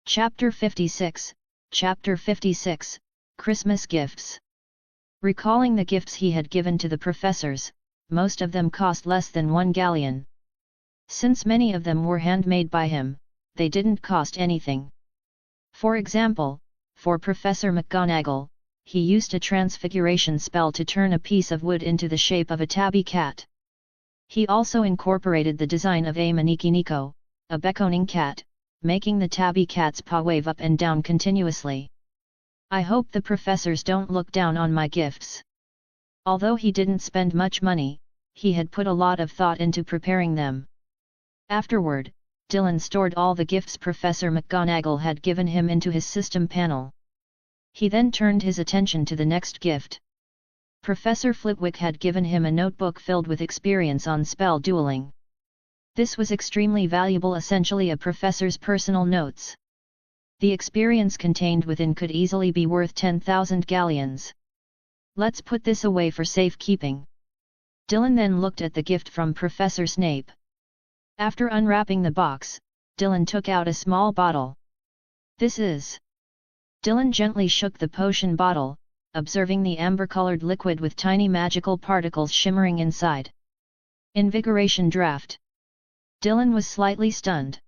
Chapter 56, Chapter 56, Christmas Gifts. Recalling the gifts he had given to the professors, most of them cost less than 1 galleon. Since many of them were handmade by him, they didn't cost anything. For example, for Professor McGonagall, he used a transfiguration spell to turn a piece of wood into the shape of a tabby cat. He also incorporated the design of a manikiniko, a beckoning cat, making the tabby cat's paw wave up and down continuously. I hope the professors don't look down on my gifts. Although he didn't spend much money, he had put a lot of thought into preparing them. Afterward, Dylan stored all the gifts Professor McGonagall had given him into his system panel. He then turned his attention to the next gift. Professor Flitwick had given him a notebook filled with experience on spell dueling. This was extremely valuable, essentially a professor's personal notes. The experience contained within could easily be worth 10,000 galleons. Let's put this away for safekeeping. Dylan then looked at the gift from Professor Snape. After unwrapping the box, Dylan took out a small bottle. This is... Dylan gently shook the potion bottle, observing the amber-colored liquid with tiny magical particles shimmering inside. Invigoration Draft. Dylan was slightly stunned.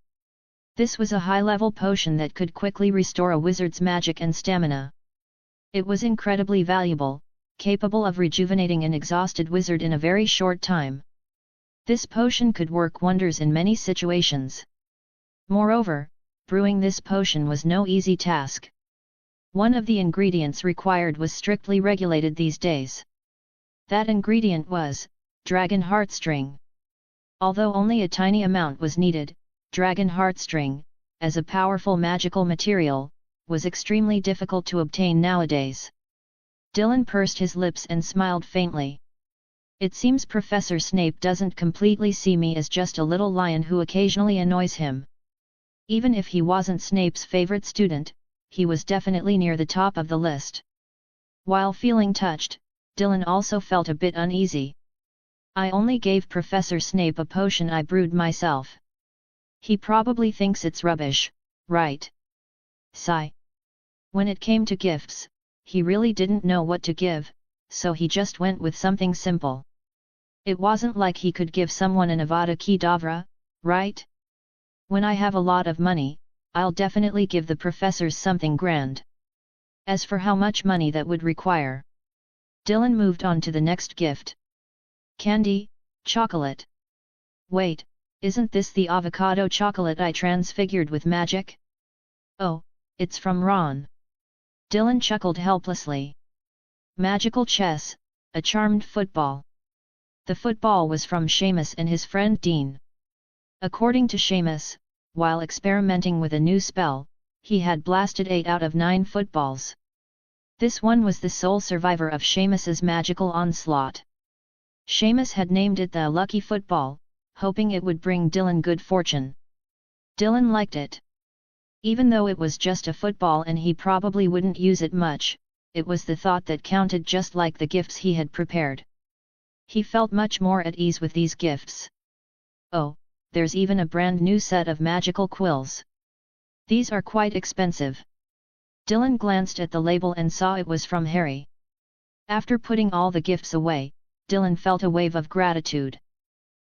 This was a high-level potion that could quickly restore a wizard's magic and stamina. It was incredibly valuable, capable of rejuvenating an exhausted wizard in a very short time. This potion could work wonders in many situations. Moreover, brewing this potion was no easy task. One of the ingredients required was strictly regulated these days. That ingredient was dragon heartstring. Although only a tiny amount was needed, dragon heartstring, as a powerful magical material, was extremely difficult to obtain nowadays. Dylan pursed his lips and smiled faintly. It seems Professor Snape doesn't completely see me as just a little lion who occasionally annoys him. Even if he wasn't Snape's favorite student, he was definitely near the top of the list. While feeling touched, Dylan also felt a bit uneasy. I only gave Professor Snape a potion I brewed myself. He probably thinks it's rubbish, right? Sigh. When it came to gifts, he really didn't know what to give, so he just went with something simple. It wasn't like he could give someone an Avada Kedavra, right? When I have a lot of money, I'll definitely give the professors something grand. As for how much money that would require, Dylan moved on to the next gift. Candy, chocolate. Wait, isn't this the avocado chocolate I transfigured with magic? Oh, it's from Ron. Dylan chuckled helplessly. Magical chess, a charmed football. The football was from Seamus and his friend Dean. According to Seamus, while experimenting with a new spell, he had blasted 8 out of 9 footballs. This one was the sole survivor of Seamus's magical onslaught. Seamus had named it the Lucky Football, hoping it would bring Dylan good fortune. Dylan liked it. Even though it was just a football and he probably wouldn't use it much, it was the thought that counted, just like the gifts he had prepared. He felt much more at ease with these gifts. Oh, there's even a brand new set of magical quills. These are quite expensive. Dylan glanced at the label and saw it was from Harry. After putting all the gifts away, Dylan felt a wave of gratitude.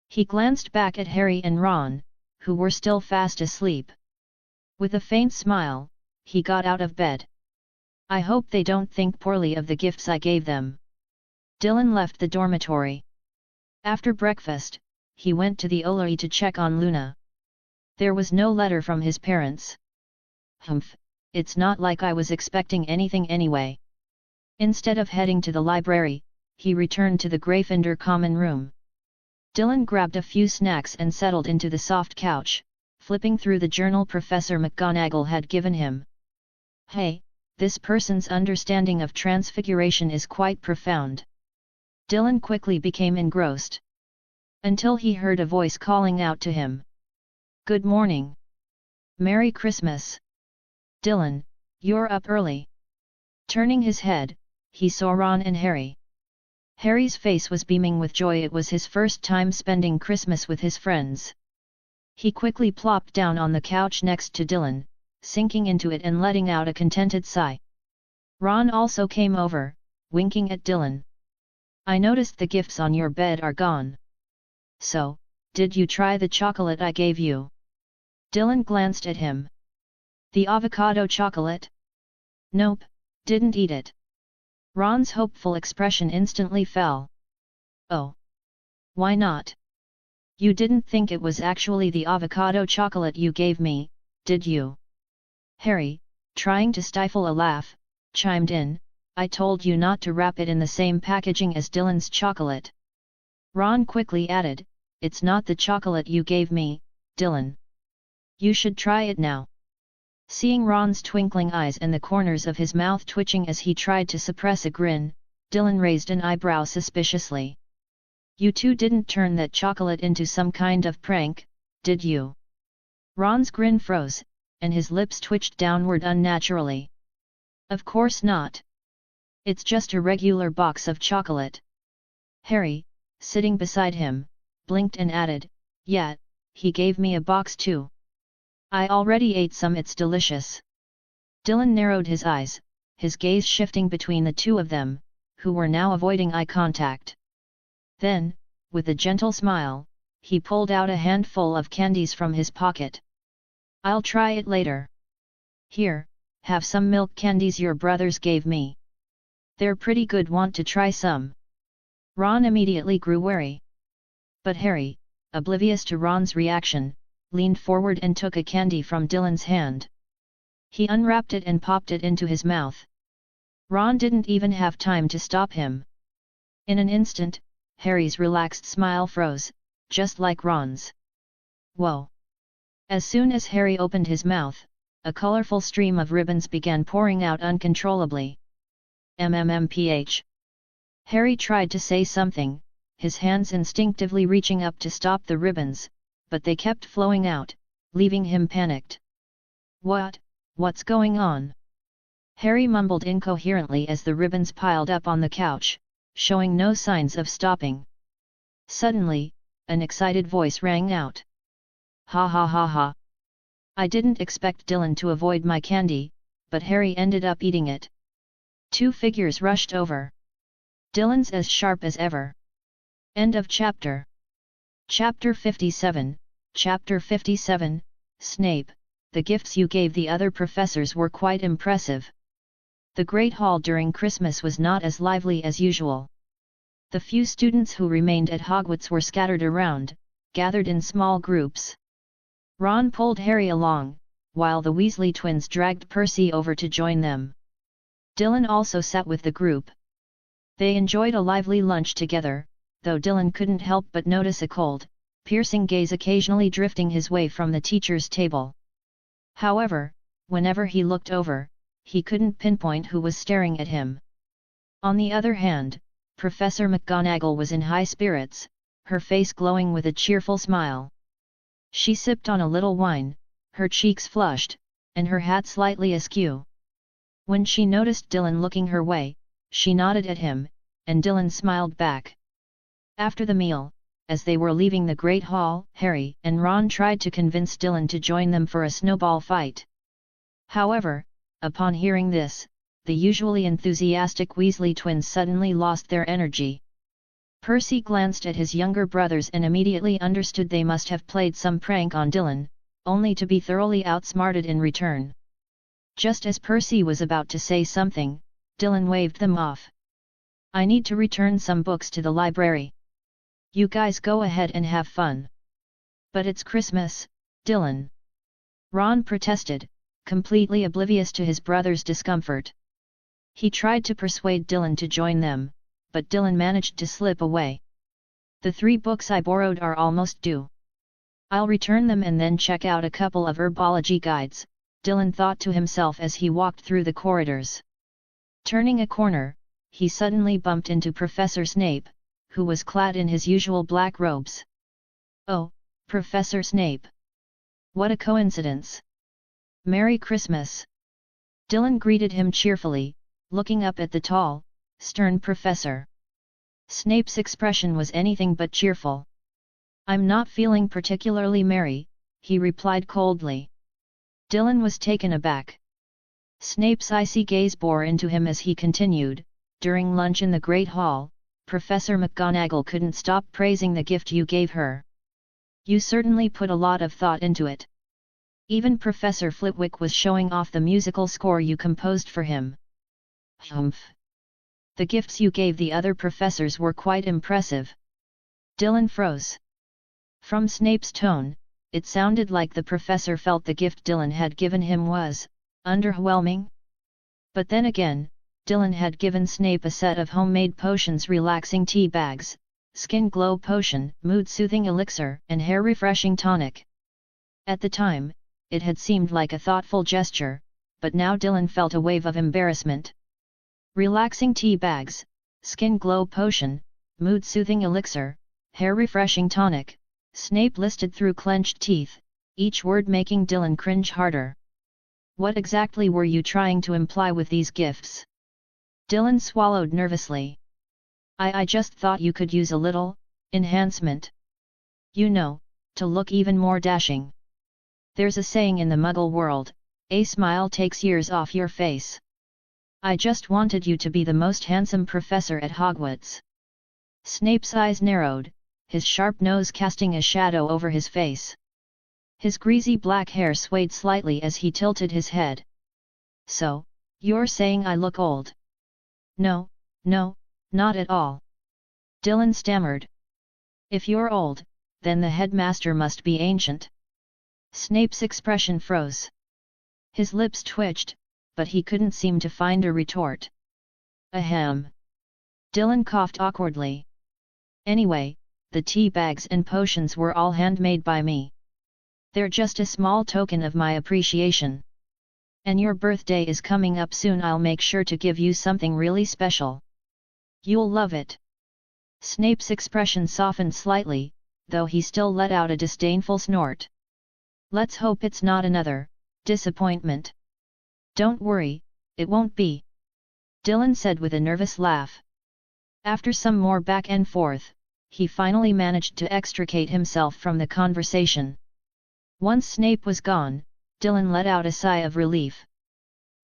He glanced back at Harry and Ron, who were still fast asleep. With a faint smile, he got out of bed. I hope they don't think poorly of the gifts I gave them. Dylan left the dormitory. After breakfast, he went to the Olary to check on Luna. There was no letter from his parents. Humph, it's not like I was expecting anything anyway. Instead of heading to the library, he returned to the Gryffindor common room. Dylan grabbed a few snacks and settled into the soft couch, flipping through the journal Professor McGonagall had given him. Hey, this person's understanding of transfiguration is quite profound. Dylan quickly became engrossed. Until he heard a voice calling out to him. Good morning. Merry Christmas. Dylan, you're up early. Turning his head, he saw Ron and Harry. Harry's face was beaming with joy. It was his first time spending Christmas with his friends. He quickly plopped down on the couch next to Dylan, sinking into it and letting out a contented sigh. Ron also came over, winking at Dylan. I noticed the gifts on your bed are gone. So, did you try the chocolate I gave you? Dylan glanced at him. The avocado chocolate? Nope, didn't eat it. Ron's hopeful expression instantly fell. Oh. Why not? You didn't think it was actually the avocado chocolate you gave me, did you? Harry, trying to stifle a laugh, chimed in, I told you not to wrap it in the same packaging as Dylan's chocolate. Ron quickly added, it's not the chocolate you gave me, Dylan. You should try it now. Seeing Ron's twinkling eyes and the corners of his mouth twitching as he tried to suppress a grin, Dylan raised an eyebrow suspiciously. You two didn't turn that chocolate into some kind of prank, did you? Ron's grin froze, and his lips twitched downward unnaturally. Of course not. It's just a regular box of chocolate. Harry, sitting beside him, blinked and added, yeah, he gave me a box too. I already ate some, it's delicious. Dylan narrowed his eyes, his gaze shifting between the two of them, who were now avoiding eye contact. Then, with a gentle smile, he pulled out a handful of candies from his pocket. I'll try it later. Here, have some milk candies your brothers gave me. They're pretty good, want to try some? Ron immediately grew wary. But Harry, oblivious to Ron's reaction, leaned forward and took a candy from Dylan's hand. He unwrapped it and popped it into his mouth. Ron didn't even have time to stop him. In an instant, Harry's relaxed smile froze, just like Ron's. Whoa! As soon as Harry opened his mouth, a colorful stream of ribbons began pouring out uncontrollably. MMMPH. Harry tried to say something, his hands instinctively reaching up to stop the ribbons, but they kept flowing out, leaving him panicked. What's going on? Harry mumbled incoherently as the ribbons piled up on the couch, showing no signs of stopping. Suddenly, an excited voice rang out. Ha ha ha ha! I didn't expect Dylan to avoid my candy, but Harry ended up eating it. Two figures rushed over. Dylan's as sharp as ever. End of chapter. Chapter 57, Chapter 57, Snape, the gifts you gave the other professors were quite impressive. The Great Hall during Christmas was not as lively as usual. The few students who remained at Hogwarts were scattered around, gathered in small groups. Ron pulled Harry along, while the Weasley twins dragged Percy over to join them. Dylan also sat with the group. They enjoyed a lively lunch together, though Dylan couldn't help but notice a cold, piercing gaze occasionally drifting his way from the teacher's table. However, whenever he looked over, he couldn't pinpoint who was staring at him. On the other hand, Professor McGonagall was in high spirits, her face glowing with a cheerful smile. She sipped on a little wine, her cheeks flushed, and her hat slightly askew. When she noticed Dylan looking her way, she nodded at him, and Dylan smiled back. After the meal, as they were leaving the Great Hall, Harry and Ron tried to convince Dylan to join them for a snowball fight. However, upon hearing this, the usually enthusiastic Weasley twins suddenly lost their energy. Percy glanced at his younger brothers and immediately understood they must have played some prank on Dylan, only to be thoroughly outsmarted in return. Just as Percy was about to say something, Dylan waved them off. I need to return some books to the library. You guys go ahead and have fun. But it's Christmas, Dylan. Ron protested, completely oblivious to his brother's discomfort. He tried to persuade Dylan to join them, but Dylan managed to slip away. The 3 books I borrowed are almost due. I'll return them and then check out a couple of herbology guides, Dylan thought to himself as he walked through the corridors. Turning a corner, he suddenly bumped into Professor Snape, who was clad in his usual black robes. Oh, Professor Snape! What a coincidence! Merry Christmas! Dylan greeted him cheerfully, looking up at the tall, stern professor. Snape's expression was anything but cheerful. I'm not feeling particularly merry, he replied coldly. Dylan was taken aback. Snape's icy gaze bore into him as he continued, "During lunch in the Great Hall, Professor McGonagall couldn't stop praising the gift you gave her. You certainly put a lot of thought into it. Even Professor Flitwick was showing off the musical score you composed for him." "Humph. The gifts you gave the other professors were quite impressive." Dylan froze. From Snape's tone, it sounded like the professor felt the gift Dylan had given him was underwhelming. But then again, Dylan had given Snape a set of homemade potions, relaxing tea bags, skin glow potion, mood-soothing elixir, and hair-refreshing tonic. At the time, it had seemed like a thoughtful gesture, but now Dylan felt a wave of embarrassment. Relaxing tea bags, skin glow potion, mood-soothing elixir, hair-refreshing tonic, Snape listed through clenched teeth, each word making Dylan cringe harder. What exactly were you trying to imply with these gifts? Dylan swallowed nervously. I just thought you could use a little enhancement. You know, to look even more dashing. There's a saying in the Muggle world, a smile takes years off your face. I just wanted you to be the most handsome professor at Hogwarts." Snape's eyes narrowed, his sharp nose casting a shadow over his face. His greasy black hair swayed slightly as he tilted his head. "So, you're saying I look old?" No, not at all." Dylan stammered. "If you're old, then the headmaster must be ancient." Snape's expression froze. His lips twitched, but he couldn't seem to find a retort. "Ahem." Dylan coughed awkwardly. "Anyway, the tea bags and potions were all handmade by me. They're just a small token of my appreciation. And your birthday is coming up soon. I'll make sure to give you something really special. You'll love it." Snape's expression softened slightly, though he still let out a disdainful snort. "Let's hope it's not another disappointment." "Don't worry, it won't be," Dylan said with a nervous laugh. After some more back and forth, he finally managed to extricate himself from the conversation. Once Snape was gone, Dylan let out a sigh of relief.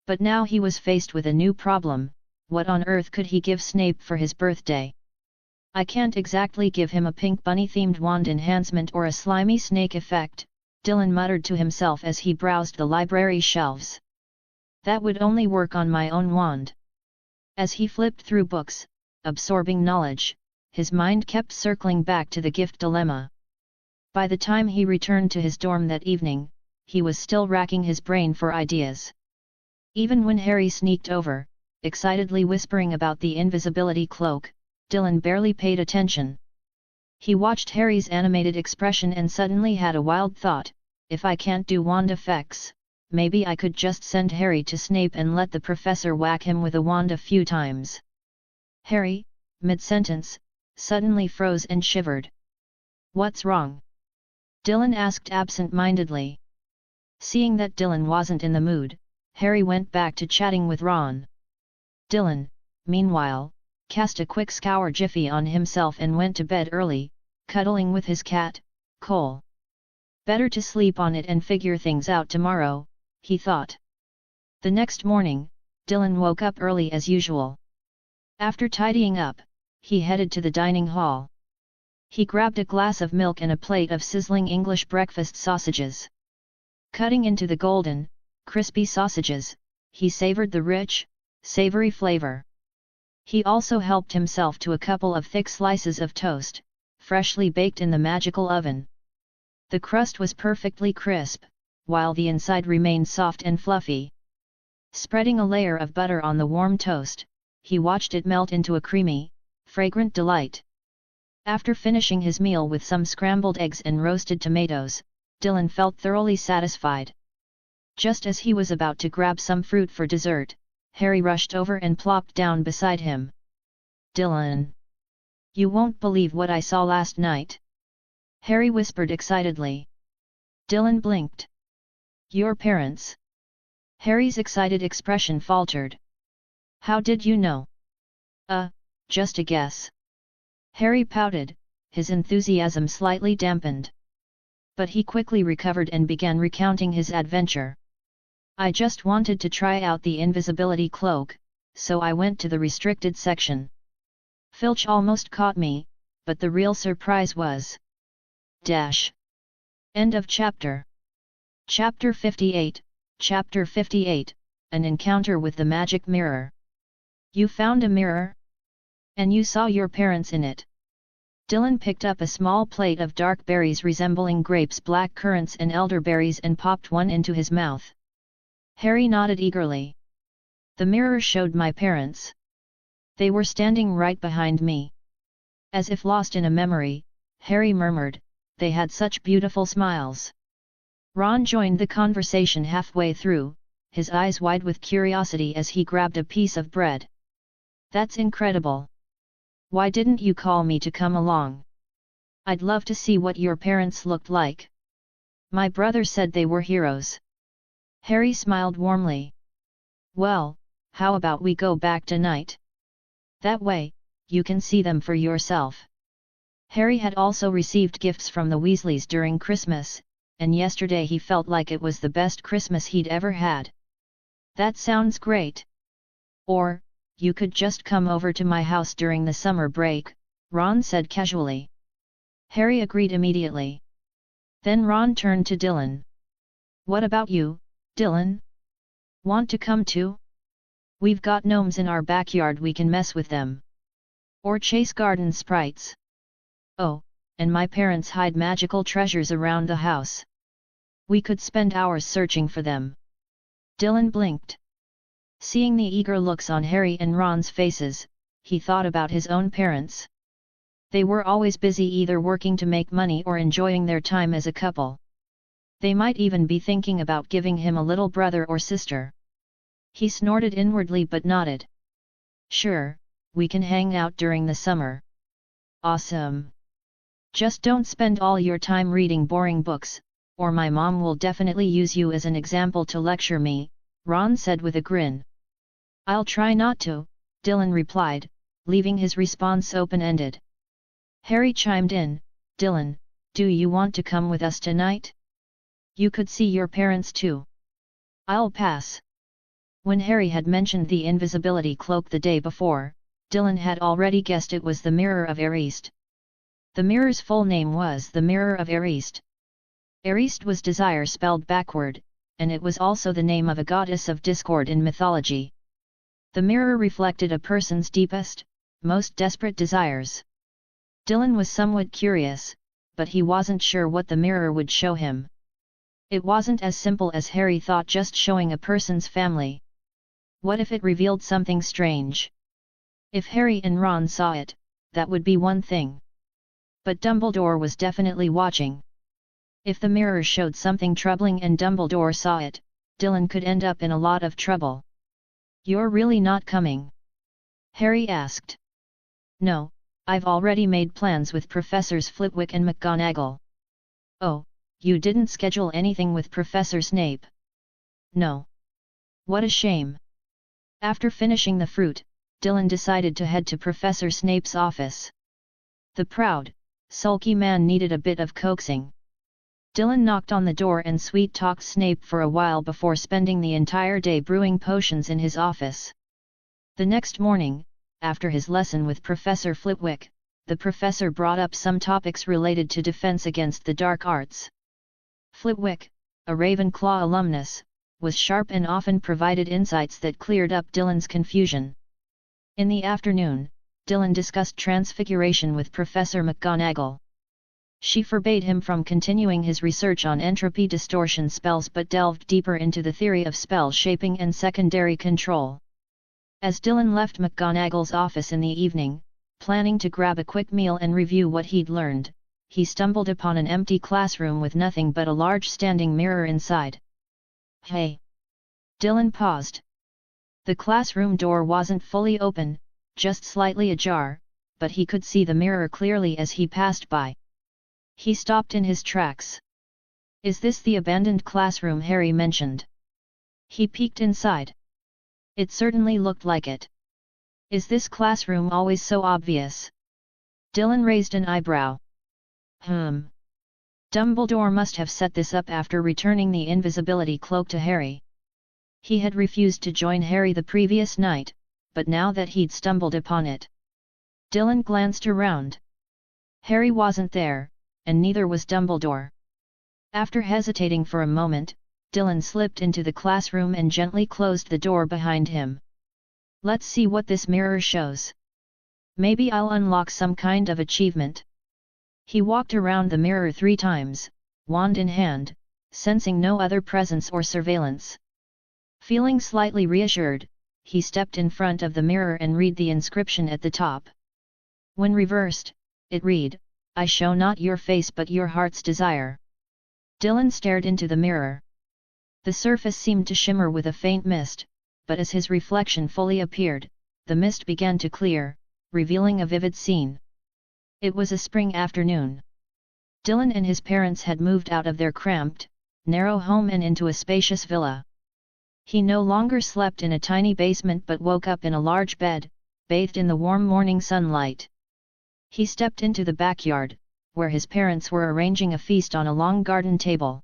But now he was faced with a new problem: what on earth could he give Snape for his birthday? "I can't exactly give him a pink bunny-themed wand enhancement or a slimy snake effect," Dylan muttered to himself as he browsed the library shelves. "That would only work on my own wand." As he flipped through books, absorbing knowledge, his mind kept circling back to the gift dilemma. By the time he returned to his dorm that evening, he was still racking his brain for ideas. Even when Harry sneaked over, excitedly whispering about the invisibility cloak, Dylan barely paid attention. He watched Harry's animated expression and suddenly had a wild thought: if I can't do wand effects, maybe I could just send Harry to Snape and let the professor whack him with a wand a few times. Harry, mid-sentence, suddenly froze and shivered. "What's wrong?" Dylan asked absent-mindedly. Seeing that Dylan wasn't in the mood, Harry went back to chatting with Ron. Dylan, meanwhile, cast a quick scour jiffy on himself and went to bed early, cuddling with his cat, Cole. Better to sleep on it and figure things out tomorrow, he thought. The next morning, Dylan woke up early as usual. After tidying up, he headed to the dining hall. He grabbed a glass of milk and a plate of sizzling English breakfast sausages. Cutting into the golden, crispy sausages, he savored the rich, savory flavor. He also helped himself to a couple of thick slices of toast, freshly baked in the magical oven. The crust was perfectly crisp, while the inside remained soft and fluffy. Spreading a layer of butter on the warm toast, he watched it melt into a creamy, fragrant delight. After finishing his meal with some scrambled eggs and roasted tomatoes, Dylan felt thoroughly satisfied. Just as he was about to grab some fruit for dessert, Harry rushed over and plopped down beside him. "Dylan! You won't believe what I saw last night!" Harry whispered excitedly. Dylan blinked. "Your parents?" Harry's excited expression faltered. "How did you know?" Just a guess." Harry pouted, his enthusiasm slightly dampened. But he quickly recovered and began recounting his adventure. I just wanted to try out the invisibility cloak, so I went to the restricted section. Filch almost caught me, but the real surprise was... End of chapter. Chapter 58, Chapter 58, An Encounter with the Magic Mirror. You found a mirror? And you saw your parents in it? Dylan picked up a small plate of dark berries resembling grapes, black currants and elderberries and popped one into his mouth. Harry nodded eagerly. The mirror showed my parents. They were standing right behind me. As if lost in a memory, Harry murmured, they had such beautiful smiles. Ron joined the conversation halfway through, his eyes wide with curiosity as he grabbed a piece of bread. That's incredible. Why didn't you call me to come along? I'd love to see what your parents looked like. My brother said they were heroes. Harry smiled warmly. Well, how about we go back tonight? That way, you can see them for yourself. Harry had also received gifts from the Weasleys during Christmas, and yesterday he felt like it was the best Christmas he'd ever had. That sounds great. Or, you could just come over to my house during the summer break, Ron said casually. Harry agreed immediately. Then Ron turned to Dylan. What about you, Dylan? Want to come too? We've got gnomes in our backyard, we can mess with them. Or chase garden sprites. Oh, and my parents hide magical treasures around the house. We could spend hours searching for them. Dylan blinked. Seeing the eager looks on Harry and Ron's faces, he thought about his own parents. They were always busy either working to make money or enjoying their time as a couple. They might even be thinking about giving him a little brother or sister. He snorted inwardly but nodded. Sure, we can hang out during the summer. Awesome. Just don't spend all your time reading boring books, or my mom will definitely use you as an example to lecture me, Ron said with a grin. I'll try not to, Dylan replied, leaving his response open-ended. Harry chimed in, Dylan, do you want to come with us tonight? You could see your parents too. I'll pass. When Harry had mentioned the invisibility cloak the day before, Dylan had already guessed it was the Mirror of Ariste. The mirror's full name was the Mirror of Ariste. Ariste was desire spelled backward, and it was also the name of a goddess of discord in mythology. The mirror reflected a person's deepest, most desperate desires. Dylan was somewhat curious, but he wasn't sure what the mirror would show him. It wasn't as simple as Harry thought, just showing a person's family. What if it revealed something strange? If Harry and Ron saw it, that would be one thing. But Dumbledore was definitely watching. If the mirror showed something troubling and Dumbledore saw it, Dylan could end up in a lot of trouble. You're really not coming? Harry asked. No, I've already made plans with Professors Flitwick and McGonagall. Oh, you didn't schedule anything with Professor Snape? No. What a shame. After finishing the fruit, Dylan decided to head to Professor Snape's office. The proud, sulky man needed a bit of coaxing. Dylan knocked on the door and sweet-talked Snape for a while before spending the entire day brewing potions in his office. The next morning, after his lesson with Professor Flitwick, the professor brought up some topics related to defense against the dark arts. Flitwick, a Ravenclaw alumnus, was sharp and often provided insights that cleared up Dylan's confusion. In the afternoon, Dylan discussed transfiguration with Professor McGonagall. She forbade him from continuing his research on entropy distortion spells but delved deeper into the theory of spell shaping and secondary control. As Dylan left McGonagall's office in the evening, planning to grab a quick meal and review what he'd learned, he stumbled upon an empty classroom with nothing but a large standing mirror inside. Hey! Dylan paused. The classroom door wasn't fully open, just slightly ajar, but he could see the mirror clearly as he passed by. He stopped in his tracks. Is this the abandoned classroom Harry mentioned? He peeked inside. It certainly looked like it. Is this classroom always so obvious? Dylan raised an eyebrow. Dumbledore must have set this up after returning the invisibility cloak to Harry. He had refused to join Harry the previous night, but now that he'd stumbled upon it. Dylan glanced around. Harry wasn't there, and neither was Dumbledore. After hesitating for a moment, Dylan slipped into the classroom and gently closed the door behind him. Let's see what this mirror shows. Maybe I'll unlock some kind of achievement. He walked around the mirror 3 times, wand in hand, sensing no other presence or surveillance. Feeling slightly reassured, he stepped in front of the mirror and read the inscription at the top. When reversed, it read, "I show not your face but your heart's desire." Dylan stared into the mirror. The surface seemed to shimmer with a faint mist, but as his reflection fully appeared, the mist began to clear, revealing a vivid scene. It was a spring afternoon. Dylan and his parents had moved out of their cramped, narrow home and into a spacious villa. He no longer slept in a tiny basement but woke up in a large bed, bathed in the warm morning sunlight. He stepped into the backyard, where his parents were arranging a feast on a long garden table.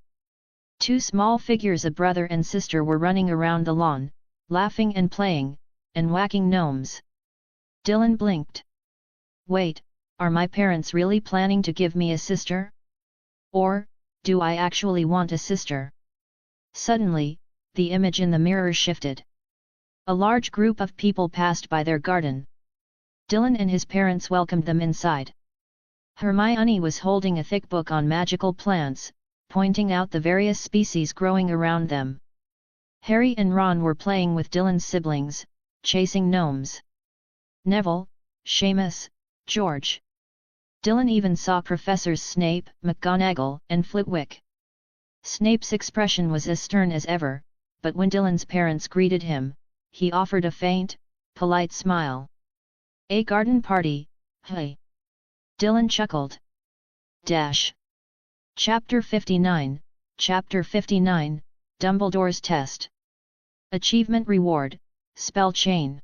2 small figures, a brother and sister, were running around the lawn, laughing and playing, and whacking gnomes. Dylan blinked. Wait, are my parents really planning to give me a sister? Or, do I actually want a sister? Suddenly, the image in the mirror shifted. A large group of people passed by their garden. Dylan and his parents welcomed them inside. Hermione was holding a thick book on magical plants, pointing out the various species growing around them. Harry and Ron were playing with Dylan's siblings, chasing gnomes. Neville, Seamus, George. Dylan even saw Professors Snape, McGonagall, and Flitwick. Snape's expression was as stern as ever, but when Dylan's parents greeted him, he offered a faint, polite smile. A garden party, hey? Dylan chuckled. Chapter 59, Chapter 59, Dumbledore's Test. Achievement Reward, Spell Chain.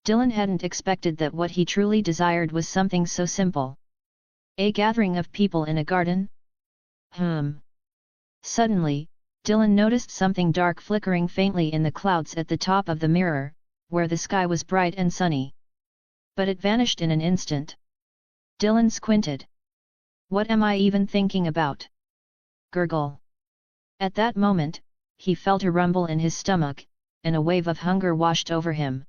Dylan hadn't expected that what he truly desired was something so simple. A gathering of people in a garden? Suddenly, Dylan noticed something dark flickering faintly in the clouds at the top of the mirror, where the sky was bright and sunny. But it vanished in an instant. Dylan squinted. What am I even thinking about? Gurgle. At that moment, he felt a rumble in his stomach, and a wave of hunger washed over him.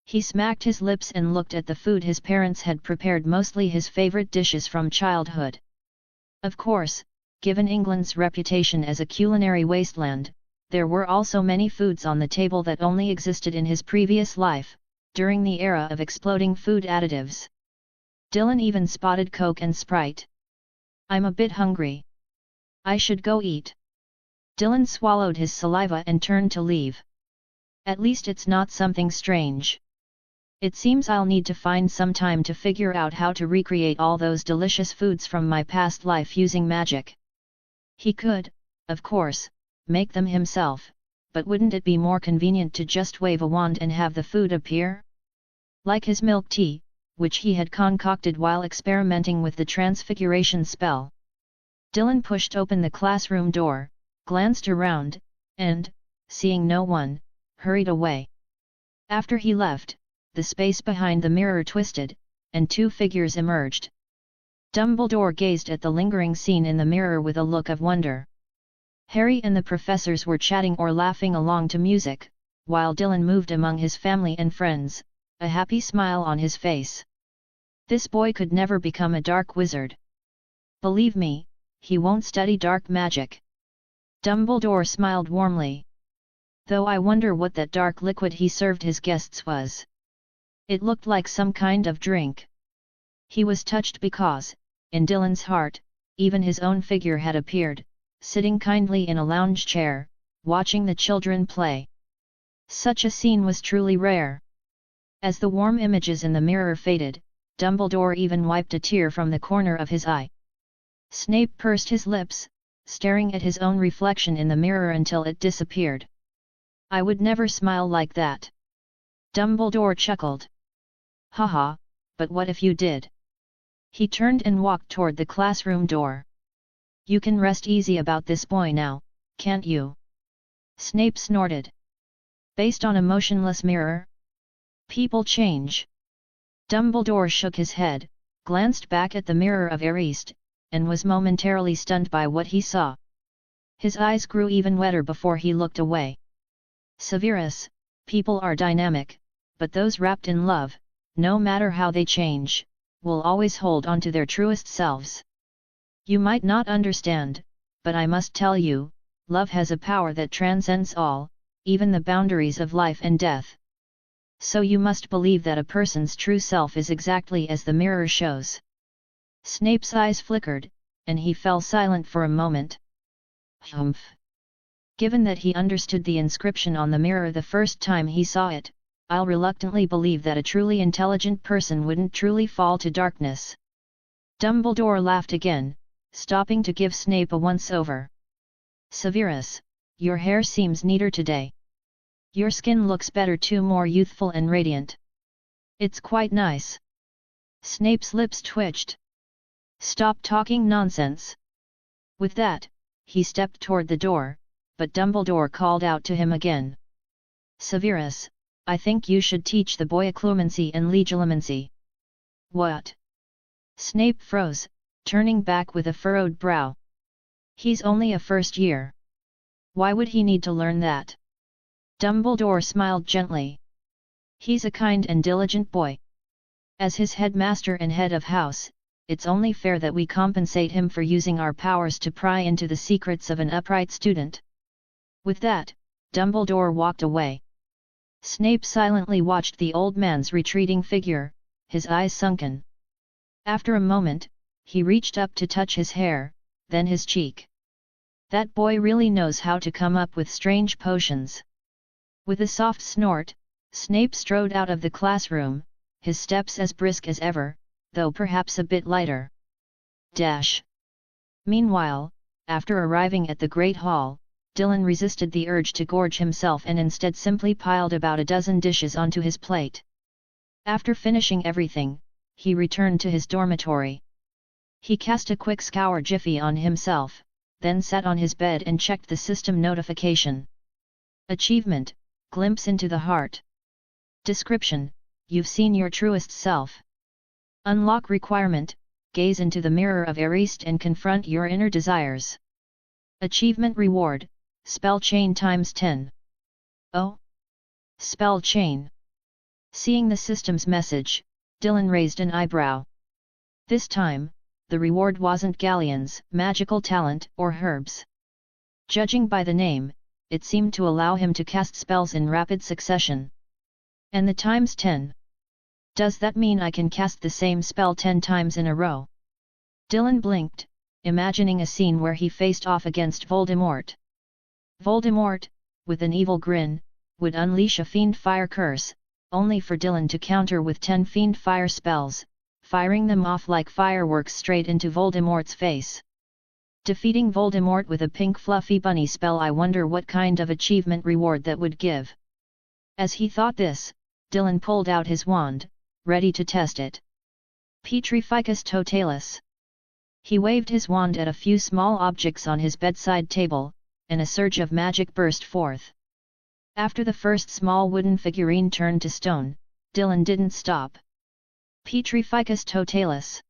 He smacked his lips and looked at the food his parents had prepared, mostly his favorite dishes from childhood. Of course, given England's reputation as a culinary wasteland, there were also many foods on the table that only existed in his previous life, during the era of exploding food additives. Dylan even spotted Coke and Sprite. I'm a bit hungry. I should go eat. Dylan swallowed his saliva and turned to leave. At least it's not something strange. It seems I'll need to find some time to figure out how to recreate all those delicious foods from my past life using magic. He could, of course, make them himself, but wouldn't it be more convenient to just wave a wand and have the food appear? Like his milk tea, which he had concocted while experimenting with the transfiguration spell. Dylan pushed open the classroom door, glanced around, and, seeing no one, hurried away. After he left, the space behind the mirror twisted, and 2 figures emerged. Dumbledore gazed at the lingering scene in the mirror with a look of wonder. Harry and the professors were chatting or laughing along to music, while Dylan moved among his family and friends, a happy smile on his face. This boy could never become a dark wizard. Believe me, he won't study dark magic. Dumbledore smiled warmly. Though I wonder what that dark liquid he served his guests was. It looked like some kind of drink. He was touched because, in Dylan's heart, even his own figure had appeared, sitting kindly in a lounge chair, watching the children play. Such a scene was truly rare. As the warm images in the mirror faded, Dumbledore even wiped a tear from the corner of his eye. Snape pursed his lips, staring at his own reflection in the mirror until it disappeared. I would never smile like that. Dumbledore chuckled. Haha, but what if you did? He turned and walked toward the classroom door. You can rest easy about this boy now, can't you? Snape snorted. Based on a motionless mirror? People change. Dumbledore shook his head, glanced back at the mirror of Arist, and was momentarily stunned by what he saw. His eyes grew even wetter before he looked away. Severus, people are dynamic, but those wrapped in love, no matter how they change, will always hold on to their truest selves. You might not understand, but I must tell you, love has a power that transcends all, even the boundaries of life and death. So you must believe that a person's true self is exactly as the mirror shows. Snape's eyes flickered, and he fell silent for a moment. Humph. Given that he understood the inscription on the mirror the first time he saw it, I'll reluctantly believe that a truly intelligent person wouldn't truly fall to darkness. Dumbledore laughed again, stopping to give Snape a once-over. Severus, your hair seems neater today. Your skin looks better too, more youthful and radiant. It's quite nice. Snape's lips twitched. Stop talking nonsense. With that, he stepped toward the door, but Dumbledore called out to him again. Severus, I think you should teach the boy occlumency and legilimency. What? Snape froze, turning back with a furrowed brow. He's only a first year. Why would he need to learn that? Dumbledore smiled gently. He's a kind and diligent boy. As his headmaster and head of house, it's only fair that we compensate him for using our powers to pry into the secrets of an upright student. With that, Dumbledore walked away. Snape silently watched the old man's retreating figure, his eyes sunken. After a moment, he reached up to touch his hair, then his cheek. That boy really knows how to come up with strange potions. With a soft snort, Snape strode out of the classroom, his steps as brisk as ever, though perhaps a bit lighter. Dash. Meanwhile, after arriving at the Great Hall, Dylan resisted the urge to gorge himself and instead simply piled about a dozen dishes onto his plate. After finishing everything, he returned to his dormitory. He cast a quick scour jiffy on himself, then sat on his bed and checked the system notification. Achievement, Glimpse into the Heart. Description, You've seen your truest self. Unlock requirement, Gaze into the mirror of Arist and confront your inner desires. Achievement reward, Spell chain times 10. Oh? Spell chain. Seeing the system's message, Dylan raised an eyebrow. This time, the reward wasn't galleons, magical talent, or herbs. Judging by the name, it seemed to allow him to cast spells in rapid succession. And the times 10. Does that mean I can cast the same spell 10 times in a row? Dylan blinked, imagining a scene where he faced off against Voldemort. Voldemort, with an evil grin, would unleash a Fiend Fire curse, only for Dylan to counter with 10 Fiend Fire spells, firing them off like fireworks straight into Voldemort's face. Defeating Voldemort with a pink fluffy bunny spell, I wonder what kind of achievement reward that would give. As he thought this, Dylan pulled out his wand, ready to test it. Petrificus Totalis. He waved his wand at a few small objects on his bedside table, and a surge of magic burst forth. After the first small wooden figurine turned to stone, Dylan didn't stop. Petrificus Totalis.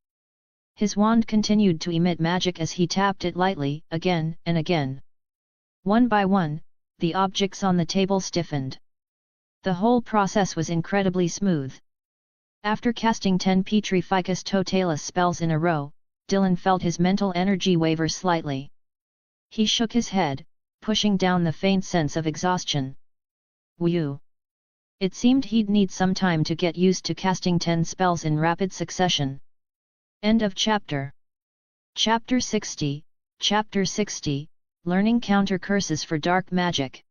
His wand continued to emit magic as he tapped it lightly, again and again. One by one, the objects on the table stiffened. The whole process was incredibly smooth. After casting 10 Petrificus Totalis spells in a row, Dylan felt his mental energy waver slightly. He shook his head, pushing down the faint sense of exhaustion. Whew! It seemed he'd need some time to get used to casting 10 spells in rapid succession. End of chapter. Chapter 60, Chapter 60, Learning Counter Curses for Dark Magic.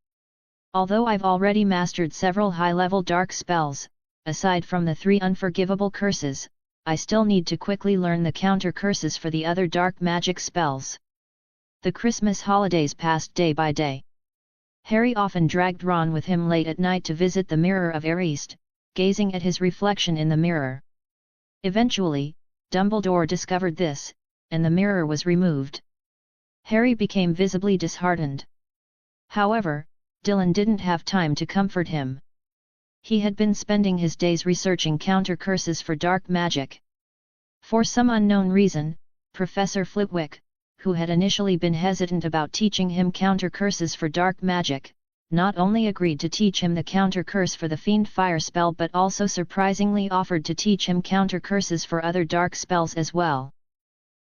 Although I've already mastered several high-level dark spells, aside from the 3 unforgivable curses, I still need to quickly learn the counter curses for the other dark magic spells. The Christmas holidays passed day by day. Harry often dragged Ron with him late at night to visit the mirror of Arist, gazing at his reflection in the mirror. Eventually, Dumbledore discovered this, and the mirror was removed. Harry became visibly disheartened. However, Dylan didn't have time to comfort him. He had been spending his days researching counter curses for dark magic. For some unknown reason, Professor Flitwick, who had initially been hesitant about teaching him counter curses for dark magic, not only agreed to teach him the counter curse for the Fiend Fire spell but also surprisingly offered to teach him counter curses for other dark spells as well.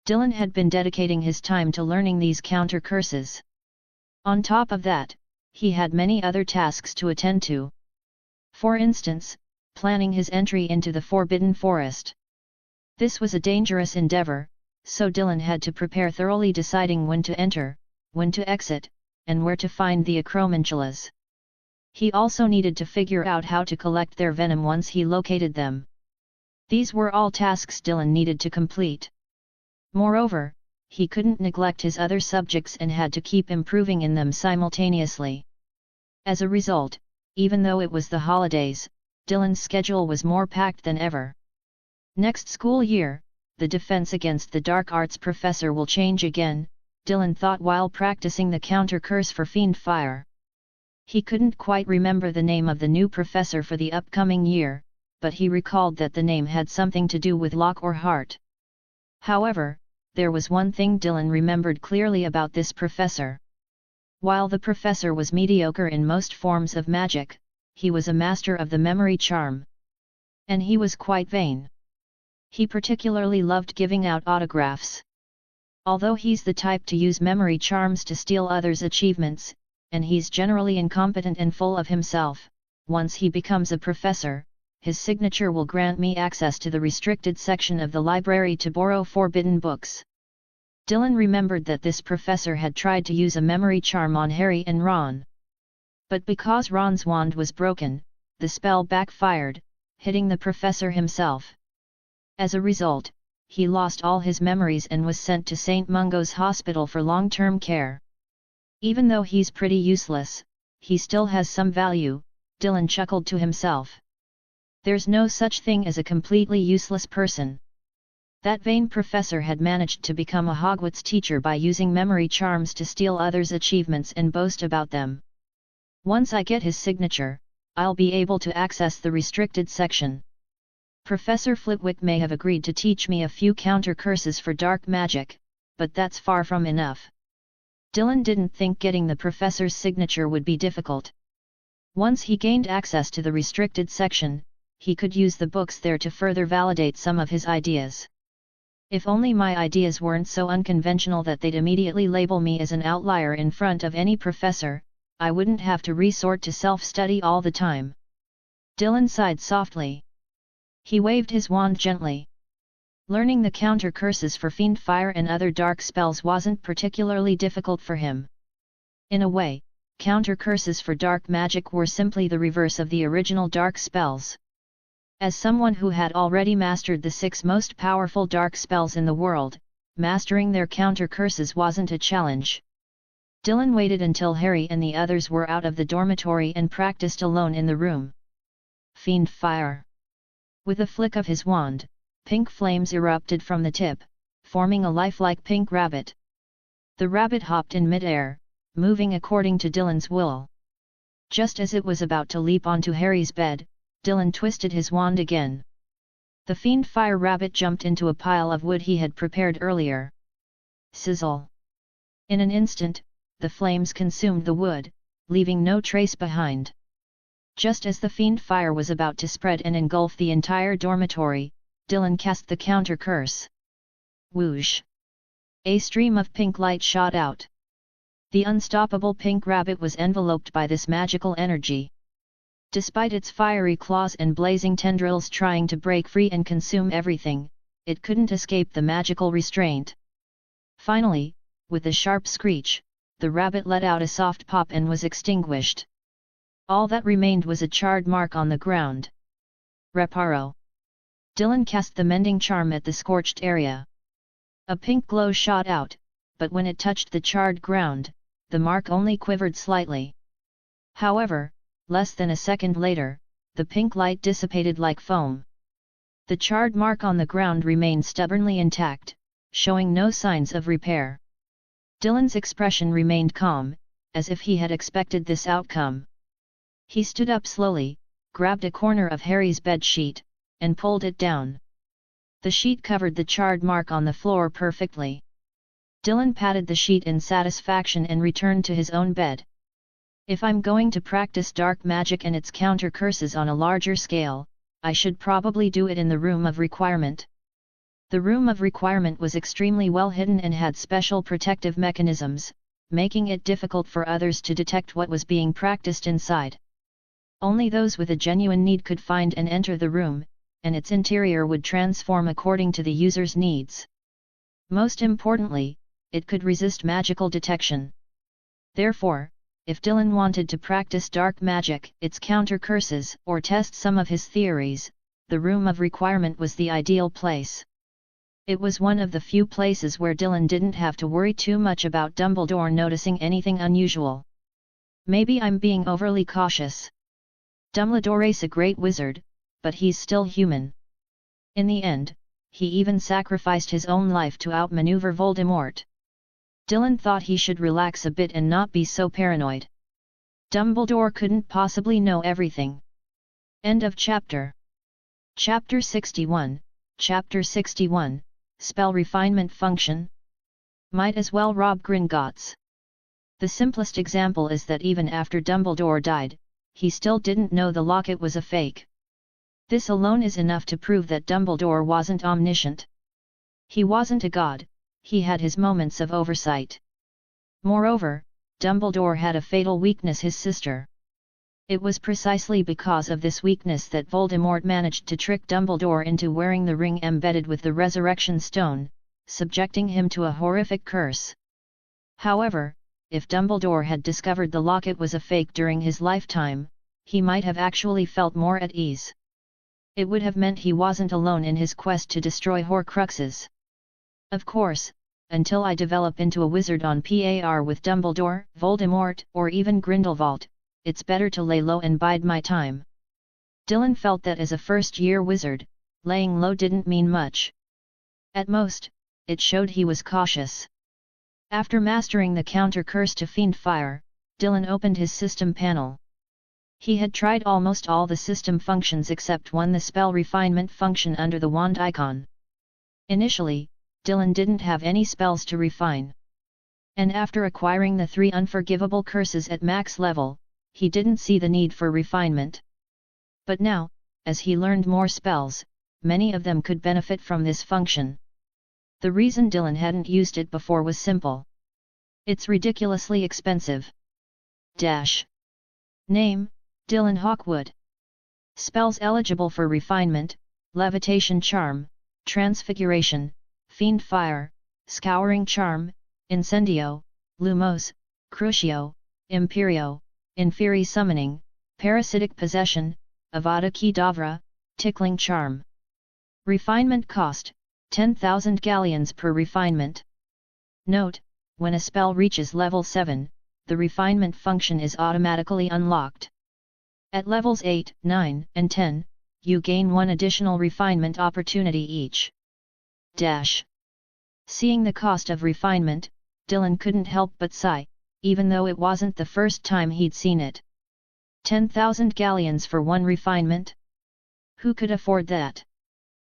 Dylan had been dedicating his time to learning these counter curses. On top of that, he had many other tasks to attend to. For instance, planning his entry into the Forbidden Forest. This was a dangerous endeavor, so Dylan had to prepare thoroughly, deciding when to enter, when to exit, and where to find the acromantulas. He also needed to figure out how to collect their venom once he located them. These were all tasks Dylan needed to complete. Moreover, he couldn't neglect his other subjects and had to keep improving in them simultaneously. As a result, even though it was the holidays, Dylan's schedule was more packed than ever. Next school year, the defense against the dark arts professor will change again, Dylan thought while practicing the counter curse for Fiend Fire. He couldn't quite remember the name of the new professor for the upcoming year, but he recalled that the name had something to do with lock or heart. However, there was one thing Dylan remembered clearly about this professor. While the professor was mediocre in most forms of magic, he was a master of the memory charm. And he was quite vain. He particularly loved giving out autographs. Although he's the type to use memory charms to steal others' achievements, and he's generally incompetent and full of himself, once he becomes a professor, his signature will grant me access to the restricted section of the library to borrow forbidden books. Dylan remembered that this professor had tried to use a memory charm on Harry and Ron. But because Ron's wand was broken, the spell backfired, hitting the professor himself. As a result, he lost all his memories and was sent to St. Mungo's Hospital for long-term care. Even though he's pretty useless, he still has some value, Dylan chuckled to himself. There's no such thing as a completely useless person. That vain professor had managed to become a Hogwarts teacher by using memory charms to steal others' achievements and boast about them. Once I get his signature, I'll be able to access the restricted section. Professor Flitwick may have agreed to teach me a few counter curses for dark magic, but that's far from enough. Dylan didn't think getting the professor's signature would be difficult. Once he gained access to the restricted section, he could use the books there to further validate some of his ideas. If only my ideas weren't so unconventional that they'd immediately label me as an outlier in front of any professor, I wouldn't have to resort to self-study all the time. Dylan sighed softly. He waved his wand gently. Learning the counter curses for Fiend Fire and other dark spells wasn't particularly difficult for him. In a way, counter curses for dark magic were simply the reverse of the original dark spells. As someone who had already mastered the 6 most powerful dark spells in the world, mastering their counter curses wasn't a challenge. Dylan waited until Harry and the others were out of the dormitory and practiced alone in the room. Fiend Fire. With a flick of his wand, pink flames erupted from the tip, forming a lifelike pink rabbit. The rabbit hopped in midair, moving according to Dylan's will. Just as it was about to leap onto Harry's bed, Dylan twisted his wand again. The Fiend Fire rabbit jumped into a pile of wood he had prepared earlier. Sizzle! In an instant, the flames consumed the wood, leaving no trace behind. Just as the Fiend Fire was about to spread and engulf the entire dormitory, Dylan cast the counter curse. Whoosh! A stream of pink light shot out. The unstoppable pink rabbit was enveloped by this magical energy. Despite its fiery claws and blazing tendrils trying to break free and consume everything, it couldn't escape the magical restraint. Finally, with a sharp screech, the rabbit let out a soft pop and was extinguished. All that remained was a charred mark on the ground. Reparo. Dylan cast the mending charm at the scorched area. A pink glow shot out, but when it touched the charred ground, the mark only quivered slightly. However, less than a second later, the pink light dissipated like foam. The charred mark on the ground remained stubbornly intact, showing no signs of repair. Dylan's expression remained calm, as if he had expected this outcome. He stood up slowly, grabbed a corner of Harry's bed sheet, and pulled it down. The sheet covered the charred mark on the floor perfectly. Dylan patted the sheet in satisfaction and returned to his own bed. If I'm going to practice dark magic and its counter curses on a larger scale, I should probably do it in the Room of Requirement. The Room of Requirement was extremely well hidden and had special protective mechanisms, making it difficult for others to detect what was being practiced inside. Only those with a genuine need could find and enter the room, and its interior would transform according to the user's needs. Most importantly, it could resist magical detection. Therefore, if Dylan wanted to practice dark magic, its counter curses, or test some of his theories, the Room of Requirement was the ideal place. It was one of the few places where Dylan didn't have to worry too much about Dumbledore noticing anything unusual. Maybe I'm being overly cautious. Dumbledore's a great wizard, but he's still human. In the end, he even sacrificed his own life to outmaneuver Voldemort. Dylan thought he should relax a bit and not be so paranoid. Dumbledore couldn't possibly know everything. End of chapter. Chapter 61, Chapter 61, Spell Refinement Function. Might as well rob Gringotts. The simplest example is that even after Dumbledore died, he still didn't know the locket was a fake. This alone is enough to prove that Dumbledore wasn't omniscient. He wasn't a god, he had his moments of oversight. Moreover, Dumbledore had a fatal weakness: his sister. It was precisely because of this weakness that Voldemort managed to trick Dumbledore into wearing the ring embedded with the Resurrection Stone, subjecting him to a horrific curse. However, if Dumbledore had discovered the locket was a fake during his lifetime, he might have actually felt more at ease. It would have meant he wasn't alone in his quest to destroy Horcruxes. Of course, until I develop into a wizard on par with Dumbledore, Voldemort, or even Grindelwald, it's better to lay low and bide my time. Dylan felt that as a first-year wizard, laying low didn't mean much. At most, it showed he was cautious. After mastering the counter curse to Fiend Fire, Dylan opened his system panel. He had tried almost all the system functions except one, the spell refinement function under the wand icon. Initially, Dylan didn't have any spells to refine. And after acquiring the 3 Unforgivable Curses at max level, he didn't see the need for refinement. But now, as he learned more spells, many of them could benefit from this function. The reason Dylan hadn't used it before was simple. It's ridiculously expensive. Name: Dylan Hawkwood. Spells eligible for refinement: Levitation Charm, Transfiguration, Fiend Fire, Scouring Charm, Incendio, Lumos, Crucio, Imperio, Inferi Summoning, Parasitic Possession, Avada Kedavra, Tickling Charm. Refinement cost: 10,000 galleons per refinement. Note: when a spell reaches level 7, the refinement function is automatically unlocked. At levels 8, 9, and 10, you gain 1 additional refinement opportunity each. Seeing the cost of refinement, Dylan couldn't help but sigh, even though it wasn't the first time he'd seen it. 10,000 galleons for 1 refinement? Who could afford that?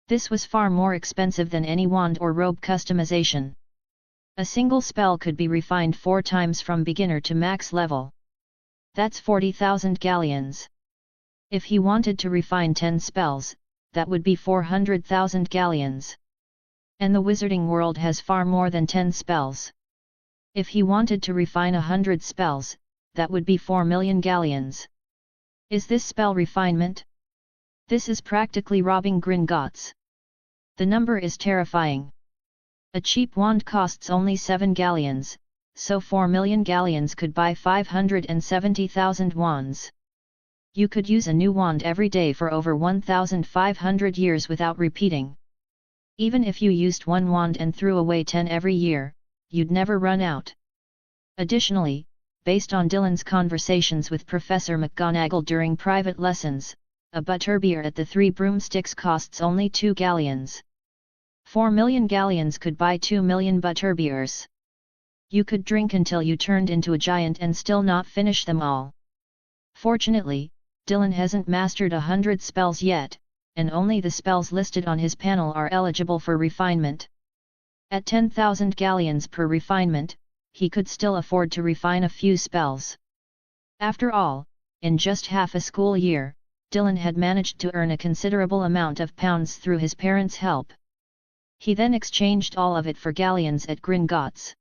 This was far more expensive than any wand or robe customization. A single spell could be refined 4 times from beginner to max level. That's 40,000 galleons. If he wanted to refine 10 spells, that would be 400,000 galleons. And the wizarding world has far more than 10 spells. If he wanted to refine 100 spells, that would be 4 million galleons. Is this spell refinement? This is practically robbing Gringotts. The number is terrifying. A cheap wand costs only 7 galleons, so 4 million galleons could buy 570,000 wands. You could use a new wand every day for over 1,500 years without repeating. Even if you used 1 wand and threw away 10 every year, you'd never run out. Additionally, based on Dylan's conversations with Professor McGonagall during private lessons, a butterbeer at the 3 Broomsticks costs only 2 galleons. 4 million galleons could buy 2 million butterbeers. You could drink until you turned into a giant and still not finish them all. Fortunately, Dylan hasn't mastered 100 spells yet, and only the spells listed on his panel are eligible for refinement. At 10,000 galleons per refinement, he could still afford to refine a few spells. After all, in just half a school year, Dylan had managed to earn a considerable amount of pounds through his parents' help. He then exchanged all of it for galleons at Gringotts.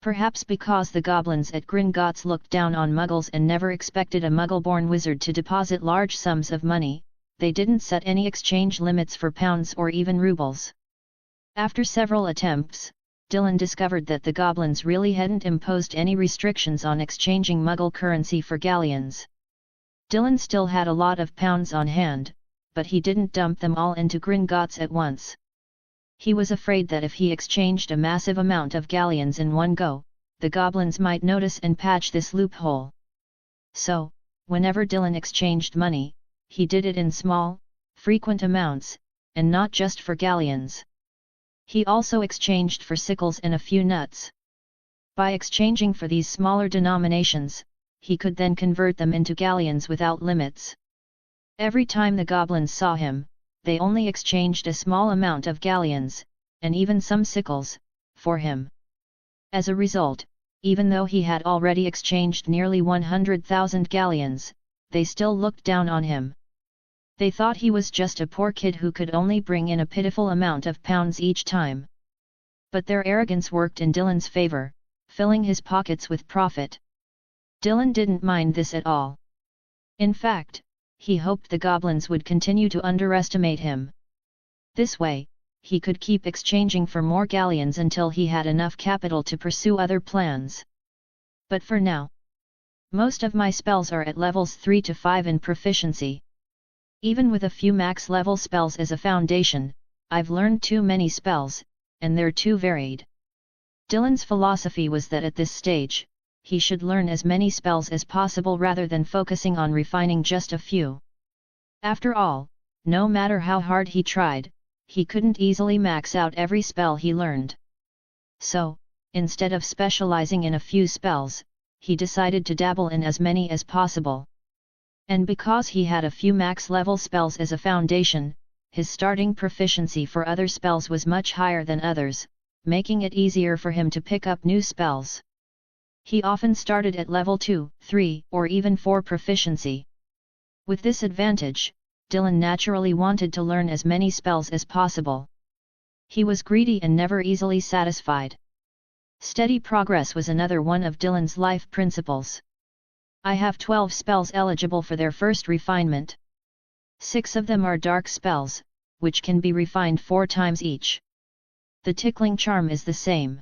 Perhaps because the goblins at Gringotts looked down on muggles and never expected a muggle-born wizard to deposit large sums of money, they didn't set any exchange limits for pounds or even rubles. After several attempts, Dylan discovered that the goblins really hadn't imposed any restrictions on exchanging muggle currency for galleons. Dylan still had a lot of pounds on hand, but he didn't dump them all into Gringotts at once. He was afraid that if he exchanged a massive amount of galleons in one go, the goblins might notice and patch this loophole. So, whenever Dylan exchanged money, he did it in small, frequent amounts, and not just for galleons. He also exchanged for sickles and a few nuts. By exchanging for these smaller denominations, he could then convert them into galleons without limits. Every time the goblins saw him, they only exchanged a small amount of galleons, and even some sickles, for him. As a result, even though he had already exchanged nearly 100,000 galleons, they still looked down on him. They thought he was just a poor kid who could only bring in a pitiful amount of pounds each time. But their arrogance worked in Dylan's favor, filling his pockets with profit. Dylan didn't mind this at all. In fact, he hoped the goblins would continue to underestimate him. This way, he could keep exchanging for more galleons until he had enough capital to pursue other plans. But for now, most of my spells are at levels 3 to 5 in proficiency. Even with a few max-level spells as a foundation, I've learned too many spells, and they're too varied. Dylan's philosophy was that at this stage, he should learn as many spells as possible rather than focusing on refining just a few. After all, no matter how hard he tried, he couldn't easily max out every spell he learned. So, instead of specializing in a few spells, he decided to dabble in as many as possible. And because he had a few max-level spells as a foundation, his starting proficiency for other spells was much higher than others, making it easier for him to pick up new spells. He often started at level 2, 3, or even 4 proficiency. With this advantage, Dylan naturally wanted to learn as many spells as possible. He was greedy and never easily satisfied. Steady progress was another one of Dylan's life principles. I have 12 spells eligible for their first refinement. 6 of them are dark spells, which can be refined 4 times each. The tickling charm is the same.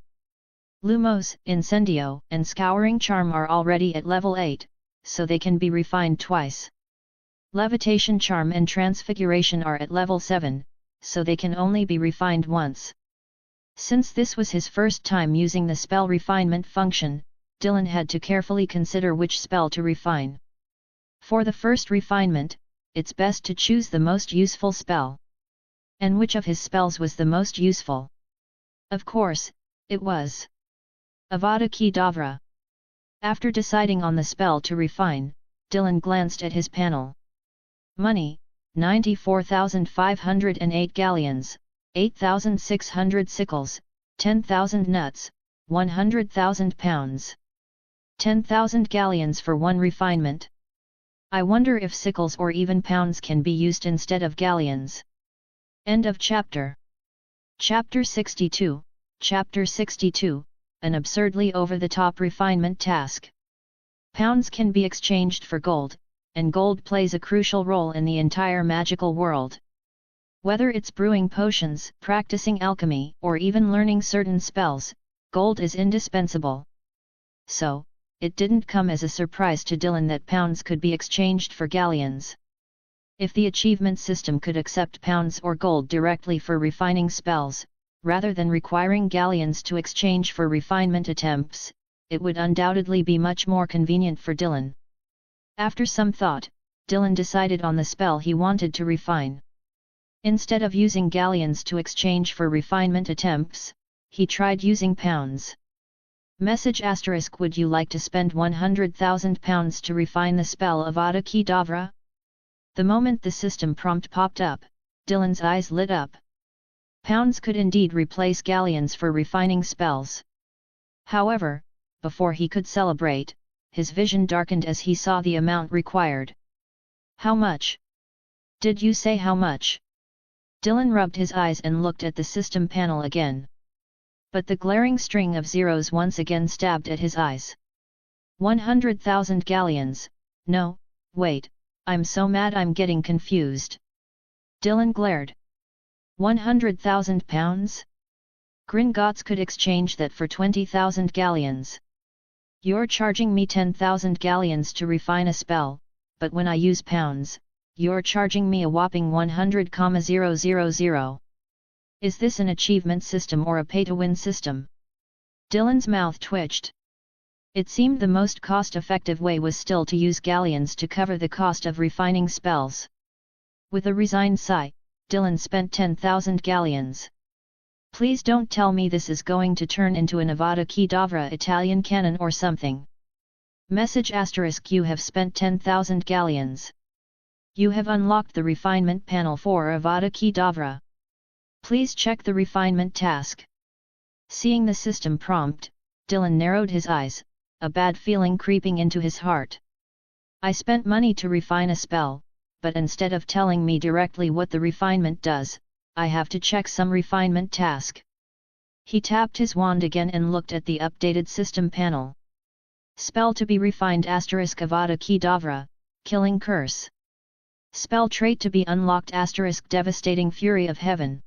Lumos, Incendio, and Scouring Charm are already at level 8, so they can be refined twice. Levitation Charm and Transfiguration are at level 7, so they can only be refined once. Since this was his first time using the spell refinement function, Dylan had to carefully consider which spell to refine. For the first refinement, it's best to choose the most useful spell. And which of his spells was the most useful? Of course, it was Avada Kedavra. After deciding on the spell to refine, Dylan glanced at his panel. Money, 94,508 galleons, 8,600 sickles, 10,000 nuts, 100,000 pounds. 10,000 galleons for one refinement. I wonder if sickles or even pounds can be used instead of galleons. End of chapter. Chapter 62, Chapter 62, an absurdly over-the-top refinement task. Pounds can be exchanged for gold, and gold plays a crucial role in the entire magical world. Whether it's brewing potions, practicing alchemy, or even learning certain spells, gold is indispensable. So, it didn't come as a surprise to Dylan that pounds could be exchanged for galleons. If the achievement system could accept pounds or gold directly for refining spells, rather than requiring galleons to exchange for refinement attempts, it would undoubtedly be much more convenient for Dylan. After some thought, Dylan decided on the spell he wanted to refine. Instead of using galleons to exchange for refinement attempts, he tried using pounds. Message *, would you like to spend £100,000 to refine the spell of Avada Kedavra? The moment the system prompt popped up, Dylan's eyes lit up. Pounds could indeed replace galleons for refining spells. However, before he could celebrate, his vision darkened as he saw the amount required. How much? Did you say how much? Dylan rubbed his eyes and looked at the system panel again. But the glaring string of zeros once again stabbed at his eyes. 100,000 galleons, no, wait, I'm so mad I'm getting confused. Dylan glared. 100,000 pounds? Gringotts could exchange that for 20,000 galleons. You're charging me 10,000 galleons to refine a spell, but when I use pounds, you're charging me a whopping 100,000. Is this an achievement system or a pay-to-win system? Dylan's mouth twitched. It seemed the most cost-effective way was still to use galleons to cover the cost of refining spells. With a resigned sigh, Dylan spent 10,000 galleons. Please don't tell me this is going to turn into an Avada Kedavra Italian cannon or something. Message * you have spent 10,000 galleons. You have unlocked the refinement panel for Avada Kedavra. Please check the refinement task. Seeing the system prompt, Dylan narrowed his eyes, a bad feeling creeping into his heart. I spent money to refine a spell, but instead of telling me directly what the refinement does, I have to check some refinement task. He tapped his wand again and looked at the updated system panel. Spell to be refined * Avada Kedavra, Killing Curse. Spell trait to be unlocked * Devastating Fury of Heaven.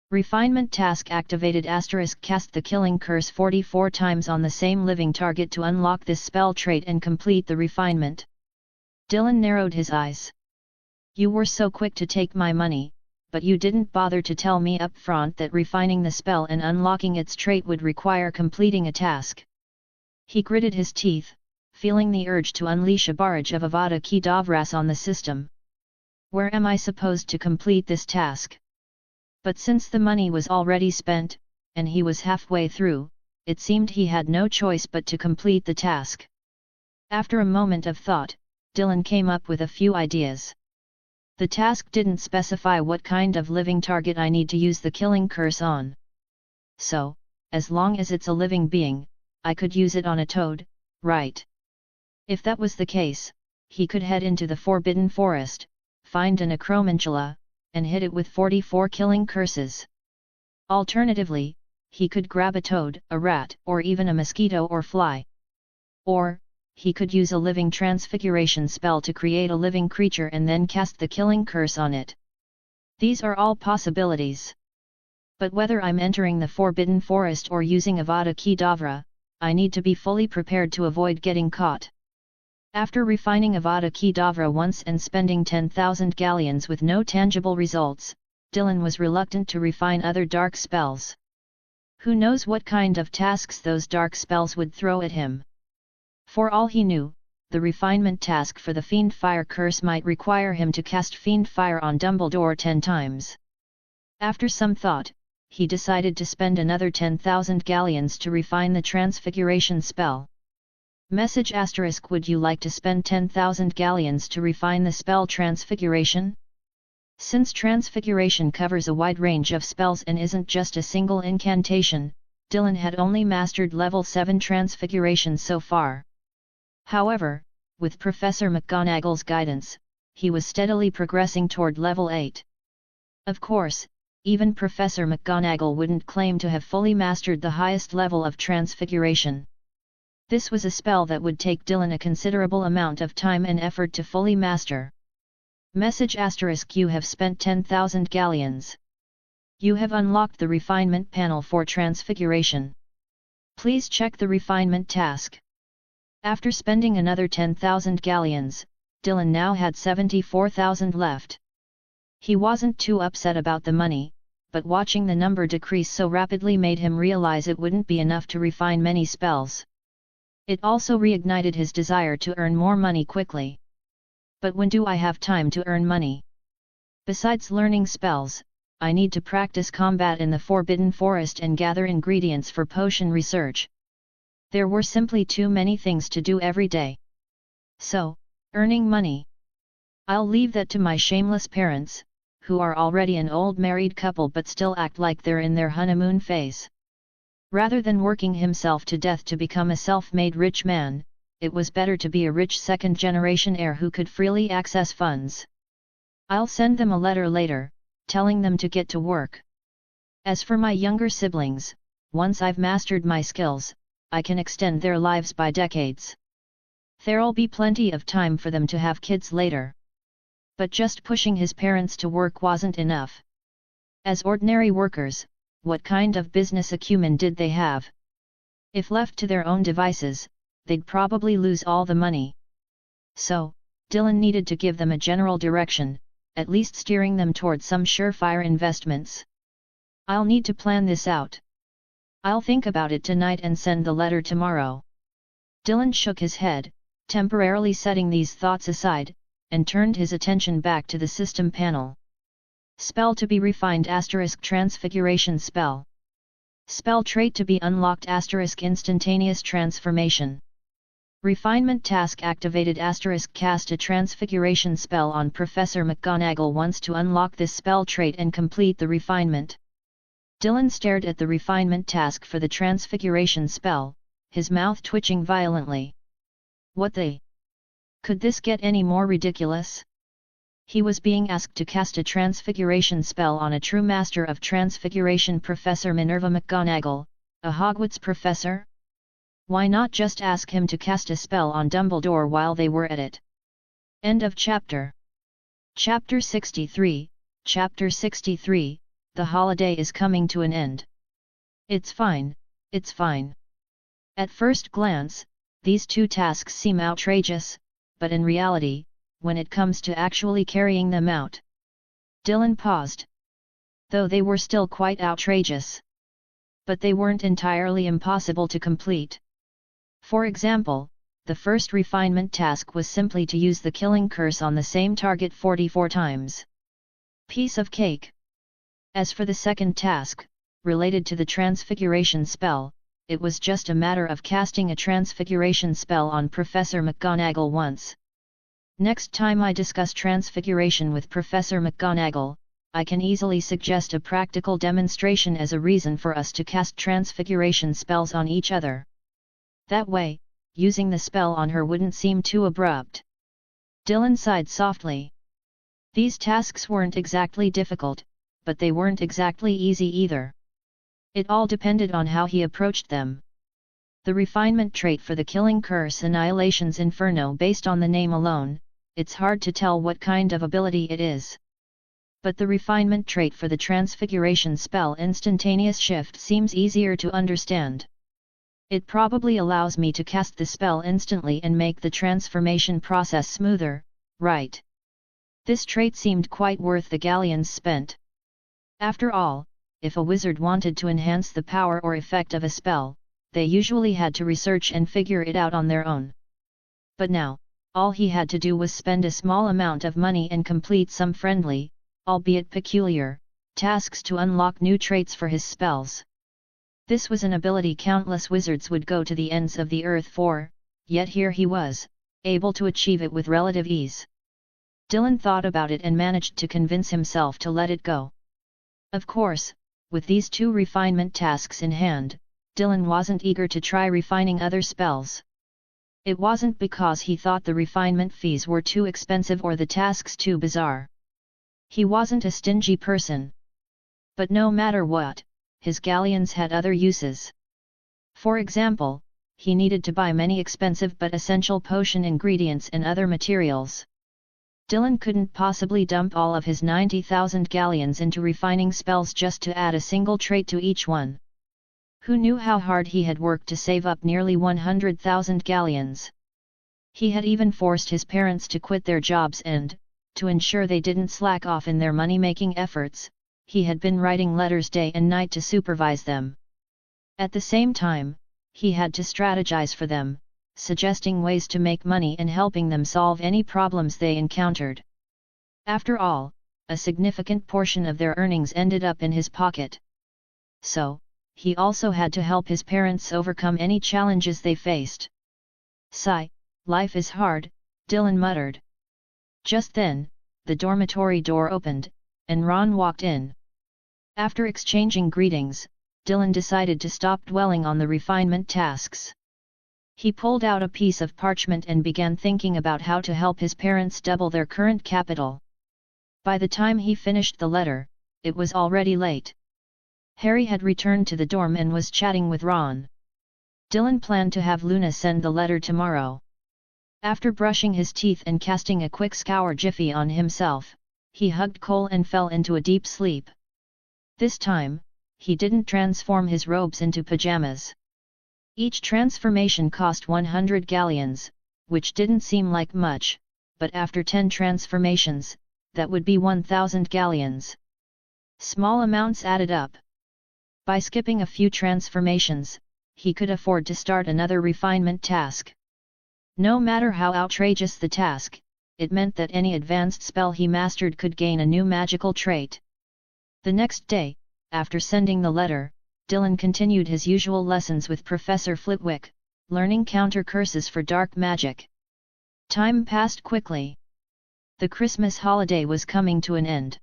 Refinement task activated * cast the Killing Curse 44 times on the same living target to unlock this spell trait and complete the refinement. Dylan narrowed his eyes. You were so quick to take my money, but you didn't bother to tell me up front that refining the spell and unlocking its trait would require completing a task. He gritted his teeth, feeling the urge to unleash a barrage of Avada Kedavras on the system. Where am I supposed to complete this task? But since the money was already spent, and he was halfway through, it seemed he had no choice but to complete the task. After a moment of thought, Dylan came up with a few ideas. The task didn't specify what kind of living target I need to use the killing curse on. So, as long as it's a living being, I could use it on a toad, right? If that was the case, he could head into the Forbidden Forest, find an acromantula, and hit it with 44 killing curses. Alternatively, he could grab a toad, a rat, or even a mosquito or fly. Or, he could use a living transfiguration spell to create a living creature and then cast the killing curse on it. These are all possibilities. But whether I'm entering the Forbidden Forest or using Avada Kedavra, I need to be fully prepared to avoid getting caught. After refining Avada Kedavra once and spending 10,000 galleons with no tangible results, Dylan was reluctant to refine other dark spells. Who knows what kind of tasks those dark spells would throw at him? For all he knew, the refinement task for the Fiend Fire curse might require him to cast Fiend Fire on Dumbledore 10 times. After some thought, he decided to spend another 10,000 galleons to refine the Transfiguration spell. Message * would you like to spend 10,000 galleons to refine the spell Transfiguration? Since Transfiguration covers a wide range of spells and isn't just a single incantation, Dylan had only mastered level 7 Transfiguration so far. However, with Professor McGonagall's guidance, he was steadily progressing toward level 8. Of course, even Professor McGonagall wouldn't claim to have fully mastered the highest level of Transfiguration. This was a spell that would take Dylan a considerable amount of time and effort to fully master. Message * you have spent 10,000 galleons. You have unlocked the refinement panel for Transfiguration. Please check the refinement task. After spending another 10,000 galleons, Dylan now had 74,000 left. He wasn't too upset about the money, but watching the number decrease so rapidly made him realize it wouldn't be enough to refine many spells. It also reignited his desire to earn more money quickly. But when do I have time to earn money? Besides learning spells, I need to practice combat in the Forbidden Forest and gather ingredients for potion research. There were simply too many things to do every day. So, earning money. I'll leave that to my shameless parents, who are already an old married couple but still act like they're in their honeymoon phase. Rather than working himself to death to become a self-made rich man, it was better to be a rich second-generation heir who could freely access funds. I'll send them a letter later, telling them to get to work. As for my younger siblings, once I've mastered my skills, I can extend their lives by decades. There'll be plenty of time for them to have kids later. But just pushing his parents to work wasn't enough. As ordinary workers, what kind of business acumen did they have? If left to their own devices, they'd probably lose all the money. So, Dylan needed to give them a general direction, at least steering them towards some surefire investments. I'll need to plan this out. I'll think about it tonight and send the letter tomorrow. Dylan shook his head, temporarily setting these thoughts aside, and turned his attention back to the system panel. Spell to be refined * transfiguration spell. Spell trait to be unlocked * instantaneous transformation. Refinement task activated * cast a transfiguration spell on Professor McGonagall once to unlock this spell trait and complete the refinement. Dylan stared at the refinement task for the transfiguration spell, his mouth twitching violently. What the? Could this get any more ridiculous? He was being asked to cast a transfiguration spell on a true master of transfiguration, Professor Minerva McGonagall, a Hogwarts professor? Why not just ask him to cast a spell on Dumbledore while they were at it? End of chapter. Chapter 63, Chapter 63, The holiday is coming to an end. It's fine, it's fine. At first glance, these two tasks seem outrageous, but in reality, when it comes to actually carrying them out. Dylan paused. Though they were still quite outrageous. But they weren't entirely impossible to complete. For example, the first refinement task was simply to use the killing curse on the same target 44 times. Piece of cake. As for the second task, related to the transfiguration spell, it was just a matter of casting a transfiguration spell on Professor McGonagall once. Next time I discuss transfiguration with Professor McGonagall, I can easily suggest a practical demonstration as a reason for us to cast transfiguration spells on each other. That way, using the spell on her wouldn't seem too abrupt. Dylan sighed softly. These tasks weren't exactly difficult, but they weren't exactly easy either. It all depended on how he approached them. The refinement trait for the killing curse Annihilation's Inferno, based on the name alone, it's hard to tell what kind of ability it is. But the refinement trait for the transfiguration spell Instantaneous Shift seems easier to understand. It probably allows me to cast the spell instantly and make the transformation process smoother, right? This trait seemed quite worth the galleons spent. After all, if a wizard wanted to enhance the power or effect of a spell, they usually had to research and figure it out on their own. But now, all he had to do was spend a small amount of money and complete some friendly, albeit peculiar, tasks to unlock new traits for his spells. This was an ability countless wizards would go to the ends of the earth for, yet here he was, able to achieve it with relative ease. Dylan thought about it and managed to convince himself to let it go. Of course, with these two refinement tasks in hand, Dylan wasn't eager to try refining other spells. It wasn't because he thought the refinement fees were too expensive or the tasks too bizarre. He wasn't a stingy person. But no matter what, his galleons had other uses. For example, he needed to buy many expensive but essential potion ingredients and other materials. Dylan couldn't possibly dump all of his 90,000 galleons into refining spells just to add a single trait to each one. Who knew how hard he had worked to save up nearly 100,000 galleons? He had even forced his parents to quit their jobs and, to ensure they didn't slack off in their money-making efforts, he had been writing letters day and night to supervise them. At the same time, he had to strategize for them, suggesting ways to make money and helping them solve any problems they encountered. After all, a significant portion of their earnings ended up in his pocket. So, he also had to help his parents overcome any challenges they faced. Sigh, life is hard, Dylan muttered. Just then, the dormitory door opened, and Ron walked in. After exchanging greetings, Dylan decided to stop dwelling on the refinement tasks. He pulled out a piece of parchment and began thinking about how to help his parents double their current capital. By the time he finished the letter, it was already late. Harry had returned to the dorm and was chatting with Ron. Dylan planned to have Luna send the letter tomorrow. After brushing his teeth and casting a quick scour jiffy on himself, he hugged Cole and fell into a deep sleep. This time, he didn't transform his robes into pajamas. Each transformation cost 100 galleons, which didn't seem like much, but after 10 transformations, that would be 1,000 galleons. Small amounts added up. By skipping a few transformations, he could afford to start another refinement task. No matter how outrageous the task, it meant that any advanced spell he mastered could gain a new magical trait. The next day, after sending the letter, Dylan continued his usual lessons with Professor Flitwick, learning counter curses for dark magic. Time passed quickly. The Christmas holiday was coming to an end.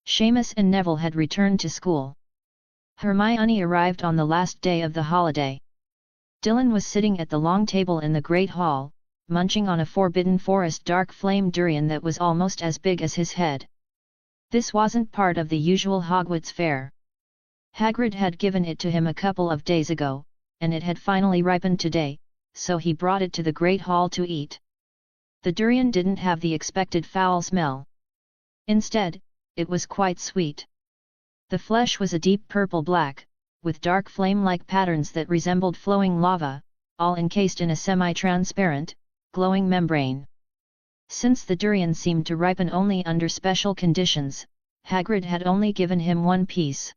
Seamus and Neville had returned to school. Hermione arrived on the last day of the holiday. Dylan was sitting at the long table in the Great Hall, munching on a Forbidden Forest dark flame durian that was almost as big as his head. This wasn't part of the usual Hogwarts fare. Hagrid had given it to him a couple of days ago, and it had finally ripened today, so he brought it to the Great Hall to eat. The durian didn't have the expected foul smell. Instead, it was quite sweet. The flesh was a deep purple-black, with dark flame-like patterns that resembled flowing lava, all encased in a semi-transparent, glowing membrane. Since the durian seemed to ripen only under special conditions, Hagrid had only given him one piece.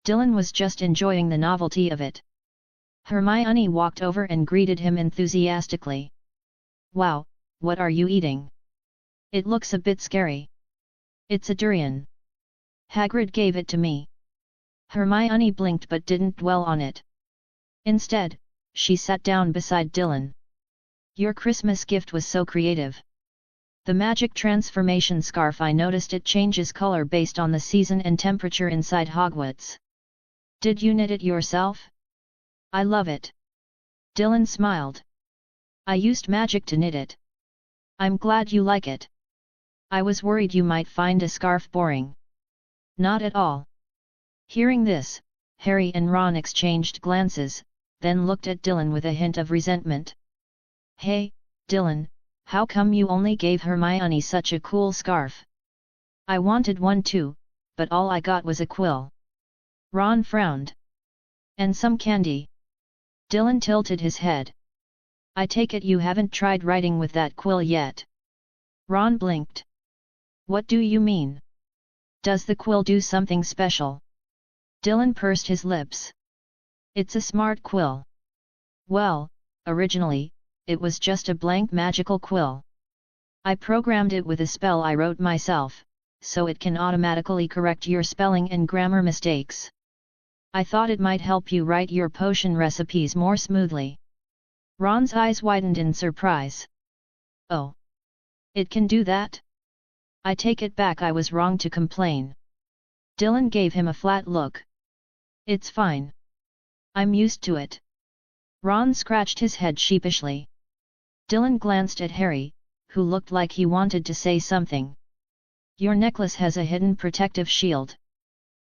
Dylan was just enjoying the novelty of it. Hermione walked over and greeted him enthusiastically. "Wow, what are you eating? It looks a bit scary." "It's a durian. Hagrid gave it to me." Hermione blinked but didn't dwell on it. Instead, she sat down beside Dylan. "Your Christmas gift was so creative. The magic transformation scarf, I noticed it changes color based on the season and temperature inside Hogwarts. Did you knit it yourself?" "I love it." Dylan smiled. "I used magic to knit it." "I'm glad you like it. I was worried you might find a scarf boring." "Not at all." Hearing this, Harry and Ron exchanged glances, then looked at Dylan with a hint of resentment. "Hey, Dylan, how come you only gave Hermione such a cool scarf?" "I wanted one too, but all I got was a quill." Ron frowned. "And some candy." Dylan tilted his head. "I take it you haven't tried writing with that quill yet." Ron blinked. "What do you mean? Does the quill do something special?" Dylan pursed his lips. "It's a smart quill." "Well, originally, it was just a blank magical quill. I programmed it with a spell I wrote myself, so it can automatically correct your spelling and grammar mistakes. I thought it might help you write your potion recipes more smoothly." Ron's eyes widened in surprise. "Oh! It can do that? I take it back, I was wrong to complain." Dylan gave him a flat look. "It's fine. I'm used to it." Ron scratched his head sheepishly. Dylan glanced at Harry, who looked like he wanted to say something. "Your necklace has a hidden protective shield.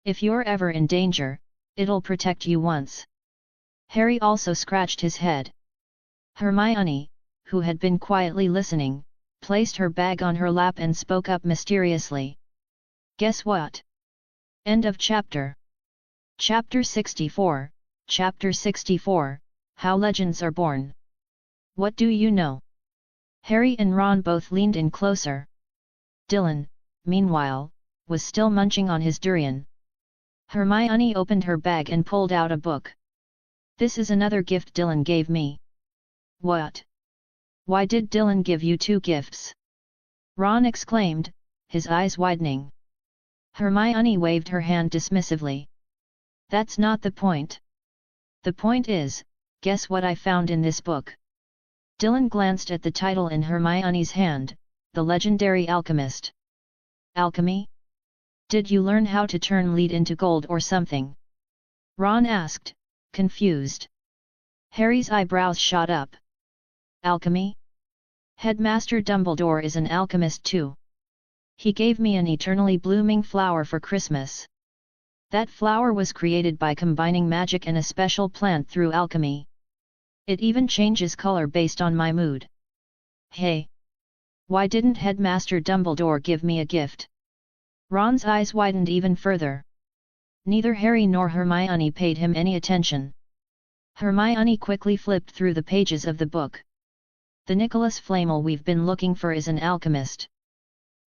If you're ever in danger, it'll protect you once." Harry also scratched his head. Hermione, who had been quietly listening, placed her bag on her lap and spoke up mysteriously. "Guess what?" End of chapter. Chapter 64, Chapter 64, How Legends Are Born. "What do you know?" Harry and Ron both leaned in closer. Dylan, meanwhile, was still munching on his durian. Hermione opened her bag and pulled out a book. "This is another gift Dylan gave me." "What? Why did Dylan give you two gifts?" Ron exclaimed, his eyes widening. Hermione waved her hand dismissively. That's not the point. The point is, guess what I found in this book? Dylan glanced at the title in Hermione's hand, The Legendary Alchemist. Alchemy? Did you learn how to turn lead into gold or something? Ron asked, confused. Harry's eyebrows shot up. Alchemy? Headmaster Dumbledore is an alchemist too. He gave me an eternally blooming flower for Christmas. That flower was created by combining magic and a special plant through alchemy. It even changes color based on my mood. Hey! Why didn't Headmaster Dumbledore give me a gift? Ron's eyes widened even further. Neither Harry nor Hermione paid him any attention. Hermione quickly flipped through the pages of the book. The Nicholas Flamel we've been looking for is an alchemist.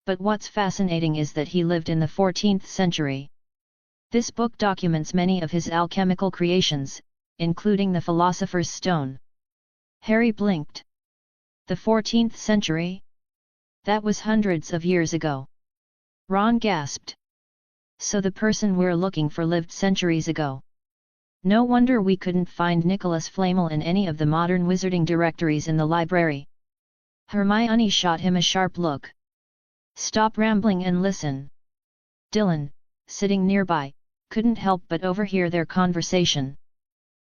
But what's fascinating is that he lived in the 14th century. This book documents many of his alchemical creations, including the Philosopher's Stone. Harry blinked. The 14th century? That was hundreds of years ago. Ron gasped. So the person we're looking for lived centuries ago. No wonder we couldn't find Nicholas Flamel in any of the modern wizarding directories in the library. Hermione shot him a sharp look. Stop rambling and listen. Dylan, sitting nearby, couldn't help but overhear their conversation.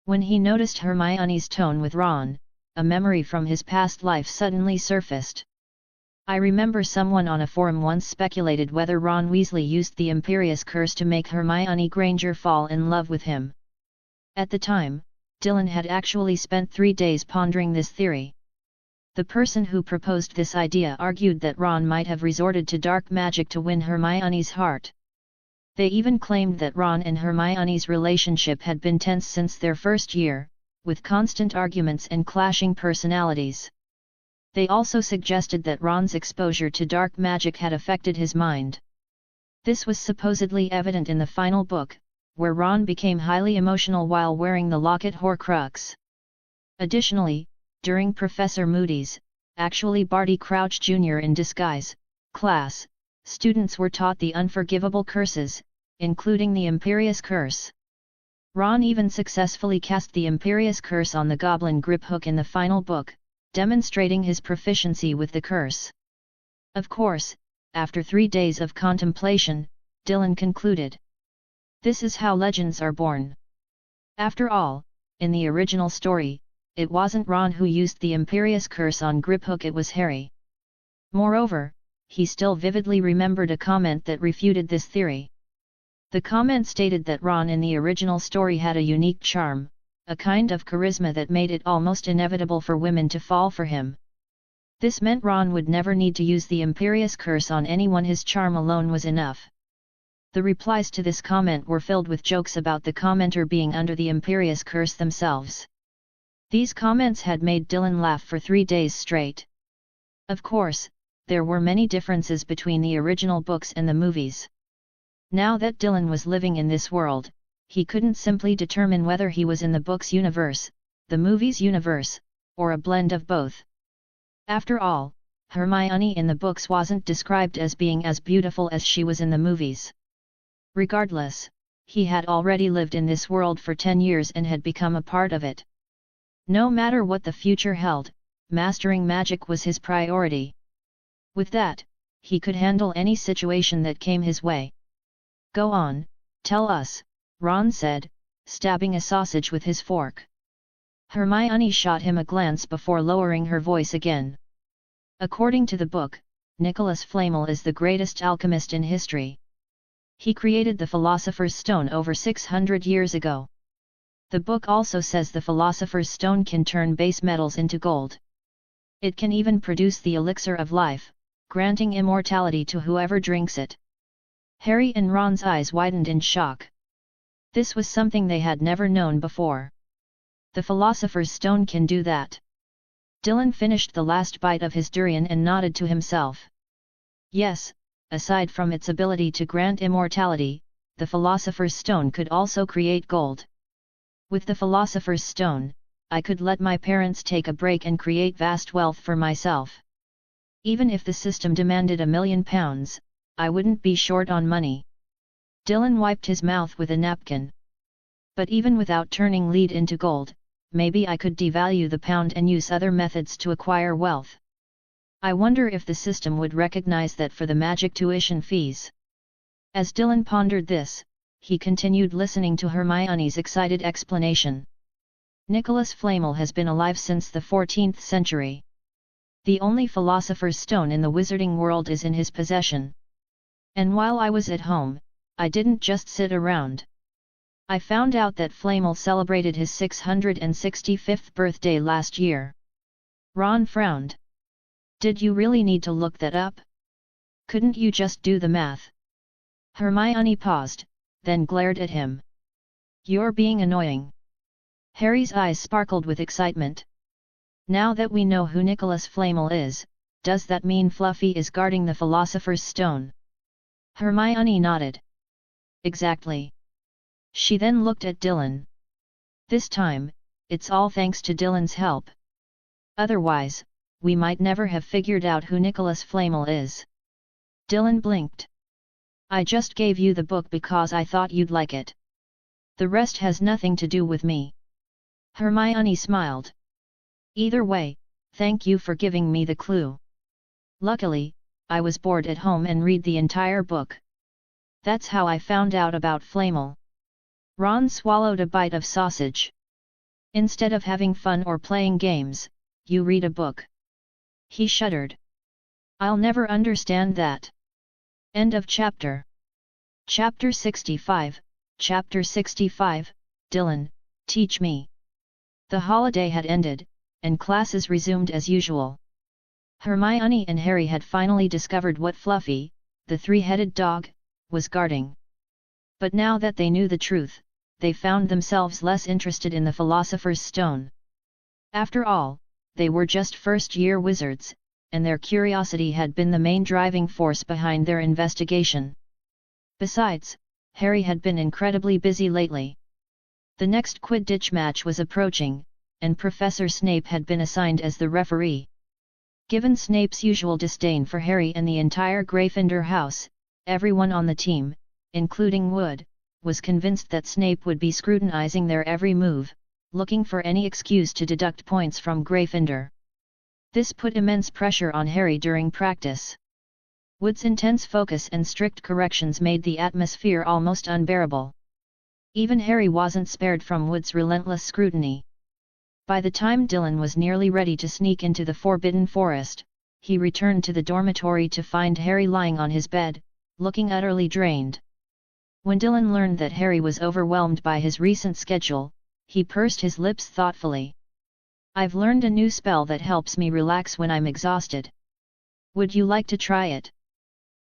When he noticed Hermione's tone with Ron, a memory from his past life suddenly surfaced. I remember someone on a forum once speculated whether Ron Weasley used the Imperius Curse to make Hermione Granger fall in love with him. At the time, Dylan had actually spent 3 days pondering this theory. The person who proposed this idea argued that Ron might have resorted to dark magic to win Hermione's heart. They even claimed that Ron and Hermione's relationship had been tense since their first year, with constant arguments and clashing personalities. They also suggested that Ron's exposure to dark magic had affected his mind. This was supposedly evident in the final book, where Ron became highly emotional while wearing the locket Horcrux. Additionally, during Professor Moody's, actually Barty Crouch Jr. in disguise, class, students were taught the Unforgivable Curses, including the Imperius Curse. Ron even successfully cast the Imperius Curse on the Goblin grip hook in the final book, demonstrating his proficiency with the curse. Of course, after 3 days of contemplation, Dylan concluded. This is how legends are born. After all, in the original story, it wasn't Ron who used the Imperius Curse on Griphook, it was Harry. Moreover, he still vividly remembered a comment that refuted this theory. The comment stated that Ron in the original story had a unique charm, a kind of charisma that made it almost inevitable for women to fall for him. This meant Ron would never need to use the Imperius Curse on anyone, his charm alone was enough. The replies to this comment were filled with jokes about the commenter being under the Imperius Curse themselves. These comments had made Dylan laugh for 3 days straight. Of course, there were many differences between the original books and the movies. Now that Dylan was living in this world, he couldn't simply determine whether he was in the book's universe, the movie's universe, or a blend of both. After all, Hermione in the books wasn't described as being as beautiful as she was in the movies. Regardless, he had already lived in this world for 10 years and had become a part of it. No matter what the future held, mastering magic was his priority. With that, he could handle any situation that came his way. Go on, tell us, Ron said, stabbing a sausage with his fork. Hermione shot him a glance before lowering her voice again. According to the book, Nicholas Flamel is the greatest alchemist in history. He created the Philosopher's Stone over 600 years ago. The book also says the Philosopher's Stone can turn base metals into gold. It can even produce the elixir of life, granting immortality to whoever drinks it. Harry and Ron's eyes widened in shock. This was something they had never known before. The Philosopher's Stone can do that. Dylan finished the last bite of his durian and nodded to himself. Yes, aside from its ability to grant immortality, the Philosopher's Stone could also create gold. With the Philosopher's Stone, I could let my parents take a break and create vast wealth for myself. Even if the system demanded £1 million, I wouldn't be short on money. Dylan wiped his mouth with a napkin. But even without turning lead into gold, maybe I could devalue the pound and use other methods to acquire wealth. I wonder if the system would recognize that for the magic tuition fees. As Dylan pondered this, he continued listening to Hermione's excited explanation. Nicholas Flamel has been alive since the 14th century. The only Philosopher's Stone in the wizarding world is in his possession. And while I was at home, I didn't just sit around. I found out that Flamel celebrated his 665th birthday last year. Ron frowned. Did you really need to look that up? Couldn't you just do the math? Hermione paused, then glared at him. You're being annoying. Harry's eyes sparkled with excitement. Now that we know who Nicholas Flamel is, does that mean Fluffy is guarding the Philosopher's Stone? Hermione nodded. Exactly. She then looked at Dylan. This time, it's all thanks to Dylan's help. Otherwise, we might never have figured out who Nicholas Flamel is. Dylan blinked. I just gave you the book because I thought you'd like it. The rest has nothing to do with me. Hermione smiled. Either way, thank you for giving me the clue. Luckily, I was bored at home and read the entire book. That's how I found out about Flamel. Ron swallowed a bite of sausage. Instead of having fun or playing games, you read a book. He shuddered. I'll never understand that. End of chapter. Chapter 65, Chapter 65, Dylan, teach me. The holiday had ended, and classes resumed as usual. Hermione and Harry had finally discovered what Fluffy, the three-headed dog, was guarding. But now that they knew the truth, they found themselves less interested in the Philosopher's Stone. After all, they were just first-year wizards, and their curiosity had been the main driving force behind their investigation. Besides, Harry had been incredibly busy lately. The next Quidditch match was approaching, and Professor Snape had been assigned as the referee. Given Snape's usual disdain for Harry and the entire Gryffindor house, everyone on the team, including Wood, was convinced that Snape would be scrutinizing their every move, looking for any excuse to deduct points from Gryffindor. This put immense pressure on Harry during practice. Wood's intense focus and strict corrections made the atmosphere almost unbearable. Even Harry wasn't spared from Wood's relentless scrutiny. By the time Dylan was nearly ready to sneak into the Forbidden Forest, he returned to the dormitory to find Harry lying on his bed, looking utterly drained. When Dylan learned that Harry was overwhelmed by his recent schedule, he pursed his lips thoughtfully. I've learned a new spell that helps me relax when I'm exhausted. Would you like to try it?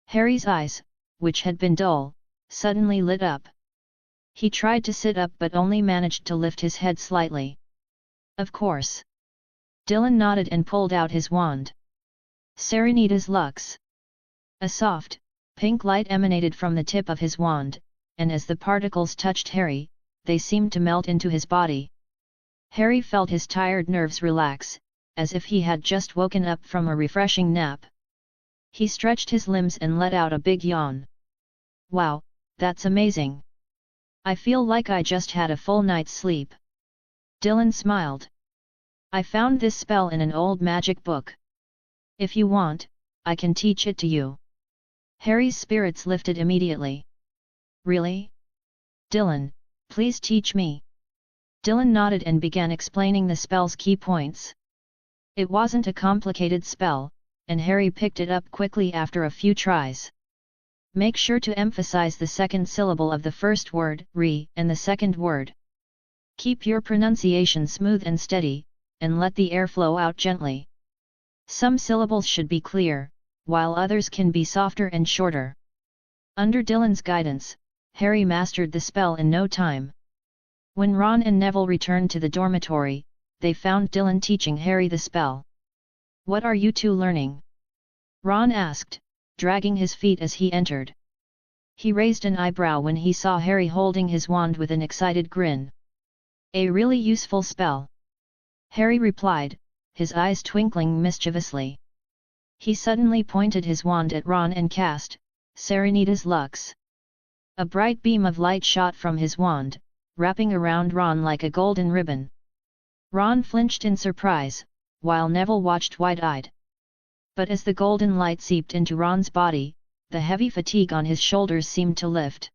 Harry's eyes, which had been dull, suddenly lit up. He tried to sit up but only managed to lift his head slightly. Of course. Dylan nodded and pulled out his wand. Serenita's Lux. A soft, pink light emanated from the tip of his wand, and as the particles touched Harry, they seemed to melt into his body. Harry felt his tired nerves relax, as if he had just woken up from a refreshing nap. He stretched his limbs and let out a big yawn. Wow, that's amazing. I feel like I just had a full night's sleep. Dylan smiled. I found this spell in an old magic book. If you want, I can teach it to you. Harry's spirits lifted immediately. Really? Dylan, please teach me. Dylan nodded and began explaining the spell's key points. It wasn't a complicated spell, and Harry picked it up quickly after a few tries. Make sure to emphasize the second syllable of the first word, re, and the second word. Keep your pronunciation smooth and steady, and let the air flow out gently. Some syllables should be clear, while others can be softer and shorter. Under Dylan's guidance, Harry mastered the spell in no time. When Ron and Neville returned to the dormitory, they found Dylan teaching Harry the spell. What are you two learning? Ron asked, dragging his feet as he entered. He raised an eyebrow when he saw Harry holding his wand with an excited grin. A really useful spell. Harry replied, his eyes twinkling mischievously. He suddenly pointed his wand at Ron and cast, Serenita's Lux. A bright beam of light shot from his wand, wrapping around Ron like a golden ribbon. Ron flinched in surprise, while Neville watched wide-eyed. But as the golden light seeped into Ron's body, the heavy fatigue on his shoulders seemed to lift.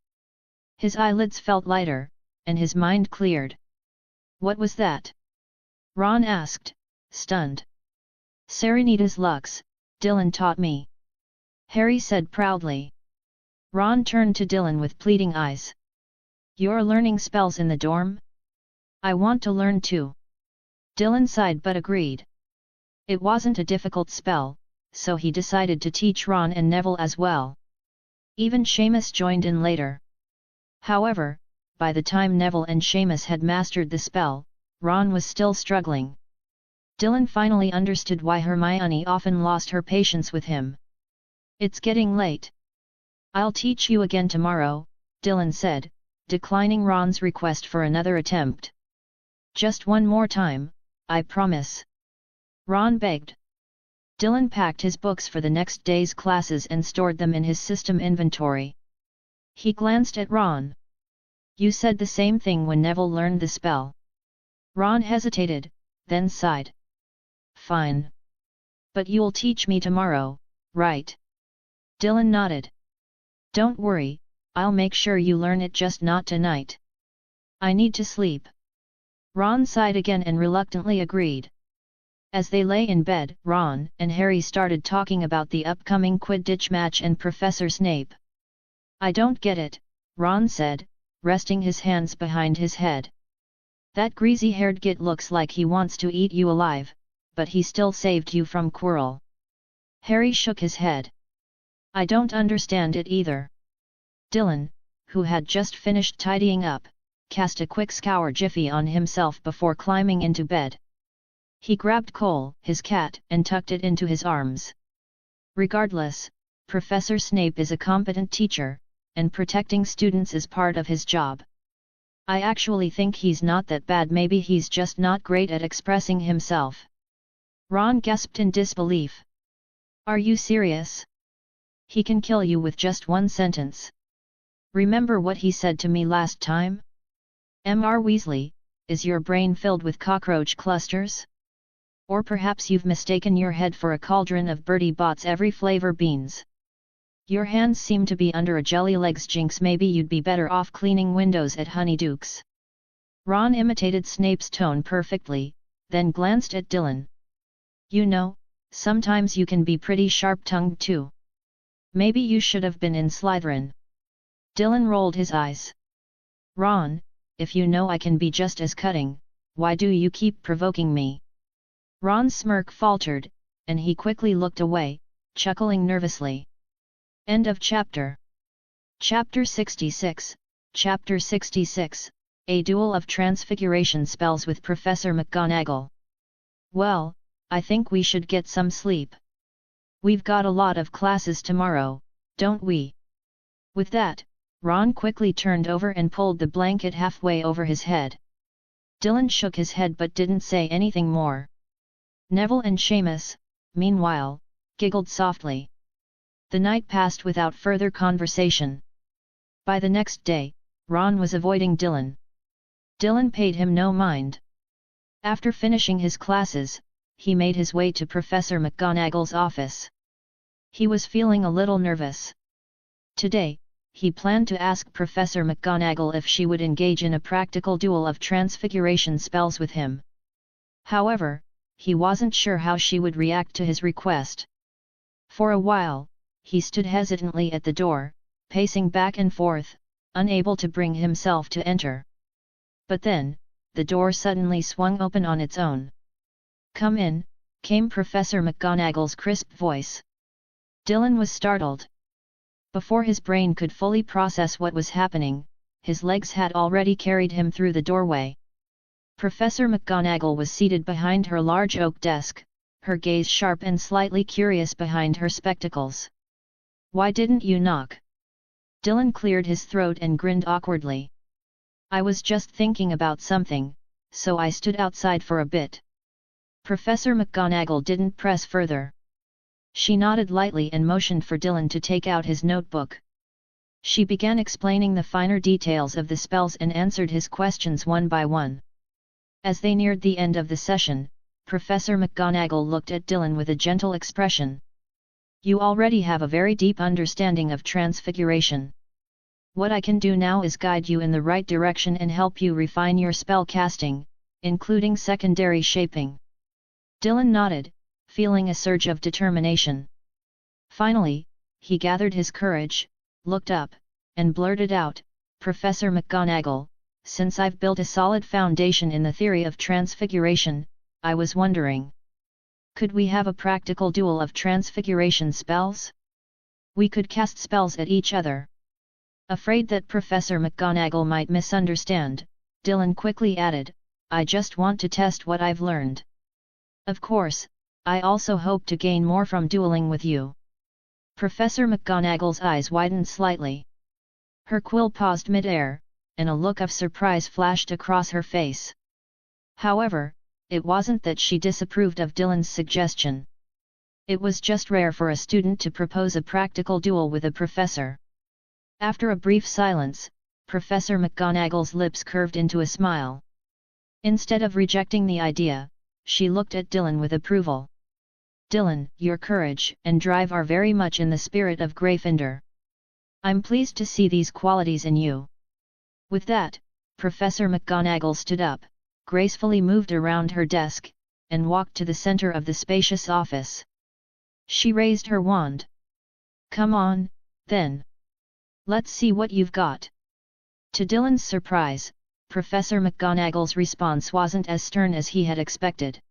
His eyelids felt lighter, and his mind cleared. What was that? Ron asked, stunned. Serenita's Lux, Dylan taught me. Harry said proudly. Ron turned to Dylan with pleading eyes. You're learning spells in the dorm? I want to learn too. Dylan sighed but agreed. It wasn't a difficult spell, so he decided to teach Ron and Neville as well. Even Seamus joined in later. However, by the time Neville and Seamus had mastered the spell, Ron was still struggling. Dylan finally understood why Hermione often lost her patience with him. It's getting late. I'll teach you again tomorrow, Dylan said, declining Ron's request for another attempt. Just one more time, I promise. Ron begged. Dylan packed his books for the next day's classes and stored them in his system inventory. He glanced at Ron. You said the same thing when Neville learned the spell. Ron hesitated, then sighed. Fine. But you'll teach me tomorrow, right? Dylan nodded. Don't worry, I'll make sure you learn it, just not tonight. I need to sleep. Ron sighed again and reluctantly agreed. As they lay in bed, Ron and Harry started talking about the upcoming Quidditch match and Professor Snape. I don't get it, Ron said, resting his hands behind his head. That greasy-haired git looks like he wants to eat you alive, but he still saved you from Quirrell. Harry shook his head. I don't understand it either. Dylan, who had just finished tidying up, cast a quick scour jiffy on himself before climbing into bed. He grabbed Cole, his cat, and tucked it into his arms. Regardless, Professor Snape is a competent teacher, and protecting students is part of his job. I actually think he's not that bad, maybe he's just not great at expressing himself. Ron gasped in disbelief. Are you serious? He can kill you with just one sentence. Remember what he said to me last time? Mr. Weasley, is your brain filled with cockroach clusters? Or perhaps you've mistaken your head for a cauldron of Bertie Bott's every flavor beans. Your hands seem to be under a jelly legs, Jinx, maybe you'd be better off cleaning windows at Honeydukes. Ron imitated Snape's tone perfectly, then glanced at Dylan. You know, sometimes you can be pretty sharp-tongued too. Maybe you should have been in Slytherin. Dylan rolled his eyes. Ron, if you know I can be just as cutting, why do you keep provoking me? Ron's smirk faltered, and he quickly looked away, chuckling nervously. End of chapter. Chapter 66, Chapter 66, A Duel of Transfiguration Spells with Professor McGonagall. Well, I think we should get some sleep. We've got a lot of classes tomorrow, don't we? With that, Ron quickly turned over and pulled the blanket halfway over his head. Dylan shook his head but didn't say anything more. Neville and Seamus, meanwhile, giggled softly. The night passed without further conversation. By the next day, Ron was avoiding Dylan. Dylan paid him no mind. After finishing his classes, he made his way to Professor McGonagall's office. He was feeling a little nervous. Today, he planned to ask Professor McGonagall if she would engage in a practical duel of transfiguration spells with him. However, he wasn't sure how she would react to his request. For a while, he stood hesitantly at the door, pacing back and forth, unable to bring himself to enter. But then, the door suddenly swung open on its own. Come in, came Professor McGonagall's crisp voice. Dylan was startled. Before his brain could fully process what was happening, his legs had already carried him through the doorway. Professor McGonagall was seated behind her large oak desk, her gaze sharp and slightly curious behind her spectacles. Why didn't you knock? Dylan cleared his throat and grinned awkwardly. I was just thinking about something, so I stood outside for a bit. Professor McGonagall didn't press further. She nodded lightly and motioned for Dylan to take out his notebook. She began explaining the finer details of the spells and answered his questions one by one. As they neared the end of the session, Professor McGonagall looked at Dylan with a gentle expression. You already have a very deep understanding of transfiguration. What I can do now is guide you in the right direction and help you refine your spell casting, including secondary shaping. Dylan nodded, feeling a surge of determination. Finally, he gathered his courage, looked up, and blurted out, Professor McGonagall, since I've built a solid foundation in the theory of transfiguration, I was wondering. Could we have a practical duel of transfiguration spells? We could cast spells at each other. Afraid that Professor McGonagall might misunderstand, Dylan quickly added, I just want to test what I've learned. Of course, I also hope to gain more from dueling with you. Professor McGonagall's eyes widened slightly. Her quill paused mid-air, and a look of surprise flashed across her face. However, it wasn't that she disapproved of Dylan's suggestion. It was just rare for a student to propose a practical duel with a professor. After a brief silence, Professor McGonagall's lips curved into a smile. Instead of rejecting the idea, she looked at Dylan with approval. Dylan, your courage and drive are very much in the spirit of Gryffindor. I'm pleased to see these qualities in you. With that, Professor McGonagall stood up, gracefully moved around her desk, and walked to the center of the spacious office. She raised her wand. Come on, then. Let's see what you've got. To Dylan's surprise, Professor McGonagall's response wasn't as stern as he had expected.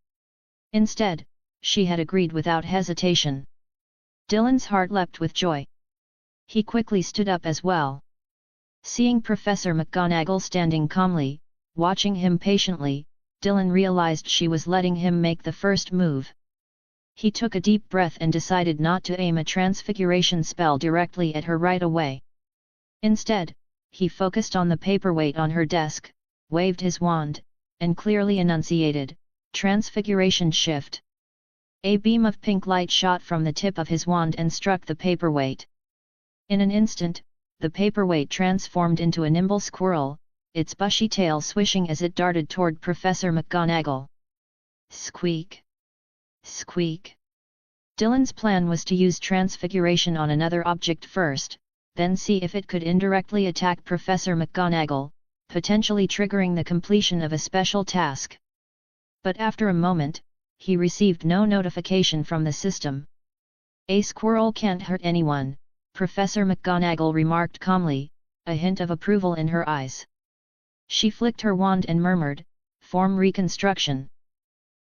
Instead, she had agreed without hesitation. Dylan's heart leapt with joy. He quickly stood up as well. Seeing Professor McGonagall standing calmly, watching him patiently, Dylan realized she was letting him make the first move. He took a deep breath and decided not to aim a transfiguration spell directly at her right away. Instead, he focused on the paperweight on her desk, waved his wand, and clearly enunciated, Transfiguration Shift. A beam of pink light shot from the tip of his wand and struck the paperweight. In an instant, the paperweight transformed into a nimble squirrel, its bushy tail swishing as it darted toward Professor McGonagall. Squeak! Squeak! Dylan's plan was to use transfiguration on another object first, then see if it could indirectly attack Professor McGonagall, potentially triggering the completion of a special task. But after a moment, he received no notification from the system. A squirrel can't hurt anyone, Professor McGonagall remarked calmly, a hint of approval in her eyes. She flicked her wand and murmured, Form reconstruction.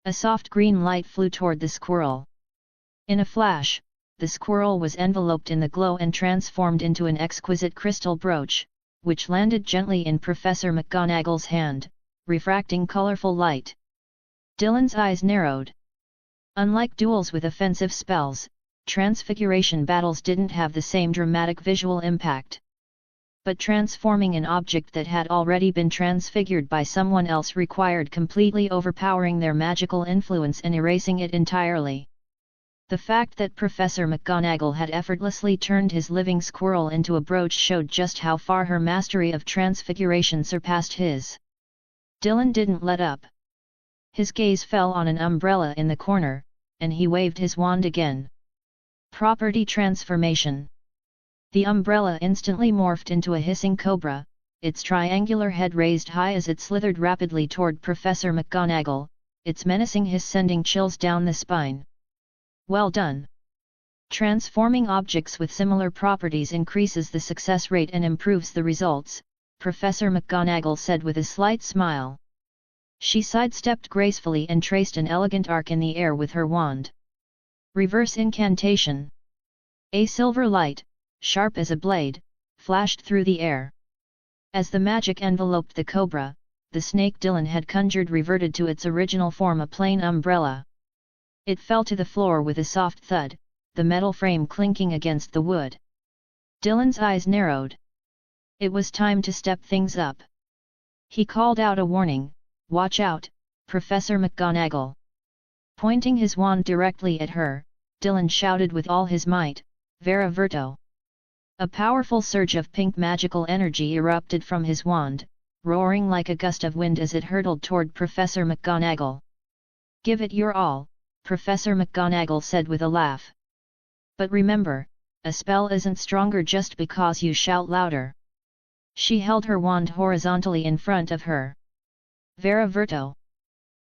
A soft green light flew toward the squirrel. In a flash, the squirrel was enveloped in the glow and transformed into an exquisite crystal brooch, which landed gently in Professor McGonagall's hand, refracting colorful light. Dylan's eyes narrowed. Unlike duels with offensive spells, transfiguration battles didn't have the same dramatic visual impact. But transforming an object that had already been transfigured by someone else required completely overpowering their magical influence and erasing it entirely. The fact that Professor McGonagall had effortlessly turned his living squirrel into a brooch showed just how far her mastery of transfiguration surpassed his. Dylan didn't let up. His gaze fell on an umbrella in the corner, and he waved his wand again. Property transformation. The umbrella instantly morphed into a hissing cobra, its triangular head raised high as it slithered rapidly toward Professor McGonagall, its menacing hiss sending chills down the spine. Well done. Transforming objects with similar properties increases the success rate and improves the results, Professor McGonagall said with a slight smile. She sidestepped gracefully and traced an elegant arc in the air with her wand. Reverse incantation. A silver light, sharp as a blade, flashed through the air. As the magic enveloped the cobra, the snake Dylan had conjured reverted to its original form, a plain umbrella. It fell to the floor with a soft thud, the metal frame clinking against the wood. Dylan's eyes narrowed. It was time to step things up. He called out a warning, Watch out, Professor McGonagall. Pointing his wand directly at her, Dylan shouted with all his might, Vera Verto. A powerful surge of pink magical energy erupted from his wand, roaring like a gust of wind as it hurtled toward Professor McGonagall. "Give it your all," Professor McGonagall said with a laugh. "But remember, a spell isn't stronger just because you shout louder." She held her wand horizontally in front of her. Vera Verto.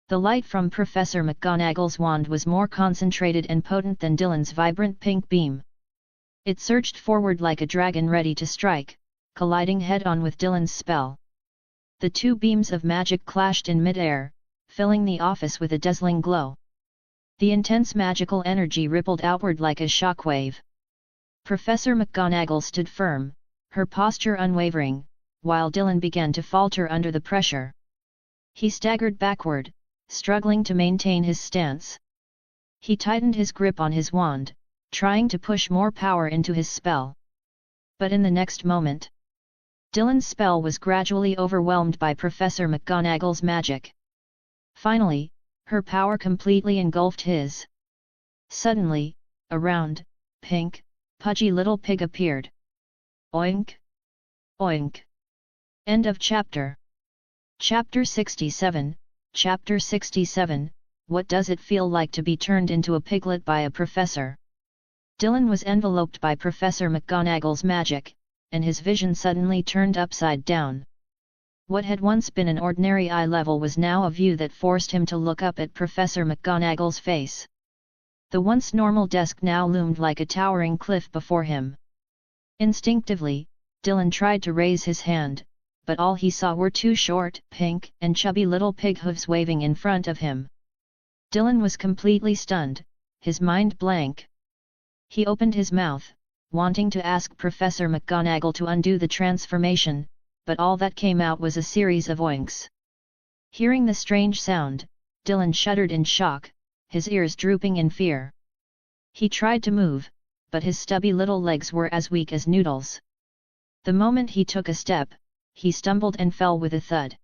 The light from Professor McGonagall's wand was more concentrated and potent than Dylan's vibrant pink beam. It surged forward like a dragon ready to strike, colliding head-on with Dylan's spell. The two beams of magic clashed in mid-air, filling the office with a dazzling glow. The intense magical energy rippled outward like a shockwave. Professor McGonagall stood firm, her posture unwavering, while Dylan began to falter under the pressure. He staggered backward, struggling to maintain his stance. He tightened his grip on his wand, trying to push more power into his spell. But in the next moment, Dylan's spell was gradually overwhelmed by Professor McGonagall's magic. Finally, her power completely engulfed his. Suddenly, a round, pink, pudgy little pig appeared. Oink! Oink! End of chapter. Chapter 67, Chapter 67, What does it feel like to be turned into a piglet by a professor? Dylan was enveloped by Professor McGonagall's magic, and his vision suddenly turned upside down. What had once been an ordinary eye level was now a view that forced him to look up at Professor McGonagall's face. The once normal desk now loomed like a towering cliff before him. Instinctively, Dylan tried to raise his hand, but all he saw were two short, pink, and chubby little pig hooves waving in front of him. Dylan was completely stunned, his mind blank. He opened his mouth, wanting to ask Professor McGonagall to undo the transformation, but all that came out was a series of oinks. Hearing the strange sound, Dylan shuddered in shock, his ears drooping in fear. He tried to move, but his stubby little legs were as weak as noodles. The moment he took a step, he stumbled and fell with a thud.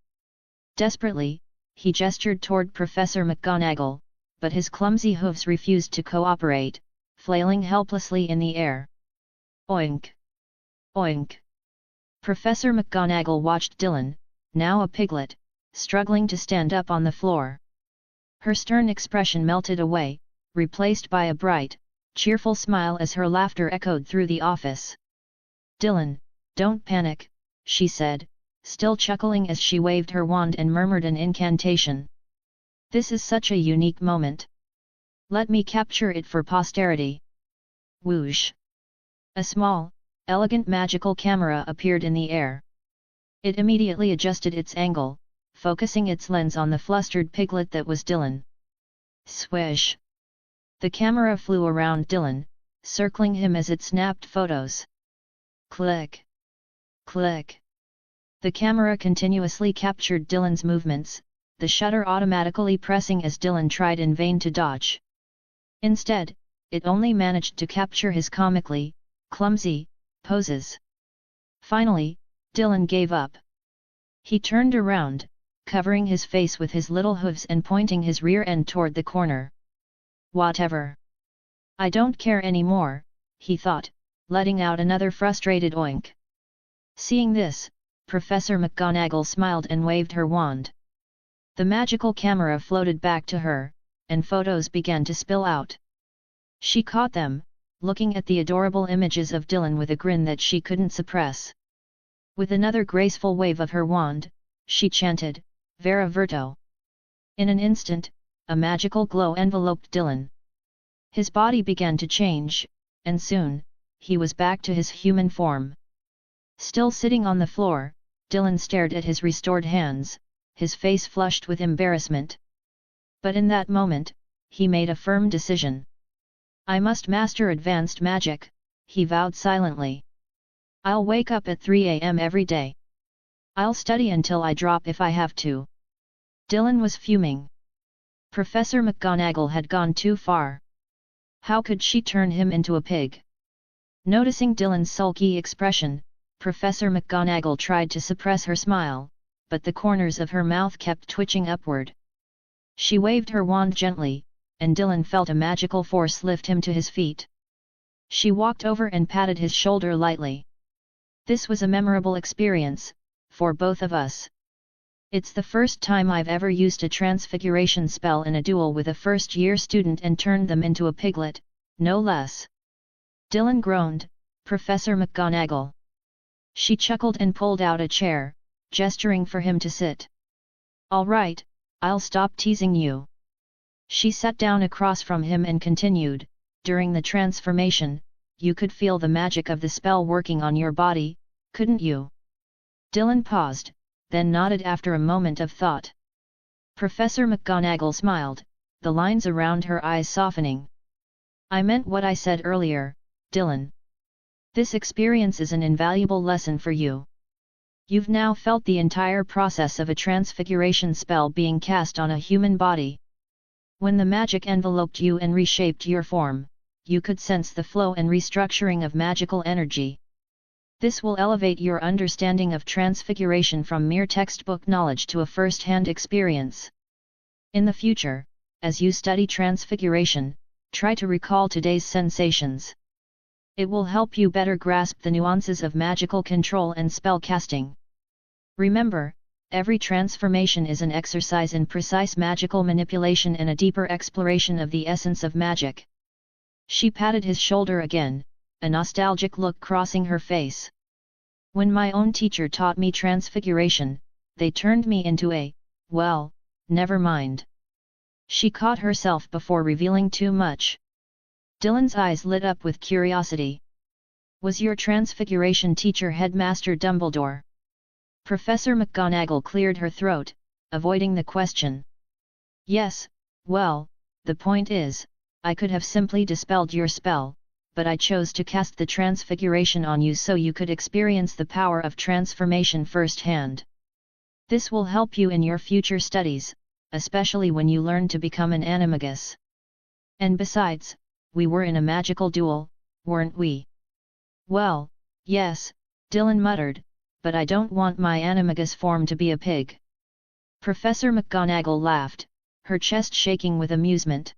Desperately, he gestured toward Professor McGonagall, but his clumsy hooves refused to cooperate, flailing helplessly in the air. Oink! Oink! Professor McGonagall watched Dylan, now a piglet, struggling to stand up on the floor. Her stern expression melted away, replaced by a bright, cheerful smile as her laughter echoed through the office. "Dylan, don't panic," she said, still chuckling as she waved her wand and murmured an incantation. "This is such a unique moment. Let me capture it for posterity." Whoosh! A small, elegant magical camera appeared in the air. It immediately adjusted its angle, focusing its lens on the flustered piglet that was Dylan. Swish! The camera flew around Dylan, circling him as it snapped photos. Click! Click! The camera continuously captured Dylan's movements, the shutter automatically pressing as Dylan tried in vain to dodge. Instead, it only managed to capture his comically clumsy poses. Finally, Dylan gave up. He turned around, covering his face with his little hooves and pointing his rear end toward the corner. "Whatever. I don't care anymore," he thought, letting out another frustrated oink. Seeing this, Professor McGonagall smiled and waved her wand. The magical camera floated back to her, and photos began to spill out. She caught them, looking at the adorable images of Dylan with a grin that she couldn't suppress. With another graceful wave of her wand, she chanted, "Vera Verto." In an instant, a magical glow enveloped Dylan. His body began to change, and soon, he was back to his human form. Still sitting on the floor, Dylan stared at his restored hands, his face flushed with embarrassment. But in that moment, he made a firm decision. "I must master advanced magic," he vowed silently. "I'll wake up at 3 a.m. every day. I'll study until I drop if I have to." Dylan was fuming. Professor McGonagall had gone too far. How could she turn him into a pig? Noticing Dylan's sulky expression, Professor McGonagall tried to suppress her smile, but the corners of her mouth kept twitching upward. She waved her wand gently, and Dylan felt a magical force lift him to his feet. She walked over and patted his shoulder lightly. This was a memorable experience, for both of us. It's the first time I've ever used a transfiguration spell in a duel with a first-year student and turned them into a piglet, no less. Dylan groaned, Professor McGonagall. She chuckled and pulled out a chair, gesturing for him to sit. All right, I'll stop teasing you. She sat down across from him and continued, during the transformation, you could feel the magic of the spell working on your body, couldn't you? Dylan paused, then nodded after a moment of thought. Professor McGonagall smiled, the lines around her eyes softening. I meant what I said earlier, Dylan. This experience is an invaluable lesson for you. You've now felt the entire process of a transfiguration spell being cast on a human body. When the magic enveloped you and reshaped your form, you could sense the flow and restructuring of magical energy. This will elevate your understanding of transfiguration from mere textbook knowledge to a first-hand experience. In the future, as you study transfiguration, try to recall today's sensations. It will help you better grasp the nuances of magical control and spell casting. Remember, every transformation is an exercise in precise magical manipulation and a deeper exploration of the essence of magic. She patted his shoulder again, a nostalgic look crossing her face. When my own teacher taught me transfiguration, they turned me into a, well, never mind. She caught herself before revealing too much. Dylan's eyes lit up with curiosity. Was your transfiguration teacher Headmaster Dumbledore? Professor McGonagall cleared her throat, avoiding the question. Yes, well, the point is, I could have simply dispelled your spell, but I chose to cast the transfiguration on you so you could experience the power of transformation firsthand. This will help you in your future studies, especially when you learn to become an animagus. And besides, we were in a magical duel, weren't we? Well, yes, Dylan muttered, but I don't want my animagus form to be a pig. Professor McGonagall laughed, her chest shaking with amusement.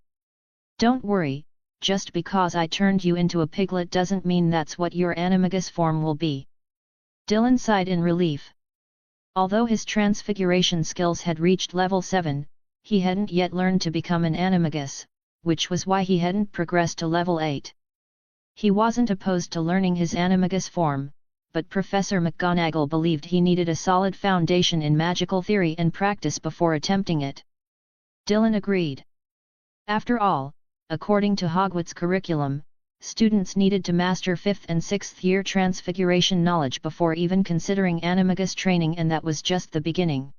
Don't worry, just because I turned you into a piglet doesn't mean that's what your animagus form will be. Dylan sighed in relief. Although his transfiguration skills had reached level 7, he hadn't yet learned to become an animagus, which was why he hadn't progressed to level 8. He wasn't opposed to learning his animagus form, but Professor McGonagall believed he needed a solid foundation in magical theory and practice before attempting it. Dylan agreed. After all, according to Hogwarts curriculum, students needed to master 5th and 6th year transfiguration knowledge before even considering animagus training, and that was just the beginning.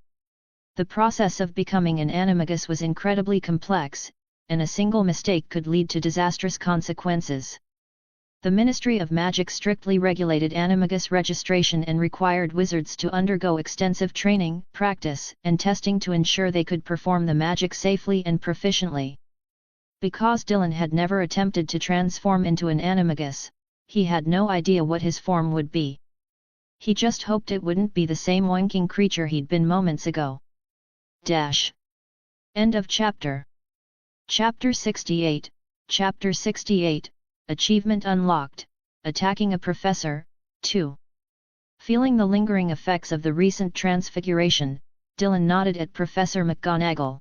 The process of becoming an animagus was incredibly complex, and a single mistake could lead to disastrous consequences. The Ministry of Magic strictly regulated animagus registration and required wizards to undergo extensive training, practice, and testing to ensure they could perform the magic safely and proficiently. Because Dylan had never attempted to transform into an animagus, he had no idea what his form would be. He just hoped it wouldn't be the same oinking creature he'd been moments ago. End of chapter. Chapter 68, Chapter 68, Achievement Unlocked, Attacking a Professor, 2. Feeling the lingering effects of the recent transfiguration, Dylan nodded at Professor McGonagall.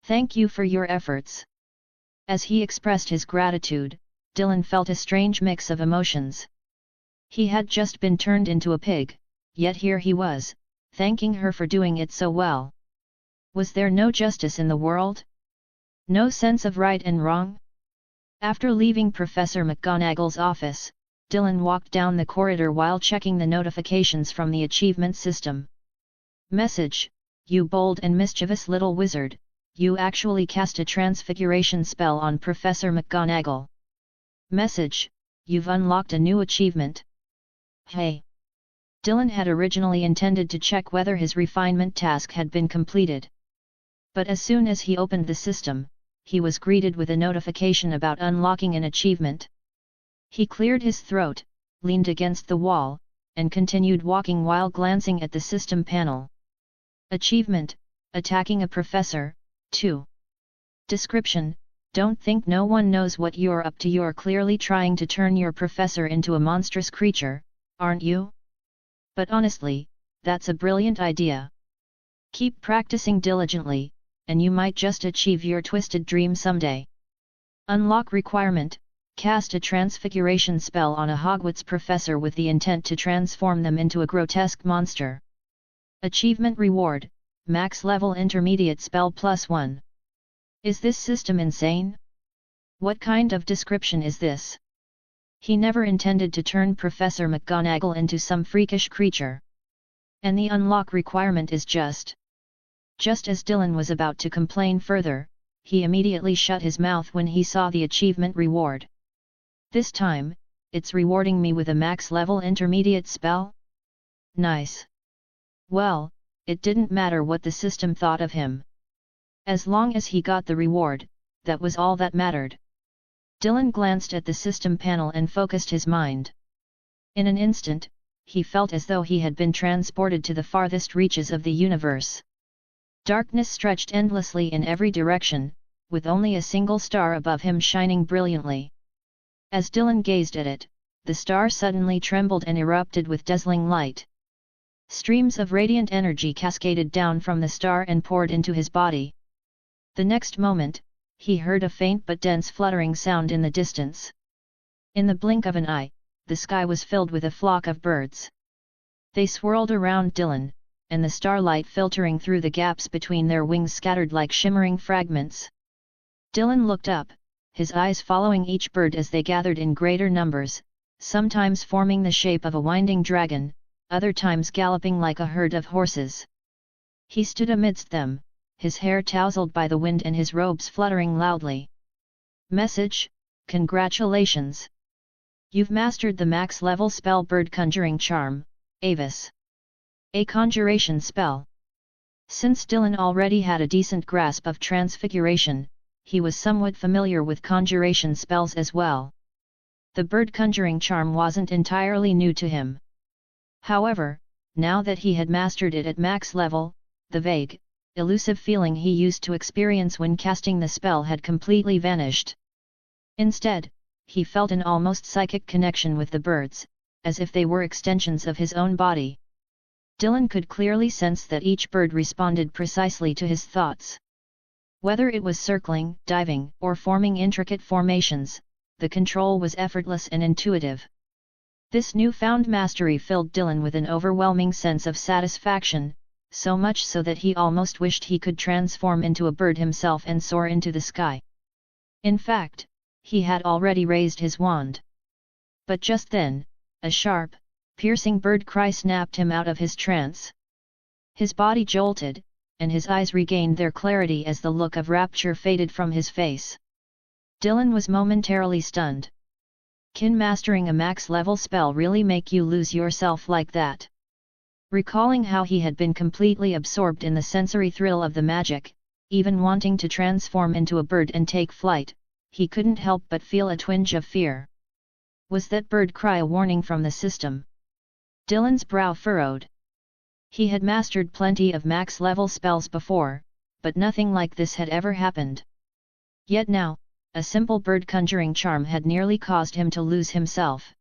Thank you for your efforts. As he expressed his gratitude, Dylan felt a strange mix of emotions. He had just been turned into a pig, yet here he was, thanking her for doing it so well. Was there no justice in the world? No sense of right and wrong? After leaving Professor McGonagall's office, Dylan walked down the corridor while checking the notifications from the achievement system. Message: You bold and mischievous little wizard, you actually cast a transfiguration spell on Professor McGonagall. Message: You've unlocked a new achievement. Hey! Dylan had originally intended to check whether his refinement task had been completed. But as soon as he opened the system, he was greeted with a notification about unlocking an achievement. He cleared his throat, leaned against the wall, and continued walking while glancing at the system panel. Achievement: Attacking a Professor, 2. Description: Don't think no one knows what you're up to. You're clearly trying to turn your professor into a monstrous creature, aren't you? But honestly, that's a brilliant idea. Keep practicing diligently, and you might just achieve your twisted dream someday. Unlock requirement: cast a transfiguration spell on a Hogwarts professor with the intent to transform them into a grotesque monster. Achievement reward: max level intermediate spell +1. Is this system insane? What kind of description is this? He never intended to turn Professor McGonagall into some freakish creature. And the unlock requirement is just as Dylan was about to complain further, he immediately shut his mouth when he saw the achievement reward. This time, it's rewarding me with a max level intermediate spell? Nice. Well, it didn't matter what the system thought of him. As long as he got the reward, that was all that mattered. Dylan glanced at the system panel and focused his mind. In an instant, he felt as though he had been transported to the farthest reaches of the universe. Darkness stretched endlessly in every direction, with only a single star above him shining brilliantly. As Dylan gazed at it, the star suddenly trembled and erupted with dazzling light. Streams of radiant energy cascaded down from the star and poured into his body. The next moment, he heard a faint but dense fluttering sound in the distance. In the blink of an eye, the sky was filled with a flock of birds. They swirled around Dylan, and the starlight filtering through the gaps between their wings scattered like shimmering fragments. Dylan looked up, his eyes following each bird as they gathered in greater numbers, sometimes forming the shape of a winding dragon, other times galloping like a herd of horses. He stood amidst them, his hair tousled by the wind and his robes fluttering loudly. Message: congratulations! You've mastered the max level spell Bird Conjuring Charm, Avis. A conjuration spell. Since Dylan already had a decent grasp of transfiguration, he was somewhat familiar with conjuration spells as well. The Bird Conjuring Charm wasn't entirely new to him. However, now that he had mastered it at max level, the vague, elusive feeling he used to experience when casting the spell had completely vanished. Instead, he felt an almost psychic connection with the birds, as if they were extensions of his own body. Dylan could clearly sense that each bird responded precisely to his thoughts. Whether it was circling, diving, or forming intricate formations, the control was effortless and intuitive. This newfound mastery filled Dylan with an overwhelming sense of satisfaction, so much so that he almost wished he could transform into a bird himself and soar into the sky. In fact, he had already raised his wand. But just then, a sharp, piercing bird cry snapped him out of his trance. His body jolted, and his eyes regained their clarity as the look of rapture faded from his face. Dylan was momentarily stunned. Can mastering a max-level spell really make you lose yourself like that? Recalling how he had been completely absorbed in the sensory thrill of the magic, even wanting to transform into a bird and take flight, he couldn't help but feel a twinge of fear. Was that bird cry a warning from the system? Dylan's brow furrowed. He had mastered plenty of max-level spells before, but nothing like this had ever happened. Yet now, a simple bird conjuring charm had nearly caused him to lose himself.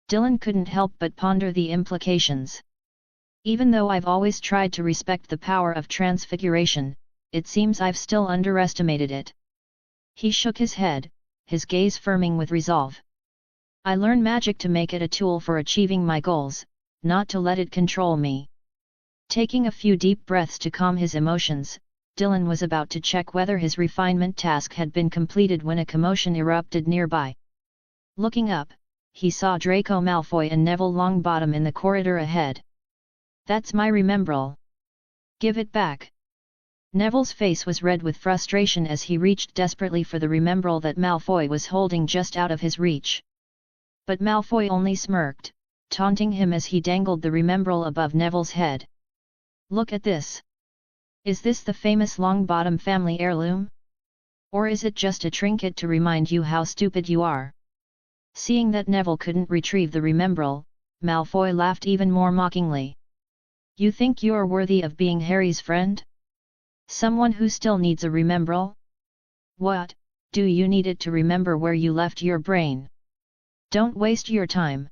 Dylan couldn't help but ponder the implications. Even though I've always tried to respect the power of transfiguration, it seems I've still underestimated it. He shook his head, his gaze firming with resolve. I learn magic to make it a tool for achieving my goals, not to let it control me. Taking a few deep breaths to calm his emotions, Dylan was about to check whether his refinement task had been completed when a commotion erupted nearby. Looking up, he saw Draco Malfoy and Neville Longbottom in the corridor ahead. That's my Remembrall. Give it back. Neville's face was red with frustration as he reached desperately for the Remembrall that Malfoy was holding just out of his reach. But Malfoy only smirked, taunting him as he dangled the Remembrall above Neville's head. Look at this. Is this the famous Longbottom family heirloom? Or is it just a trinket to remind you how stupid you are? Seeing that Neville couldn't retrieve the Remembrall, Malfoy laughed even more mockingly. You think you're worthy of being Harry's friend? Someone who still needs a Remembrall? What, Do you need it to remember where you left your brain? Don't waste your time.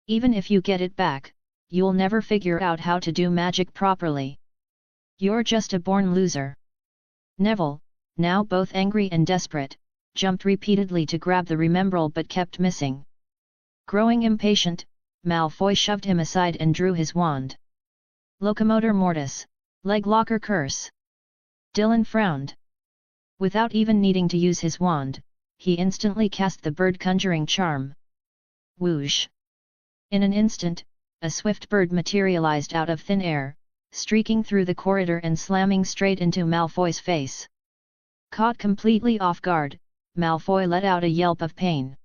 Even if you get it back, you'll never figure out how to do magic properly. You're just a born loser. Neville, now both angry and desperate, jumped repeatedly to grab the Remembrall but kept missing. Growing impatient, Malfoy shoved him aside and drew his wand. Locomotor Mortis, Leg Locker Curse. Dylan frowned. Without even needing to use his wand, he instantly cast the bird conjuring charm. Whoosh! In an instant, a swift bird materialized out of thin air, streaking through the corridor and slamming straight into Malfoy's face. Caught completely off guard, Malfoy let out a yelp of pain.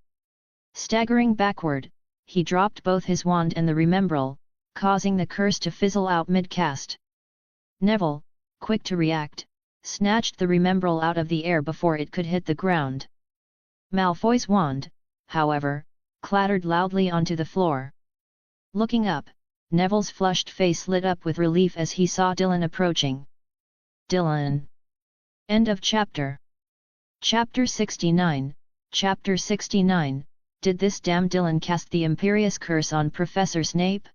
Staggering backward, he dropped both his wand and the Remembrall, causing the curse to fizzle out mid-cast. Neville, quick to react, snatched the Remembrall out of the air before it could hit the ground. Malfoy's wand, however, clattered loudly onto the floor. Looking up, Neville's flushed face lit up with relief as he saw Dylan approaching. Dylan. End of chapter. Chapter 69. Chapter 69. Did this damn Dylan cast the Imperius Curse on Professor Snape?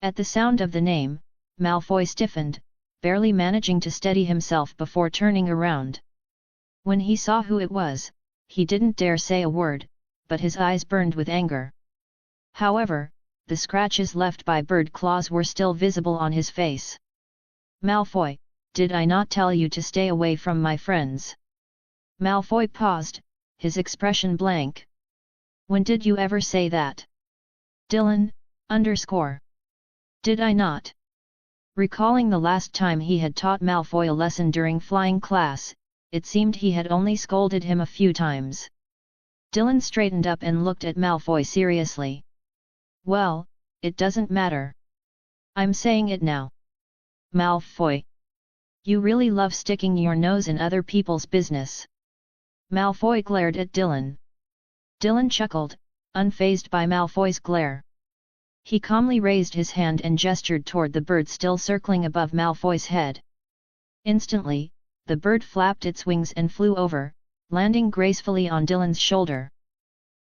At the sound of the name, Malfoy stiffened, barely managing to steady himself before turning around. When he saw who it was, he didn't dare say a word, but his eyes burned with anger. However, the scratches left by bird claws were still visible on his face. Malfoy, did I not tell you to stay away from my friends? Malfoy paused, his expression blank. When did you ever say that? Dylan, _. Did I not? Recalling the last time he had taught Malfoy a lesson during flying class, it seemed he had only scolded him a few times. Dylan straightened up and looked at Malfoy seriously. Well, it doesn't matter. I'm saying it now. Malfoy. You really love sticking your nose in other people's business. Malfoy glared at Dylan. Dylan chuckled, unfazed by Malfoy's glare. He calmly raised his hand and gestured toward the bird still circling above Malfoy's head. Instantly, the bird flapped its wings and flew over, landing gracefully on Dylan's shoulder.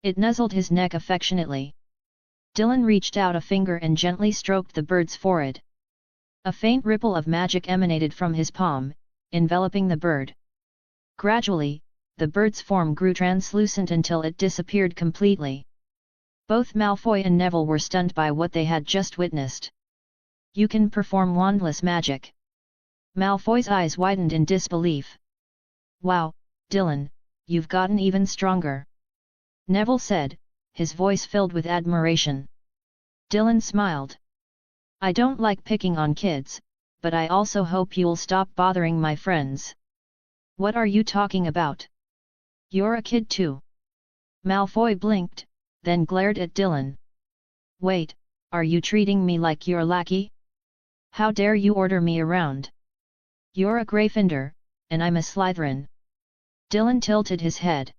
It nuzzled his neck affectionately. Dylan reached out a finger and gently stroked the bird's forehead. A faint ripple of magic emanated from his palm, enveloping the bird. Gradually, the bird's form grew translucent until it disappeared completely. Both Malfoy and Neville were stunned by what they had just witnessed. You can perform wandless magic. Malfoy's eyes widened in disbelief. Wow, Dylan, you've gotten even stronger. Neville said, his voice filled with admiration. Dylan smiled. I don't like picking on kids, but I also hope you'll stop bothering my friends. What are you talking about? You're a kid too. Malfoy blinked, then glared at Dylan. Wait, are you treating me like your lackey? How dare you order me around? You're a Gryffindor, and I'm a Slytherin. Dylan tilted his head.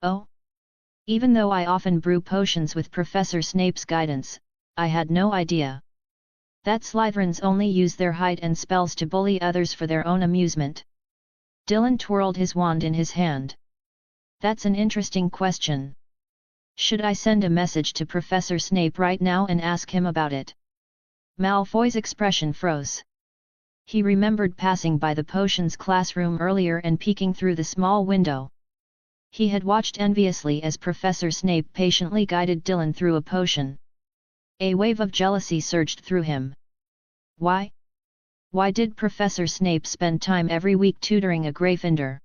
Oh? Even though I often brew potions with Professor Snape's guidance, I had no idea that Slytherins only use their height and spells to bully others for their own amusement. Dylan twirled his wand in his hand. That's an interesting question. Should I send a message to Professor Snape right now and ask him about it? Malfoy's expression froze. He remembered passing by the potions classroom earlier and peeking through the small window. He had watched enviously as Professor Snape patiently guided Dylan through a potion. A wave of jealousy surged through him. Why? Why did Professor Snape spend time every week tutoring a Gryffindor?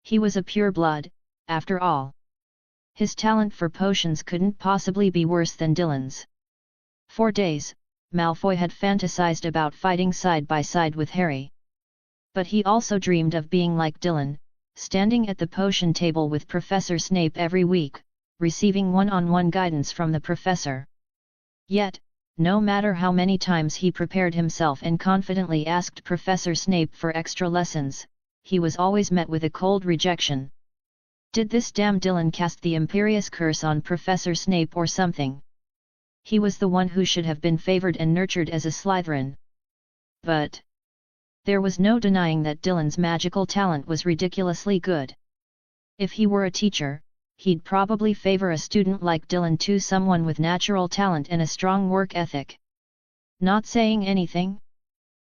He was a pureblood, after all. His talent for potions couldn't possibly be worse than Dylan's. For days, Malfoy had fantasized about fighting side by side with Harry. But he also dreamed of being like Dylan, standing at the potion table with Professor Snape every week, receiving one-on-one guidance from the professor. Yet, no matter how many times he prepared himself and confidently asked Professor Snape for extra lessons, he was always met with a cold rejection. Did this damn Dylan cast the Imperius Curse on Professor Snape or something? He was the one who should have been favored and nurtured as a Slytherin. But there was no denying that Dylan's magical talent was ridiculously good. If he were a teacher, he'd probably favor a student like Dylan to someone with natural talent and a strong work ethic. Not saying anything?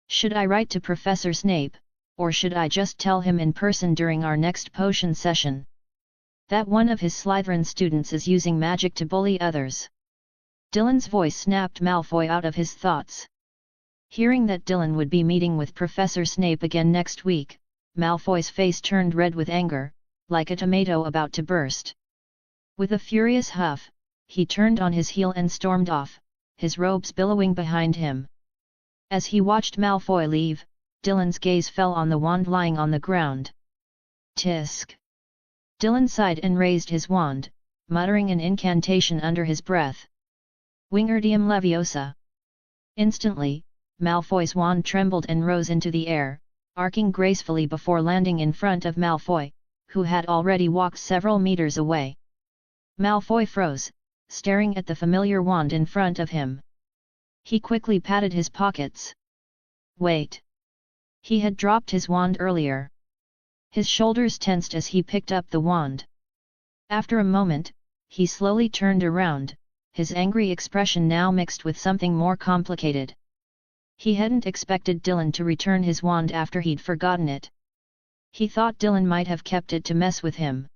Should I write to Professor Snape, or should I just tell him in person during our next potion session that one of his Slytherin students is using magic to bully others? Dylan's voice snapped Malfoy out of his thoughts. Hearing that Dylan would be meeting with Professor Snape again next week, Malfoy's face turned red with anger, like a tomato about to burst. With a furious huff, he turned on his heel and stormed off, his robes billowing behind him. As he watched Malfoy leave, Dylan's gaze fell on the wand lying on the ground. Tisk! Dylan sighed and raised his wand, muttering an incantation under his breath. Wingardium Leviosa! Instantly, Malfoy's wand trembled and rose into the air, arcing gracefully before landing in front of Malfoy, who had already walked several meters away. Malfoy froze, staring at the familiar wand in front of him. He quickly patted his pockets. Wait! He had dropped his wand earlier. His shoulders tensed as he picked up the wand. After a moment, he slowly turned around, his angry expression now mixed with something more complicated. He hadn't expected Dylan to return his wand after he'd forgotten it. He thought Dylan might have kept it to mess with him.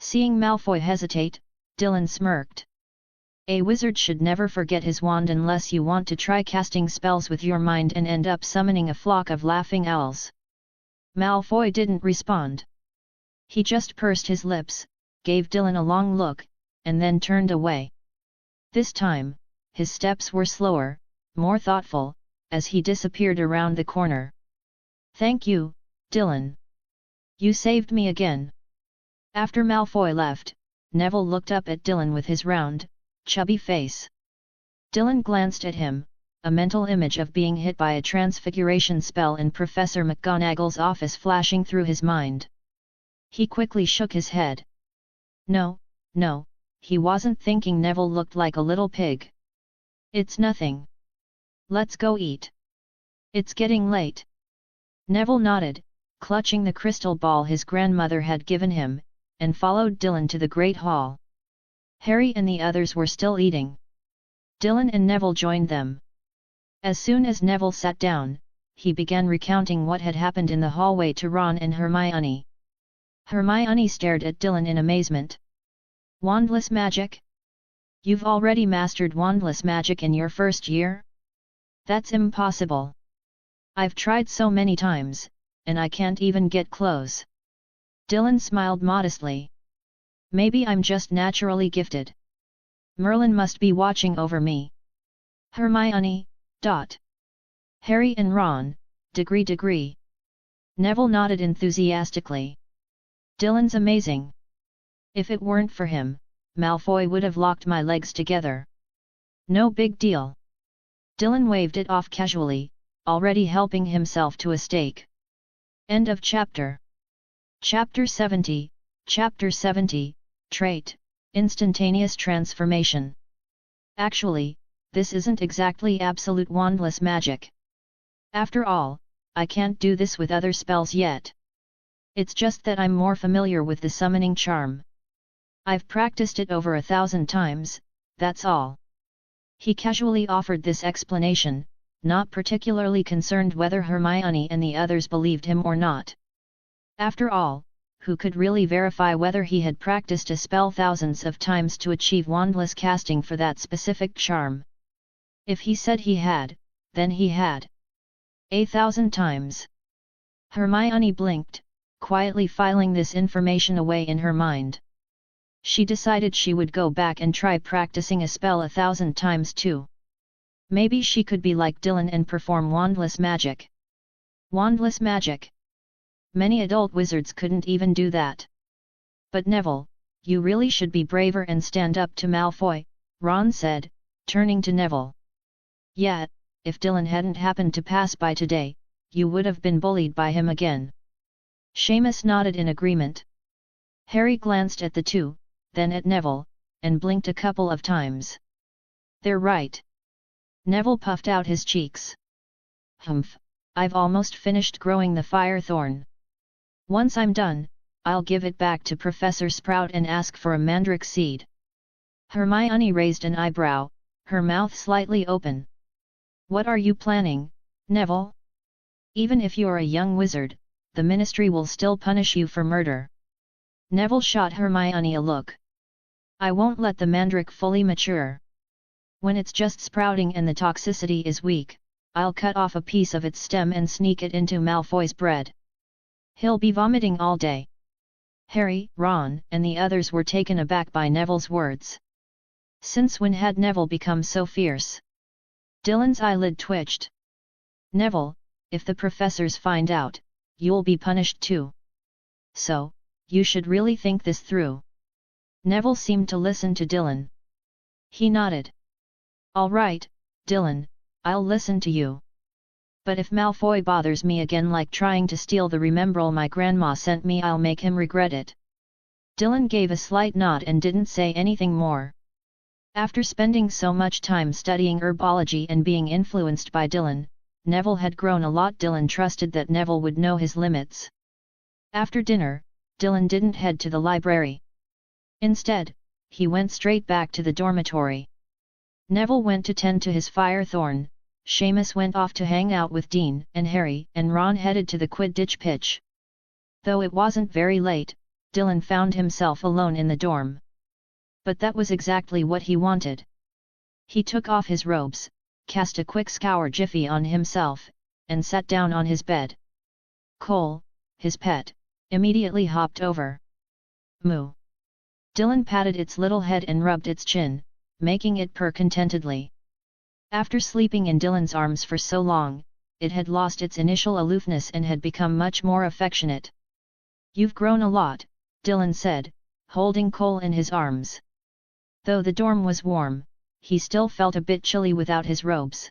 Seeing Malfoy hesitate, Dylan smirked. A wizard should never forget his wand unless you want to try casting spells with your mind and end up summoning a flock of laughing owls. Malfoy didn't respond. He just pursed his lips, gave Dylan a long look, and then turned away. This time, his steps were slower, more thoughtful, as he disappeared around the corner. Thank you, Dylan. You saved me again. After Malfoy left, Neville looked up at Dylan with his round, chubby face. Dylan glanced at him, a mental image of being hit by a transfiguration spell in Professor McGonagall's office flashing through his mind. He quickly shook his head. No, he wasn't thinking Neville looked like a little pig. It's nothing. Let's go eat. It's getting late. Neville nodded, clutching the crystal ball his grandmother had given him, and followed Dylan to the Great Hall. Harry and the others were still eating. Dylan and Neville joined them. As soon as Neville sat down, he began recounting what had happened in the hallway to Ron and Hermione. Hermione stared at Dylan in amazement. Wandless magic? You've already mastered wandless magic in your first year? That's impossible. I've tried so many times, and I can't even get close. Dylan smiled modestly. Maybe I'm just naturally gifted. Merlin must be watching over me. Hermione, ... Harry and Ron, degree. Neville nodded enthusiastically. Dylan's amazing. If it weren't for him, Malfoy would have locked my legs together. No big deal. Dylan waved it off casually, already helping himself to a steak. End of chapter. Chapter 70, Trait, Instantaneous Transformation. Actually, this isn't exactly absolute wandless magic. After all, I can't do this with other spells yet. It's just that I'm more familiar with the summoning charm. I've practiced it over 1,000 times, that's all. He casually offered this explanation, not particularly concerned whether Hermione and the others believed him or not. After all, who could really verify whether he had practiced a spell thousands of times to achieve wandless casting for that specific charm? If he said he had, then he had. 1,000 times. Hermione blinked, quietly filing this information away in her mind. She decided she would go back and try practicing a spell 1,000 times too. Maybe she could be like Dylan and perform wandless magic. Wandless magic. Many adult wizards couldn't even do that. But Neville, you really should be braver and stand up to Malfoy, Ron said, turning to Neville. Yeah, if Dylan hadn't happened to pass by today, you would have been bullied by him again. Seamus nodded in agreement. Harry glanced at the two, then at Neville, and blinked a couple of times. They're right. Neville puffed out his cheeks. Humph, I've almost finished growing the fire thorn. Once I'm done, I'll give it back to Professor Sprout and ask for a mandrake seed." Hermione raised an eyebrow, her mouth slightly open. "What are you planning, Neville? Even if you're a young wizard, the Ministry will still punish you for murder." Neville shot Hermione a look. "I won't let the mandrake fully mature. When it's just sprouting and the toxicity is weak, I'll cut off a piece of its stem and sneak it into Malfoy's bread. He'll be vomiting all day." Harry, Ron, and the others were taken aback by Neville's words. Since when had Neville become so fierce? Dylan's eyelid twitched. "Neville, if the professors find out, you'll be punished too. So, you should really think this through." Neville seemed to listen to Dylan. He nodded. "All right, Dylan, I'll listen to you. But if Malfoy bothers me again like trying to steal the remembrall my grandma sent me, I'll make him regret it." Dylan gave a slight nod and didn't say anything more. After spending so much time studying herbology and being influenced by Dylan, Neville had grown a lot. Dylan trusted that Neville would know his limits. After dinner, Dylan didn't head to the library. Instead, he went straight back to the dormitory. Neville went to tend to his firethorn, Seamus went off to hang out with Dean and Harry, and Ron headed to the Quidditch pitch. Though it wasn't very late, Dylan found himself alone in the dorm. But that was exactly what he wanted. He took off his robes, cast a quick scour jiffy on himself, and sat down on his bed. Cole, his pet, immediately hopped over. "Moo." Dylan patted its little head and rubbed its chin, making it purr contentedly. After sleeping in Dylan's arms for so long, it had lost its initial aloofness and had become much more affectionate. "You've grown a lot," Dylan said, holding Cole in his arms. Though the dorm was warm, he still felt a bit chilly without his robes.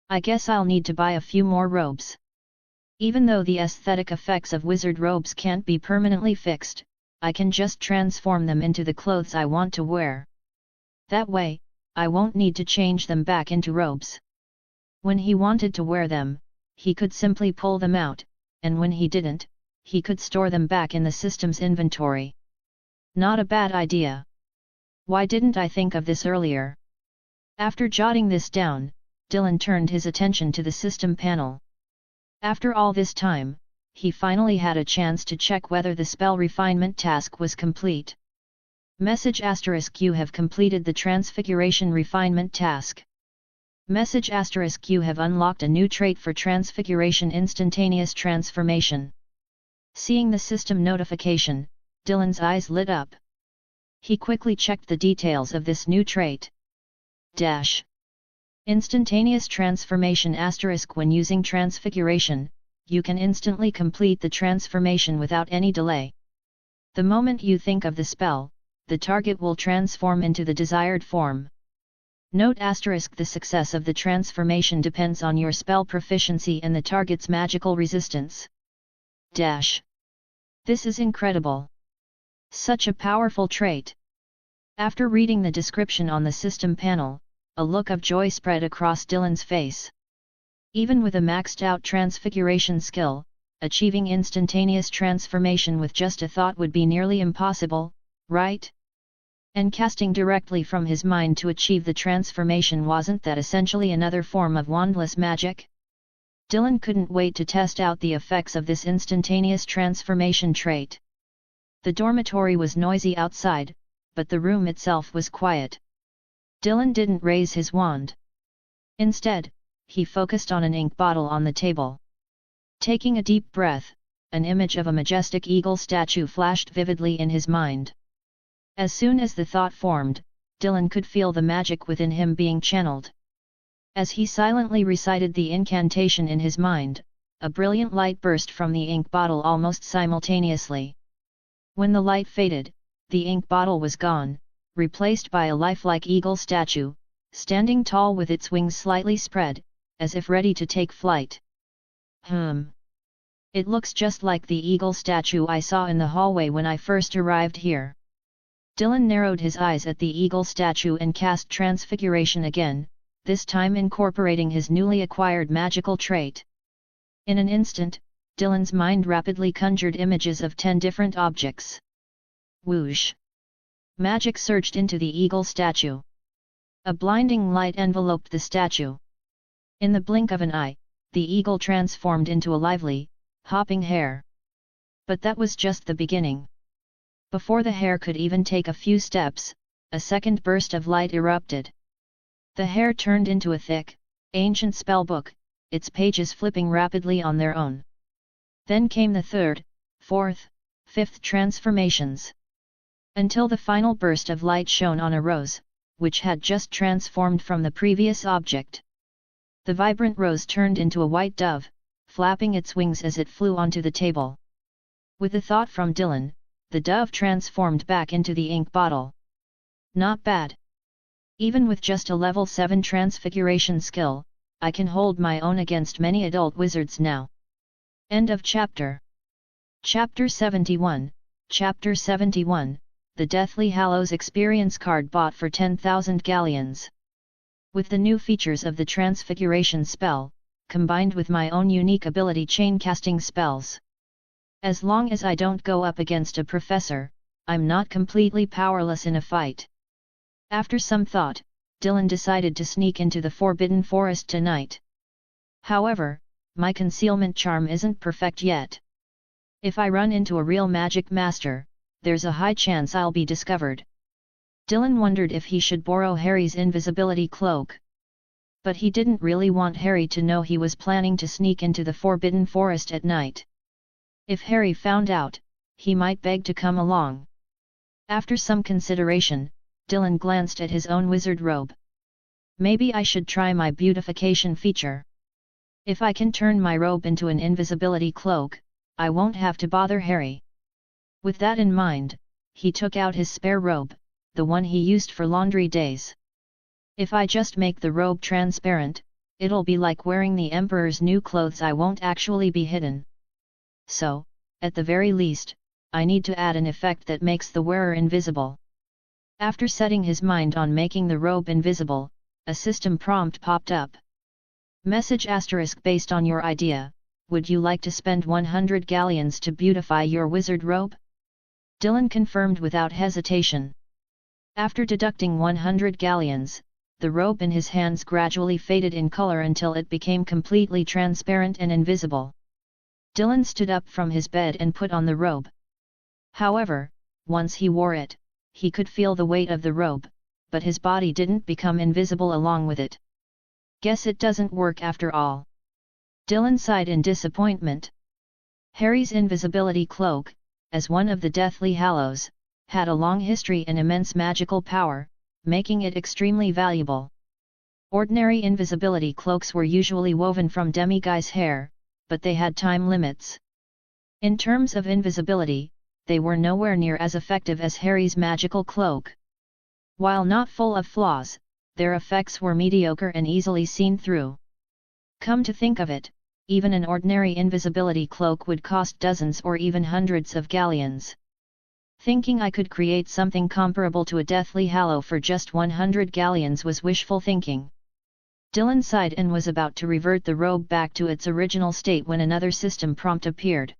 "I guess I'll need to buy a few more robes. Even though the aesthetic effects of wizard robes can't be permanently fixed, I can just transform them into the clothes I want to wear. That way, I won't need to change them back into robes. When he wanted to wear them, he could simply pull them out, and when he didn't, he could store them back in the system's inventory. Not a bad idea. Why didn't I think of this earlier?" After jotting this down, Dylan turned his attention to the system panel. After all this time, he finally had a chance to check whether the spell refinement task was complete. Message * you have completed the Transfiguration refinement task. Message * you have unlocked a new trait for Transfiguration instantaneous transformation. Seeing the system notification, Dylan's eyes lit up. He quickly checked the details of this new trait. Instantaneous transformation * when using Transfiguration, you can instantly complete the transformation without any delay. The moment you think of the spell, the target will transform into the desired form. Note * the success of the transformation depends on your spell proficiency and the target's magical resistance. This is incredible. Such a powerful trait. After reading the description on the system panel, a look of joy spread across Dylan's face. Even with a maxed-out transfiguration skill, achieving instantaneous transformation with just a thought would be nearly impossible, right? And casting directly from his mind to achieve the transformation, wasn't that essentially another form of wandless magic? Dylan couldn't wait to test out the effects of this instantaneous transformation trait. The dormitory was noisy outside, but the room itself was quiet. Dylan didn't raise his wand. Instead, he focused on an ink bottle on the table. Taking a deep breath, an image of a majestic eagle statue flashed vividly in his mind. As soon as the thought formed, Dylan could feel the magic within him being channeled. As he silently recited the incantation in his mind, a brilliant light burst from the ink bottle almost simultaneously. When the light faded, the ink bottle was gone, replaced by a lifelike eagle statue, standing tall with its wings slightly spread, as if ready to take flight. It looks just like the eagle statue I saw in the hallway when I first arrived here. Dylan narrowed his eyes at the eagle statue and cast Transfiguration again, this time incorporating his newly acquired magical trait. In an instant, Dylan's mind rapidly conjured images of 10 different objects. Whoosh! Magic surged into the eagle statue. A blinding light enveloped the statue. In the blink of an eye, the eagle transformed into a lively, hopping hare. But that was just the beginning. Before the hare could even take a few steps, a second burst of light erupted. The hare turned into a thick, ancient spellbook, its pages flipping rapidly on their own. Then came the third, fourth, fifth transformations. Until the final burst of light shone on a rose, which had just transformed from the previous object. The vibrant rose turned into a white dove, flapping its wings as it flew onto the table. With a thought from Dylan, the dove transformed back into the ink bottle. Not bad. Even with just a level 7 transfiguration skill, I can hold my own against many adult wizards now. End of chapter. Chapter 71, Chapter 71, the Deathly Hallows Experience Card bought for 10,000 galleons. With the new features of the Transfiguration spell, combined with my own unique ability chain casting spells. As long as I don't go up against a professor, I'm not completely powerless in a fight. After some thought, Dylan decided to sneak into the Forbidden Forest tonight. However, my concealment charm isn't perfect yet. If I run into a real magic master, there's a high chance I'll be discovered. Dylan wondered if he should borrow Harry's invisibility cloak. But he didn't really want Harry to know he was planning to sneak into the Forbidden Forest at night. If Harry found out, he might beg to come along. After some consideration, Dylan glanced at his own wizard robe. Maybe I should try my beautification feature. If I can turn my robe into an invisibility cloak, I won't have to bother Harry. With that in mind, he took out his spare robe, the one he used for laundry days. If I just make the robe transparent, it'll be like wearing the Emperor's new clothes. I won't actually be hidden. So, at the very least, I need to add an effect that makes the wearer invisible. After setting his mind on making the robe invisible, a system prompt popped up. Message * based on your idea, would you like to spend 100 galleons to beautify your wizard robe? Dylan confirmed without hesitation. After deducting 100 galleons, the robe in his hands gradually faded in color until it became completely transparent and invisible. Dylan stood up from his bed and put on the robe. However, once he wore it, he could feel the weight of the robe, but his body didn't become invisible along with it. Guess it doesn't work after all. Dylan sighed in disappointment. Harry's invisibility cloak, as one of the Deathly Hallows, had a long history and immense magical power, making it extremely valuable. Ordinary invisibility cloaks were usually woven from demiguise hair, but they had time limits. In terms of invisibility, they were nowhere near as effective as Harry's magical cloak. While not full of flaws, their effects were mediocre and easily seen through. Come to think of it, even an ordinary invisibility cloak would cost dozens or even hundreds of galleons. Thinking I could create something comparable to a Deathly Hallow for just 100 galleons was wishful thinking. Dylan sighed and was about to revert the robe back to its original state when another system prompt appeared.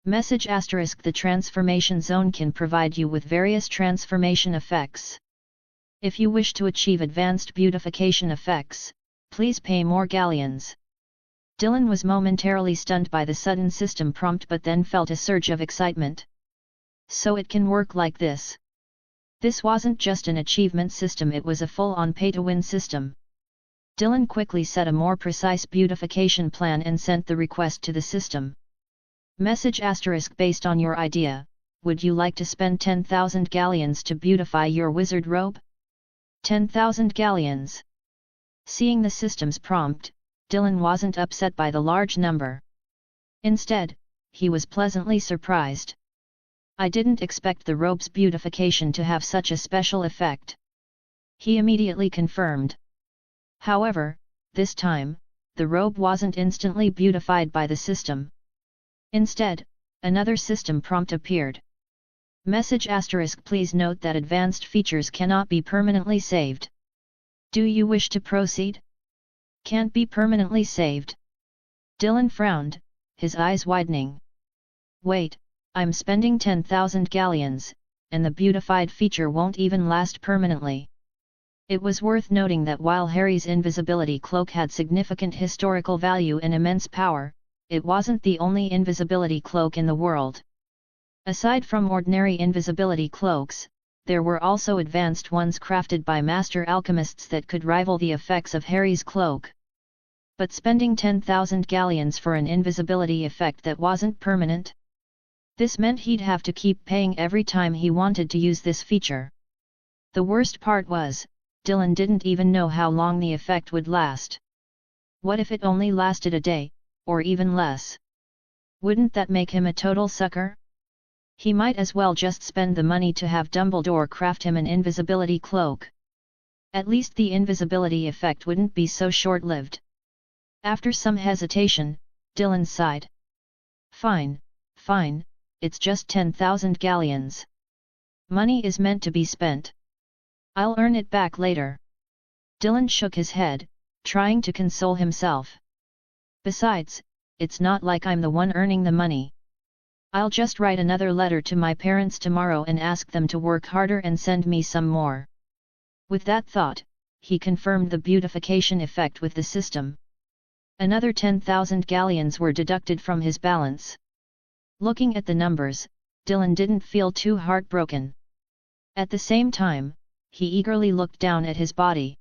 Message * the transformation zone can provide you with various transformation effects. If you wish to achieve advanced beautification effects, please pay more galleons. Dylan was momentarily stunned by the sudden system prompt but then felt a surge of excitement. So it can work like this. This wasn't just an achievement system, it was a full-on pay-to-win system. Dylan quickly set a more precise beautification plan and sent the request to the system. Message * based on your idea, would you like to spend 10,000 galleons to beautify your wizard robe? 10,000 galleons. Seeing the system's prompt, Dylan wasn't upset by the large number. Instead, he was pleasantly surprised. I didn't expect the robe's beautification to have such a special effect. He immediately confirmed. However, this time, the robe wasn't instantly beautified by the system. Instead, another system prompt appeared. Message * please note that advanced features cannot be permanently saved. Do you wish to proceed? Can't be permanently saved. Dylan frowned, his eyes widening. Wait, I'm spending 10,000 galleons, and the beautified feature won't even last permanently. It was worth noting that while Harry's invisibility cloak had significant historical value and immense power, it wasn't the only invisibility cloak in the world. Aside from ordinary invisibility cloaks, there were also advanced ones crafted by master alchemists that could rival the effects of Harry's cloak. But spending 10,000 galleons for an invisibility effect that wasn't permanent? This meant he'd have to keep paying every time he wanted to use this feature. The worst part was, Dylan didn't even know how long the effect would last. What if it only lasted a day, or even less? Wouldn't that make him a total sucker? He might as well just spend the money to have Dumbledore craft him an invisibility cloak. At least the invisibility effect wouldn't be so short-lived. After some hesitation, Dylan sighed. Fine, it's just 10,000 galleons. Money is meant to be spent. I'll earn it back later. Dylan shook his head, trying to console himself. Besides, it's not like I'm the one earning the money. I'll just write another letter to my parents tomorrow and ask them to work harder and send me some more. With that thought, he confirmed the beautification effect with the system. Another 10,000 galleons were deducted from his balance. Looking at the numbers, Dylan didn't feel too heartbroken. At the same time, he eagerly looked down at his body.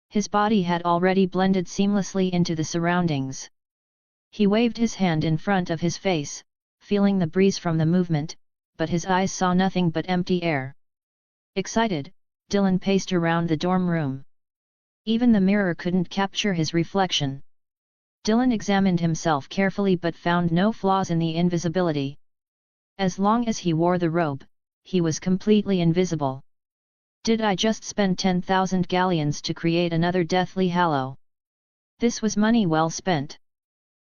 His body had already blended seamlessly into the surroundings. He waved his hand in front of his face, feeling the breeze from the movement, but his eyes saw nothing but empty air. Excited, Dylan paced around the dorm room. Even the mirror couldn't capture his reflection. Dylan examined himself carefully but found no flaws in the invisibility. As long as he wore the robe, he was completely invisible. Did I just spend 10,000 galleons to create another Deathly Hallow? This was money well spent.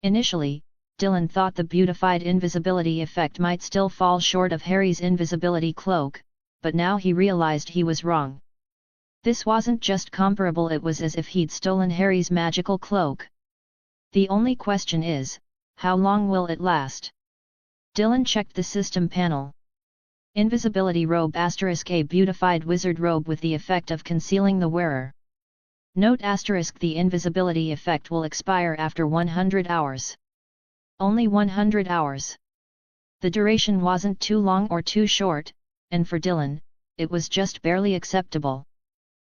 Initially, Dylan thought the beautified invisibility effect might still fall short of Harry's invisibility cloak, but now he realized he was wrong. This wasn't just comparable, it was as if he'd stolen Harry's magical cloak. The only question is, how long will it last? Dylan checked the system panel. Invisibility robe *, a beautified wizard robe with the effect of concealing the wearer. Note *, the invisibility effect will expire after 100 hours. Only 100 hours. The duration wasn't too long or too short, and for Dylan, it was just barely acceptable.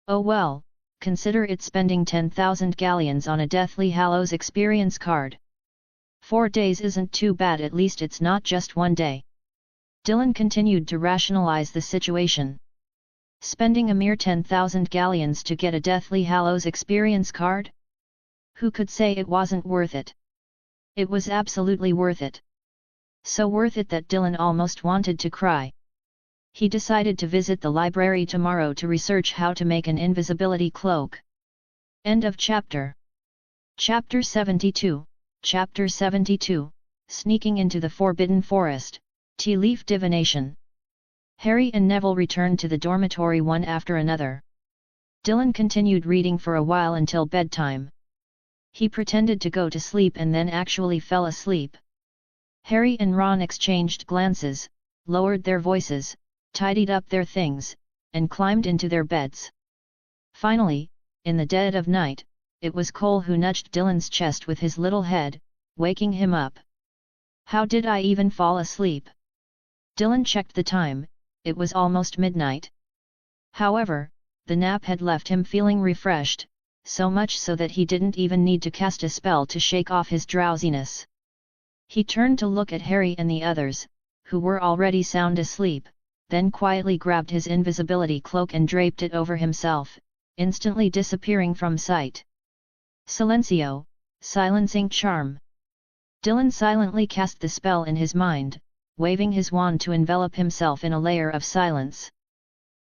Oh well, consider it spending 10,000 galleons on a Deathly Hallows experience card. 4 days isn't too bad, at least it's not just 1 day. Dylan continued to rationalize the situation. Spending a mere 10,000 galleons to get a Deathly Hallows experience card? Who could say it wasn't worth it? It was absolutely worth it. So worth it that Dylan almost wanted to cry. He decided to visit the library tomorrow to research how to make an invisibility cloak. End of chapter. Chapter 72. Chapter 72, Sneaking into the Forbidden Forest, Tea Leaf Divination. Harry and Neville returned to the dormitory one after another. Dylan continued reading for a while until bedtime. He pretended to go to sleep and then actually fell asleep. Harry and Ron exchanged glances, lowered their voices, tidied up their things, and climbed into their beds. Finally, in the dead of night, it was Cole who nudged Dylan's chest with his little head, waking him up. How did I even fall asleep? Dylan checked the time, it was almost midnight. However, the nap had left him feeling refreshed, so much so that he didn't even need to cast a spell to shake off his drowsiness. He turned to look at Harry and the others, who were already sound asleep, then quietly grabbed his invisibility cloak and draped it over himself, instantly disappearing from sight. Silencio, silencing charm. Dylan silently cast the spell in his mind, waving his wand to envelop himself in a layer of silence.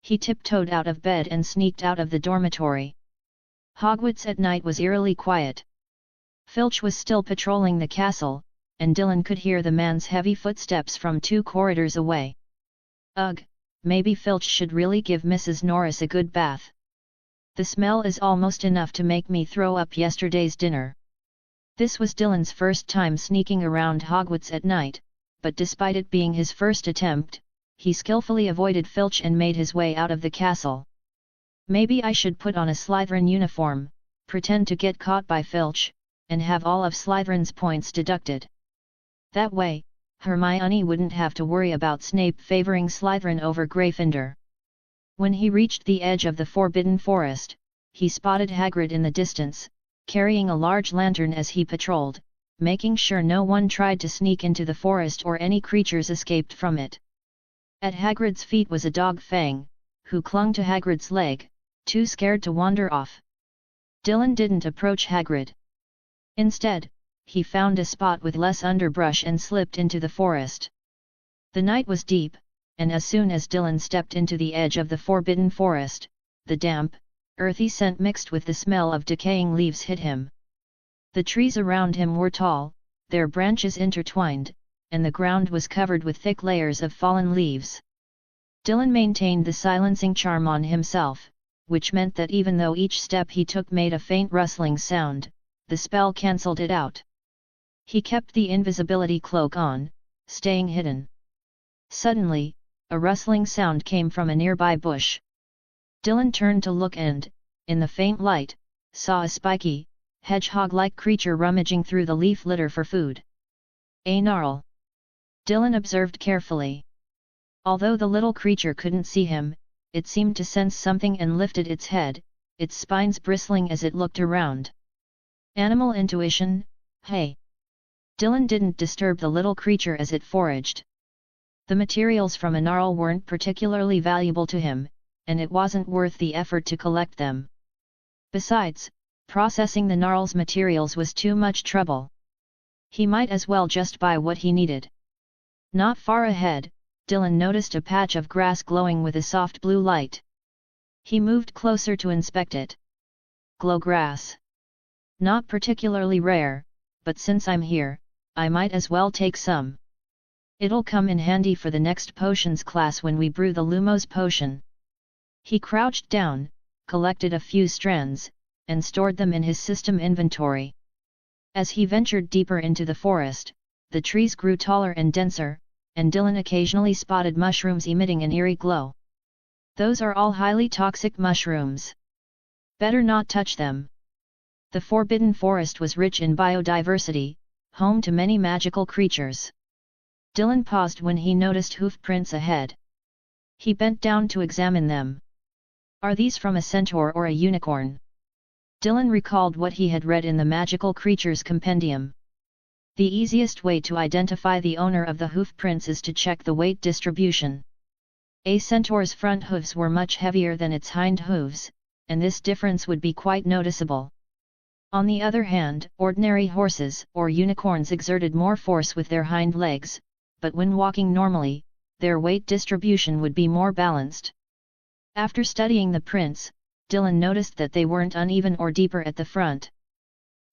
He tiptoed out of bed and sneaked out of the dormitory. Hogwarts at night was eerily quiet. Filch was still patrolling the castle, and Dylan could hear the man's heavy footsteps from 2 corridors away. Ugh, maybe Filch should really give Mrs. Norris a good bath. The smell is almost enough to make me throw up yesterday's dinner. This was Dylan's first time sneaking around Hogwarts at night, but despite it being his first attempt, he skillfully avoided Filch and made his way out of the castle. Maybe I should put on a Slytherin uniform, pretend to get caught by Filch, and have all of Slytherin's points deducted. That way, Hermione wouldn't have to worry about Snape favoring Slytherin over Gryffindor. When he reached the edge of the Forbidden Forest, he spotted Hagrid in the distance, carrying a large lantern as he patrolled, making sure no one tried to sneak into the forest or any creatures escaped from it. At Hagrid's feet was a dog Fang, who clung to Hagrid's leg, too scared to wander off. Dylan didn't approach Hagrid. Instead, he found a spot with less underbrush and slipped into the forest. The night was deep, and as soon as Dylan stepped into the edge of the Forbidden Forest, the damp, earthy scent mixed with the smell of decaying leaves hit him. The trees around him were tall, their branches intertwined, and the ground was covered with thick layers of fallen leaves. Dylan maintained the silencing charm on himself, which meant that even though each step he took made a faint rustling sound, the spell cancelled it out. He kept the invisibility cloak on, staying hidden. Suddenly, a rustling sound came from a nearby bush. Dylan turned to look and, in the faint light, saw a spiky, hedgehog-like creature rummaging through the leaf litter for food. A gnarl. Dylan observed carefully. Although the little creature couldn't see him, it seemed to sense something and lifted its head, its spines bristling as it looked around. Animal intuition, hey! Dylan didn't disturb the little creature as it foraged. The materials from a gnarl weren't particularly valuable to him, and it wasn't worth the effort to collect them. Besides, processing the gnarl's materials was too much trouble. He might as well just buy what he needed. Not far ahead, Dylan noticed a patch of grass glowing with a soft blue light. He moved closer to inspect it. Glow grass. Not particularly rare, but since I'm here, I might as well take some. It'll come in handy for the next potions class when we brew the Lumos potion. He crouched down, collected a few strands, and stored them in his system inventory. As he ventured deeper into the forest, the trees grew taller and denser, and Dylan occasionally spotted mushrooms emitting an eerie glow. Those are all highly toxic mushrooms. Better not touch them. The Forbidden Forest was rich in biodiversity, home to many magical creatures. Dylan paused when he noticed hoof prints ahead. He bent down to examine them. Are these from a centaur or a unicorn? Dylan recalled what he had read in the Magical Creatures Compendium. The easiest way to identify the owner of the hoof prints is to check the weight distribution. A centaur's front hooves were much heavier than its hind hooves, and this difference would be quite noticeable. On the other hand, ordinary horses or unicorns exerted more force with their hind legs, but when walking normally, their weight distribution would be more balanced. After studying the prints, Dylan noticed that they weren't uneven or deeper at the front.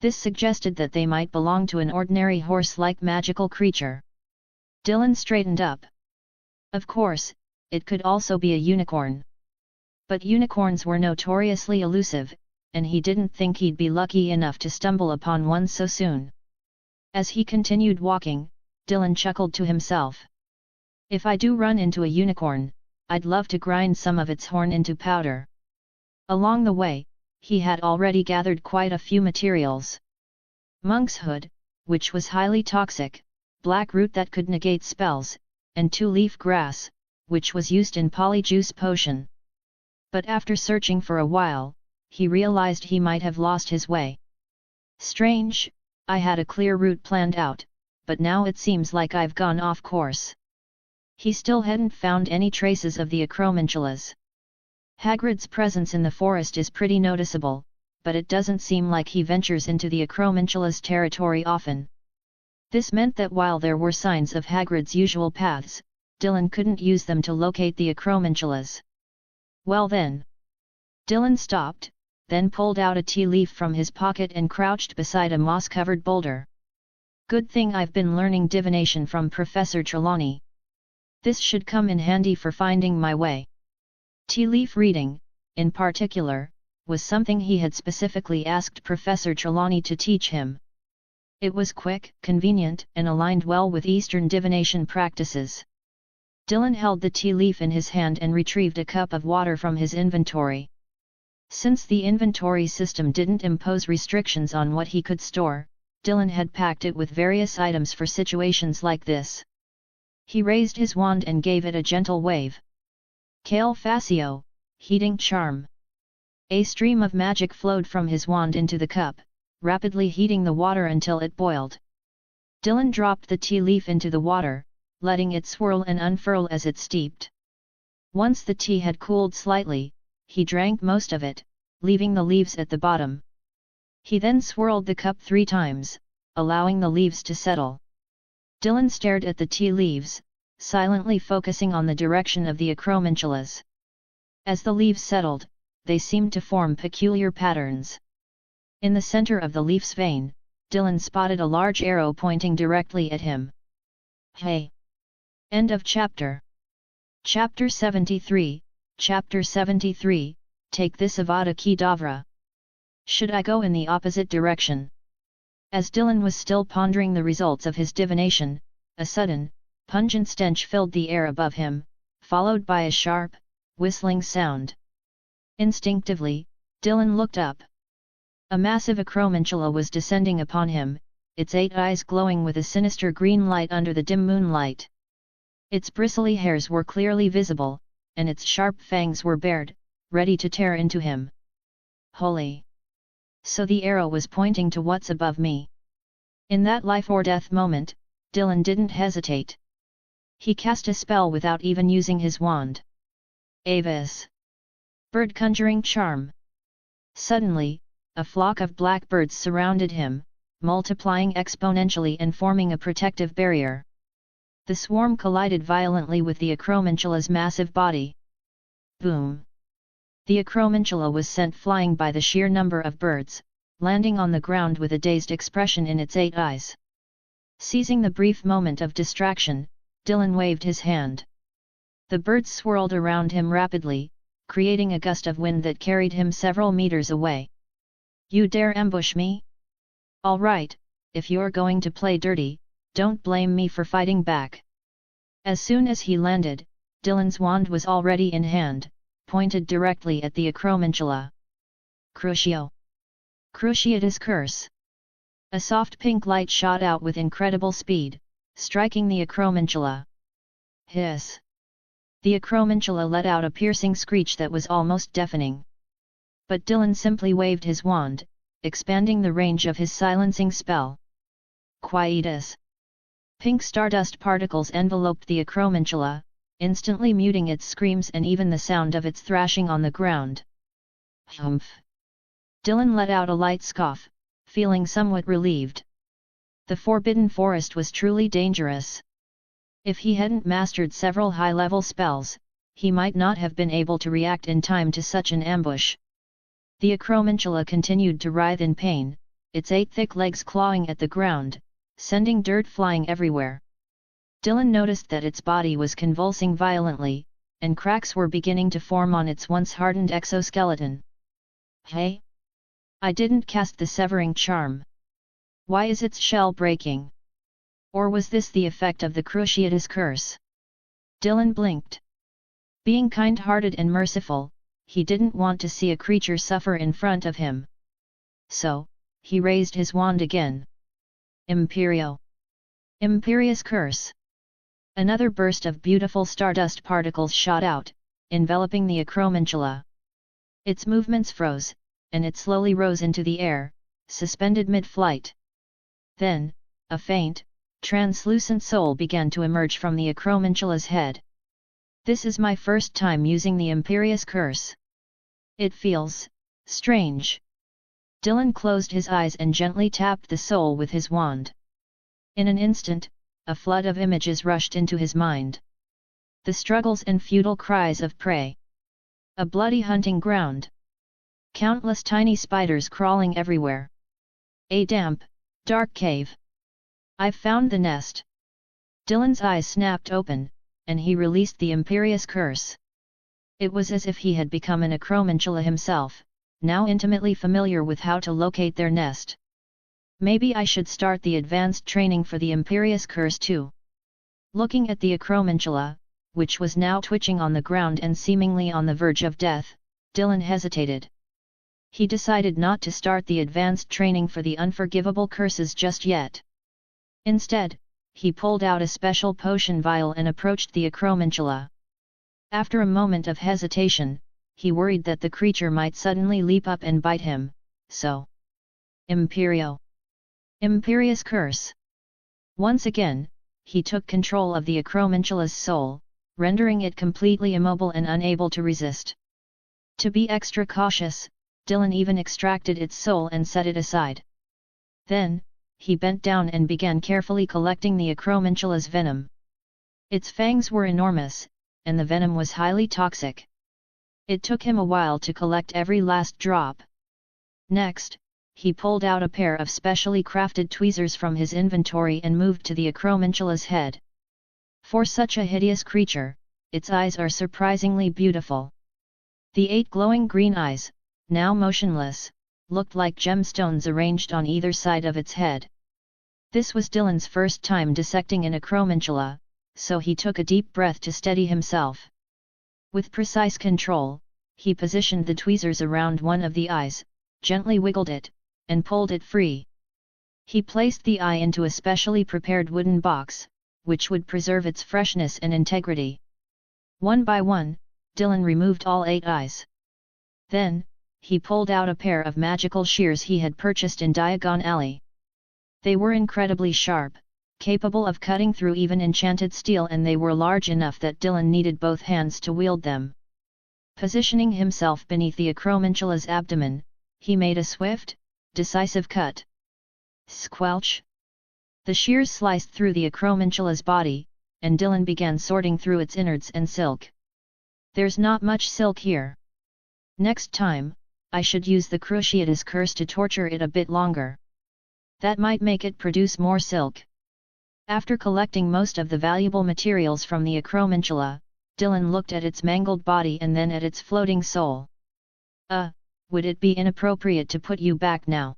This suggested that they might belong to an ordinary horse-like magical creature. Dylan straightened up. Of course, it could also be a unicorn. But unicorns were notoriously elusive, and he didn't think he'd be lucky enough to stumble upon one so soon. As he continued walking, Dylan chuckled to himself. If I do run into a unicorn, I'd love to grind some of its horn into powder. Along the way, he had already gathered quite a few materials. Monk's hood, which was highly toxic, black root that could negate spells, and two-leaf grass, which was used in polyjuice potion. But after searching for a while, he realized he might have lost his way. Strange, I had a clear route planned out, but now it seems like I've gone off course. He still hadn't found any traces of the acromantulas. Hagrid's presence in the forest is pretty noticeable, but it doesn't seem like he ventures into the acromantula's territory often. This meant that while there were signs of Hagrid's usual paths, Dylan couldn't use them to locate the acromantulas. Well then. Dylan stopped, then pulled out a tea leaf from his pocket and crouched beside a moss-covered boulder. Good thing I've been learning divination from Professor Trelawney. This should come in handy for finding my way. Tea leaf reading, in particular, was something he had specifically asked Professor Trelawney to teach him. It was quick, convenient, and aligned well with Eastern divination practices. Dylan held the tea leaf in his hand and retrieved a cup of water from his inventory. Since the inventory system didn't impose restrictions on what he could store, Dylan had packed it with various items for situations like this. He raised his wand and gave it a gentle wave. Kale Facio, heating charm. A stream of magic flowed from his wand into the cup, rapidly heating the water until it boiled. Dylan dropped the tea leaf into the water, letting it swirl and unfurl as it steeped. Once the tea had cooled slightly, he drank most of it, leaving the leaves at the bottom. He then swirled the cup 3 times, allowing the leaves to settle. Dylan stared at the tea leaves, silently focusing on the direction of the acromantulas. As the leaves settled, they seemed to form peculiar patterns. In the center of the leaf's vein, Dylan spotted a large arrow pointing directly at him. Hey! End of chapter. Chapter 73, Chapter 73, Take this Avada Kedavra. Should I go in the opposite direction? As Dylan was still pondering the results of his divination, a sudden, pungent stench filled the air above him, followed by a sharp, whistling sound. Instinctively, Dylan looked up. A massive acromantula was descending upon him, its 8 eyes glowing with a sinister green light under the dim moonlight. Its bristly hairs were clearly visible, and its sharp fangs were bared, ready to tear into him. Holy! So the arrow was pointing to what's above me. In that life or death moment, Dylan didn't hesitate. He cast a spell without even using his wand. Avis! Bird conjuring charm. Suddenly, a flock of blackbirds surrounded him, multiplying exponentially and forming a protective barrier. The swarm collided violently with the acromantula's massive body. Boom! The acromantula was sent flying by the sheer number of birds, landing on the ground with a dazed expression in its 8 eyes. Seizing the brief moment of distraction, Dylan waved his hand. The birds swirled around him rapidly, creating a gust of wind that carried him several meters away. You dare ambush me? All right, if you're going to play dirty, don't blame me for fighting back. As soon as he landed, Dylan's wand was already in hand, pointed directly at the acromantula. Crucio! Cruciatus Curse! A soft pink light shot out with incredible speed, striking the acromantula. Hiss! The acromantula let out a piercing screech that was almost deafening. But Dylan simply waved his wand, expanding the range of his silencing spell. Quietus! Pink stardust particles enveloped the acromantula, instantly muting its screams and even the sound of its thrashing on the ground. Humph! Dylan let out a light scoff, feeling somewhat relieved. The Forbidden Forest was truly dangerous. If he hadn't mastered several high-level spells, he might not have been able to react in time to such an ambush. The acromantula continued to writhe in pain, its 8 thick legs clawing at the ground, sending dirt flying everywhere. Dylan noticed that its body was convulsing violently, and cracks were beginning to form on its once hardened exoskeleton. Hey! I didn't cast the severing charm. Why is its shell breaking? Or was this the effect of the Cruciatus Curse? Dylan blinked. Being kind-hearted and merciful, he didn't want to see a creature suffer in front of him. So, he raised his wand again. Imperius Curse! Another burst of beautiful stardust particles shot out, enveloping the acromantula. Its movements froze, and it slowly rose into the air, suspended mid-flight. Then, a faint, translucent soul began to emerge from the acromantula's head. This is my first time using the Imperius Curse. It feels strange. Dylan closed his eyes and gently tapped the soul with his wand. In an instant, a flood of images rushed into his mind. The struggles and futile cries of prey. A bloody hunting ground. Countless tiny spiders crawling everywhere. A damp, dark cave. I've found the nest. Dylan's eyes snapped open, and he released the Imperius Curse. It was as if he had become an acromantula himself, now intimately familiar with how to locate their nest. Maybe I should start the advanced training for the Imperius Curse too. Looking at the acromantula, which was now twitching on the ground and seemingly on the verge of death, Dylan hesitated. He decided not to start the advanced training for the Unforgivable Curses just yet. Instead, he pulled out a special potion vial and approached the acromantula. After a moment of hesitation, he worried that the creature might suddenly leap up and bite him, so... Imperius Curse. Once again, he took control of the acromantula's soul, rendering it completely immobile and unable to resist. To be extra cautious, Dylan even extracted its soul and set it aside. Then, he bent down and began carefully collecting the acromantula's venom. Its fangs were enormous, and the venom was highly toxic. It took him a while to collect every last drop. Next, he pulled out a pair of specially crafted tweezers from his inventory and moved to the acromantula's head. For such a hideous creature, its eyes are surprisingly beautiful. The 8 glowing green eyes, now motionless, looked like gemstones arranged on either side of its head. This was Dylan's first time dissecting an acromantula, so he took a deep breath to steady himself. With precise control, he positioned the tweezers around one of the eyes, gently wiggled it, and pulled it free. He placed the eye into a specially prepared wooden box, which would preserve its freshness and integrity. One by one, Dylan removed all 8 eyes. Then, he pulled out a pair of magical shears he had purchased in Diagon Alley. They were incredibly sharp, capable of cutting through even enchanted steel, and they were large enough that Dylan needed both hands to wield them. Positioning himself beneath the acromantula's abdomen, he made a swift, decisive cut. Squelch! The shears sliced through the acromantula's body, and Dylan began sorting through its innards and silk. There's not much silk here. Next time, I should use the Cruciatus curse to torture it a bit longer. That might make it produce more silk. After collecting most of the valuable materials from the acromantula, Dylan looked at its mangled body and then at its floating soul. Would it be inappropriate to put you back now?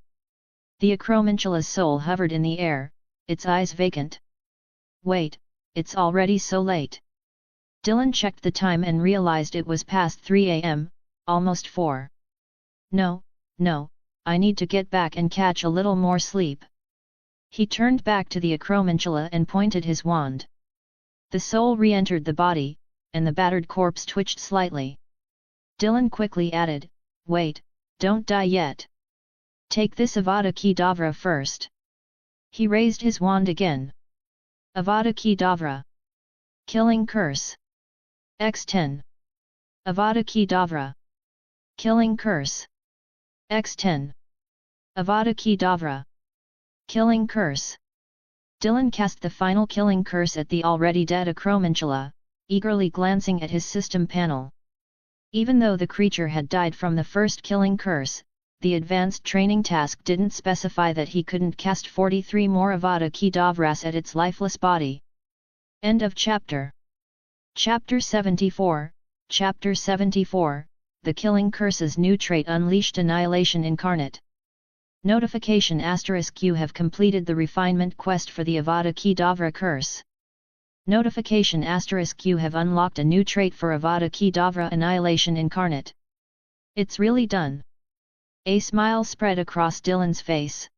The acromantula's soul hovered in the air, its eyes vacant. Wait, it's already so late. Dylan checked the time and realized it was past 3 a.m., almost 4. No, I need to get back and catch a little more sleep. He turned back to the acromantula and pointed his wand. The soul re-entered the body, and the battered corpse twitched slightly. Dylan quickly added, "Wait, don't die yet. Take this Avada Kedavra first." He raised his wand again. Avada Kedavra. Killing Curse. X10. Avada Kedavra. Killing Curse. X10. Avada Kedavra. Killing Curse. Dylan cast the final killing curse at the already dead acromantula, eagerly glancing at his system panel. Even though the creature had died from the first killing curse, the advanced training task didn't specify that he couldn't cast 43 more Avada Kedavras at its lifeless body. End of chapter. Chapter 74. Chapter 74, The Killing Curse's new trait unleashed Annihilation Incarnate. Notification * you have completed the refinement quest for the Avada Kedavra curse. Notification * you have unlocked a new trait for Avada Kedavra Annihilation Incarnate. It's really done. A smile spread across Dylan's face.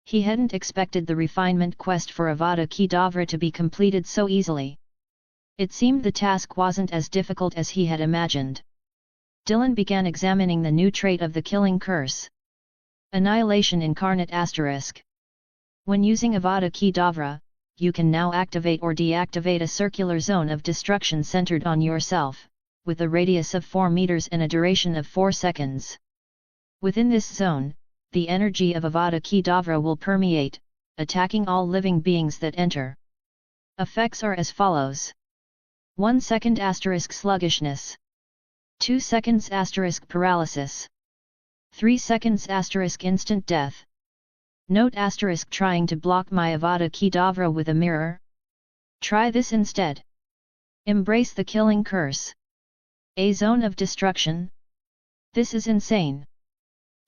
He hadn't expected the refinement quest for Avada Kedavra to be completed so easily. It seemed the task wasn't as difficult as he had imagined. Dylan began examining the new trait of the killing curse. Annihilation Incarnate *. When using Avada Kedavra, you can now activate or deactivate a circular zone of destruction centered on yourself, with a radius of 4 meters and a duration of 4 seconds. Within this zone, the energy of Avada Kedavra will permeate, attacking all living beings that enter. Effects are as follows. 1 second * sluggishness. 2 seconds * paralysis. 3 seconds * instant death. Note * trying to block my Avada Kedavra with a mirror? Try this instead. Embrace the killing curse. A zone of destruction? This is insane.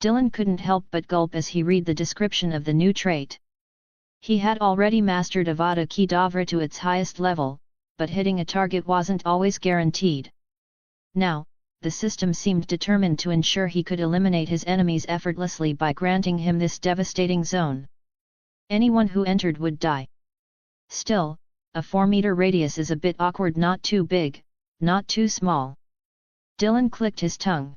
Dylan couldn't help but gulp as he read the description of the new trait. He had already mastered Avada Kedavra to its highest level, but hitting a target wasn't always guaranteed. Now, the system seemed determined to ensure he could eliminate his enemies effortlessly by granting him this devastating zone. Anyone who entered would die. Still, a 4-meter radius is a bit awkward, not too big, not too small. Dylan clicked his tongue.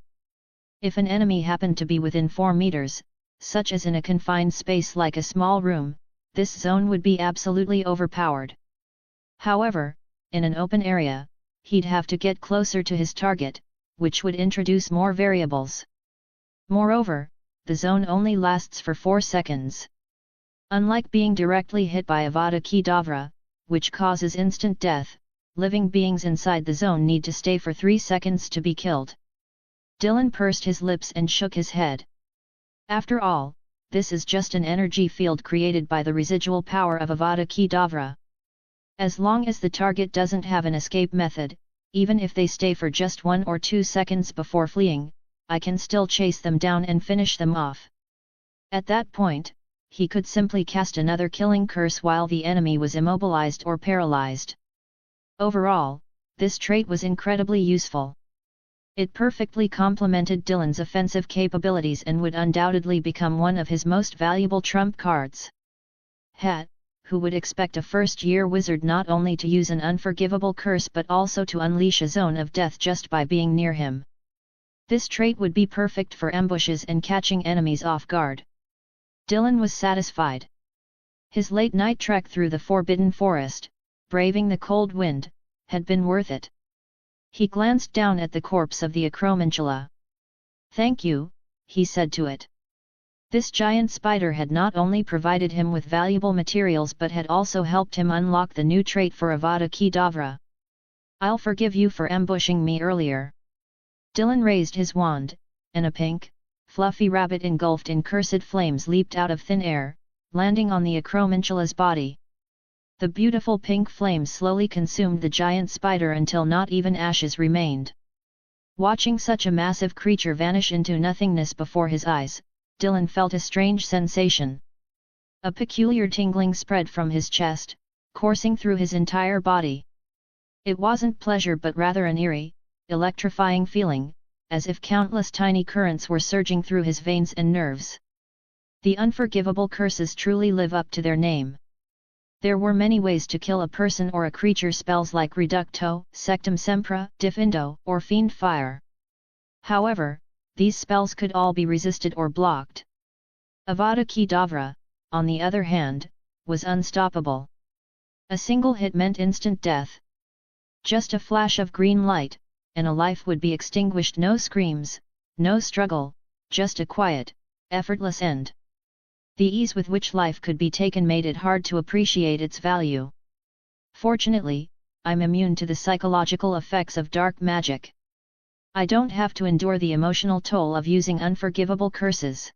If an enemy happened to be within 4 meters, such as in a confined space like a small room, this zone would be absolutely overpowered. However, in an open area, he'd have to get closer to his target, which would introduce more variables. Moreover, the zone only lasts for 4 seconds. Unlike being directly hit by Avada Kedavra, which causes instant death, living beings inside the zone need to stay for 3 seconds to be killed. Dylan pursed his lips and shook his head. After all, this is just an energy field created by the residual power of Avada Kedavra. As long as the target doesn't have an escape method, even if they stay for just 1 or 2 seconds before fleeing, I can still chase them down and finish them off. At that point, he could simply cast another killing curse while the enemy was immobilized or paralyzed. Overall, this trait was incredibly useful. It perfectly complemented Dylan's offensive capabilities and would undoubtedly become one of his most valuable trump cards. Who would expect a first-year wizard not only to use an unforgivable curse but also to unleash a zone of death just by being near him? This trait would be perfect for ambushes and catching enemies off guard. Dylan was satisfied. His late-night trek through the Forbidden Forest, braving the cold wind, had been worth it. He glanced down at the corpse of the acromantula. "Thank you," he said to it. This giant spider had not only provided him with valuable materials but had also helped him unlock the new trait for Avada Kedavra. "I'll forgive you for ambushing me earlier." Dylan raised his wand, and a pink, fluffy rabbit engulfed in cursed flames leaped out of thin air, landing on the acromantula's body. The beautiful pink flames slowly consumed the giant spider until not even ashes remained. Watching such a massive creature vanish into nothingness before his eyes, Dylan felt a strange sensation. A peculiar tingling spread from his chest, coursing through his entire body. It wasn't pleasure but rather an eerie, electrifying feeling, as if countless tiny currents were surging through his veins and nerves. The unforgivable curses truly live up to their name. There were many ways to kill a person or a creature: spells like Reducto, Sectum Sempra, Diffindo, or Fiend Fire. However, these spells could all be resisted or blocked. Avada Kedavra, on the other hand, was unstoppable. A single hit meant instant death. Just a flash of green light, and a life would be extinguished. No screams, no struggle, just a quiet, effortless end. The ease with which life could be taken made it hard to appreciate its value. Fortunately, I'm immune to the psychological effects of dark magic. I don't have to endure the emotional toll of using unforgivable curses.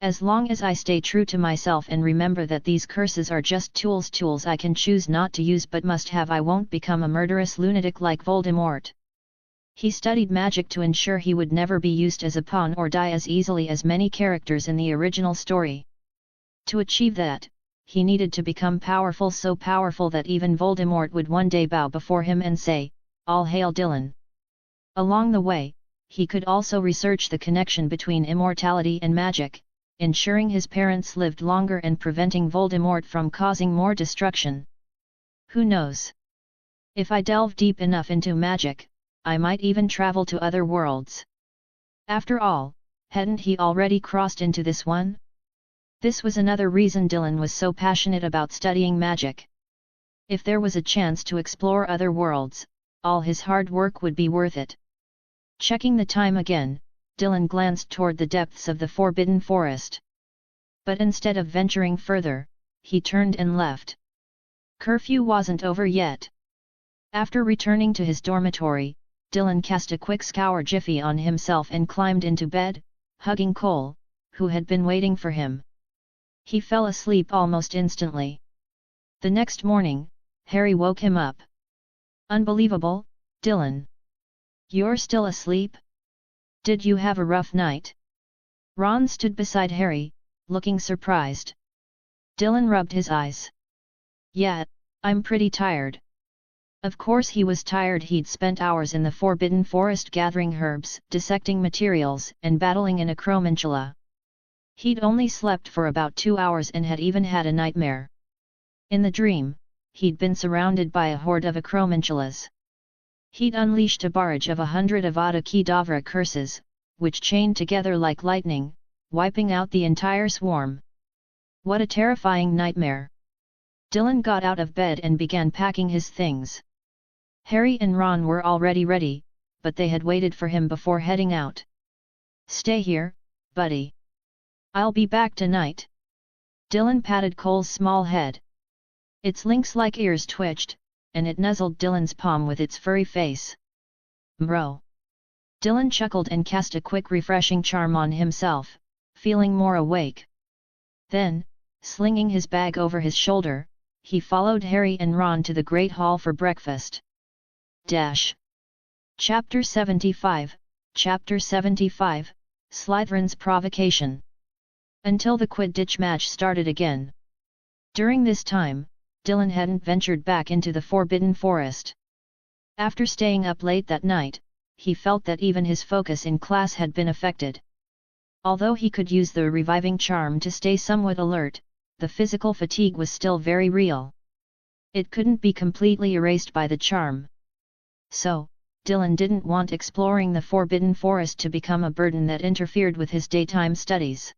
As long as I stay true to myself and remember that these curses are just tools I can choose not to use but must have, I won't become a murderous lunatic like Voldemort. He studied magic to ensure he would never be used as a pawn or die as easily as many characters in the original story. To achieve that, he needed to become powerful, so powerful that even Voldemort would one day bow before him and say, "All hail Dylan." Along the way, he could also research the connection between immortality and magic, ensuring his parents lived longer and preventing Voldemort from causing more destruction. Who knows? If I delve deep enough into magic, I might even travel to other worlds. After all, hadn't he already crossed into this one? This was another reason Dylan was so passionate about studying magic. If there was a chance to explore other worlds, all his hard work would be worth it. Checking the time again, Dylan glanced toward the depths of the Forbidden Forest. But instead of venturing further, he turned and left. Curfew wasn't over yet. After returning to his dormitory, Dylan cast a quick scour jiffy on himself and climbed into bed, hugging Cole, who had been waiting for him. He fell asleep almost instantly. The next morning, Harry woke him up. "Unbelievable, Dylan. You're still asleep? Did you have a rough night?" Ron stood beside Harry, looking surprised. Dylan rubbed his eyes. Yeah, I'm pretty tired. Of course he was tired. He'd spent hours in the Forbidden Forest gathering herbs, dissecting materials, and battling an acromantula. He'd only slept for about 2 hours and had even had a nightmare. In the dream, he'd been surrounded by a horde of acromantulas. He'd unleashed a barrage of 100 Avada Kedavra curses, which chained together like lightning, wiping out the entire swarm. What a terrifying nightmare! Dylan got out of bed and began packing his things. Harry and Ron were already ready, but they had waited for him before heading out. Stay here, buddy. I'll be back tonight. Dylan patted Cole's small head. Its lynx-like ears twitched, and it nuzzled Dylan's palm with its furry face. Bro! Dylan chuckled and cast a quick refreshing charm on himself, feeling more awake. Then, slinging his bag over his shoulder, he followed Harry and Ron to the Great Hall for breakfast. Chapter 75, Chapter 75, Slytherin's Provocation. Until the Quidditch match started again. During this time, Dylan hadn't ventured back into the Forbidden Forest. After staying up late that night, he felt that even his focus in class had been affected. Although he could use the reviving charm to stay somewhat alert, the physical fatigue was still very real. It couldn't be completely erased by the charm. So, Dylan didn't want exploring the Forbidden Forest to become a burden that interfered with his daytime studies.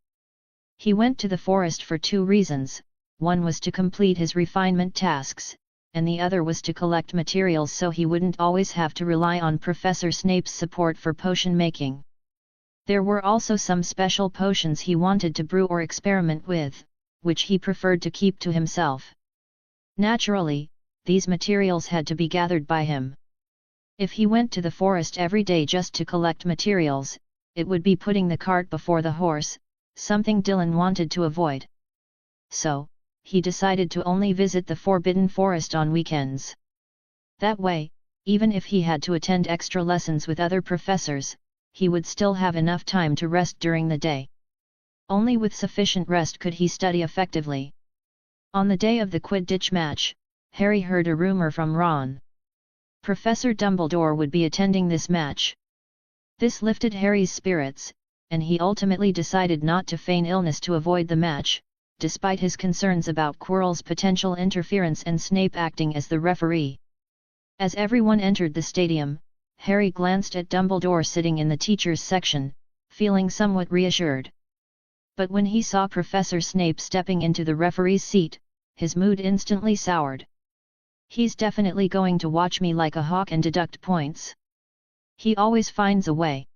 He went to the forest for 2 reasons. One was to complete his refinement tasks, and the other was to collect materials so he wouldn't always have to rely on Professor Snape's support for potion making. There were also some special potions he wanted to brew or experiment with, which he preferred to keep to himself. Naturally, these materials had to be gathered by him. If he went to the forest every day just to collect materials, it would be putting the cart before the horse, something Dylan wanted to avoid. So, he decided to only visit the Forbidden Forest on weekends. That way, even if he had to attend extra lessons with other professors, he would still have enough time to rest during the day. Only with sufficient rest could he study effectively. On the day of the Quidditch match, Harry heard a rumor from Ron. Professor Dumbledore would be attending this match. This lifted Harry's spirits, and he ultimately decided not to feign illness to avoid the match, despite his concerns about Quirrell's potential interference and Snape acting as the referee. As everyone entered the stadium, Harry glanced at Dumbledore sitting in the teachers' section, feeling somewhat reassured. But when he saw Professor Snape stepping into the referee's seat, his mood instantly soured. He's definitely going to watch me like a hawk and deduct points. He always finds a way.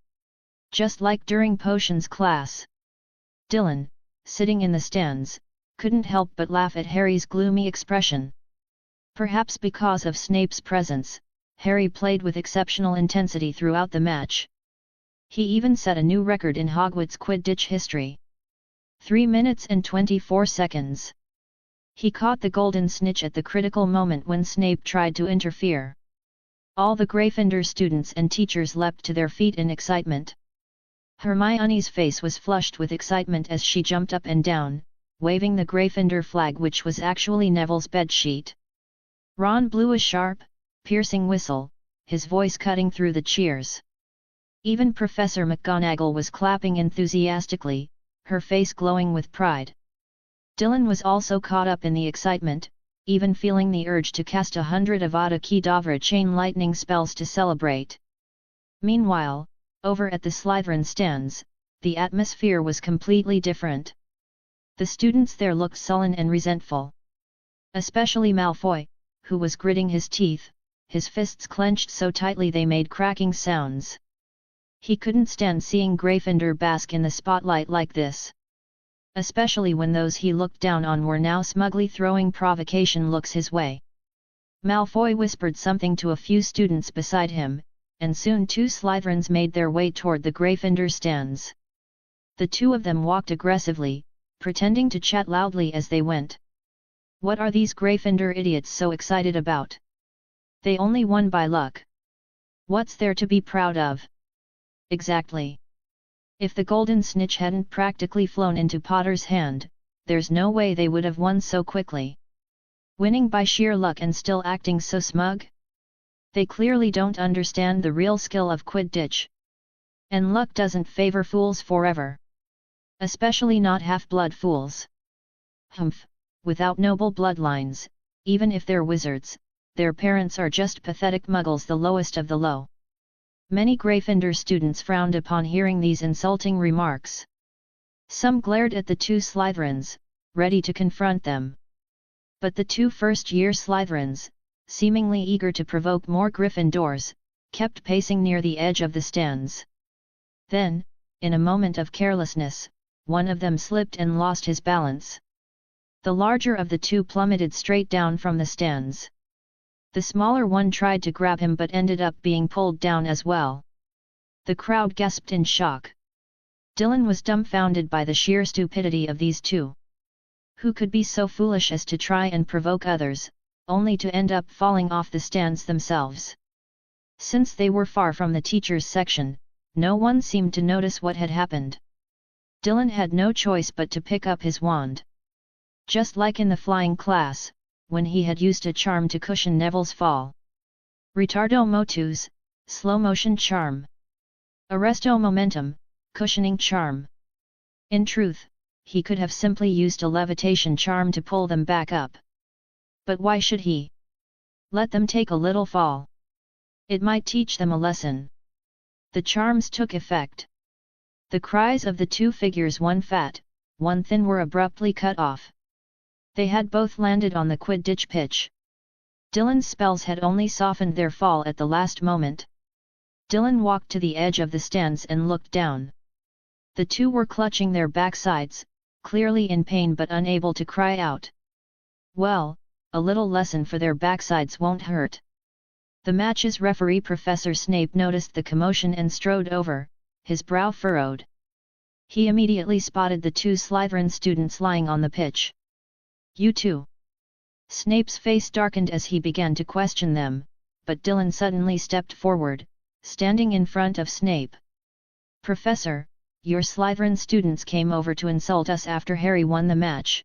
Just like during potions class. Dylan, sitting in the stands, couldn't help but laugh at Harry's gloomy expression. Perhaps because of Snape's presence, Harry played with exceptional intensity throughout the match. He even set a new record in Hogwarts Quidditch history. 3 minutes and 24 seconds. He caught the golden snitch at the critical moment when Snape tried to interfere. All the Gryffindor students and teachers leapt to their feet in excitement. Hermione's face was flushed with excitement as she jumped up and down, waving the Gryffindor flag, which was actually Neville's bedsheet. Ron blew a sharp, piercing whistle, his voice cutting through the cheers. Even Professor McGonagall was clapping enthusiastically, her face glowing with pride. Dylan was also caught up in the excitement, even feeling the urge to cast 100 Avada Kedavra chain lightning spells to celebrate. Meanwhile, over at the Slytherin stands, the atmosphere was completely different. The students there looked sullen and resentful. Especially Malfoy, who was gritting his teeth, his fists clenched so tightly they made cracking sounds. He couldn't stand seeing Gryffindor bask in the spotlight like this. Especially when those he looked down on were now smugly throwing provocation looks his way. Malfoy whispered something to a few students beside him, and soon 2 Slytherins made their way toward the Gryffindor stands. The 2 of them walked aggressively, pretending to chat loudly as they went. What are these Gryffindor idiots so excited about? They only won by luck. What's there to be proud of? Exactly. If the golden snitch hadn't practically flown into Potter's hand, there's no way they would have won so quickly. Winning by sheer luck and still acting so smug? They clearly don't understand the real skill of Quidditch. And luck doesn't favor fools forever. Especially not half-blood fools. Humph, without noble bloodlines, even if they're wizards, their parents are just pathetic muggles, the lowest of the low. Many Gryffindor students frowned upon hearing these insulting remarks. Some glared at the two Slytherins, ready to confront them. But the two first-year Slytherins, seemingly eager to provoke more Gryffindors, kept pacing near the edge of the stands. Then, in a moment of carelessness, one of them slipped and lost his balance. The larger of the two plummeted straight down from the stands. The smaller one tried to grab him but ended up being pulled down as well. The crowd gasped in shock. Dylan was dumbfounded by the sheer stupidity of these two. Who could be so foolish as to try and provoke others, only to end up falling off the stands themselves? Since they were far from the teachers' section, no one seemed to notice what had happened. Dylan had no choice but to pick up his wand. Just like in the flying class, when he had used a charm to cushion Neville's fall. Retardo motus, slow motion charm. Arresto momentum, cushioning charm. In truth, he could have simply used a levitation charm to pull them back up. But why should he? Let them take a little fall. It might teach them a lesson. The charms took effect. The cries of the two figures, one fat, one thin, were abruptly cut off. They had both landed on the Quidditch pitch. Dylan's spells had only softened their fall at the last moment. Dylan walked to the edge of the stands and looked down. The two were clutching their backsides, clearly in pain but unable to cry out. Well, a little lesson for their backsides won't hurt. The match's referee, Professor Snape, noticed the commotion and strode over, his brow furrowed. He immediately spotted the two Slytherin students lying on the pitch. You two? Snape's face darkened as he began to question them, but Dylan suddenly stepped forward, standing in front of Snape. Professor, your Slytherin students came over to insult us after Harry won the match.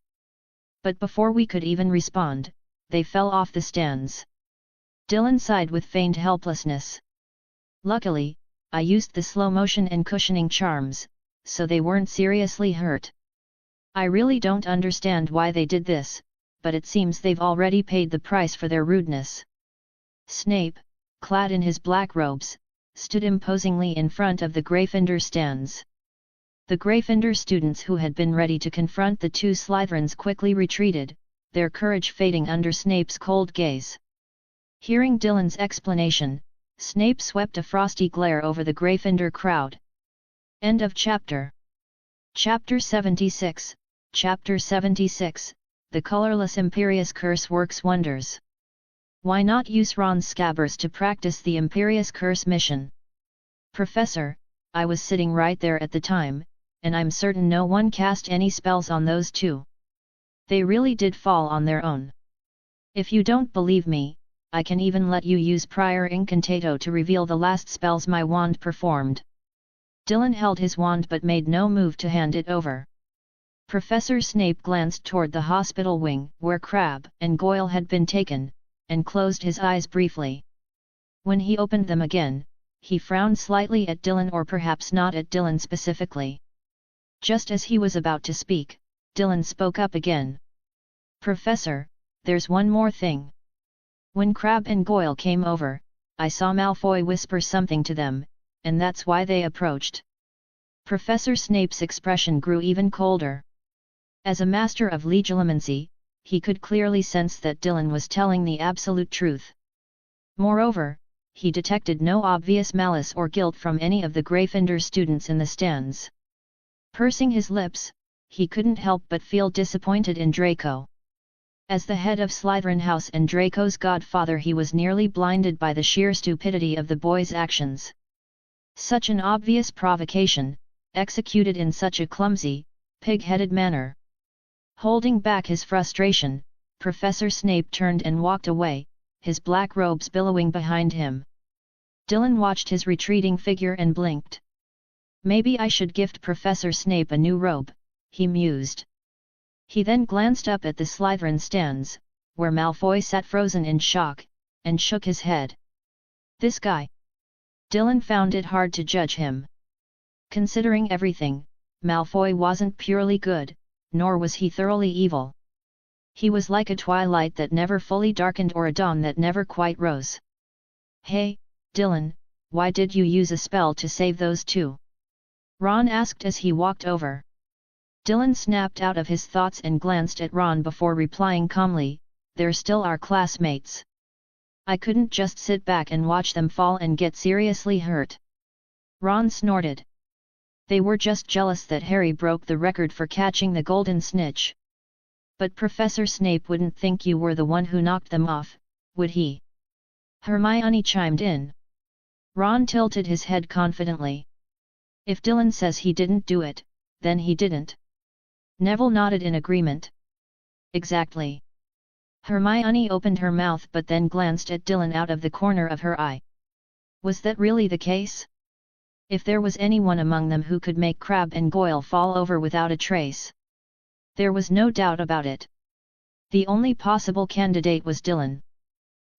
But before we could even respond, they fell off the stands. Dylan sighed with feigned helplessness. Luckily, I used the slow motion and cushioning charms, so they weren't seriously hurt. I really don't understand why they did this, but it seems they've already paid the price for their rudeness. Snape, clad in his black robes, stood imposingly in front of the Gryffindor stands. The Gryffindor students who had been ready to confront the two Slytherins quickly retreated, their courage fading under Snape's cold gaze. Hearing Dylan's explanation, Snape swept a frosty glare over the Gryffindor crowd. End of chapter. Chapter 76, Chapter 76, The Colorless Imperius Curse Works Wonders. Why not use Ron's scabbers to practice the Imperius Curse mission? Professor, I was sitting right there at the time, and I'm certain no one cast any spells on those two. They really did fall on their own. If you don't believe me, I can even let you use Prior Incantato to reveal the last spells my wand performed. Dylan held his wand but made no move to hand it over. Professor Snape glanced toward the hospital wing where Crabbe and Goyle had been taken, and closed his eyes briefly. When he opened them again, he frowned slightly at Dylan, or perhaps not at Dylan specifically. Just as he was about to speak, Dylan spoke up again. Professor, there's one more thing. When Crabbe and Goyle came over, I saw Malfoy whisper something to them, and that's why they approached. Professor Snape's expression grew even colder. As a master of legilimency, he could clearly sense that Dylan was telling the absolute truth. Moreover, he detected no obvious malice or guilt from any of the Gryffindor students in the stands. Pursing his lips, he couldn't help but feel disappointed in Draco. As the head of Slytherin House and Draco's godfather, he was nearly blinded by the sheer stupidity of the boy's actions. Such an obvious provocation, executed in such a clumsy, pig-headed manner. Holding back his frustration, Professor Snape turned and walked away, his black robes billowing behind him. Dylan watched his retreating figure and blinked. Maybe I should gift Professor Snape a new robe, he mused. He then glanced up at the Slytherin stands, where Malfoy sat frozen in shock, and shook his head. This guy. Dylan found it hard to judge him. Considering everything, Malfoy wasn't purely good, nor was he thoroughly evil. He was like a twilight that never fully darkened or a dawn that never quite rose. Hey, Dylan, why did you use a spell to save those two? Ron asked as he walked over. Dylan snapped out of his thoughts and glanced at Ron before replying calmly, they're still our classmates. I couldn't just sit back and watch them fall and get seriously hurt. Ron snorted. They were just jealous that Harry broke the record for catching the golden snitch. But Professor Snape wouldn't think you were the one who knocked them off, would he? Hermione chimed in. Ron tilted his head confidently. If Dylan says he didn't do it, then he didn't. Neville nodded in agreement. Exactly. Hermione opened her mouth but then glanced at Dylan out of the corner of her eye. Was that really the case? If there was anyone among them who could make Crabbe and Goyle fall over without a trace. There was no doubt about it. The only possible candidate was Dylan.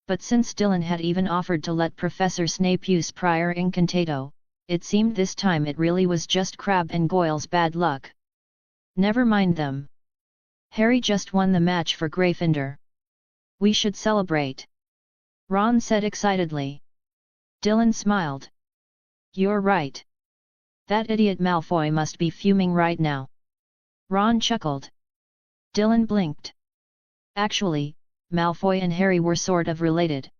But since Dylan had even offered to let Professor Snape use prior incantato, it seemed this time it really was just Crabbe and Goyle's bad luck. Never mind them. Harry just won the match for Gryffindor. We should celebrate. Ron said excitedly. Dylan smiled. You're right. That idiot Malfoy must be fuming right now. Ron chuckled. Dylan blinked. Actually, Malfoy and Harry were sort of related.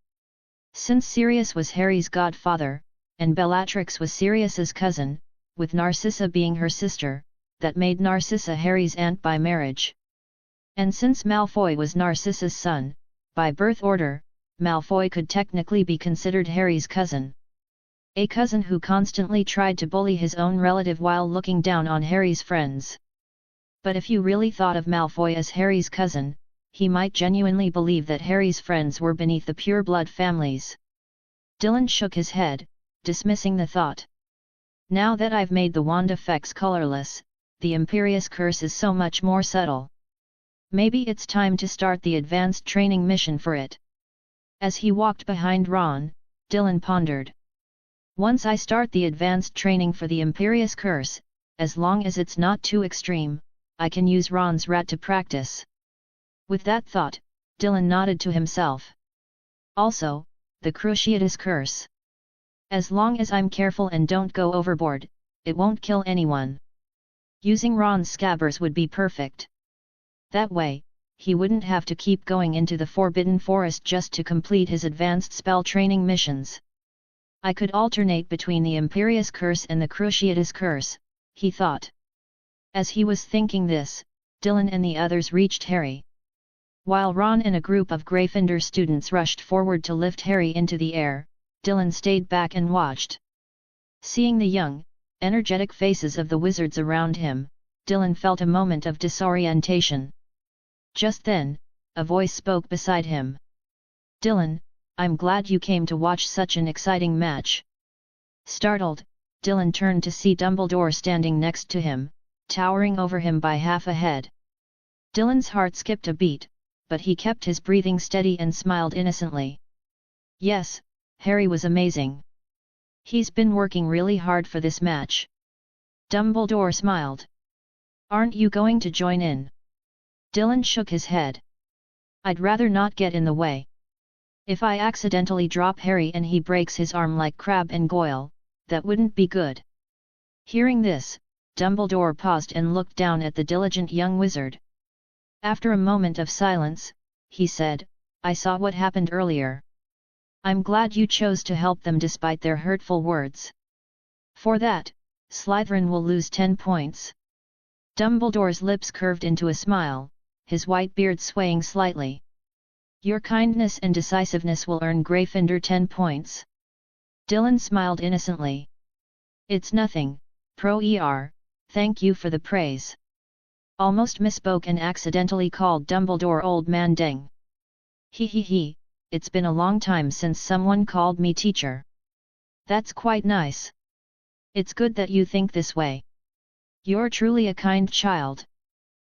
Since Sirius was Harry's godfather, and Bellatrix was Sirius's cousin, with Narcissa being her sister, that made Narcissa Harry's aunt by marriage. And since Malfoy was Narcissa's son, by birth order, Malfoy could technically be considered Harry's cousin. A cousin who constantly tried to bully his own relative while looking down on Harry's friends. But if you really thought of Malfoy as Harry's cousin, he might genuinely believe that Harry's friends were beneath the pure-blood families. Dylan shook his head, dismissing the thought. Now that I've made the wand effects colorless, the Imperius Curse is so much more subtle. Maybe it's time to start the advanced training mission for it. As he walked behind Ron, Dylan pondered. Once I start the advanced training for the Imperius Curse, as long as it's not too extreme, I can use Ron's rat to practice. With that thought, Dylan nodded to himself. Also, the Cruciatus Curse. As long as I'm careful and don't go overboard, it won't kill anyone. Using Ron's scabbers would be perfect. That way, he wouldn't have to keep going into the Forbidden Forest just to complete his advanced spell training missions. I could alternate between the Imperius Curse and the Cruciatus Curse, he thought. As he was thinking this, Dylan and the others reached Harry. While Ron and a group of Gryffindor students rushed forward to lift Harry into the air, Dylan stayed back and watched. Seeing the young, energetic faces of the wizards around him, Dylan felt a moment of disorientation. Just then, a voice spoke beside him. Dylan, I'm glad you came to watch such an exciting match. Startled, Dylan turned to see Dumbledore standing next to him, towering over him by half a head. Dylan's heart skipped a beat, but he kept his breathing steady and smiled innocently. Yes, Harry was amazing. He's been working really hard for this match. Dumbledore smiled. Aren't you going to join in? Dylan shook his head. I'd rather not get in the way. If I accidentally drop Harry and he breaks his arm like Crabbe and Goyle, that wouldn't be good. Hearing this, Dumbledore paused and looked down at the diligent young wizard. After a moment of silence, he said, I saw what happened earlier. I'm glad you chose to help them despite their hurtful words. For that, Slytherin will lose 10 points. Dumbledore's lips curved into a smile, his white beard swaying slightly. Your kindness and decisiveness will earn Gryffindor 10 points. Dylan smiled innocently. It's nothing, Pro-ER, thank you for the praise. Almost misspoke and accidentally called Dumbledore Old Man Deng. He, it's been a long time since someone called me teacher. That's quite nice. It's good that you think this way. You're truly a kind child.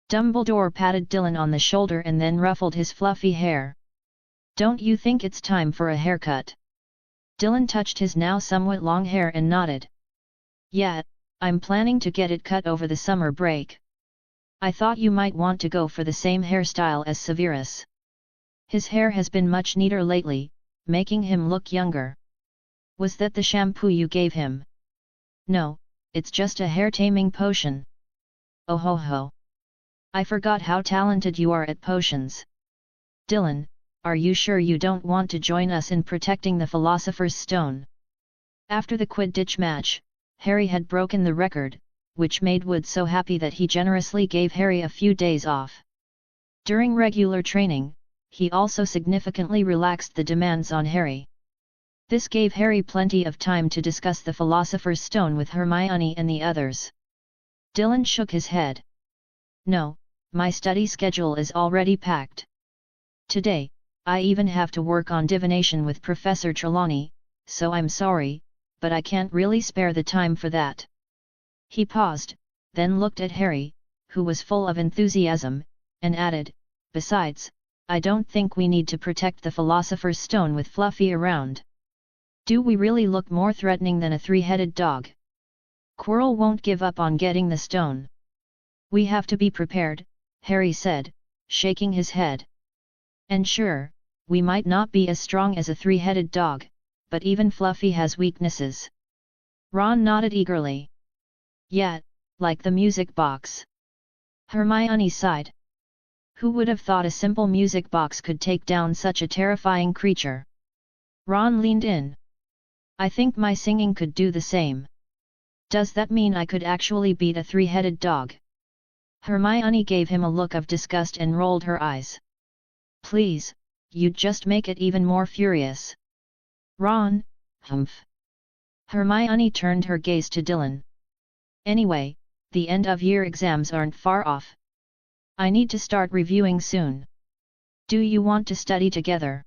Dumbledore patted Dylan on the shoulder and then ruffled his fluffy hair. Don't you think it's time for a haircut? Dylan touched his now somewhat long hair and nodded. Yeah, I'm planning to get it cut over the summer break. I thought you might want to go for the same hairstyle as Severus. His hair has been much neater lately, making him look younger. Was that the shampoo you gave him? No, it's just a hair-taming potion. Oh ho ho. I forgot how talented you are at potions. Dylan, are you sure you don't want to join us in protecting the Philosopher's Stone? After the Quidditch match, Harry had broken the record, which made Wood so happy that he generously gave Harry a few days off. During regular training, he also significantly relaxed the demands on Harry. This gave Harry plenty of time to discuss the Philosopher's Stone with Hermione and the others. Dylan shook his head. No, my study schedule is already packed. Today, I even have to work on divination with Professor Trelawney, so I'm sorry, but I can't really spare the time for that. He paused, then looked at Harry, who was full of enthusiasm, and added, besides, I don't think we need to protect the Philosopher's Stone with Fluffy around. Do we really look more threatening than a three-headed dog? Quirrell won't give up on getting the stone. We have to be prepared, Harry said, shaking his head. And sure, we might not be as strong as a three-headed dog, but even Fluffy has weaknesses. Ron nodded eagerly. Yeah, like the music box. Hermione sighed. Who would have thought a simple music box could take down such a terrifying creature? Ron leaned in. I think my singing could do the same. Does that mean I could actually beat a three-headed dog? Hermione gave him a look of disgust and rolled her eyes. Please, you'd just make it even more furious. Ron, humph. Hermione turned her gaze to Dylan. Anyway, the end-of-year exams aren't far off. I need to start reviewing soon. Do you want to study together?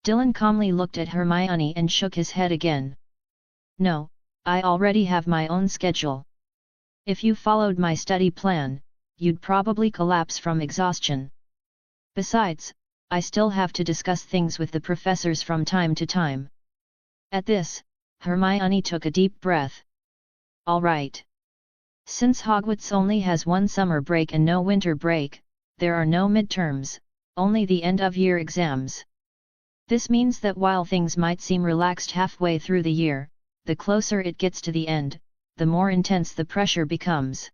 Dylan calmly looked at Hermione and shook his head again. No, I already have my own schedule. If you followed my study plan, you'd probably collapse from exhaustion. Besides, I still have to discuss things with the professors from time to time. At this, Hermione took a deep breath. All right. Since Hogwarts only has one summer break and no winter break, there are no midterms, only the end-of-year exams. This means that while things might seem relaxed halfway through the year, the closer it gets to the end, the more intense the pressure becomes.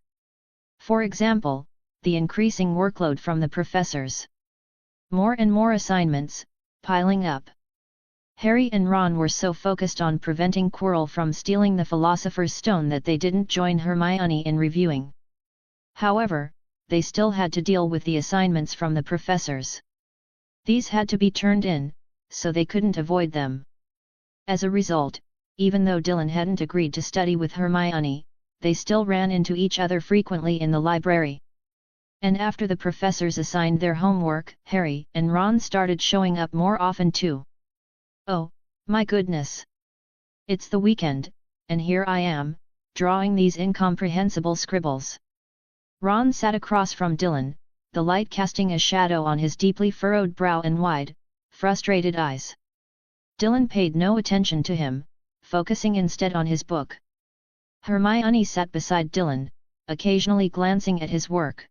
For example, the increasing workload from the professors. More and more assignments, piling up. Harry and Ron were so focused on preventing Quirrell from stealing the Philosopher's Stone that they didn't join Hermione in reviewing. However, they still had to deal with the assignments from the professors. These had to be turned in, so they couldn't avoid them. As a result, even though Dylan hadn't agreed to study with Hermione, they still ran into each other frequently in the library. And after the professors assigned their homework, Harry and Ron started showing up more often too. Oh, my goodness! It's the weekend, and here I am, drawing these incomprehensible scribbles. Ron sat across from Dylan, the light casting a shadow on his deeply furrowed brow and wide, frustrated eyes. Dylan paid no attention to him, focusing instead on his book. Hermione sat beside Dylan, occasionally glancing at his work.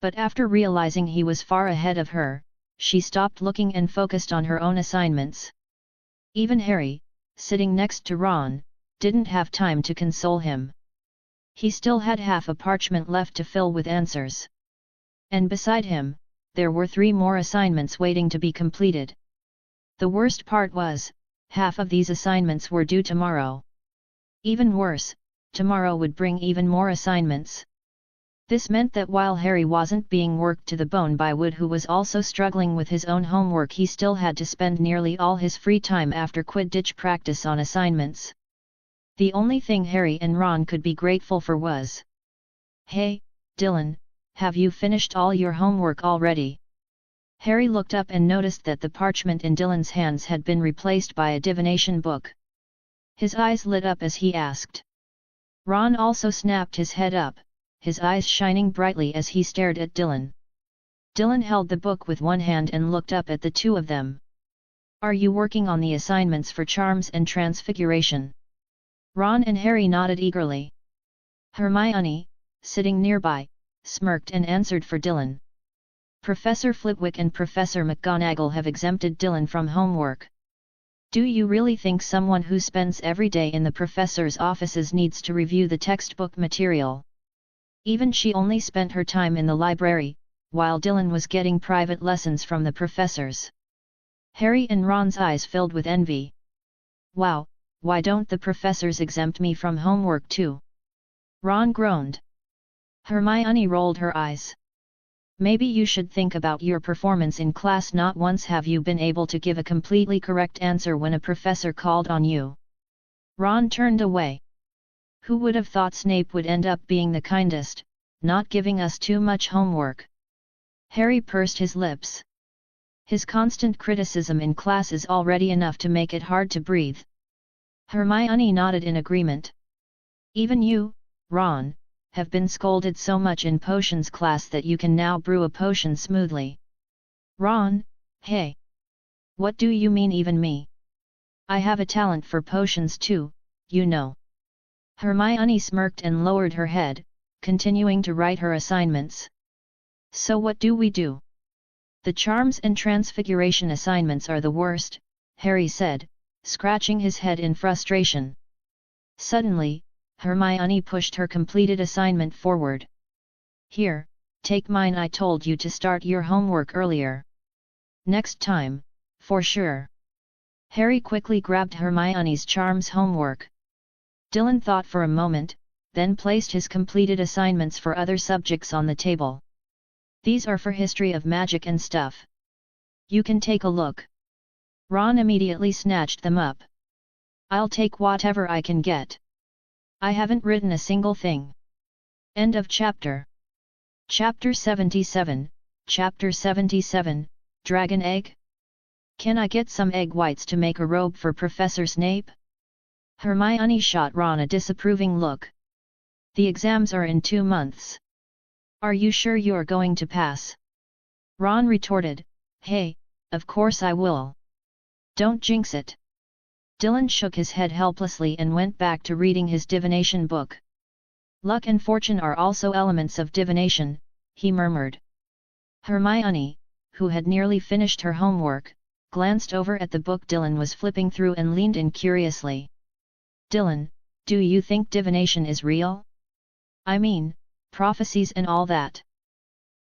But after realizing he was far ahead of her, she stopped looking and focused on her own assignments. Even Harry, sitting next to Ron, didn't have time to console him. He still had half a parchment left to fill with answers. And beside him, there were 3 more assignments waiting to be completed. The worst part was, half of these assignments were due tomorrow. Even worse, tomorrow would bring even more assignments. This meant that while Harry wasn't being worked to the bone by Wood, who was also struggling with his own homework, he still had to spend nearly all his free time after Quidditch practice on assignments. The only thing Harry and Ron could be grateful for was, "Hey, Dylan, have you finished all your homework already?" Harry looked up and noticed that the parchment in Dylan's hands had been replaced by a divination book. His eyes lit up as he asked, Ron also snapped his head up, his eyes shining brightly as he stared at Dylan. Dylan held the book with one hand and looked up at the two of them. "Are you working on the assignments for charms and transfiguration?" Ron and Harry nodded eagerly. Hermione, sitting nearby, smirked and answered for Dylan. "Professor Flitwick and Professor McGonagall have exempted Dylan from homework." "Do you really think someone who spends every day in the professor's offices needs to review the textbook material? Even she only spent her time in the library, while Dylan was getting private lessons from the professors." Harry and Ron's eyes filled with envy. "Wow, why don't the professors exempt me from homework too?" Ron groaned. Hermione rolled her eyes. "Maybe you should think about your performance in class. Not once have you been able to give a completely correct answer when a professor called on you." Ron turned away. "Who would have thought Snape would end up being the kindest, not giving us too much homework?" Harry pursed his lips. His constant criticism in class is already enough to make it hard to breathe. Hermione nodded in agreement. "Even you, Ron, have been scolded so much in potions class that you can now brew a potion smoothly." "Ron, hey! What do you mean even me? I have a talent for potions too, you know." Hermione smirked and lowered her head, continuing to write her assignments. "So what do we do?" "The charms and transfiguration assignments are the worst," Harry said, scratching his head in frustration. Suddenly, Hermione pushed her completed assignment forward. "Here, take mine. I told you to start your homework earlier." "Next time, for sure." Harry quickly grabbed Hermione's charms homework. Dylan thought for a moment, then placed his completed assignments for other subjects on the table. "These are for history of magic and stuff. You can take a look." Ron immediately snatched them up. "I'll take whatever I can get. I haven't written a single thing." End of chapter. Chapter 77, Chapter 77, Dragon Egg? "Can I get some egg whites to make a robe for Professor Snape?" Hermione shot Ron a disapproving look. "The exams are in 2 months. Are you sure you're going to pass?" Ron retorted, "Hey, of course I will. Don't jinx it." Dylan shook his head helplessly and went back to reading his divination book. "Luck and fortune are also elements of divination," he murmured. Hermione, who had nearly finished her homework, glanced over at the book Dylan was flipping through and leaned in curiously. "Dylan, do you think divination is real? I mean, prophecies and all that?"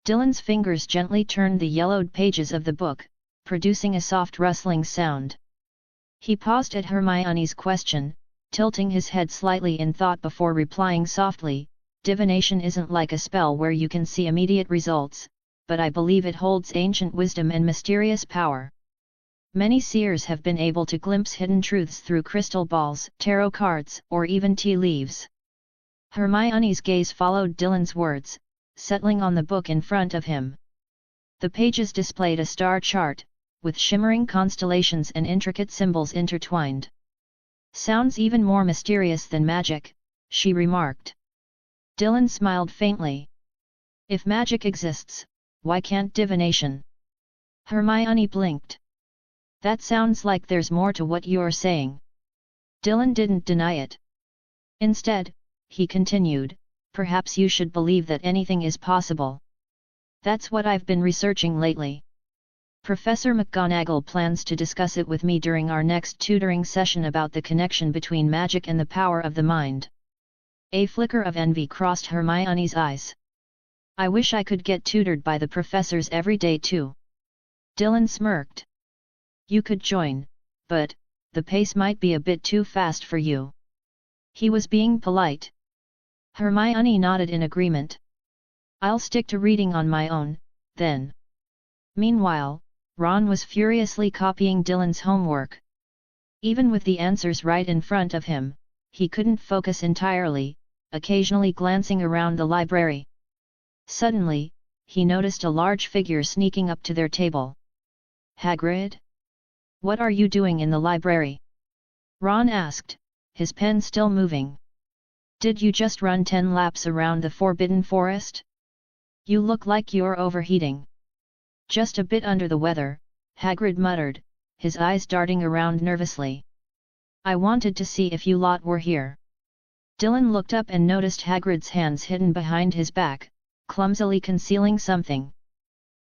Dylan's fingers gently turned the yellowed pages of the book, producing a soft rustling sound. He paused at Hermione's question, tilting his head slightly in thought before replying softly, "Divination isn't like a spell where you can see immediate results, but I believe it holds ancient wisdom and mysterious power. Many seers have been able to glimpse hidden truths through crystal balls, tarot cards, or even tea leaves." Hermione's gaze followed Dylan's words, settling on the book in front of him. The pages displayed a star chart, with shimmering constellations and intricate symbols intertwined. "Sounds even more mysterious than magic," she remarked. Dylan smiled faintly. "If magic exists, why can't divination?" Hermione blinked. "That sounds like there's more to what you're saying." Dylan didn't deny it. "Instead," he continued, "perhaps you should believe that anything is possible. That's what I've been researching lately. Professor McGonagall plans to discuss it with me during our next tutoring session about the connection between magic and the power of the mind." A flicker of envy crossed Hermione's eyes. "I wish I could get tutored by the professors every day too." Dylan smirked. "You could join, but the pace might be a bit too fast for you." He was being polite. Hermione nodded in agreement. "I'll stick to reading on my own, then." Meanwhile, Ron was furiously copying Dylan's homework. Even with the answers right in front of him, he couldn't focus entirely, occasionally glancing around the library. Suddenly, he noticed a large figure sneaking up to their table. "Hagrid? What are you doing in the library?" Ron asked, his pen still moving. Did you just run 10 laps around the Forbidden Forest? You look like you're overheating. Just a bit under the weather, Hagrid muttered, his eyes darting around nervously. I wanted to see if you lot were here. Dylan looked up and noticed Hagrid's hands hidden behind his back, clumsily concealing something.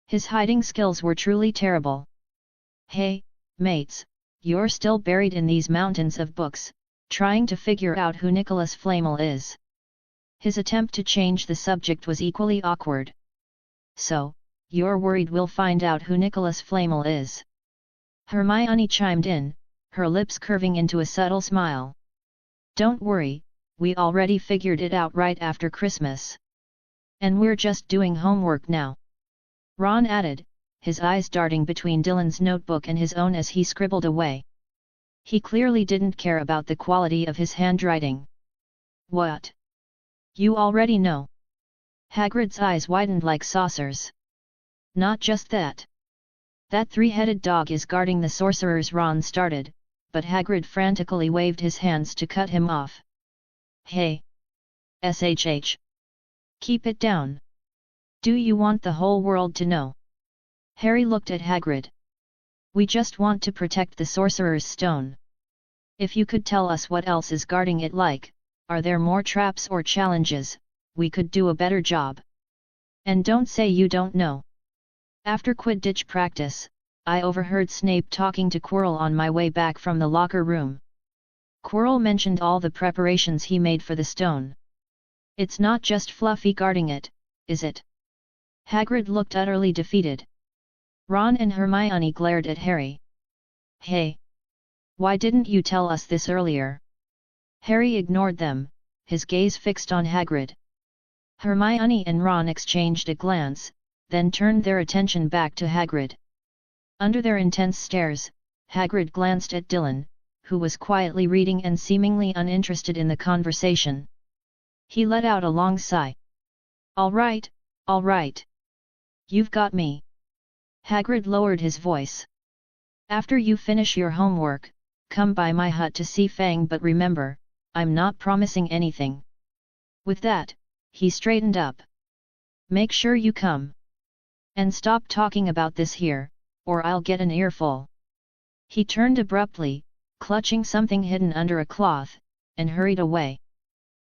His hiding skills were truly terrible. Hey, mates, you're still buried in these mountains of books, trying to figure out who Nicholas Flamel is. His attempt to change the subject was equally awkward. So, you're worried we'll find out who Nicholas Flamel is? Hermione chimed in, her lips curving into a subtle smile. Don't worry, we already figured it out right after Christmas. And we're just doing homework now. Ron added, his eyes darting between Dylan's notebook and his own as he scribbled away. He clearly didn't care about the quality of his handwriting. What? You already know? Hagrid's eyes widened like saucers. Not just that. That three-headed dog is guarding the sorcerers, Ron started, but Hagrid frantically waved his hands to cut him off. Hey! SHH! Keep it down! Do you want the whole world to know? Harry looked at Hagrid. We just want to protect the Sorcerer's Stone. If you could tell us what else is guarding it, like, are there more traps or challenges, we could do a better job. And don't say you don't know. After Quidditch practice, I overheard Snape talking to Quirrell on my way back from the locker room. Quirrell mentioned all the preparations he made for the stone. It's not just Fluffy guarding it, is it? Hagrid looked utterly defeated. Ron and Hermione glared at Harry. Hey! Why didn't you tell us this earlier? Harry ignored them, his gaze fixed on Hagrid. Hermione and Ron exchanged a glance, then turned their attention back to Hagrid. Under their intense stares, Hagrid glanced at Dylan, who was quietly reading and seemingly uninterested in the conversation. He let out a long sigh. All right. You've got me. Hagrid lowered his voice. After you finish your homework, come by my hut to see Fang, but remember, I'm not promising anything. With that, he straightened up. Make sure you come. And stop talking about this here, or I'll get an earful. He turned abruptly, clutching something hidden under a cloth, and hurried away.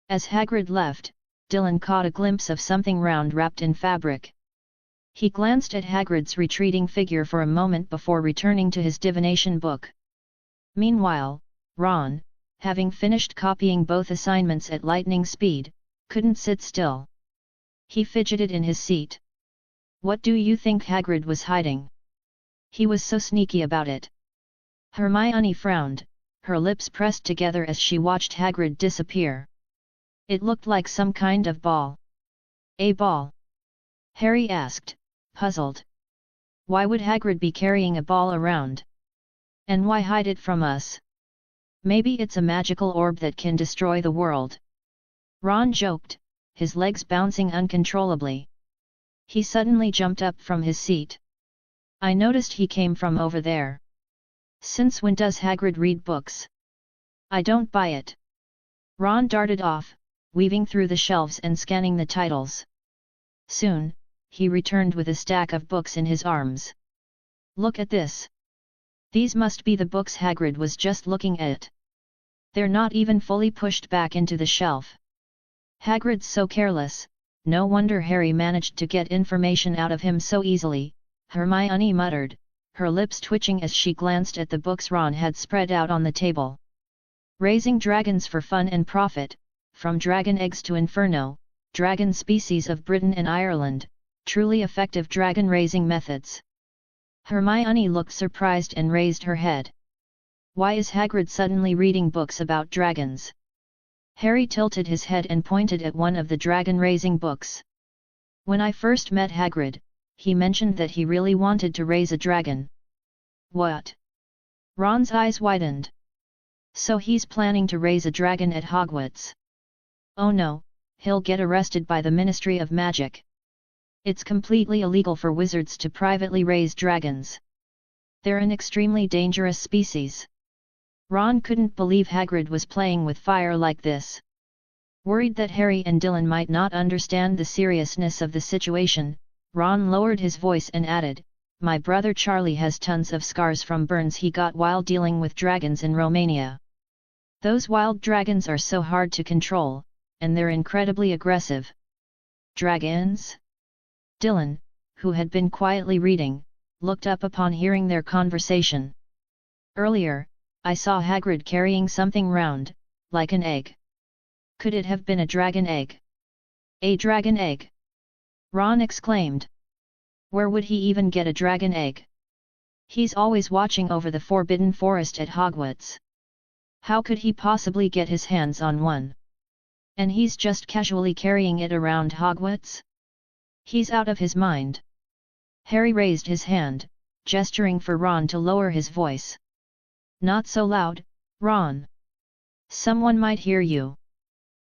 As Hagrid left, Dylan caught a glimpse of something round wrapped in fabric. He glanced at Hagrid's retreating figure for a moment before returning to his divination book. Meanwhile, Ron, having finished copying both assignments at lightning speed, couldn't sit still. He fidgeted in his seat. What do you think Hagrid was hiding? He was so sneaky about it. Hermione frowned, her lips pressed together as she watched Hagrid disappear. It looked like some kind of ball. A ball? Harry asked, puzzled. Why would Hagrid be carrying a ball around? And why hide it from us? Maybe it's a magical orb that can destroy the world. Ron joked, his legs bouncing uncontrollably. He suddenly jumped up from his seat. I noticed he came from over there. Since when does Hagrid read books? I don't buy it. Ron darted off, weaving through the shelves and scanning the titles. Soon, he returned with a stack of books in his arms. Look at this. These must be the books Hagrid was just looking at. They're not even fully pushed back into the shelf. Hagrid's so careless, no wonder Harry managed to get information out of him so easily, Hermione muttered, her lips twitching as she glanced at the books Ron had spread out on the table. Raising Dragons for Fun and Profit, From Dragon Eggs to Inferno, Dragon Species of Britain and Ireland, Truly Effective Dragon Raising Methods. Hermione looked surprised and raised her head. Why is Hagrid suddenly reading books about dragons? Harry tilted his head and pointed at one of the dragon-raising books. When I first met Hagrid, he mentioned that he really wanted to raise a dragon. What? Ron's eyes widened. So he's planning to raise a dragon at Hogwarts. Oh no, he'll get arrested by the Ministry of Magic. It's completely illegal for wizards to privately raise dragons. They're an extremely dangerous species. Ron couldn't believe Hagrid was playing with fire like this. Worried that Harry and Dylan might not understand the seriousness of the situation, Ron lowered his voice and added, "My brother Charlie has tons of scars from burns he got while dealing with dragons in Romania. Those wild dragons are so hard to control, and they're incredibly aggressive." "Dragons?" Dylan, who had been quietly reading, looked up upon hearing their conversation. "Earlier, I saw Hagrid carrying something round, like an egg. Could it have been a dragon egg?" "A dragon egg?" Ron exclaimed. "Where would he even get a dragon egg? He's always watching over the Forbidden Forest at Hogwarts. How could he possibly get his hands on one? And he's just casually carrying it around Hogwarts? He's out of his mind." Harry raised his hand, gesturing for Ron to lower his voice. "Not so loud, Ron. Someone might hear you."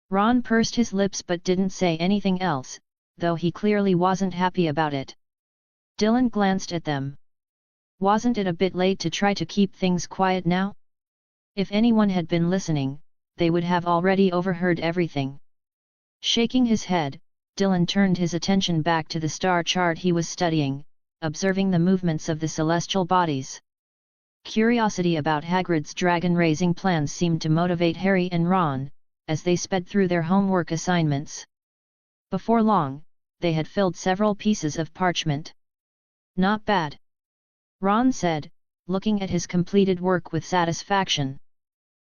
Ron pursed his lips but didn't say anything else, though he clearly wasn't happy about it. Dylan glanced at them. Wasn't it a bit late to try to keep things quiet now? If anyone had been listening, they would have already overheard everything. Shaking his head, Dylan turned his attention back to the star chart he was studying, observing the movements of the celestial bodies. Curiosity about Hagrid's dragon-raising plans seemed to motivate Harry and Ron, as they sped through their homework assignments. Before long, they had filled several pieces of parchment. "Not bad," Ron said, looking at his completed work with satisfaction.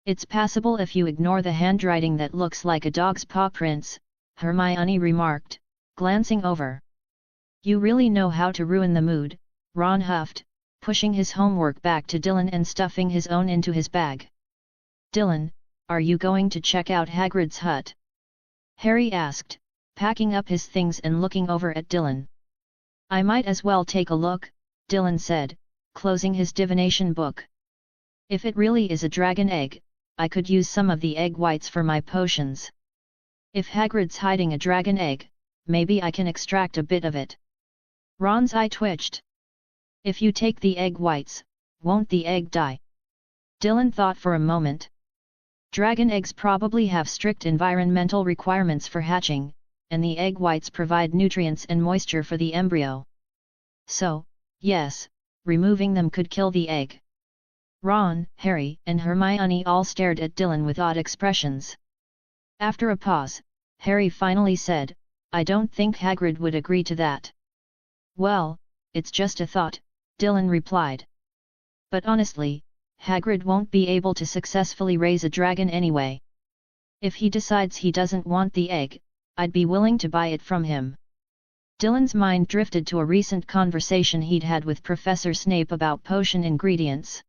"It's passable if you ignore the handwriting that looks like a dog's paw prints," Hermione remarked, glancing over. "You really know how to ruin the mood," Ron huffed, pushing his homework back to Dylan and stuffing his own into his bag. "Dylan, are you going to check out Hagrid's hut?" Harry asked, packing up his things and looking over at Dylan. "I might as well take a look," Dylan said, closing his divination book. "If it really is a dragon egg, I could use some of the egg whites for my potions. If Hagrid's hiding a dragon egg, maybe I can extract a bit of it." Ron's eye twitched. "If you take the egg whites, won't the egg die?" Dylan thought for a moment. Dragon eggs probably have strict environmental requirements for hatching, and the egg whites provide nutrients and moisture for the embryo. So, yes, removing them could kill the egg. Ron, Harry, and Hermione all stared at Dylan with odd expressions. After a pause, Harry finally said, "I don't think Hagrid would agree to that." "Well, it's just a thought," Dylan replied. "But honestly, Hagrid won't be able to successfully raise a dragon anyway. If he decides he doesn't want the egg, I'd be willing to buy it from him." Dylan's mind drifted to a recent conversation he'd had with Professor Snape about potion ingredients.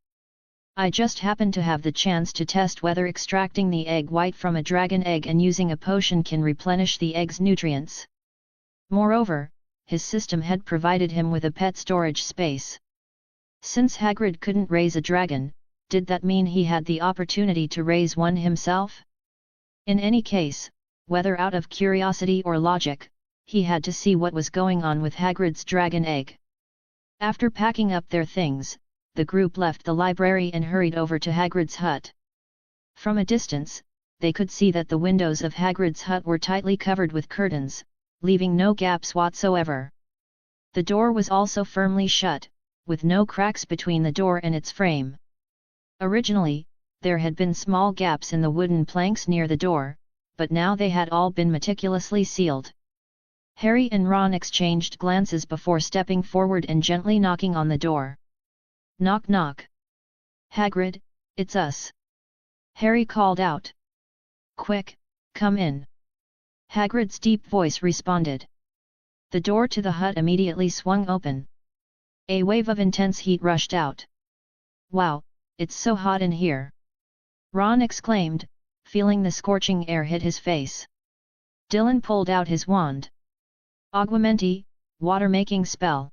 "I just happened to have the chance to test whether extracting the egg white from a dragon egg and using a potion can replenish the egg's nutrients. Moreover, his system had provided him with a pet storage space. Since Hagrid couldn't raise a dragon, did that mean he had the opportunity to raise one himself? In any case, whether out of curiosity or logic, he had to see what was going on with Hagrid's dragon egg. After packing up their things, the group left the library and hurried over to Hagrid's hut. From a distance, they could see that the windows of Hagrid's hut were tightly covered with curtains, leaving no gaps whatsoever. The door was also firmly shut, with no cracks between the door and its frame. Originally, there had been small gaps in the wooden planks near the door, but now they had all been meticulously sealed. Harry and Ron exchanged glances before stepping forward and gently knocking on the door. "Knock knock." "Hagrid, it's us." Harry called out. "Quick, come in." Hagrid's deep voice responded. The door to the hut immediately swung open. A wave of intense heat rushed out. "Wow, it's so hot in here!" Ron exclaimed, feeling the scorching air hit his face. Dylan pulled out his wand. "Augmenti, water-making spell.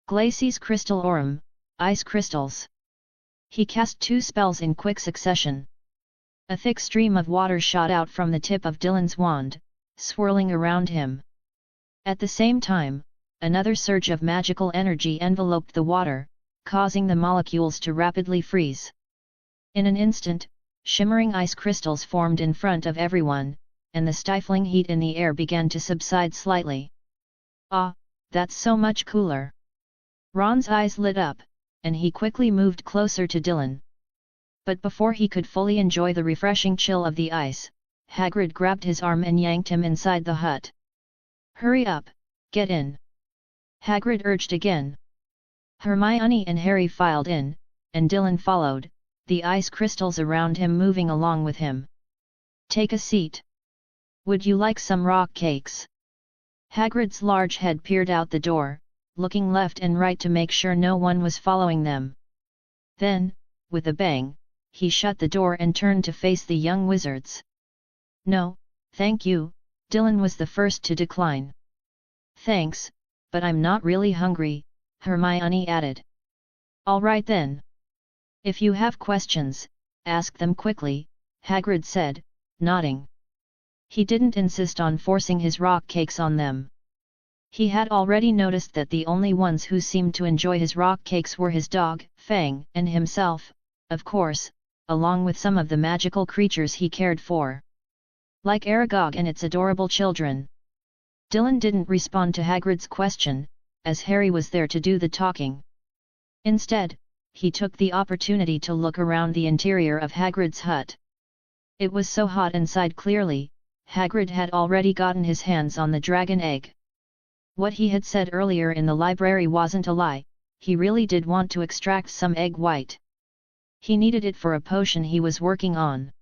Glacis crystal aurum, ice crystals." He cast 2 spells in quick succession. A thick stream of water shot out from the tip of Dylan's wand, swirling around him. At the same time, another surge of magical energy enveloped the water, causing the molecules to rapidly freeze. In an instant, shimmering ice crystals formed in front of everyone, and the stifling heat in the air began to subside slightly. "Ah, that's so much cooler." Ron's eyes lit up, and he quickly moved closer to Dylan. But before he could fully enjoy the refreshing chill of the ice, Hagrid grabbed his arm and yanked him inside the hut. "Hurry up, get in!" Hagrid urged again. Hermione and Harry filed in, and Dylan followed, the ice crystals around him moving along with him. "Take a seat. Would you like some rock cakes?" Hagrid's large head peered out the door, looking left and right to make sure no one was following them. Then, with a bang, he shut the door and turned to face the young wizards. "No, thank you," Dylan was the first to decline. "Thanks, but I'm not really hungry," Hermione added. "All right then. If you have questions, ask them quickly," Hagrid said, nodding. He didn't insist on forcing his rock cakes on them. He had already noticed that the only ones who seemed to enjoy his rock cakes were his dog, Fang, and himself, of course, along with some of the magical creatures he cared for. Like Aragog and its adorable children. Dylan didn't respond to Hagrid's question, as Harry was there to do the talking. Instead, he took the opportunity to look around the interior of Hagrid's hut. It was so hot inside. Clearly, Hagrid had already gotten his hands on the dragon egg. What he had said earlier in the library wasn't a lie, he really did want to extract some egg white. He needed it for a potion he was working on.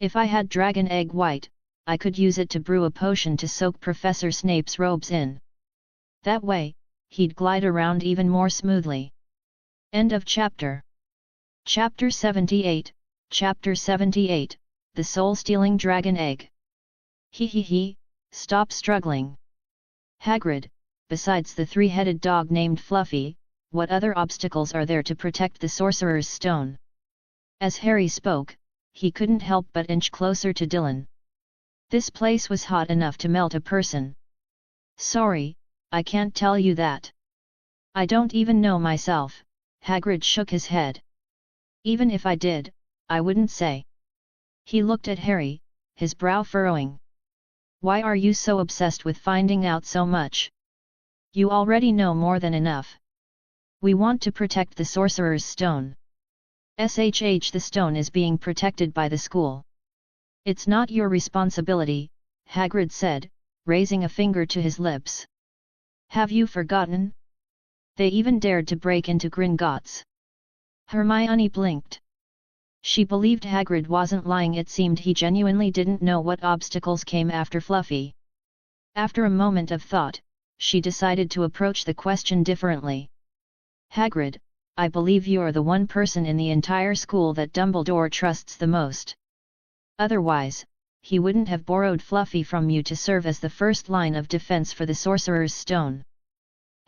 "If I had dragon egg white, I could use it to brew a potion to soak Professor Snape's robes in. That way, he'd glide around even more smoothly." End of chapter. Chapter 78, Chapter 78, The Soul-Stealing Dragon Egg. He, stop struggling. Hagrid, besides the three-headed dog named Fluffy, what other obstacles are there to protect the Sorcerer's Stone? As Harry spoke, he couldn't help but inch closer to Dylan. This place was hot enough to melt a person. "Sorry, I can't tell you that. I don't even know myself," Hagrid shook his head. "Even if I did, I wouldn't say." He looked at Harry, his brow furrowing. "Why are you so obsessed with finding out so much? You already know more than enough. We want to protect the Sorcerer's Stone. The stone is being protected by the school. It's not your responsibility," Hagrid said, raising a finger to his lips. "Have you forgotten? They even dared to break into Gringotts." Hermione blinked. She believed Hagrid wasn't lying. It seemed he genuinely didn't know what obstacles came after Fluffy. After a moment of thought, she decided to approach the question differently. "Hagrid, I believe you're the one person in the entire school that Dumbledore trusts the most. Otherwise, he wouldn't have borrowed Fluffy from you to serve as the first line of defense for the Sorcerer's Stone."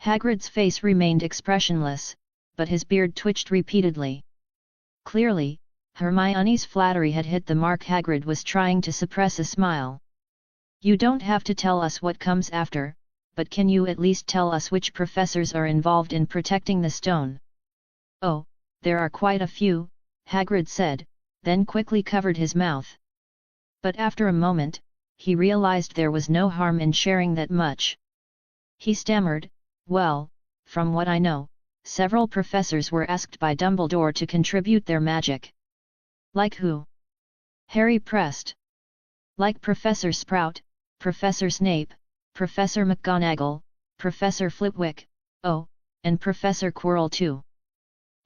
Hagrid's face remained expressionless, but his beard twitched repeatedly. Clearly, Hermione's flattery had hit the mark. Hagrid was trying to suppress a smile. "You don't have to tell us what comes after, but can you at least tell us which professors are involved in protecting the stone?" "Oh, there are quite a few," Hagrid said, then quickly covered his mouth. But after a moment, he realized there was no harm in sharing that much. He stammered, "Well, from what I know, several professors were asked by Dumbledore to contribute their magic." "Like who?" Harry pressed. "Like Professor Sprout, Professor Snape, Professor McGonagall, Professor Flitwick, oh, and Professor Quirrell too."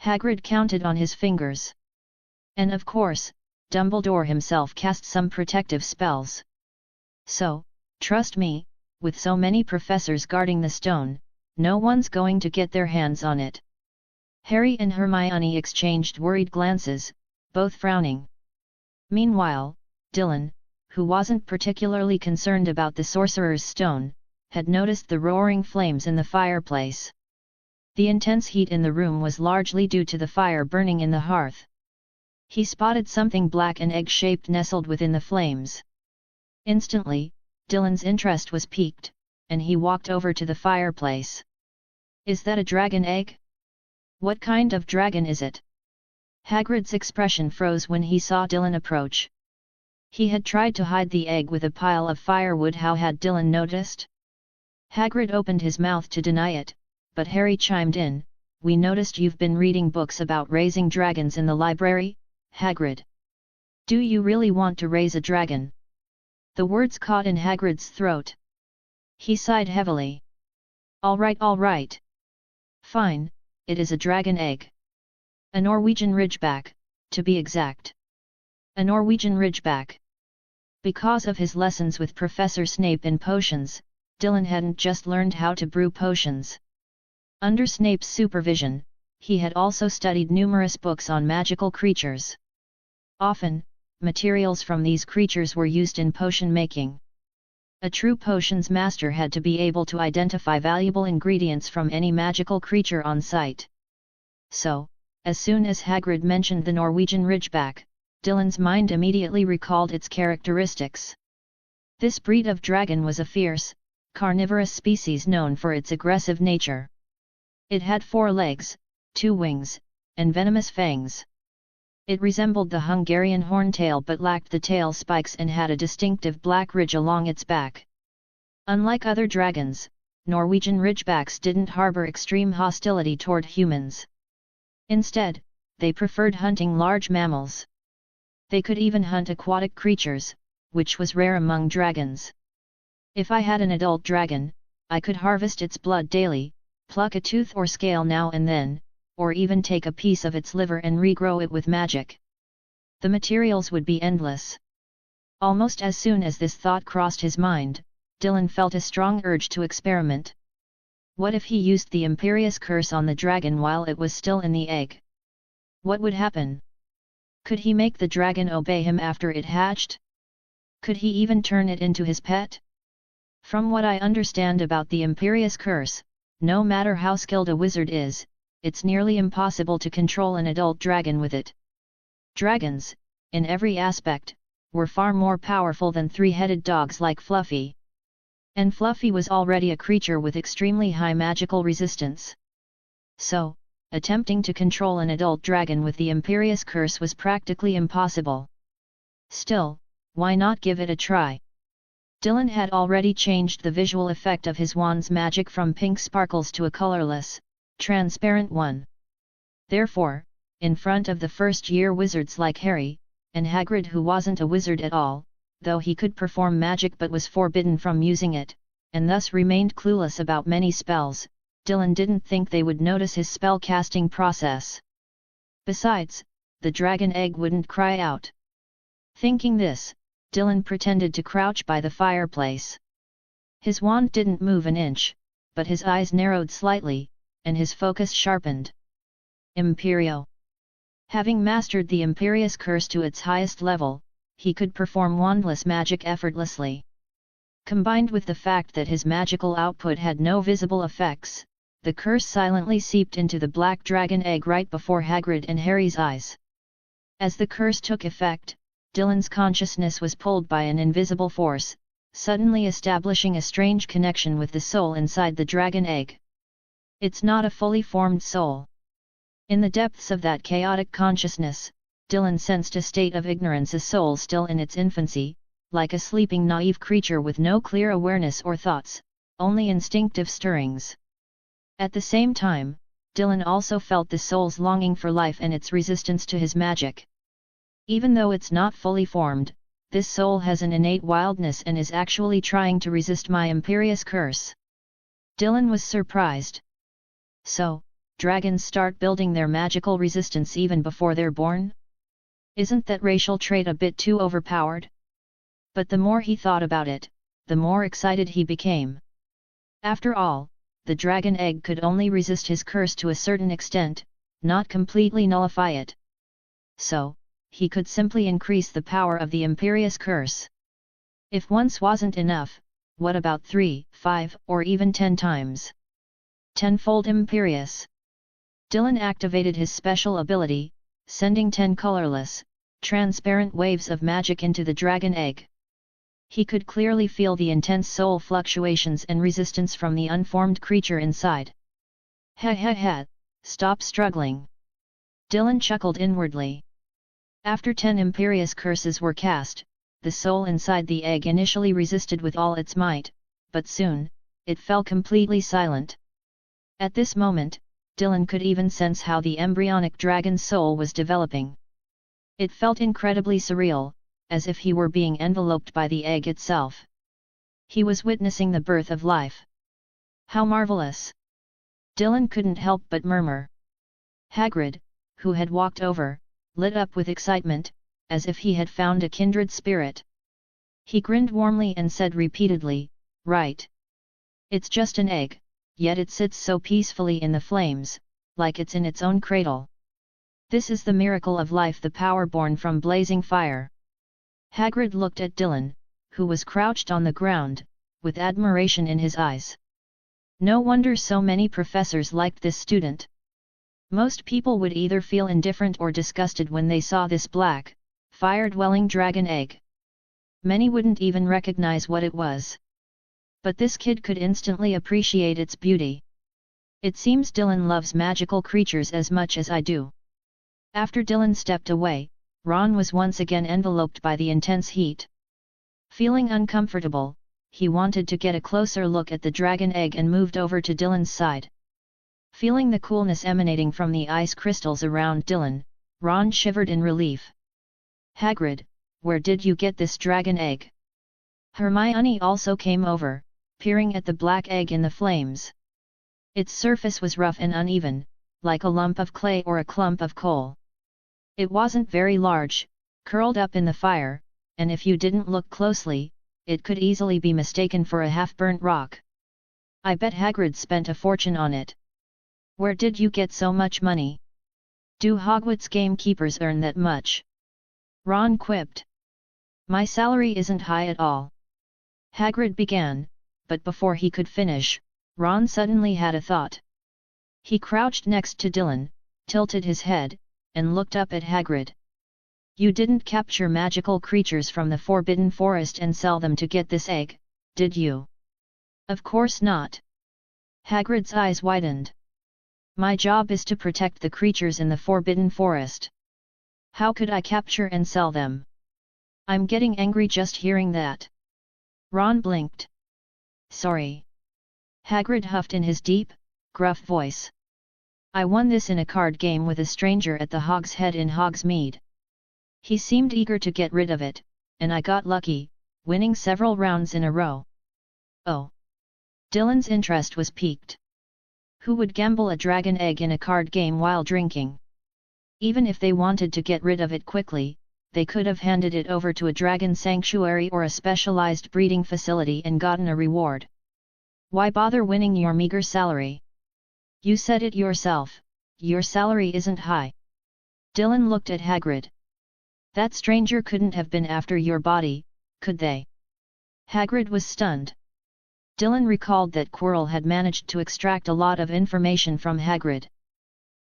Hagrid counted on his fingers. "And of course, Dumbledore himself cast some protective spells. So, trust me, with so many professors guarding the stone, no one's going to get their hands on it." Harry and Hermione exchanged worried glances, both frowning. Meanwhile, Dylan, who wasn't particularly concerned about the Sorcerer's Stone, had noticed the roaring flames in the fireplace. The intense heat in the room was largely due to the fire burning in the hearth. He spotted something black and egg-shaped nestled within the flames. Instantly, Dylan's interest was piqued, and he walked over to the fireplace. "Is that a dragon egg? What kind of dragon is it?" Hagrid's expression froze when he saw Dylan approach. He had tried to hide the egg with a pile of firewood. How had Dylan noticed? Hagrid opened his mouth to deny it, but Harry chimed in, "We noticed you've been reading books about raising dragons in the library, Hagrid. Do you really want to raise a dragon?" The words caught in Hagrid's throat. He sighed heavily. All right. Fine, it is a dragon egg. A Norwegian ridgeback, to be exact. A Norwegian ridgeback. Because of his lessons with Professor Snape in potions, Dylan hadn't just learned how to brew potions. Under Snape's supervision, he had also studied numerous books on magical creatures. Often, materials from these creatures were used in potion making. A true potions master had to be able to identify valuable ingredients from any magical creature on sight. So, as soon as Hagrid mentioned the Norwegian ridgeback, Dylan's mind immediately recalled its characteristics. This breed of dragon was a fierce, carnivorous species known for its aggressive nature. It had 4 legs, 2 wings, and venomous fangs. It resembled the Hungarian horntail but lacked the tail spikes and had a distinctive black ridge along its back. Unlike other dragons, Norwegian ridgebacks didn't harbor extreme hostility toward humans. Instead, they preferred hunting large mammals. They could even hunt aquatic creatures, which was rare among dragons. If I had an adult dragon, I could harvest its blood daily, pluck a tooth or scale now and then, or even take a piece of its liver and regrow it with magic. The materials would be endless. Almost as soon as this thought crossed his mind, Dylan felt a strong urge to experiment. What if he used the Imperius Curse on the dragon while it was still in the egg? What would happen? Could he make the dragon obey him after it hatched? Could he even turn it into his pet? From what I understand about the Imperius Curse, no matter how skilled a wizard is, it's nearly impossible to control an adult dragon with it. Dragons, in every aspect, were far more powerful than 3-headed dogs like Fluffy. And Fluffy was already a creature with extremely high magical resistance. So, attempting to control an adult dragon with the Imperius Curse was practically impossible. Still, why not give it a try? Dylan had already changed the visual effect of his wand's magic from pink sparkles to a colorless, transparent one. Therefore, in front of the first-year wizards like Harry, and Hagrid who wasn't a wizard at all, though he could perform magic but was forbidden from using it, and thus remained clueless about many spells, Dylan didn't think they would notice his spell-casting process. Besides, the dragon egg wouldn't cry out. Thinking this, Dylan pretended to crouch by the fireplace. His wand didn't move an inch, but his eyes narrowed slightly, and his focus sharpened. Imperio. Having mastered the Imperius Curse to its highest level, he could perform wandless magic effortlessly. Combined with the fact that his magical output had no visible effects, the curse silently seeped into the black dragon egg right before Hagrid and Harry's eyes. As the curse took effect, Dylan's consciousness was pulled by an invisible force, suddenly establishing a strange connection with the soul inside the dragon egg. It's not a fully formed soul. In the depths of that chaotic consciousness, Dylan sensed a state of ignorance, a soul still in its infancy, like a sleeping naive creature with no clear awareness or thoughts, only instinctive stirrings. At the same time, Dylan also felt the soul's longing for life and its resistance to his magic. Even though it's not fully formed, this soul has an innate wildness and is actually trying to resist my Imperius Curse. Dylan was surprised. So, dragons start building their magical resistance even before they're born? Isn't that racial trait a bit too overpowered? But the more he thought about it, the more excited he became. After all, the dragon egg could only resist his curse to a certain extent, not completely nullify it. So, he could simply increase the power of the Imperius Curse. If once wasn't enough, what about 3, 5, or even 10 times? Tenfold Imperius. Dylan activated his special ability, sending 10 colorless, transparent waves of magic into the dragon egg. He could clearly feel the intense soul fluctuations and resistance from the unformed creature inside. Ha, stop struggling. Dylan chuckled inwardly. After 10 Imperius Curses were cast, the soul inside the egg initially resisted with all its might, but soon, it fell completely silent. At this moment, Dylan could even sense how the embryonic dragon's soul was developing. It felt incredibly surreal, as if he were being enveloped by the egg itself. He was witnessing the birth of life. How marvelous! Dylan couldn't help but murmur. Hagrid, who had walked over, lit up with excitement, as if he had found a kindred spirit. He grinned warmly and said repeatedly, "Right. It's just an egg, yet it sits so peacefully in the flames, like it's in its own cradle. This is the miracle of life, the power born from blazing fire." Hagrid looked at Dylan, who was crouched on the ground, with admiration in his eyes. No wonder so many professors liked this student. Most people would either feel indifferent or disgusted when they saw this black, fire-dwelling dragon egg. Many wouldn't even recognize what it was. But this kid could instantly appreciate its beauty. It seems Dylan loves magical creatures as much as I do. After Dylan stepped away, Ron was once again enveloped by the intense heat. Feeling uncomfortable, he wanted to get a closer look at the dragon egg and moved over to Dylan's side. Feeling the coolness emanating from the ice crystals around Dylan, Ron shivered in relief. "Hagrid, where did you get this dragon egg?" Hermione also came over, peering at the black egg in the flames. Its surface was rough and uneven, like a lump of clay or a clump of coal. It wasn't very large, curled up in the fire, and if you didn't look closely, it could easily be mistaken for a half-burnt rock. "I bet Hagrid spent a fortune on it." "Where did you get so much money? Do Hogwarts gamekeepers earn that much?" Ron quipped. "My salary isn't high at all." Hagrid began, but before he could finish, Ron suddenly had a thought. He crouched next to Dylan, tilted his head, and looked up at Hagrid. "You didn't capture magical creatures from the Forbidden Forest and sell them to get this egg, did you?" "Of course not." Hagrid's eyes widened. "My job is to protect the creatures in the Forbidden Forest. How could I capture and sell them? I'm getting angry just hearing that." Ron blinked. "Sorry." Hagrid huffed in his deep, gruff voice. "I won this in a card game with a stranger at the Hog's Head in Hogsmeade. He seemed eager to get rid of it, and I got lucky, winning several rounds in a row." "Oh." Dylan's interest was piqued. Who would gamble a dragon egg in a card game while drinking? Even if they wanted to get rid of it quickly, they could have handed it over to a dragon sanctuary or a specialized breeding facility and gotten a reward. Why bother winning your meager salary? You said it yourself, your salary isn't high. Dylan looked at Hagrid. That stranger couldn't have been after your body, could they? Hagrid was stunned. Dylan recalled that Quirrell had managed to extract a lot of information from Hagrid.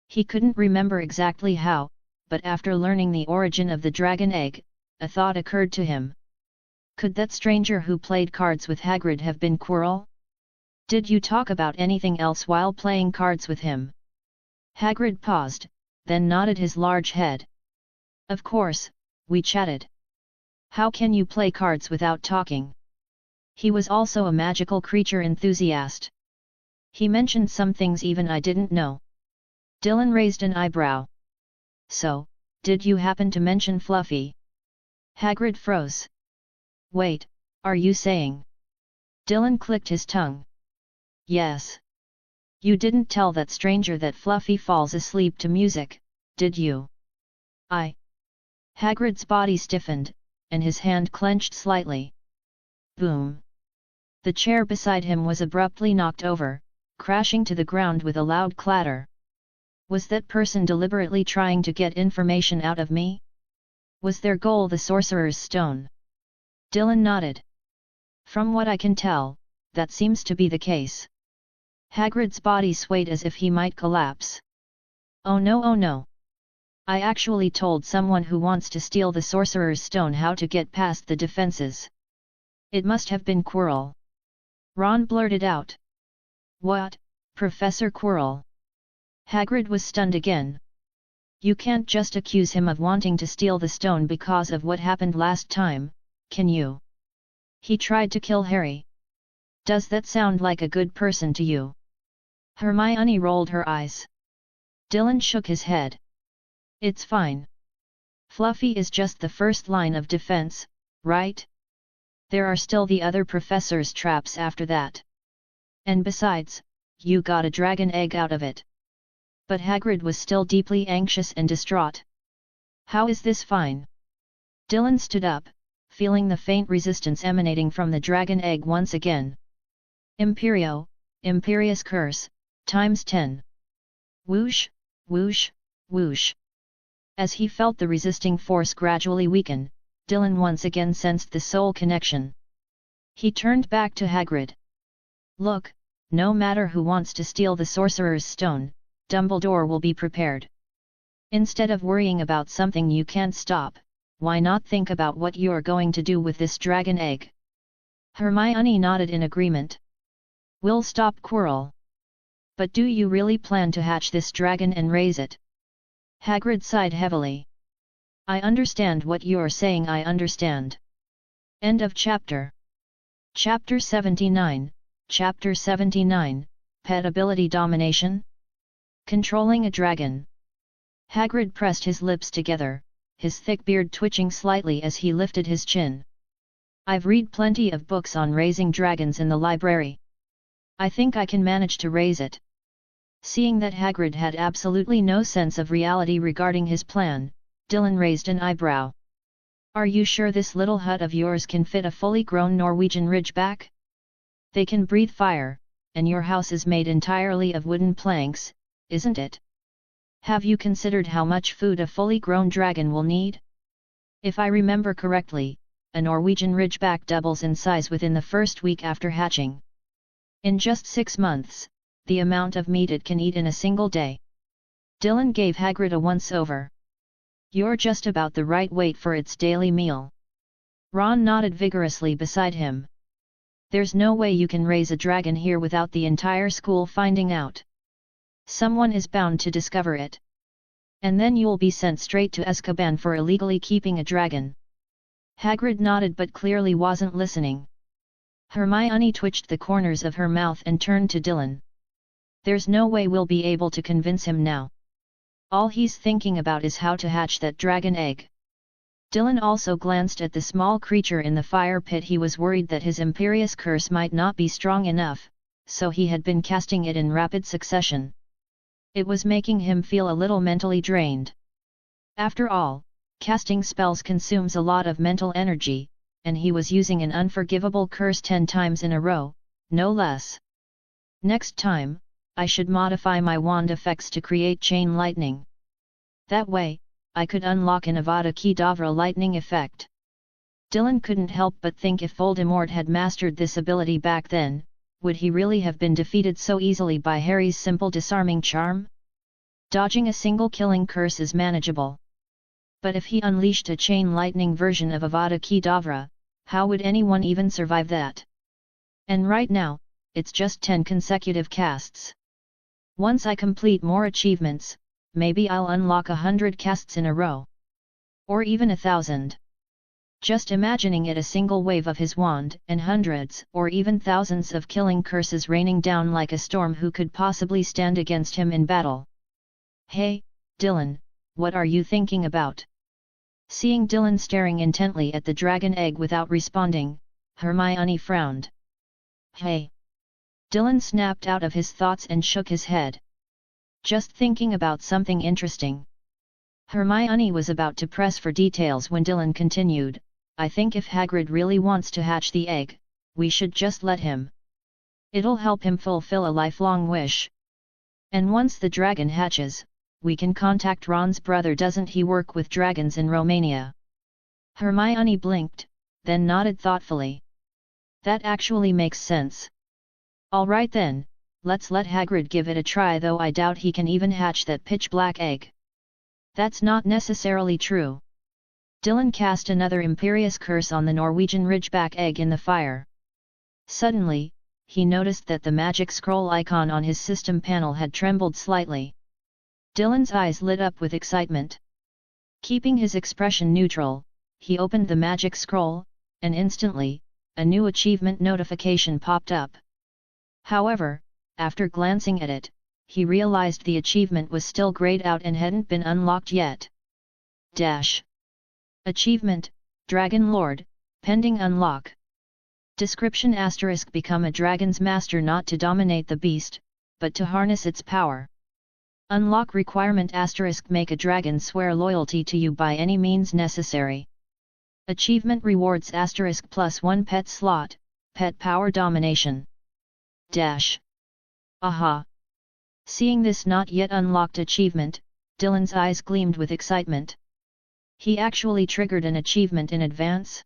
He couldn't remember exactly how, but after learning the origin of the dragon egg, a thought occurred to him. Could that stranger who played cards with Hagrid have been Quirrell? Did you talk about anything else while playing cards with him? Hagrid paused, then nodded his large head. Of course, we chatted. How can you play cards without talking? He was also a magical creature enthusiast. He mentioned some things even I didn't know. Dylan raised an eyebrow. So, did you happen to mention Fluffy? Hagrid froze. Wait, are you saying? Dylan clicked his tongue. Yes. You didn't tell that stranger that Fluffy falls asleep to music, did you? Hagrid's body stiffened, and his hand clenched slightly. Boom. The chair beside him was abruptly knocked over, crashing to the ground with a loud clatter. Was that person deliberately trying to get information out of me? Was their goal the Sorcerer's Stone? Dylan nodded. From what I can tell, that seems to be the case. Hagrid's body swayed as if he might collapse. Oh no. I actually told someone who wants to steal the Sorcerer's Stone how to get past the defenses. It must have been Quirrell. Ron blurted out. What, Professor Quirrell? Hagrid was stunned again. You can't just accuse him of wanting to steal the stone because of what happened last time, can you? He tried to kill Harry. Does that sound like a good person to you? Hermione rolled her eyes. Dylan shook his head. It's fine. Fluffy is just the first line of defense, right? There are still the other professor's traps after that. And besides, you got a dragon egg out of it. But Hagrid was still deeply anxious and distraught. How is this fine? Dylan stood up, feeling the faint resistance emanating from the dragon egg once again. Imperius Curse, times 10. Whoosh, whoosh, whoosh. As he felt the resisting force gradually weaken, Dylan once again sensed the soul connection. He turned back to Hagrid. Look, no matter who wants to steal the Sorcerer's Stone, Dumbledore will be prepared. Instead of worrying about something you can't stop, why not think about what you're going to do with this dragon egg? Hermione nodded in agreement. We'll stop Quirrell. But do you really plan to hatch this dragon and raise it? Hagrid sighed heavily. I understand what you're saying, I understand. End of chapter. Chapter 79, Chapter 79, Pet Ability Domination? Controlling a Dragon. Hagrid pressed his lips together, his thick beard twitching slightly as he lifted his chin. I've read plenty of books on raising dragons in the library. I think I can manage to raise it. Seeing that Hagrid had absolutely no sense of reality regarding his plan, Dylan raised an eyebrow. Are you sure this little hut of yours can fit a fully grown Norwegian Ridgeback? They can breathe fire, and your house is made entirely of wooden planks, isn't it? Have you considered how much food a fully grown dragon will need? If I remember correctly, a Norwegian Ridgeback doubles in size within the first week after hatching. In just 6 months, the amount of meat it can eat in a single day. Dylan gave Hagrid a once-over. You're just about the right weight for its daily meal. Ron nodded vigorously beside him. There's no way you can raise a dragon here without the entire school finding out. Someone is bound to discover it. And then you'll be sent straight to Azkaban for illegally keeping a dragon. Hagrid nodded but clearly wasn't listening. Hermione twitched the corners of her mouth and turned to Dylan. There's no way we'll be able to convince him now. All he's thinking about is how to hatch that dragon egg. Dylan also glanced at the small creature in the fire pit. He was worried that his Imperius Curse might not be strong enough, so he had been casting it in rapid succession. It was making him feel a little mentally drained. After all, casting spells consumes a lot of mental energy, and he was using an unforgivable curse 10 times in a row, no less. Next time, I should modify my wand effects to create chain lightning. That way, I could unlock an Avada Kedavra lightning effect. Dylan couldn't help but think if Voldemort had mastered this ability back then, would he really have been defeated so easily by Harry's simple disarming charm? Dodging a single killing curse is manageable. But if he unleashed a chain lightning version of Avada Kedavra, how would anyone even survive that? And right now, it's just 10 consecutive casts. Once I complete more achievements, maybe I'll unlock 100 casts in a row. Or even 1,000. Just imagining it, a single wave of his wand, and hundreds or even thousands of killing curses raining down like a storm. Who could possibly stand against him in battle? Hey, Dylan, what are you thinking about? Seeing Dylan staring intently at the dragon egg without responding, Hermione frowned. Hey! Dylan snapped out of his thoughts and shook his head. Just thinking about something interesting. Hermione was about to press for details when Dylan continued, I think if Hagrid really wants to hatch the egg, we should just let him. It'll help him fulfill a lifelong wish. And once the dragon hatches, we can contact Ron's brother. Doesn't he work with dragons in Romania? Hermione blinked, then nodded thoughtfully. That actually makes sense. Alright then, let's let Hagrid give it a try, though I doubt he can even hatch that pitch-black egg. That's not necessarily true. Dylan cast another Imperius Curse on the Norwegian Ridgeback egg in the fire. Suddenly, he noticed that the magic scroll icon on his system panel had trembled slightly. Dylan's eyes lit up with excitement. Keeping his expression neutral, he opened the magic scroll, and instantly, a new achievement notification popped up. However, after glancing at it, he realized the achievement was still grayed out and hadn't been unlocked yet. Achievement, Dragon Lord, pending unlock. Description * become a dragon's master, not to dominate the beast, but to harness its power. Unlock requirement * make a dragon swear loyalty to you by any means necessary. Achievement rewards * +1 pet slot, pet power domination. Aha! Seeing this not yet unlocked achievement, Dylan's eyes gleamed with excitement. He actually triggered an achievement in advance.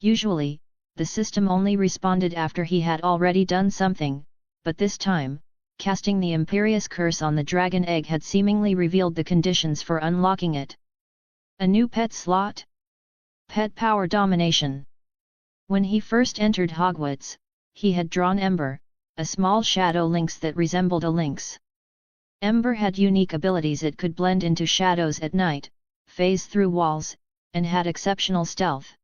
Usually, the system only responded after he had already done something, but this time, casting the Imperius Curse on the dragon egg had seemingly revealed the conditions for unlocking it. A new pet slot? Pet power domination. When he first entered Hogwarts, he had drawn Ember, a small shadow lynx that resembled a lynx. Ember had unique abilities. It could blend into shadows at night, phase through walls, and had exceptional stealth.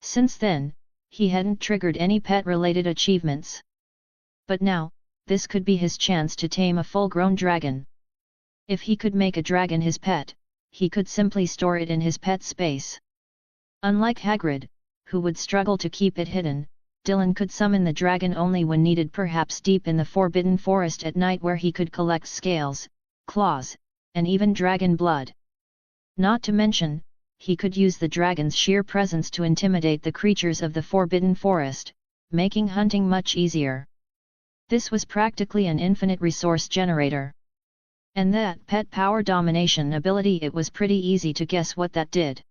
Since then, he hadn't triggered any pet-related achievements. But now, this could be his chance to tame a full-grown dragon. If he could make a dragon his pet, he could simply store it in his pet space. Unlike Hagrid, who would struggle to keep it hidden, Dylan could summon the dragon only when needed, perhaps deep in the Forbidden Forest at night, where he could collect scales, claws, and even dragon blood. Not to mention, he could use the dragon's sheer presence to intimidate the creatures of the Forbidden Forest, making hunting much easier. This was practically an infinite resource generator. And that pet power domination ability, it was pretty easy to guess what that did.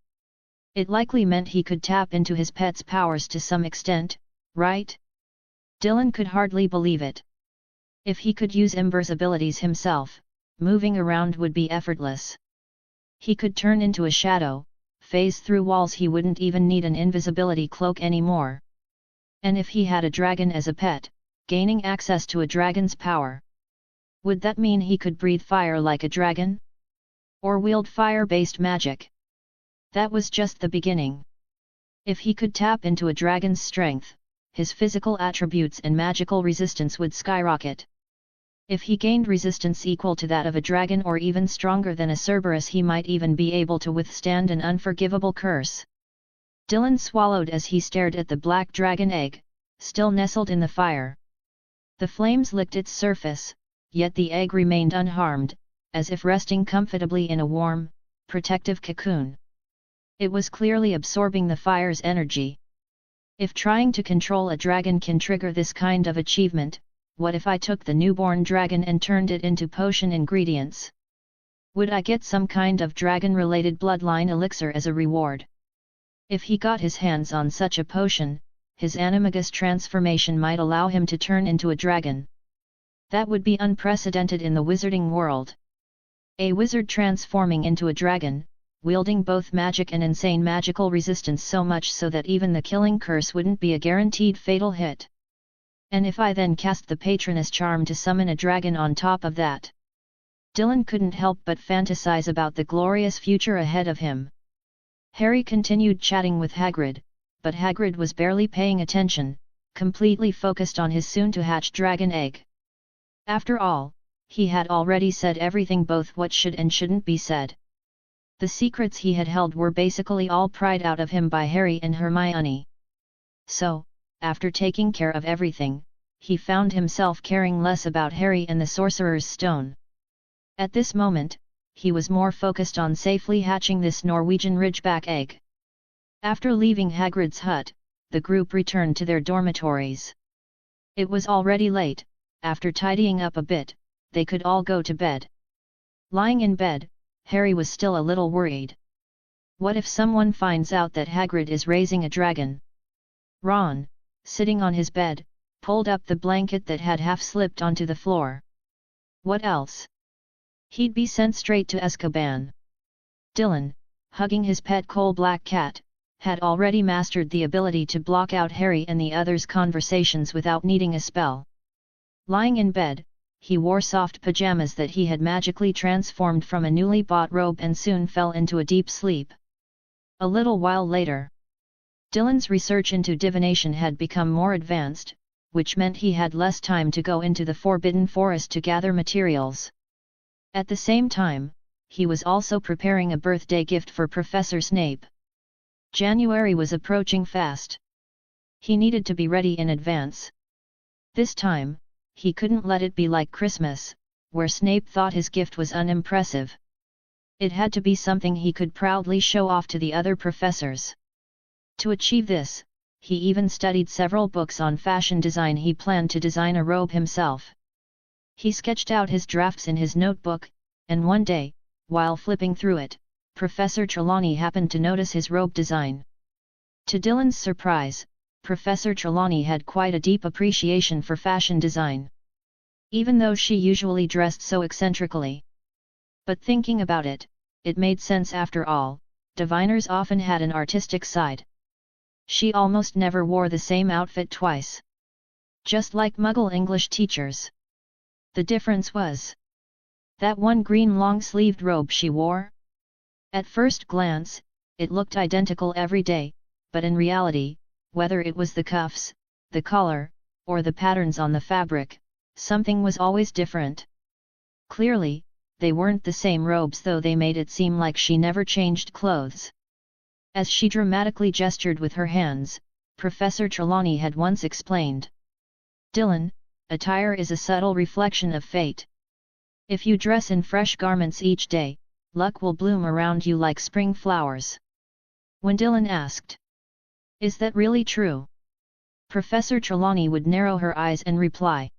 It likely meant he could tap into his pet's powers to some extent, right? Dylan could hardly believe it. If he could use Ember's abilities himself, moving around would be effortless. He could turn into a shadow, phase through walls. He wouldn't even need an invisibility cloak anymore. And if he had a dragon as a pet, gaining access to a dragon's power, would that mean he could breathe fire like a dragon? Or wield fire-based magic? That was just the beginning. If he could tap into a dragon's strength, his physical attributes and magical resistance would skyrocket. If he gained resistance equal to that of a dragon or even stronger than a Cerberus, he might even be able to withstand an unforgivable curse. Dylan swallowed as he stared at the black dragon egg, still nestled in the fire. The flames licked its surface, yet the egg remained unharmed, as if resting comfortably in a warm, protective cocoon. It was clearly absorbing the fire's energy. If trying to control a dragon can trigger this kind of achievement, what if I took the newborn dragon and turned it into potion ingredients? Would I get some kind of dragon-related bloodline elixir as a reward? If he got his hands on such a potion, his animagus transformation might allow him to turn into a dragon. That would be unprecedented in the wizarding world. A wizard transforming into a dragon, wielding both magic and insane magical resistance, so much so that even the killing curse wouldn't be a guaranteed fatal hit. And if I then cast the Patronus charm to summon a dragon on top of that? Dylan couldn't help but fantasize about the glorious future ahead of him. Harry continued chatting with Hagrid, but Hagrid was barely paying attention, completely focused on his soon-to-hatch dragon egg. After all, he had already said everything, both what should and shouldn't be said. The secrets he had held were basically all pried out of him by Harry and Hermione. So, after taking care of everything, he found himself caring less about Harry and the Sorcerer's Stone. At this moment, he was more focused on safely hatching this Norwegian Ridgeback egg. After leaving Hagrid's hut, the group returned to their dormitories. It was already late. After tidying up a bit, they could all go to bed. Lying in bed, Harry was still a little worried. What if someone finds out that Hagrid is raising a dragon? Ron, sitting on his bed, pulled up the blanket that had half slipped onto the floor. What else? He'd be sent straight to Azkaban. Dylan, hugging his pet coal-black cat, had already mastered the ability to block out Harry and the others' conversations without needing a spell. Lying in bed, he wore soft pajamas that he had magically transformed from a newly bought robe and soon fell into a deep sleep. A little while later, Dylan's research into divination had become more advanced, which meant he had less time to go into the Forbidden Forest to gather materials. At the same time, he was also preparing a birthday gift for Professor Snape. January was approaching fast. He needed to be ready in advance. This time, he couldn't let it be like Christmas, where Snape thought his gift was unimpressive. It had to be something he could proudly show off to the other professors. To achieve this, he even studied several books on fashion design. He planned to design a robe himself. He sketched out his drafts in his notebook, and one day, while flipping through it, Professor Trelawney happened to notice his robe design. To Dylan's surprise, Professor Trelawney had quite a deep appreciation for fashion design. Even though she usually dressed so eccentrically. But thinking about it, it made sense after all. Diviners often had an artistic side. She almost never wore the same outfit twice. Just like Muggle English teachers. The difference was that one green long-sleeved robe she wore. At first glance, it looked identical every day, but in reality, whether it was the cuffs, the collar, or the patterns on the fabric, something was always different. Clearly, they weren't the same robes, though they made it seem like she never changed clothes. As she dramatically gestured with her hands, Professor Trelawney had once explained. Dylan, attire is a subtle reflection of fate. If you dress in fresh garments each day, luck will bloom around you like spring flowers. When Dylan asked, "Is that really true?" Professor Trelawney would narrow her eyes and reply.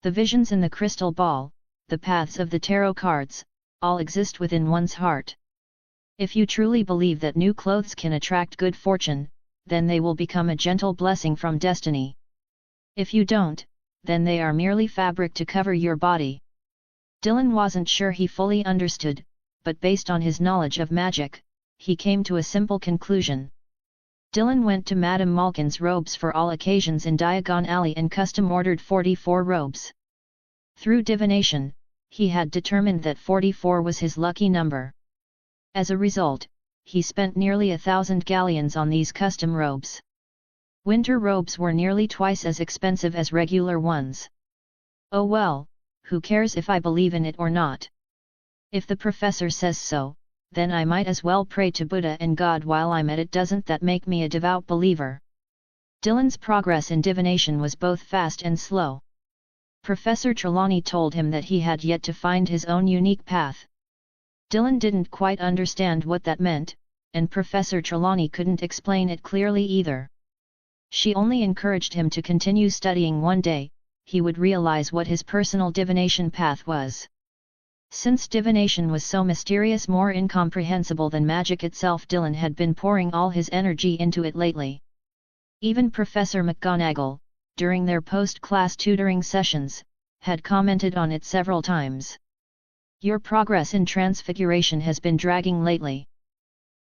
The visions in the crystal ball, the paths of the tarot cards, all exist within one's heart. If you truly believe that new clothes can attract good fortune, then they will become a gentle blessing from destiny. If you don't, then they are merely fabric to cover your body. Dylan wasn't sure he fully understood, but based on his knowledge of magic, he came to a simple conclusion. Dylan went to Madame Malkin's robes for all occasions in Diagon Alley and custom-ordered 44 robes. Through divination, he had determined that 44 was his lucky number. As a result, he spent nearly 1,000 galleons on these custom robes. Winter robes were nearly twice as expensive as regular ones. Oh well, who cares if I believe in it or not? If the professor says so, then I might as well pray to Buddha and God while I'm at it. Doesn't that make me a devout believer? Dylan's progress in divination was both fast and slow. Professor Trelawney told him that he had yet to find his own unique path. Dylan didn't quite understand what that meant, and Professor Trelawney couldn't explain it clearly either. She only encouraged him to continue studying. One day, he would realize what his personal divination path was. Since divination was so mysterious, more incomprehensible than magic itself, Dylan had been pouring all his energy into it lately. Even Professor McGonagall, during their post-class tutoring sessions, had commented on it several times. Your progress in transfiguration has been dragging lately.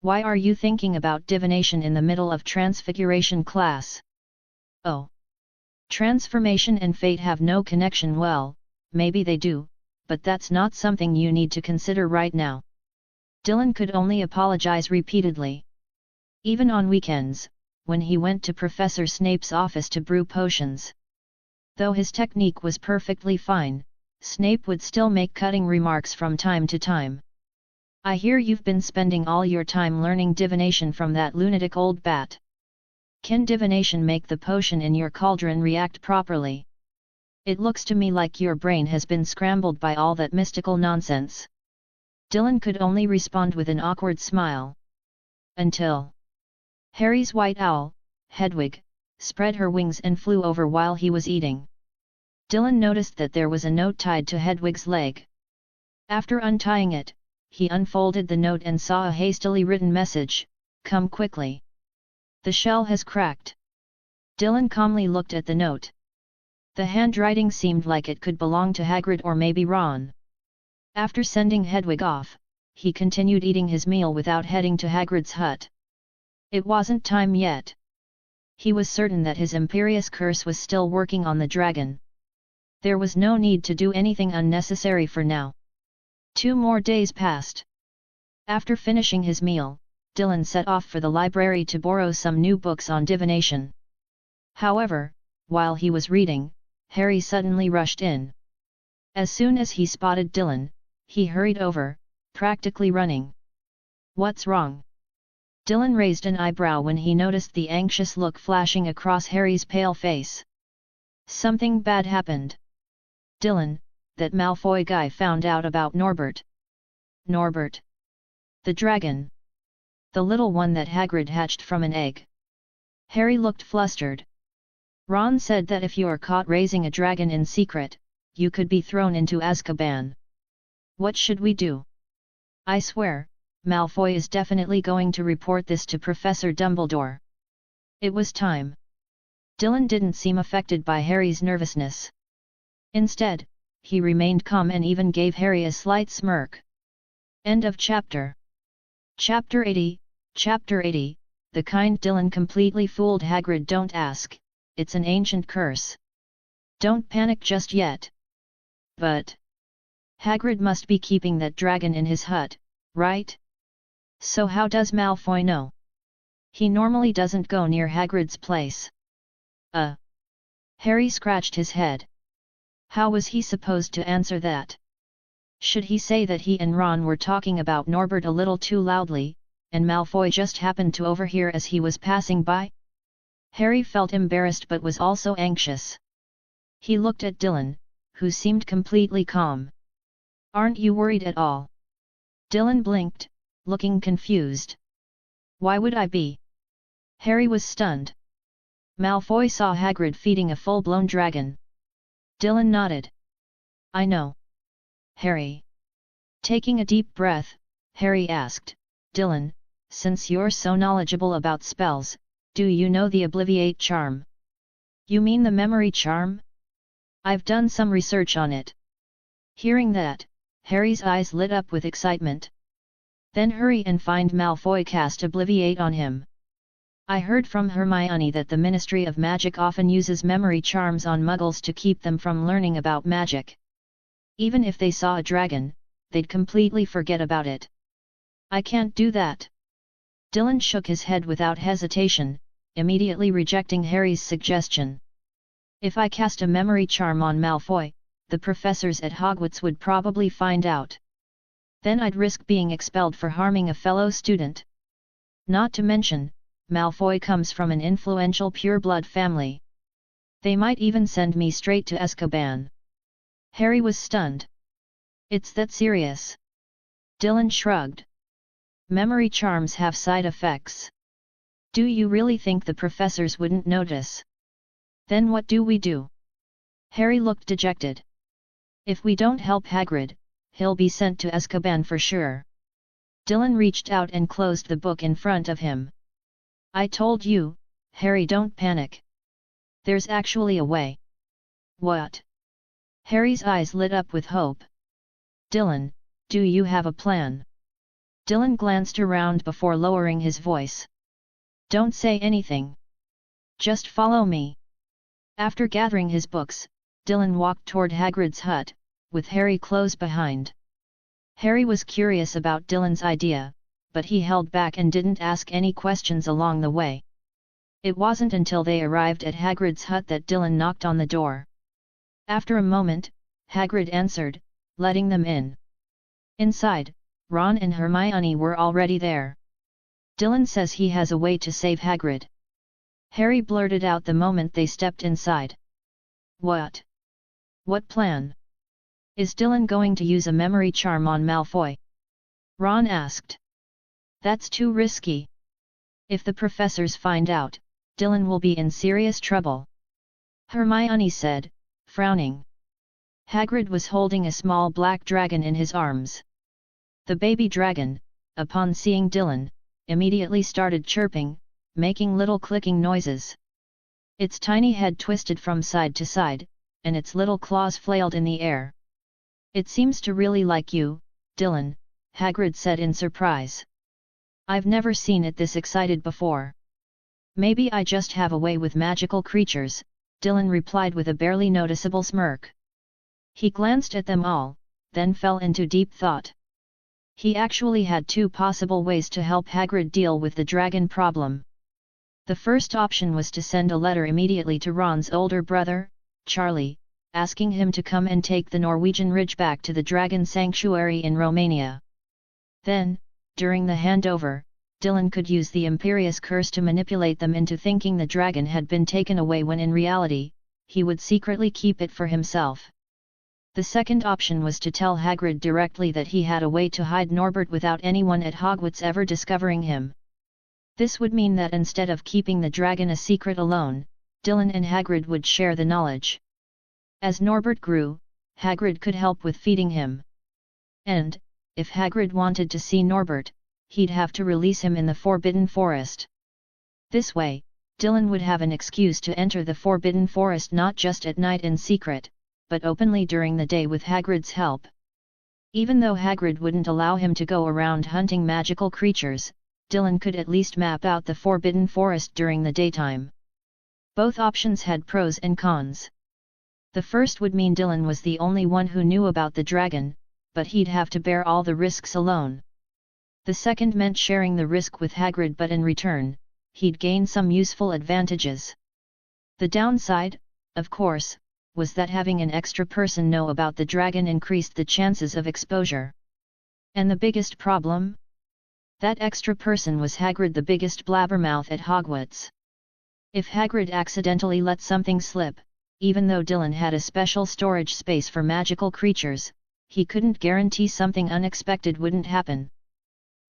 Why are you thinking about divination in the middle of transfiguration class? Oh. Transformation and fate have no connection. Well, maybe they do, but that's not something you need to consider right now. Dylan could only apologize repeatedly. Even on weekends, when he went to Professor Snape's office to brew potions. Though his technique was perfectly fine, Snape would still make cutting remarks from time to time. I hear you've been spending all your time learning divination from that lunatic old bat. Can divination make the potion in your cauldron react properly? It looks to me like your brain has been scrambled by all that mystical nonsense. Dylan could only respond with an awkward smile. Until Harry's white owl, Hedwig, spread her wings and flew over while he was eating. Dylan noticed that there was a note tied to Hedwig's leg. After untying it, he unfolded the note and saw a hastily written message, "Come quickly. The shell has cracked." Dylan calmly looked at the note. The handwriting seemed like it could belong to Hagrid or maybe Ron. After sending Hedwig off, he continued eating his meal without heading to Hagrid's hut. It wasn't time yet. He was certain that his Imperius Curse was still working on the dragon. There was no need to do anything unnecessary for now. 2 more days passed. After finishing his meal, Dylan set off for the library to borrow some new books on divination. However, while he was reading, Harry suddenly rushed in. As soon as he spotted Dylan, he hurried over, practically running. "What's wrong?" Dylan raised an eyebrow when he noticed the anxious look flashing across Harry's pale face. "Something bad happened. Dylan, that Malfoy guy found out about Norbert." "Norbert? The dragon? The little one that Hagrid hatched from an egg?" Harry looked flustered. "Ron said that if you're caught raising a dragon in secret, you could be thrown into Azkaban. What should we do?" "I swear, Malfoy is definitely going to report this to Professor Dumbledore." It was time. Dylan didn't seem affected by Harry's nervousness. Instead, he remained calm and even gave Harry a slight smirk. End of chapter. Chapter 80, Chapter 80, the kind Dylan completely fooled Hagrid. "Don't ask, it's an ancient curse. Don't panic just yet." "But Hagrid must be keeping that dragon in his hut, right? So how does Malfoy know? He normally doesn't go near Hagrid's place." Harry scratched his head. How was he supposed to answer that? Should he say that he and Ron were talking about Norbert a little too loudly, and Malfoy just happened to overhear as he was passing by? Harry felt embarrassed but was also anxious. He looked at Dylan, who seemed completely calm. "Aren't you worried at all?" Dylan blinked, looking confused. "Why would I be?" Harry was stunned. Malfoy saw Hagrid feeding a full-blown dragon. Dylan nodded. "I know." "Harry." Taking a deep breath, Harry asked, "Dylan, since you're so knowledgeable about spells, do you know the Obliviate charm?" "You mean the memory charm? I've done some research on it." Hearing that, Harry's eyes lit up with excitement. "Then hurry and find Malfoy, cast Obliviate on him." "I heard from Hermione that the Ministry of Magic often uses memory charms on Muggles to keep them from learning about magic. Even if they saw a dragon, they'd completely forget about it." "I can't do that." Dylan shook his head without hesitation, immediately rejecting Harry's suggestion. "If I cast a memory charm on Malfoy, the professors at Hogwarts would probably find out. Then I'd risk being expelled for harming a fellow student. Not to mention, Malfoy comes from an influential pure-blood family. They might even send me straight to Azkaban." Harry was stunned. "It's that serious?" Dylan shrugged. "Memory charms have side effects. Do you really think the professors wouldn't notice?" "Then what do we do?" Harry looked dejected. "If we don't help Hagrid, he'll be sent to Azkaban for sure." Dylan reached out and closed the book in front of him. "I told you, Harry, don't panic. There's actually a way." "What?" Harry's eyes lit up with hope. "Dylan, do you have a plan?" Dylan glanced around before lowering his voice. "Don't say anything. Just follow me." After gathering his books, Dylan walked toward Hagrid's hut, with Harry close behind. Harry was curious about Dylan's idea, but he held back and didn't ask any questions along the way. It wasn't until they arrived at Hagrid's hut that Dylan knocked on the door. After a moment, Hagrid answered, letting them in. Inside, Ron and Hermione were already there. "Dylan says he has a way to save Hagrid." Harry blurted out the moment they stepped inside. "What? What plan? Is Dylan going to use a memory charm on Malfoy?" Ron asked. "That's too risky. If the professors find out, Dylan will be in serious trouble," Hermione said, frowning. Hagrid was holding a small black dragon in his arms. The baby dragon, upon seeing Dylan, immediately started chirping, making little clicking noises. Its tiny head twisted from side to side, and its little claws flailed in the air. "It seems to really like you, Dylan," Hagrid said in surprise. "I've never seen it this excited before." "Maybe I just have a way with magical creatures," Dylan replied with a barely noticeable smirk. He glanced at them all, then fell into deep thought. He actually had two possible ways to help Hagrid deal with the dragon problem. The first option was to send a letter immediately to Ron's older brother, Charlie, asking him to come and take the Norwegian Ridgeback to the Dragon Sanctuary in Romania. Then, during the handover, Dylan could use the Imperius Curse to manipulate them into thinking the dragon had been taken away when in reality, he would secretly keep it for himself. The second option was to tell Hagrid directly that he had a way to hide Norbert without anyone at Hogwarts ever discovering him. This would mean that instead of keeping the dragon a secret alone, Dylan and Hagrid would share the knowledge. As Norbert grew, Hagrid could help with feeding him. And, if Hagrid wanted to see Norbert, he'd have to release him in the Forbidden Forest. This way, Dylan would have an excuse to enter the Forbidden Forest not just at night in secret, but openly during the day with Hagrid's help. Even though Hagrid wouldn't allow him to go around hunting magical creatures, Dylan could at least map out the Forbidden Forest during the daytime. Both options had pros and cons. The first would mean Dylan was the only one who knew about the dragon, but he'd have to bear all the risks alone. The second meant sharing the risk with Hagrid, but in return, he'd gain some useful advantages. The downside, of course, was that having an extra person know about the dragon increased the chances of exposure. And the biggest problem? That extra person was Hagrid, the biggest blabbermouth at Hogwarts. If Hagrid accidentally let something slip, even though Dylan had a special storage space for magical creatures, he couldn't guarantee something unexpected wouldn't happen.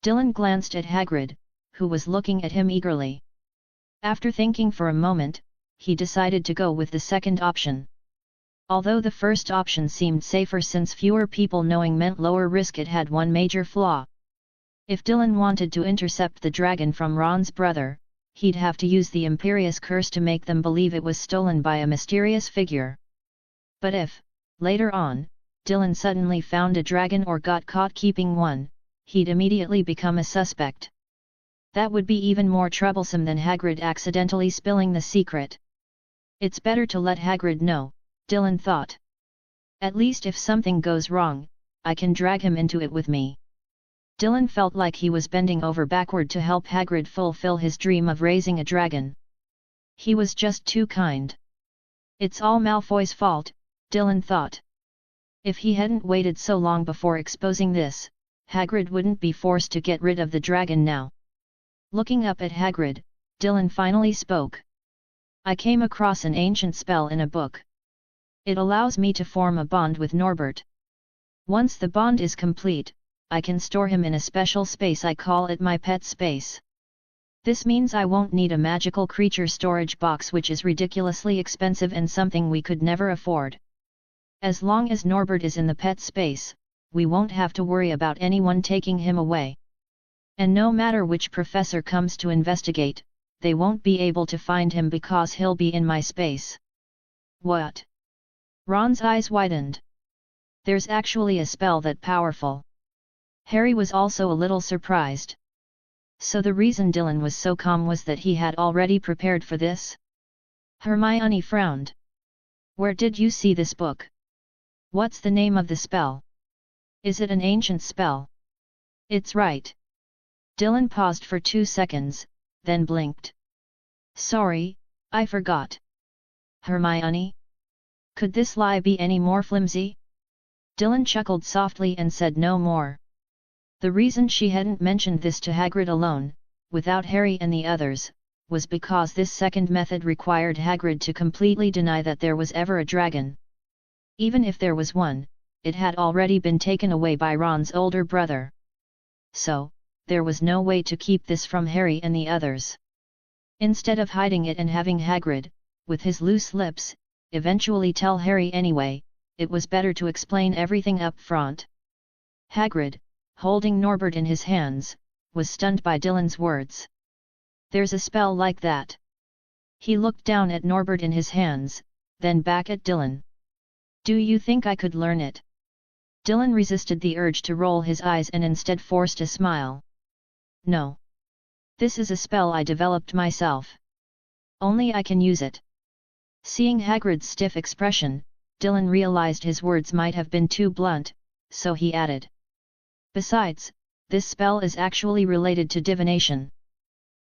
Dylan glanced at Hagrid, who was looking at him eagerly. After thinking for a moment, he decided to go with the second option. Although the first option seemed safer since fewer people knowing meant lower risk, it had one major flaw. If Dylan wanted to intercept the dragon from Ron's brother, he'd have to use the Imperius Curse to make them believe it was stolen by a mysterious figure. But if, later on, Dylan suddenly found a dragon or got caught keeping one, he'd immediately become a suspect. That would be even more troublesome than Hagrid accidentally spilling the secret. It's better to let Hagrid know, Dylan thought. At least if something goes wrong, I can drag him into it with me. Dylan felt like he was bending over backward to help Hagrid fulfill his dream of raising a dragon. He was just too kind. It's all Malfoy's fault, Dylan thought. If he hadn't waited so long before exposing this, Hagrid wouldn't be forced to get rid of the dragon now. Looking up at Hagrid, Dylan finally spoke. I came across an ancient spell in a book. It allows me to form a bond with Norbert. Once the bond is complete, I can store him in a special space I call it my pet space. This means I won't need a magical creature storage box, which is ridiculously expensive and something we could never afford. As long as Norbert is in the pet space, we won't have to worry about anyone taking him away. And no matter which professor comes to investigate, they won't be able to find him because he'll be in my space. What? Ron's eyes widened. There's actually a spell that powerful. Harry was also a little surprised. So the reason Dylan was so calm was that he had already prepared for this? Hermione frowned. Where did you see this book? What's the name of the spell? Is it an ancient spell? It's right. Dylan paused for 2 seconds, then blinked. Sorry, I forgot. Hermione? Could this lie be any more flimsy? Dylan chuckled softly and said no more. The reason she hadn't mentioned this to Hagrid alone, without Harry and the others, was because this second method required Hagrid to completely deny that there was ever a dragon. Even if there was one, it had already been taken away by Ron's older brother. So, there was no way to keep this from Harry and the others. Instead of hiding it and having Hagrid, with his loose lips, eventually tell Harry anyway, it was better to explain everything up front. Hagrid, holding Norbert in his hands, was stunned by Dylan's words. There's a spell like that. He looked down at Norbert in his hands, then back at Dylan. Do you think I could learn it? Dylan resisted the urge to roll his eyes and instead forced a smile. No. This is a spell I developed myself. Only I can use it. Seeing Hagrid's stiff expression, Dylan realized his words might have been too blunt, so he added. Besides, this spell is actually related to divination.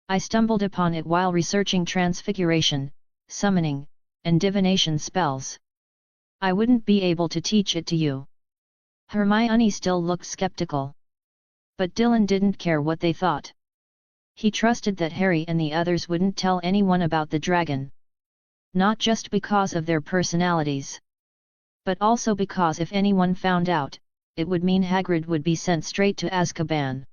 I stumbled upon it while researching transfiguration, summoning, and divination spells. I wouldn't be able to teach it to you." Hermione still looked skeptical. But Dylan didn't care what they thought. He trusted that Harry and the others wouldn't tell anyone about the dragon. Not just because of their personalities, but also because if anyone found out, it would mean Hagrid would be sent straight to Azkaban.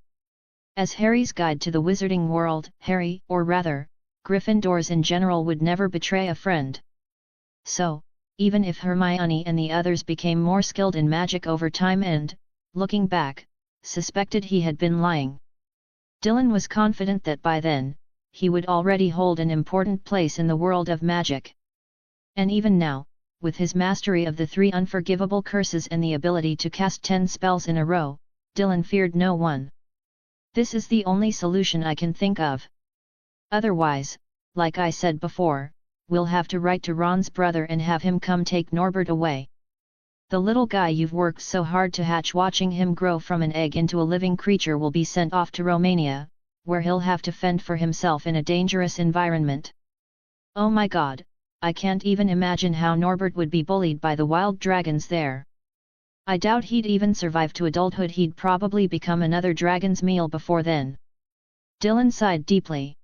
As Harry's guide to the wizarding world, Harry, or rather, Gryffindors in general, would never betray a friend. So, even if Hermione and the others became more skilled in magic over time and, looking back, suspected he had been lying, Dylan was confident that by then, he would already hold an important place in the world of magic. And even now, with his mastery of the 3 unforgivable curses and the ability to cast 10 spells in a row, Dylan feared no one. "This is the only solution I can think of. Otherwise, like I said before, we'll have to write to Ron's brother and have him come take Norbert away. The little guy you've worked so hard to hatch, watching him grow from an egg into a living creature, will be sent off to Romania, where he'll have to fend for himself in a dangerous environment. Oh my God, I can't even imagine how Norbert would be bullied by the wild dragons there. I doubt he'd even survive to adulthood. He'd probably become another dragon's meal before then." Dylan sighed deeply.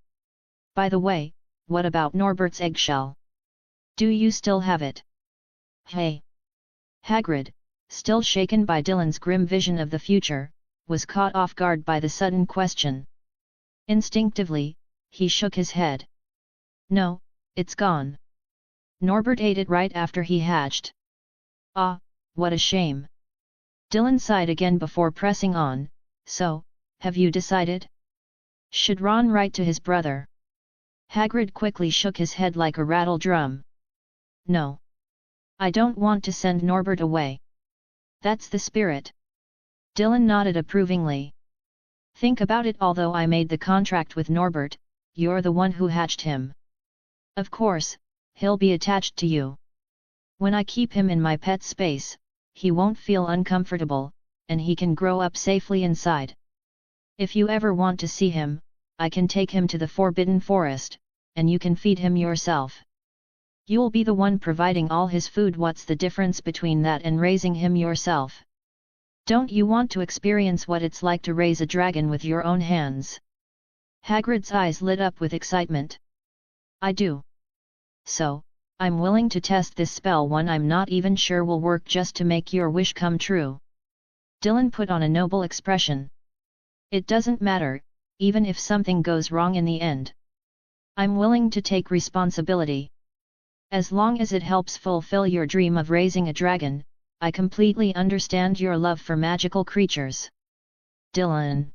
"By the way, what about Norbert's eggshell? Do you still have it?" "Hey!" Hagrid, still shaken by Dylan's grim vision of the future, was caught off guard by the sudden question. Instinctively, he shook his head. "No, it's gone. Norbert ate it right after he hatched." "Ah, what a shame." Dylan sighed again before pressing on. "So, have you decided? Should Ron write to his brother?" Hagrid quickly shook his head like a rattle drum. "No. I don't want to send Norbert away." "That's the spirit." Dylan nodded approvingly. "Think about it. Although I made the contract with Norbert, you're the one who hatched him. Of course, he'll be attached to you. When I keep him in my pet space, he won't feel uncomfortable, and he can grow up safely inside. If you ever want to see him, I can take him to the Forbidden Forest, and you can feed him yourself. You'll be the one providing all his food. What's the difference between that and raising him yourself? Don't you want to experience what it's like to raise a dragon with your own hands?" Hagrid's eyes lit up with excitement. "I do. So, I'm willing to test this spell, one I'm not even sure will work, just to make your wish come true." Dylan put on a noble expression. "It doesn't matter, even if something goes wrong in the end. I'm willing to take responsibility. As long as it helps fulfill your dream of raising a dragon, I completely understand your love for magical creatures." "Dylan."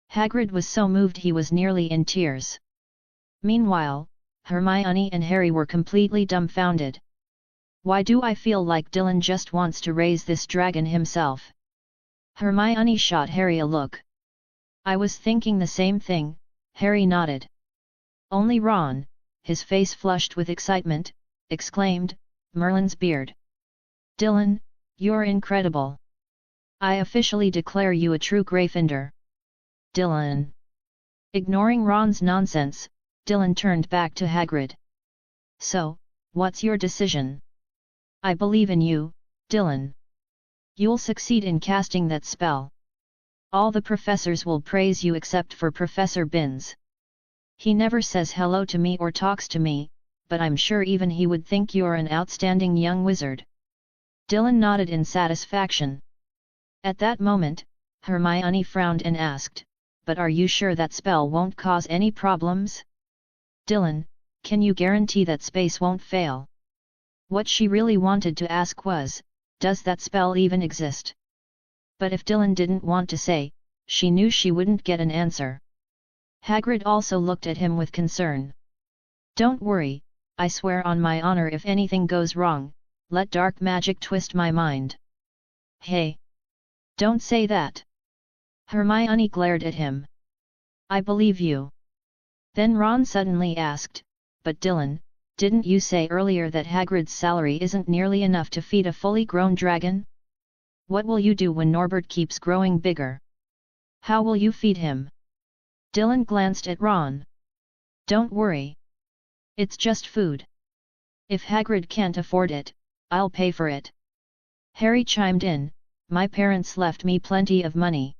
Hagrid was so moved he was nearly in tears. Meanwhile, Hermione and Harry were completely dumbfounded. "Why do I feel like Dylan just wants to raise this dragon himself?" Hermione shot Harry a look. "I was thinking the same thing," Harry nodded. Only Ron, his face flushed with excitement, exclaimed, "Merlin's beard! Dylan, you're incredible! I officially declare you a true Gryffindor." "Dylan." Ignoring Ron's nonsense, Dylan turned back to Hagrid. "So, what's your decision?" "I believe in you, Dylan. You'll succeed in casting that spell. All the professors will praise you except for Professor Binns. He never says hello to me or talks to me, but I'm sure even he would think you're an outstanding young wizard." Dylan nodded in satisfaction. At that moment, Hermione frowned and asked, "But are you sure that spell won't cause any problems?" "Dylan, can you guarantee that space won't fail?" What she really wanted to ask was, does that spell even exist? But if Dylan didn't want to say, she knew she wouldn't get an answer. Hagrid also looked at him with concern. "Don't worry, I swear on my honor if anything goes wrong, let dark magic twist my mind." "Hey! Don't say that!" Hermione glared at him. "I believe you." Then Ron suddenly asked, "But Dylan, didn't you say earlier that Hagrid's salary isn't nearly enough to feed a fully grown dragon?" What will you do when Norbert keeps growing bigger? How will you feed him? Dylan glanced at Ron. Don't worry. It's just food. If Hagrid can't afford it, I'll pay for it. Harry chimed in, my parents left me plenty of money.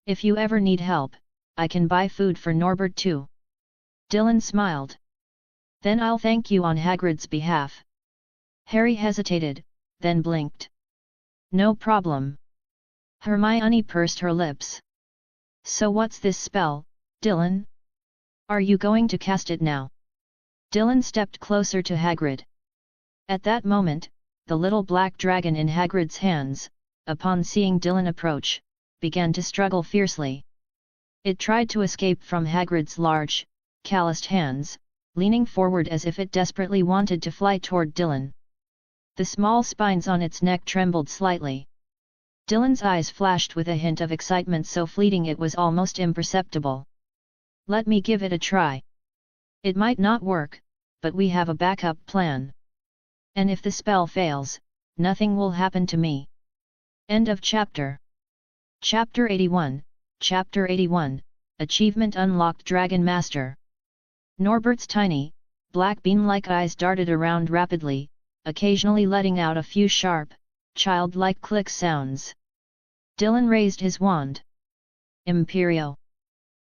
If you ever need help, I can buy food for Norbert too. Dylan smiled. Then I'll thank you on Hagrid's behalf. Harry hesitated, then blinked. No problem. Hermione pursed her lips. So what's this spell, Dylan? Are you going to cast it now? Dylan stepped closer to Hagrid. At that moment, the little black dragon in Hagrid's hands, upon seeing Dylan approach, began to struggle fiercely. It tried to escape from Hagrid's large, calloused hands, leaning forward as if it desperately wanted to fly toward Dylan. The small spines on its neck trembled slightly. Dylan's eyes flashed with a hint of excitement so fleeting it was almost imperceptible. Let me give it a try. It might not work, but we have a backup plan. And if the spell fails, nothing will happen to me. End of chapter. Chapter 81, Chapter 81, Achievement Unlocked Dragon Master. Norbert's tiny, black bean-like eyes darted around rapidly, occasionally letting out a few sharp, childlike click sounds. Dylan raised his wand. Imperio.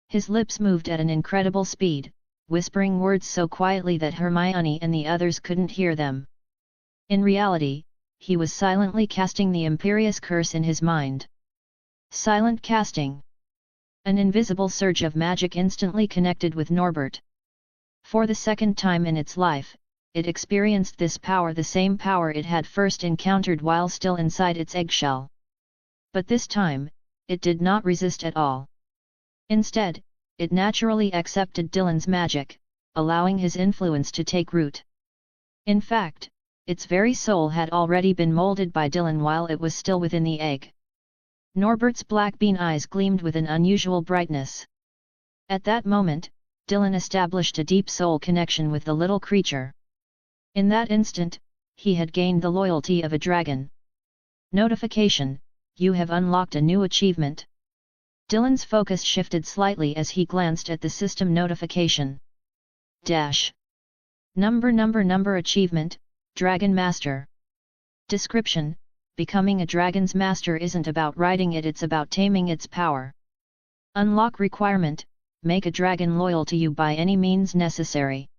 His lips moved at an incredible speed, whispering words so quietly that Hermione and the others couldn't hear them. In reality, he was silently casting the Imperius Curse in his mind. Silent casting. An invisible surge of magic instantly connected with Norbert. For the second time in its life, it experienced this power, the same power it had first encountered while still inside its eggshell. But this time, it did not resist at all. Instead, it naturally accepted Dylan's magic, allowing his influence to take root. In fact, its very soul had already been molded by Dylan while it was still within the egg. Norbert's black bean eyes gleamed with an unusual brightness. At that moment, Dylan established a deep soul connection with the little creature. In that instant, he had gained the loyalty of a dragon. Notification: you have unlocked a new achievement. Dylan's focus shifted slightly as he glanced at the system notification. Number achievement, Dragon Master. Description: becoming a dragon's master isn't about riding it, it's about taming its power. Unlock requirement: make a dragon loyal to you by any means necessary.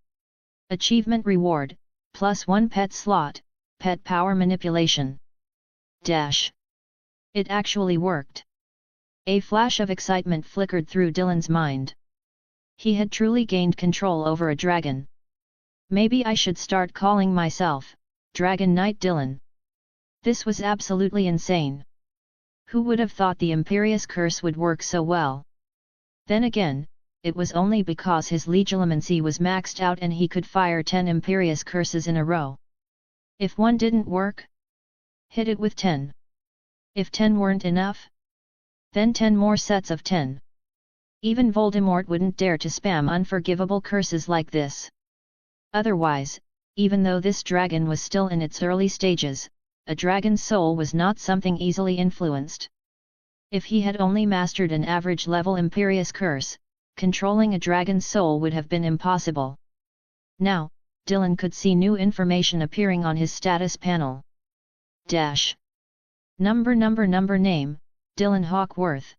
Achievement reward: +1 pet slot, pet power manipulation. It actually worked. A flash of excitement flickered through Dylan's mind. He had truly gained control over a dragon. Maybe I should start calling myself Dragon Knight Dylan. This was absolutely insane. Who would have thought the Imperius Curse would work so well? Then again, it was only because his legilimency was maxed out and he could fire 10 Imperius Curses in a row. If one didn't work, hit it with 10. If 10 weren't enough, then 10 more sets of 10. Even Voldemort wouldn't dare to spam unforgivable curses like this. Otherwise, even though this dragon was still in its early stages, a dragon's soul was not something easily influenced. If he had only mastered an average level Imperius Curse, controlling a dragon's soul would have been impossible. Now, Dylan could see new information appearing on his status panel. Number name, Dylan Hawkworth.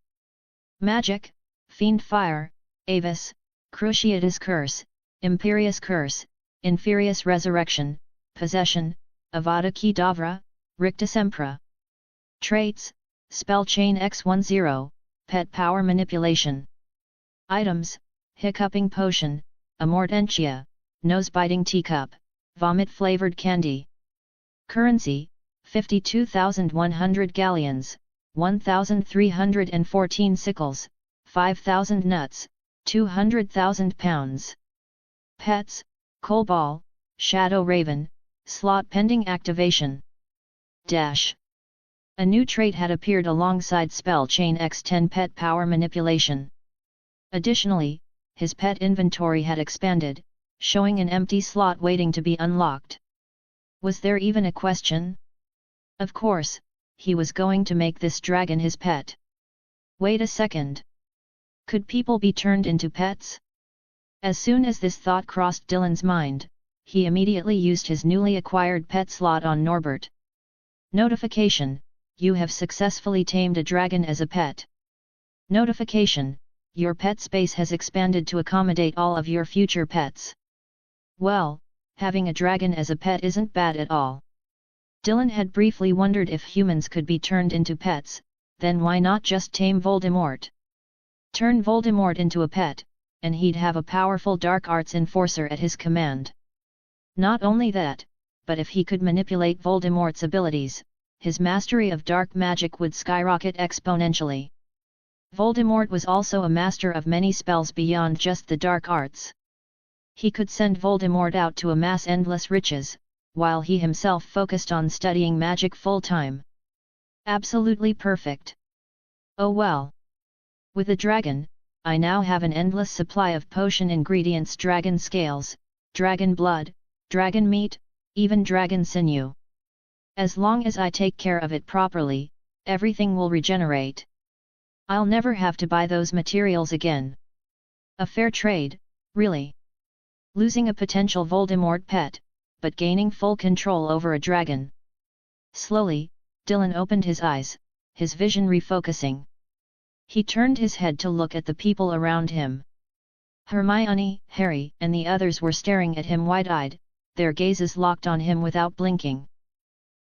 Magic: Fiend Fire, Avis, Cruciatus Curse, Imperius Curse, Inferius Resurrection, Possession, Avada Kedavra, Rictus Empra. Traits: Spell Chain X10, Pet Power Manipulation. Items: Hiccuping Potion, Amortentia, Nose-Biting Teacup, Vomit-Flavored Candy. Currency: 52,100 galleons, 1,314 sickles, 5,000 nuts, 200,000 pounds. Pets: Coalball, Shadow Raven, Slot pending activation. A new trait had appeared alongside Spell Chain X10 Pet Power Manipulation. Additionally, his pet inventory had expanded, showing an empty slot waiting to be unlocked. Was there even a question? Of course, he was going to make this dragon his pet. Wait a second. Could people be turned into pets? As soon as this thought crossed Dylan's mind, he immediately used his newly acquired pet slot on Norbert. Notification: you have successfully tamed a dragon as a pet. Notification: your pet space has expanded to accommodate all of your future pets. Well, having a dragon as a pet isn't bad at all. Dylan had briefly wondered if humans could be turned into pets, then why not just tame Voldemort? Turn Voldemort into a pet, and he'd have a powerful dark arts enforcer at his command. Not only that, but if he could manipulate Voldemort's abilities, his mastery of dark magic would skyrocket exponentially. Voldemort was also a master of many spells beyond just the dark arts. He could send Voldemort out to amass endless riches, while he himself focused on studying magic full-time. Absolutely perfect. Oh well. With a dragon, I now have an endless supply of potion ingredients: dragon scales, dragon blood, dragon meat, even dragon sinew. As long as I take care of it properly, everything will regenerate. I'll never have to buy those materials again. A fair trade, really. Losing a potential Voldemort pet, but gaining full control over a dragon. Slowly, Dylan opened his eyes, his vision refocusing. He turned his head to look at the people around him. Hermione, Harry, and the others were staring at him wide-eyed, their gazes locked on him without blinking.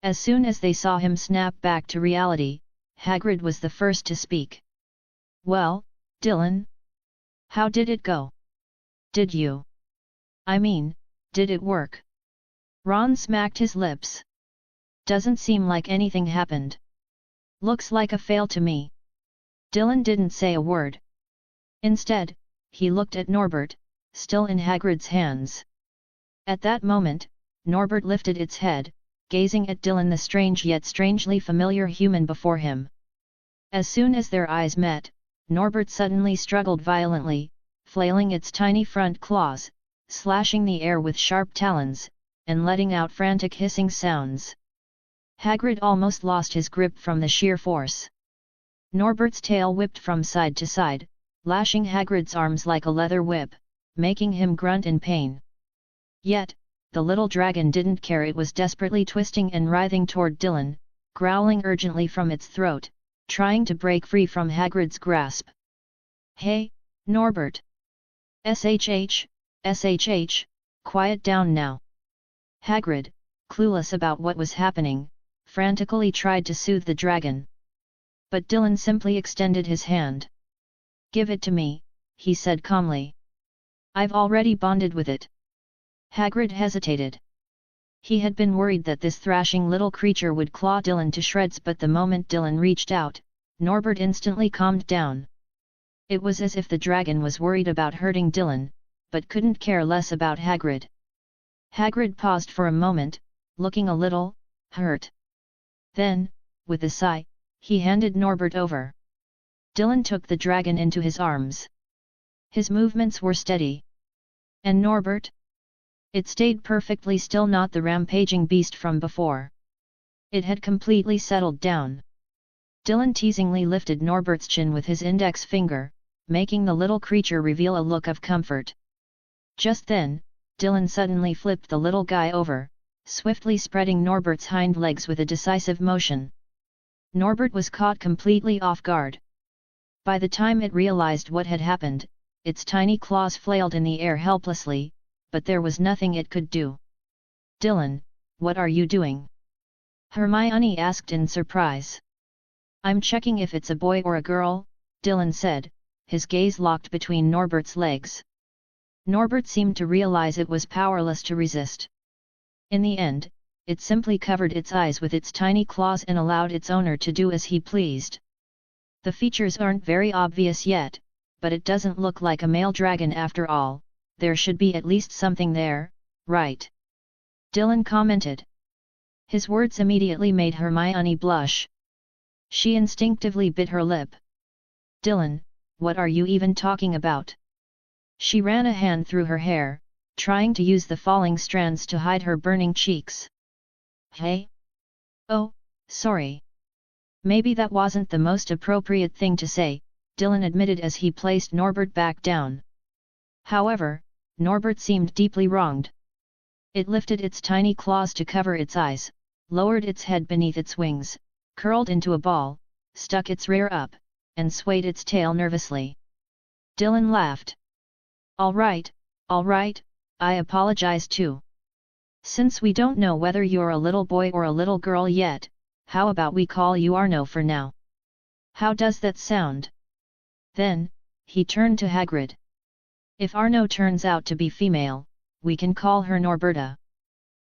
As soon as they saw him snap back to reality, Hagrid was the first to speak. Well, Dylan? How did it go? Did you? I mean, did it work? Ron smacked his lips. Doesn't seem like anything happened. Looks like a fail to me. Dylan didn't say a word. Instead, he looked at Norbert, still in Hagrid's hands. At that moment, Norbert lifted its head, gazing at Dylan, the strange yet strangely familiar human before him. As soon as their eyes met, Norbert suddenly struggled violently, flailing its tiny front claws, slashing the air with sharp talons, and letting out frantic hissing sounds. Hagrid almost lost his grip from the sheer force. Norbert's tail whipped from side to side, lashing Hagrid's arms like a leather whip, making him grunt in pain. Yet, the little dragon didn't care. It was desperately twisting and writhing toward Dylan, growling urgently from its throat, trying to break free from Hagrid's grasp. Hey, Norbert! SHH, quiet down now. Hagrid, clueless about what was happening, frantically tried to soothe the dragon. But Dylan simply extended his hand. Give it to me, he said calmly. I've already bonded with it. Hagrid hesitated. He had been worried that this thrashing little creature would claw Dylan to shreds, but the moment Dylan reached out, Norbert instantly calmed down. It was as if the dragon was worried about hurting Dylan, but couldn't care less about Hagrid. Hagrid paused for a moment, looking a little hurt. Then, with a sigh, he handed Norbert over. Dylan took the dragon into his arms. His movements were steady. And Norbert? It stayed perfectly still, not the rampaging beast from before. It had completely settled down. Dylan teasingly lifted Norbert's chin with his index finger, making the little creature reveal a look of comfort. Just then, Dylan suddenly flipped the little guy over, swiftly spreading Norbert's hind legs with a decisive motion. Norbert was caught completely off guard. By the time it realized what had happened, its tiny claws flailed in the air helplessly, but there was nothing it could do. Dylan, what are you doing? Hermione asked in surprise. I'm checking if it's a boy or a girl, Dylan said, his gaze locked between Norbert's legs. Norbert seemed to realize it was powerless to resist. In the end, it simply covered its eyes with its tiny claws and allowed its owner to do as he pleased. The features aren't very obvious yet, but it doesn't look like a male dragon after all. There should be at least something there, right? Dylan commented. His words immediately made Hermione blush. She instinctively bit her lip. Dylan, what are you even talking about? She ran a hand through her hair, trying to use the falling strands to hide her burning cheeks. Hey? Oh, sorry. Maybe that wasn't the most appropriate thing to say, Dylan admitted as he placed Norbert back down. However, Norbert seemed deeply wronged. It lifted its tiny claws to cover its eyes, lowered its head beneath its wings, curled into a ball, stuck its rear up, and swayed its tail nervously. Dylan laughed. All right, I apologize too. Since we don't know whether you're a little boy or a little girl yet, how about we call you Arno for now? How does that sound? Then, he turned to Hagrid. If Arno turns out to be female, we can call her Norberta.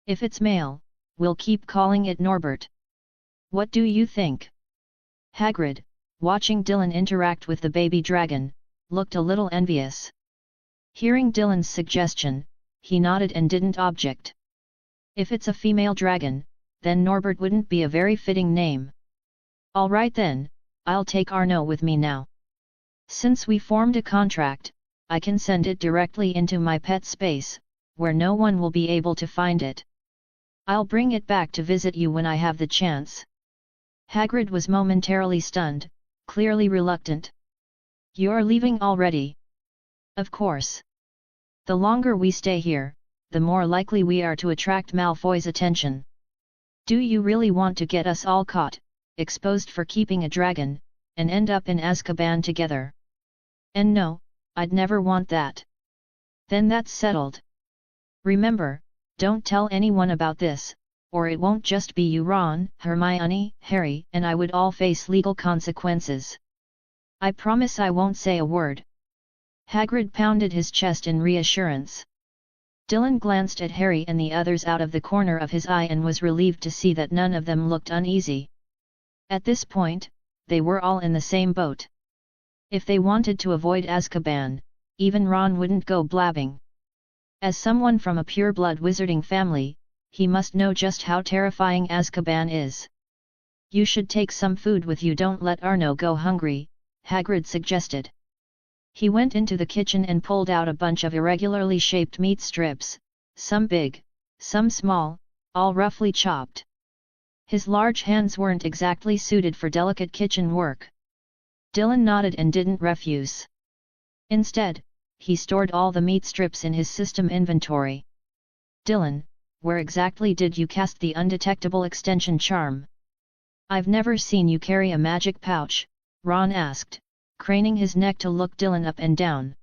If it's male, we'll keep calling it Norbert. What do you think? Hagrid, watching Dylan interact with the baby dragon, looked a little envious. Hearing Dylan's suggestion, he nodded and didn't object. If it's a female dragon, then Norbert wouldn't be a very fitting name. All right then, I'll take Arno with me now. Since we formed a contract, I can send it directly into my pet space, where no one will be able to find it. I'll bring it back to visit you when I have the chance. Hagrid was momentarily stunned, clearly reluctant. You're leaving already? Of course. The longer we stay here, the more likely we are to attract Malfoy's attention. Do you really want to get us all caught, exposed for keeping a dragon, and end up in Azkaban together? And no, I'd never want that. Then that's settled. Remember, don't tell anyone about this, or it won't just be you, Ron, Hermione, Harry, and I would all face legal consequences. I promise I won't say a word. Hagrid pounded his chest in reassurance. Dylan glanced at Harry and the others out of the corner of his eye and was relieved to see that none of them looked uneasy. At this point, they were all in the same boat. If they wanted to avoid Azkaban, even Ron wouldn't go blabbing. As someone from a pure-blood wizarding family, he must know just how terrifying Azkaban is. You should take some food with you. Don't let Arno go hungry, Hagrid suggested. He went into the kitchen and pulled out a bunch of irregularly shaped meat strips, some big, some small, all roughly chopped. His large hands weren't exactly suited for delicate kitchen work. Dylan nodded and didn't refuse. Instead, he stored all the meat strips in his system inventory. Dylan, where exactly did you cast the undetectable extension charm? I've never seen you carry a magic pouch, Ron asked, craning his neck to look Dylan up and down.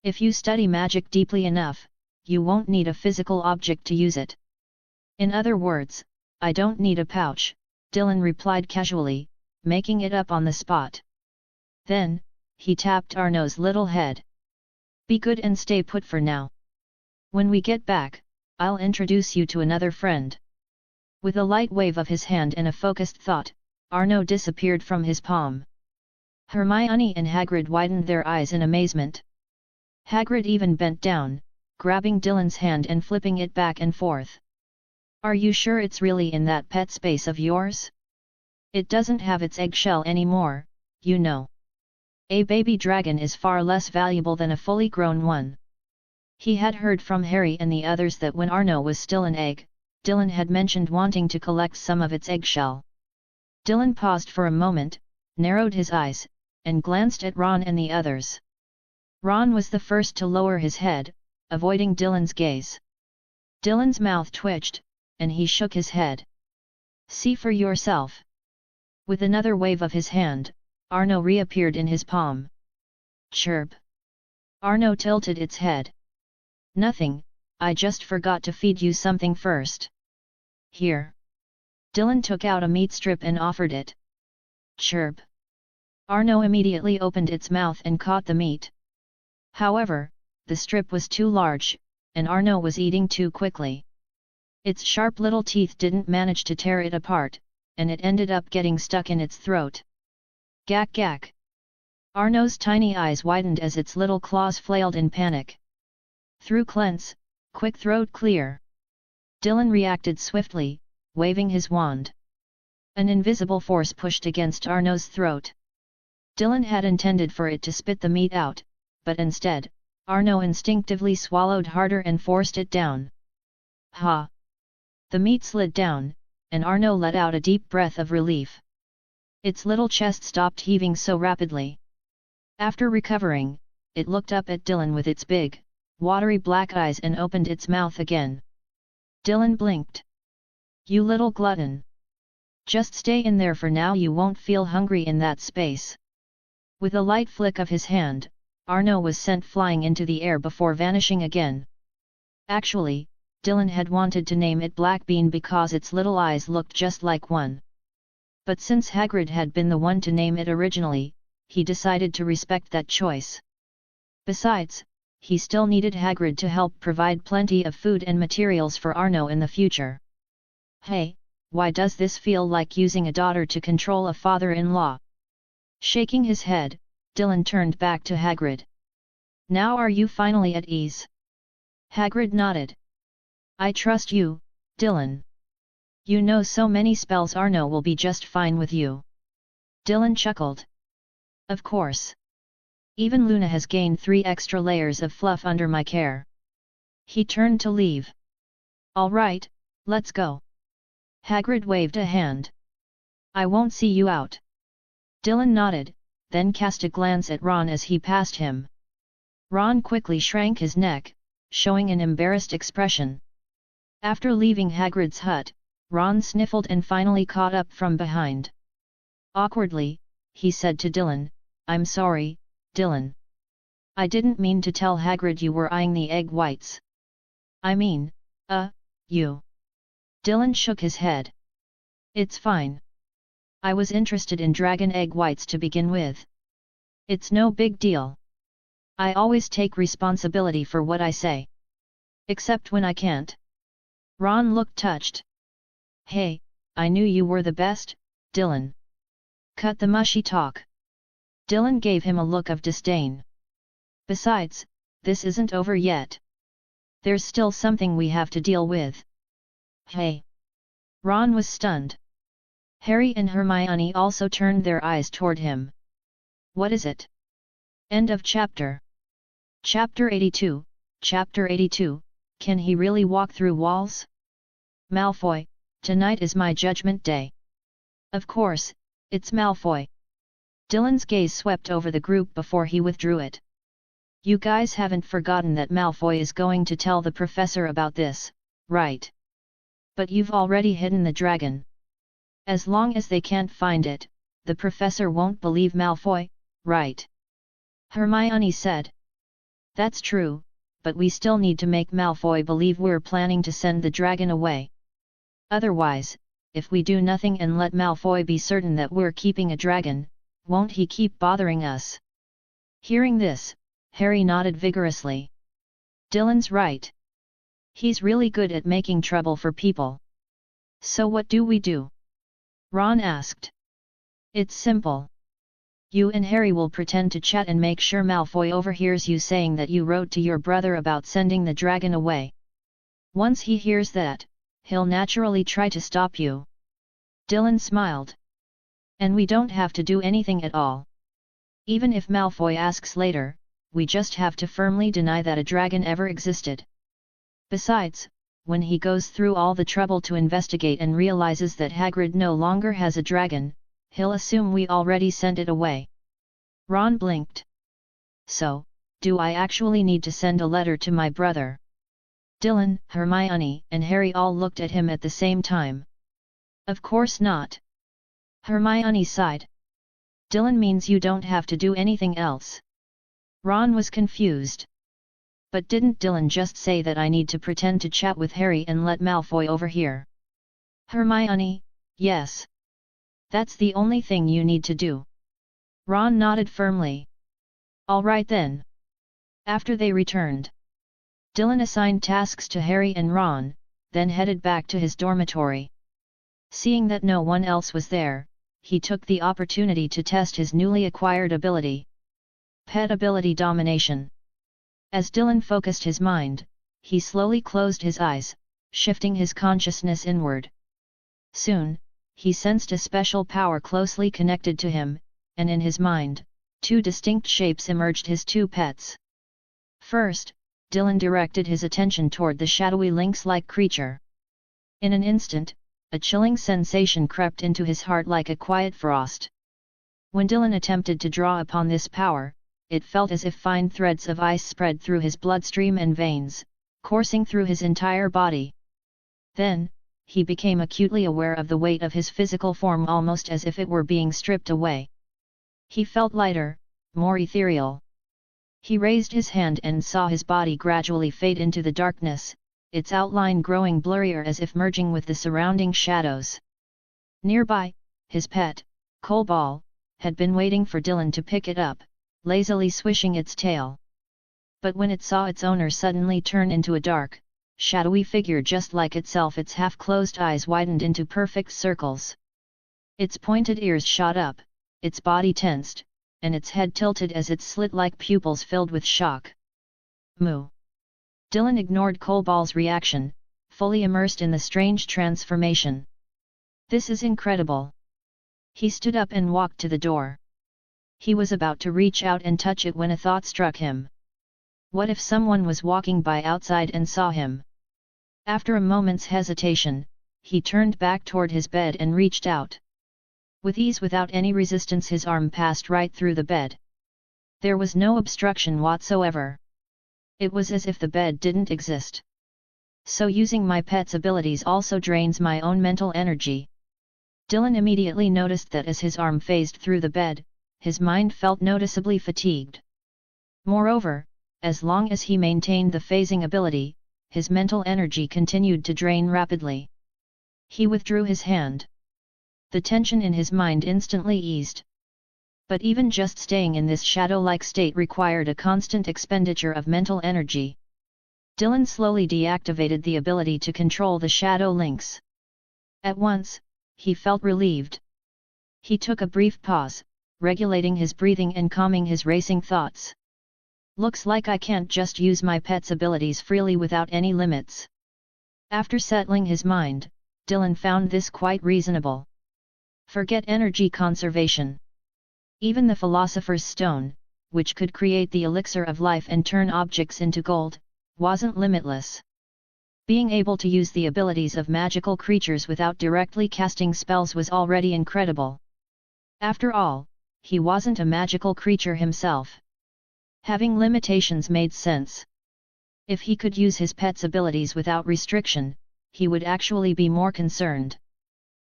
If you study magic deeply enough, you won't need a physical object to use it. In other words, I don't need a pouch, Dylan replied casually, making it up on the spot. Then, he tapped Arno's little head. Be good and stay put for now. When we get back, I'll introduce you to another friend. With a light wave of his hand and a focused thought, Arno disappeared from his palm. Hermione and Hagrid widened their eyes in amazement. Hagrid even bent down, grabbing Dylan's hand and flipping it back and forth. Are you sure it's really in that pet space of yours? It doesn't have its eggshell anymore, you know. A baby dragon is far less valuable than a fully grown one. He had heard from Harry and the others that when Arno was still an egg, Dylan had mentioned wanting to collect some of its eggshell. Dylan paused for a moment, narrowed his eyes, and glanced at Ron and the others. Ron was the first to lower his head, avoiding Dylan's gaze. Dylan's mouth twitched, and he shook his head. See for yourself. With another wave of his hand, Arno reappeared in his palm. Chirp. Arno tilted its head. Nothing, I just forgot to feed you something first. Here. Dylan took out a meat strip and offered it. Chirp. Arno immediately opened its mouth and caught the meat. However, the strip was too large, and Arno was eating too quickly. Its sharp little teeth didn't manage to tear it apart, and it ended up getting stuck in its throat. Gak gak. Arno's tiny eyes widened as its little claws flailed in panic. Through cleanse, quick throat clear. Dylan reacted swiftly, waving his wand. An invisible force pushed against Arno's throat. Dylan had intended for it to spit the meat out, but instead, Arno instinctively swallowed harder and forced it down. Ha! The meat slid down, and Arno let out a deep breath of relief. Its little chest stopped heaving so rapidly. After recovering, it looked up at Dylan with its big, watery black eyes and opened its mouth again. Dylan blinked. You little glutton! Just stay in there for now, you won't feel hungry in that space. With a light flick of his hand, Arno was sent flying into the air before vanishing again. Actually, Dylan had wanted to name it Blackbean because its little eyes looked just like one. But since Hagrid had been the one to name it originally, he decided to respect that choice. Besides, he still needed Hagrid to help provide plenty of food and materials for Arno in the future. Hey, why does this feel like using a daughter to control a father-in-law? Shaking his head, Dylan turned back to Hagrid. Now are you finally at ease? Hagrid nodded. I trust you, Dylan. You know so many spells, Arno will be just fine with you. Dylan chuckled. Of course. Even Luna has gained 3 extra layers of fluff under my care. He turned to leave. All right, let's go. Hagrid waved a hand. I won't see you out. Dylan nodded, then cast a glance at Ron as he passed him. Ron quickly shrank his neck, showing an embarrassed expression. After leaving Hagrid's hut, Ron sniffled and finally caught up from behind. Awkwardly, he said to Dylan, I'm sorry, Dylan. I didn't mean to tell Hagrid you were eyeing the egg whites. I mean, you. Dylan shook his head. It's fine. I was interested in dragon egg whites to begin with. It's no big deal. I always take responsibility for what I say. Except when I can't. Ron looked touched. Hey, I knew you were the best, Dylan. Cut the mushy talk. Dylan gave him a look of disdain. Besides, this isn't over yet. There's still something we have to deal with. Hey! Ron was stunned. Harry and Hermione also turned their eyes toward him. What is it? End of chapter. Chapter 82, Chapter 82, Can he really walk through walls? Malfoy, tonight is my judgment day. Of course, it's Malfoy. Dylan's gaze swept over the group before he withdrew it. You guys haven't forgotten that Malfoy is going to tell the professor about this, right? But you've already hidden the dragon. As long as they can't find it, the professor won't believe Malfoy, right? Hermione said. That's true, but we still need to make Malfoy believe we're planning to send the dragon away. Otherwise, if we do nothing and let Malfoy be certain that we're keeping a dragon, won't he keep bothering us? Hearing this, Harry nodded vigorously. Dylan's right. He's really good at making trouble for people. So what do we do? Ron asked. It's simple. You and Harry will pretend to chat and make sure Malfoy overhears you saying that you wrote to your brother about sending the dragon away. Once he hears that, he'll naturally try to stop you. Dylan smiled. And we don't have to do anything at all. Even if Malfoy asks later, we just have to firmly deny that a dragon ever existed. Besides, when he goes through all the trouble to investigate and realizes that Hagrid no longer has a dragon, he'll assume we already sent it away. Ron blinked. So, do I actually need to send a letter to my brother? Dylan, Hermione, and Harry all looked at him at the same time. Of course not. Hermione sighed. Dylan means you don't have to do anything else. Ron was confused. But didn't Dylan just say that I need to pretend to chat with Harry and let Malfoy overhear? Hermione, yes. That's the only thing you need to do. Ron nodded firmly. All right then. After they returned, Dylan assigned tasks to Harry and Ron, then headed back to his dormitory. Seeing that no one else was there, he took the opportunity to test his newly acquired ability. Pet ability domination. As Dylan focused his mind, he slowly closed his eyes, shifting his consciousness inward. Soon, he sensed a special power closely connected to him, and in his mind, 2 distinct shapes emerged: his 2 pets. First, Dylan directed his attention toward the shadowy lynx-like creature. In an instant, a chilling sensation crept into his heart like a quiet frost. When Dylan attempted to draw upon this power, it felt as if fine threads of ice spread through his bloodstream and veins, coursing through his entire body. Then, he became acutely aware of the weight of his physical form, almost as if it were being stripped away. He felt lighter, more ethereal. He raised his hand and saw his body gradually fade into the darkness, its outline growing blurrier as if merging with the surrounding shadows. Nearby, his pet, Coalball, had been waiting for Dylan to pick it up, lazily swishing its tail. But when it saw its owner suddenly turn into a dark, shadowy figure just like itself, its half-closed eyes widened into perfect circles. Its pointed ears shot up, its body tensed, and its head tilted as its slit-like pupils filled with shock. Moo! Dylan ignored Coalball's reaction, fully immersed in the strange transformation. This is incredible. He stood up and walked to the door. He was about to reach out and touch it when a thought struck him. What if someone was walking by outside and saw him? After a moment's hesitation, he turned back toward his bed and reached out. With ease, without any resistance, his arm passed right through the bed. There was no obstruction whatsoever. It was as if the bed didn't exist. So using my pet's abilities also drains my own mental energy. Dylan immediately noticed that as his arm phased through the bed, his mind felt noticeably fatigued. Moreover, as long as he maintained the phasing ability, his mental energy continued to drain rapidly. He withdrew his hand. The tension in his mind instantly eased. But even just staying in this shadow-like state required a constant expenditure of mental energy. Dylan slowly deactivated the ability to control the shadow links. At once, he felt relieved. He took a brief pause, regulating his breathing and calming his racing thoughts. Looks like I can't just use my pet's abilities freely without any limits. After settling his mind, Dylan found this quite reasonable. Forget energy conservation. Even the Philosopher's Stone, which could create the elixir of life and turn objects into gold, wasn't limitless. Being able to use the abilities of magical creatures without directly casting spells was already incredible. After all, he wasn't a magical creature himself. Having limitations made sense. If he could use his pet's abilities without restriction, he would actually be more concerned.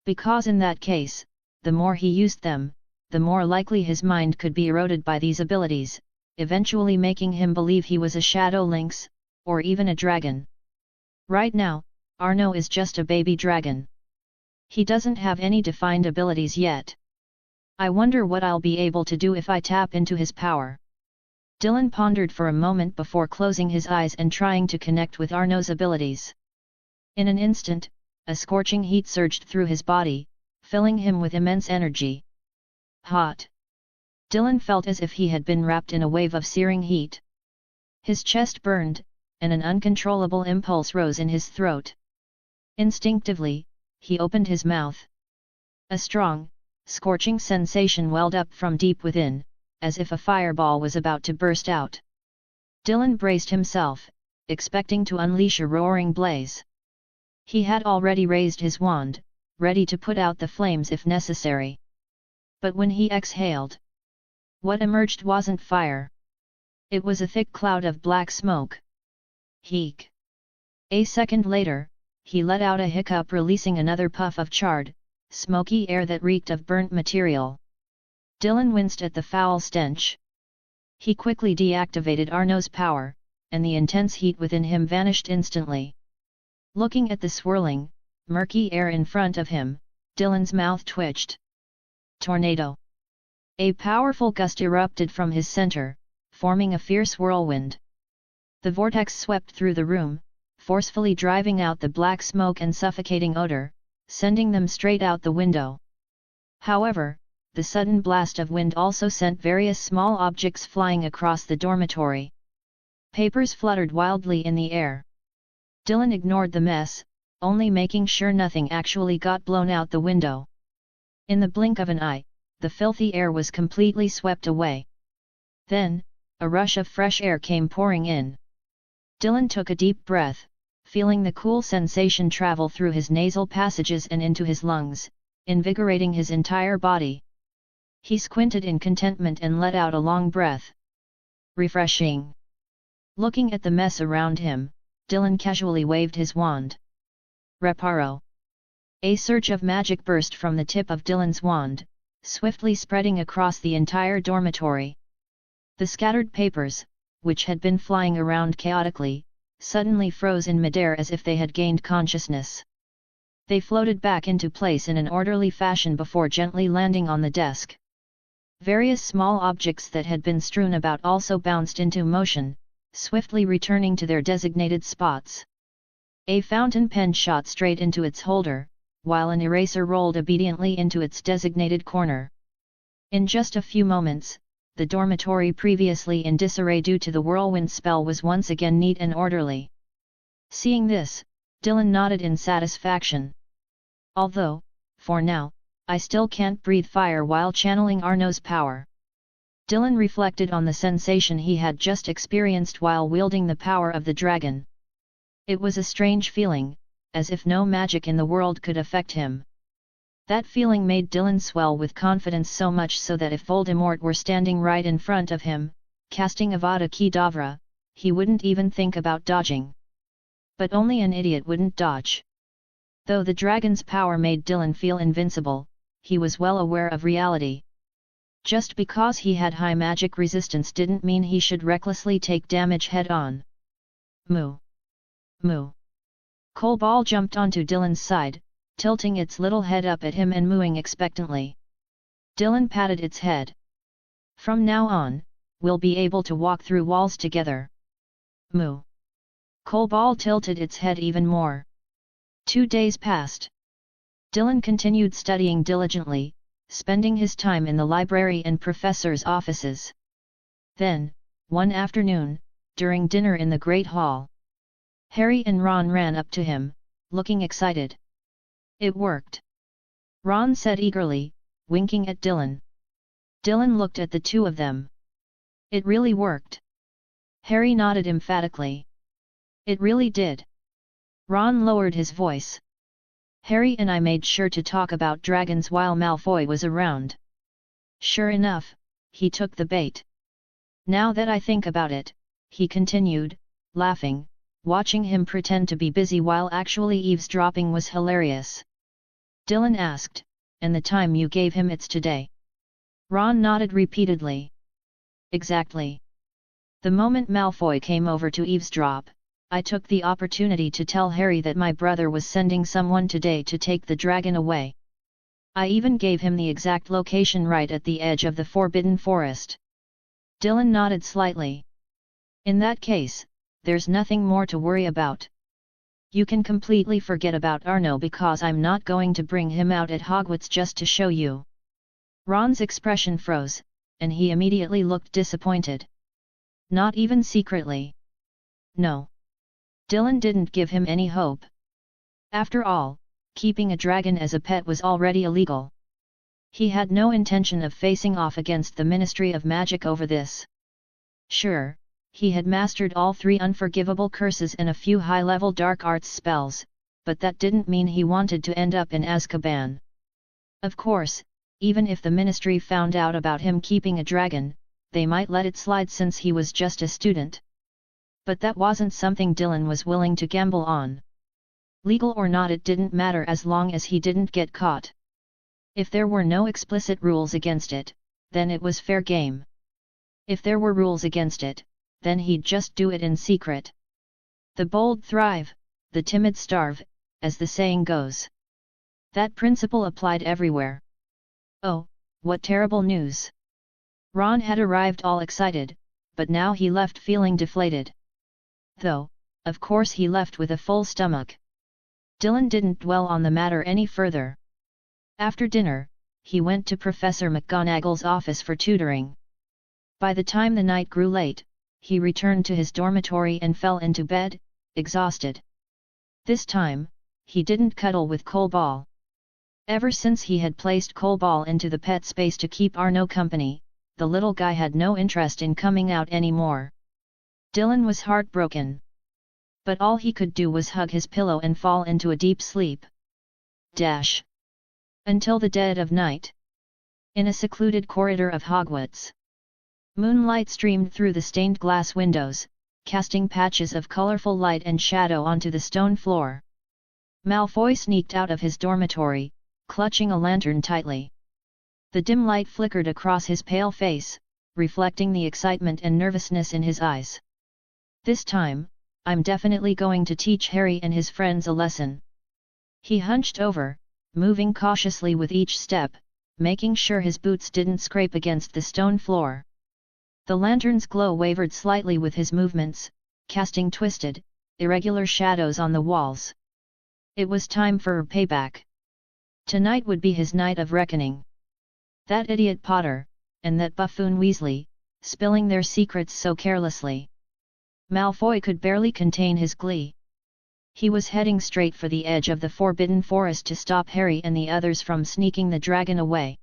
Because in that case, the more he used them, the more likely his mind could be eroded by these abilities, eventually making him believe he was a shadow lynx, or even a dragon. Right now, Arno is just a baby dragon. He doesn't have any defined abilities yet. I wonder what I'll be able to do if I tap into his power. Dylan pondered for a moment before closing his eyes and trying to connect with Arno's abilities. In an instant, a scorching heat surged through his body, filling him with immense energy. Hot! Dylan felt as if he had been wrapped in a wave of searing heat. His chest burned, and an uncontrollable impulse rose in his throat. Instinctively, he opened his mouth. A strong, scorching sensation welled up from deep within, as if a fireball was about to burst out. Dylan braced himself, expecting to unleash a roaring blaze. He had already raised his wand, ready to put out the flames if necessary. But when he exhaled, what emerged wasn't fire. It was a thick cloud of black smoke. Heek! A second later, he let out a hiccup, releasing another puff of charred, smoky air that reeked of burnt material. Dylan winced at the foul stench. He quickly deactivated Arno's power, and the intense heat within him vanished instantly. Looking at the swirling, murky air in front of him, Dylan's mouth twitched. Tornado! A powerful gust erupted from his center, forming a fierce whirlwind. The vortex swept through the room, forcefully driving out the black smoke and suffocating odor, sending them straight out the window. However, the sudden blast of wind also sent various small objects flying across the dormitory. Papers fluttered wildly in the air. Dylan ignored the mess, only making sure nothing actually got blown out the window. In the blink of an eye, the filthy air was completely swept away. Then, a rush of fresh air came pouring in. Dylan took a deep breath, feeling the cool sensation travel through his nasal passages and into his lungs, invigorating his entire body. He squinted in contentment and let out a long breath. Refreshing. Looking at the mess around him, Dylan casually waved his wand. Reparo. A surge of magic burst from the tip of Dylan's wand, swiftly spreading across the entire dormitory. The scattered papers, which had been flying around chaotically, suddenly froze in midair as if they had gained consciousness. They floated back into place in an orderly fashion before gently landing on the desk. Various small objects that had been strewn about also bounced into motion, swiftly returning to their designated spots. A fountain pen shot straight into its holder, while an eraser rolled obediently into its designated corner. In just a few moments, the dormitory previously in disarray due to the whirlwind spell was once again neat and orderly. Seeing this, Dylan nodded in satisfaction. Although, for now, I still can't breathe fire while channeling Arno's power. Dylan reflected on the sensation he had just experienced while wielding the power of the dragon. It was a strange feeling, as if no magic in the world could affect him. That feeling made Dylan swell with confidence so much so that if Voldemort were standing right in front of him, casting Avada Kedavra, he wouldn't even think about dodging. But only an idiot wouldn't dodge. Though the dragon's power made Dylan feel invincible, he was well aware of reality. Just because he had high magic resistance didn't mean he should recklessly take damage head-on. Moo! Moo! Coalball jumped onto Dylan's side, tilting its little head up at him and mooing expectantly. Dylan patted its head. From now on, we'll be able to walk through walls together. Moo! Coalball tilted its head even more. 2 days passed. Dylan continued studying diligently, spending his time in the library and professors' offices. Then, one afternoon, during dinner in the Great Hall, Harry and Ron ran up to him, looking excited. It worked! Ron said eagerly, winking at Dylan. Dylan looked at the two of them. It really worked. Harry nodded emphatically. It really did. Ron lowered his voice. Harry and I made sure to talk about dragons while Malfoy was around. Sure enough, he took the bait. Now that I think about it, he continued, laughing, watching him pretend to be busy while actually eavesdropping was hilarious. Dylan asked, and the time you gave him it's today. Ron nodded repeatedly. Exactly. The moment Malfoy came over to eavesdrop, I took the opportunity to tell Harry that my brother was sending someone today to take the dragon away. I even gave him the exact location right at the edge of the Forbidden Forest. Dylan nodded slightly. In that case, there's nothing more to worry about. You can completely forget about Arno because I'm not going to bring him out at Hogwarts just to show you. Ron's expression froze, and he immediately looked disappointed. Not even secretly. No. Dylan didn't give him any hope. After all, keeping a dragon as a pet was already illegal. He had no intention of facing off against the Ministry of Magic over this. Sure, he had mastered all 3 unforgivable curses and a few high-level dark arts spells, but that didn't mean he wanted to end up in Azkaban. Of course, even if the Ministry found out about him keeping a dragon, they might let it slide since he was just a student. But that wasn't something Dylan was willing to gamble on. Legal or not, it didn't matter as long as he didn't get caught. If there were no explicit rules against it, then it was fair game. If there were rules against it, then he'd just do it in secret. The bold thrive, the timid starve, as the saying goes. That principle applied everywhere. Oh, what terrible news! Ron had arrived all excited, but now he left feeling deflated. Though, of course he left with a full stomach. Dylan didn't dwell on the matter any further. After dinner, he went to Professor McGonagall's office for tutoring. By the time the night grew late, he returned to his dormitory and fell into bed, exhausted. This time, he didn't cuddle with Coalball. Ever since he had placed Coalball into the pet space to keep Arno company, the little guy had no interest in coming out anymore. Dylan was heartbroken. But all he could do was hug his pillow and fall into a deep sleep. Until the dead of night. In a secluded corridor of Hogwarts. Moonlight streamed through the stained glass windows, casting patches of colorful light and shadow onto the stone floor. Malfoy sneaked out of his dormitory, clutching a lantern tightly. The dim light flickered across his pale face, reflecting the excitement and nervousness in his eyes. This time, I'm definitely going to teach Harry and his friends a lesson. He hunched over, moving cautiously with each step, making sure his boots didn't scrape against the stone floor. The lantern's glow wavered slightly with his movements, casting twisted, irregular shadows on the walls. It was time for payback. Tonight would be his night of reckoning. That idiot Potter, and that buffoon Weasley, spilling their secrets so carelessly. Malfoy could barely contain his glee. He was heading straight for the edge of the Forbidden Forest to stop Harry and the others from sneaking the dragon away.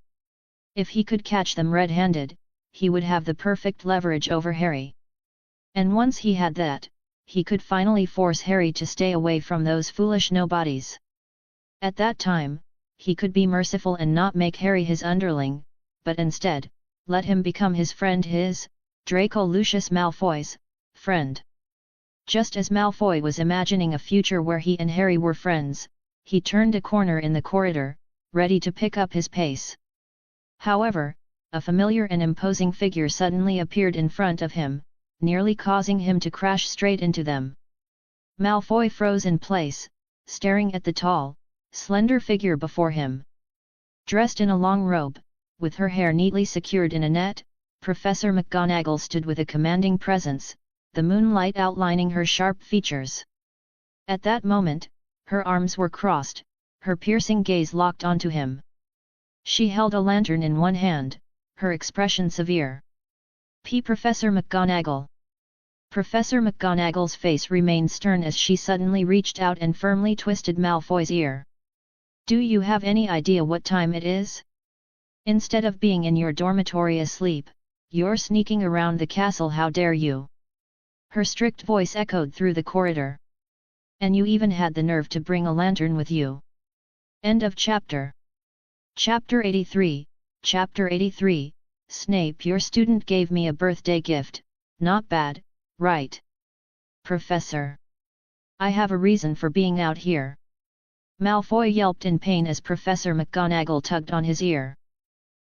If he could catch them red-handed, he would have the perfect leverage over Harry. And once he had that, he could finally force Harry to stay away from those foolish nobodies. At that time, he could be merciful and not make Harry his underling, but instead, let him become his friend, Draco Lucius Malfoy's friend. Just as Malfoy was imagining a future where he and Harry were friends, he turned a corner in the corridor, ready to pick up his pace. However, a familiar and imposing figure suddenly appeared in front of him, nearly causing him to crash straight into them. Malfoy froze in place, staring at the tall, slender figure before him. Dressed in a long robe, with her hair neatly secured in a net, Professor McGonagall stood with a commanding presence, the moonlight outlining her sharp features. At that moment, her arms were crossed, her piercing gaze locked onto him. She held a lantern in one hand, her expression severe. Professor McGonagall. Professor McGonagall's face remained stern as she suddenly reached out and firmly twisted Malfoy's ear. Do you have any idea what time it is? Instead of being in your dormitory asleep, you're sneaking around the castle, how dare you? Her strict voice echoed through the corridor. And you even had the nerve to bring a lantern with you. End of chapter. Chapter 83, Chapter 83, Snape, your student gave me a birthday gift, not bad, right? Professor. I have a reason for being out here. Malfoy yelped in pain as Professor McGonagall tugged on his ear.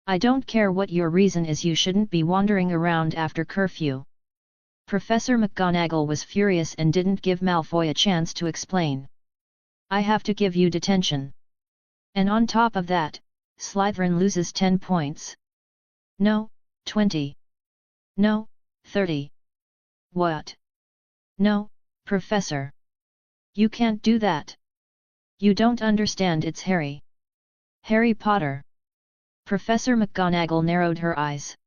I don't care what your reason is, you shouldn't be wandering around after curfew. Professor McGonagall was furious and didn't give Malfoy a chance to explain. I have to give you detention. And on top of that, Slytherin loses 10 points. No, 20. No, 30. What? No, Professor. You can't do that. You don't understand, it's Harry. Harry Potter. Professor McGonagall narrowed her eyes.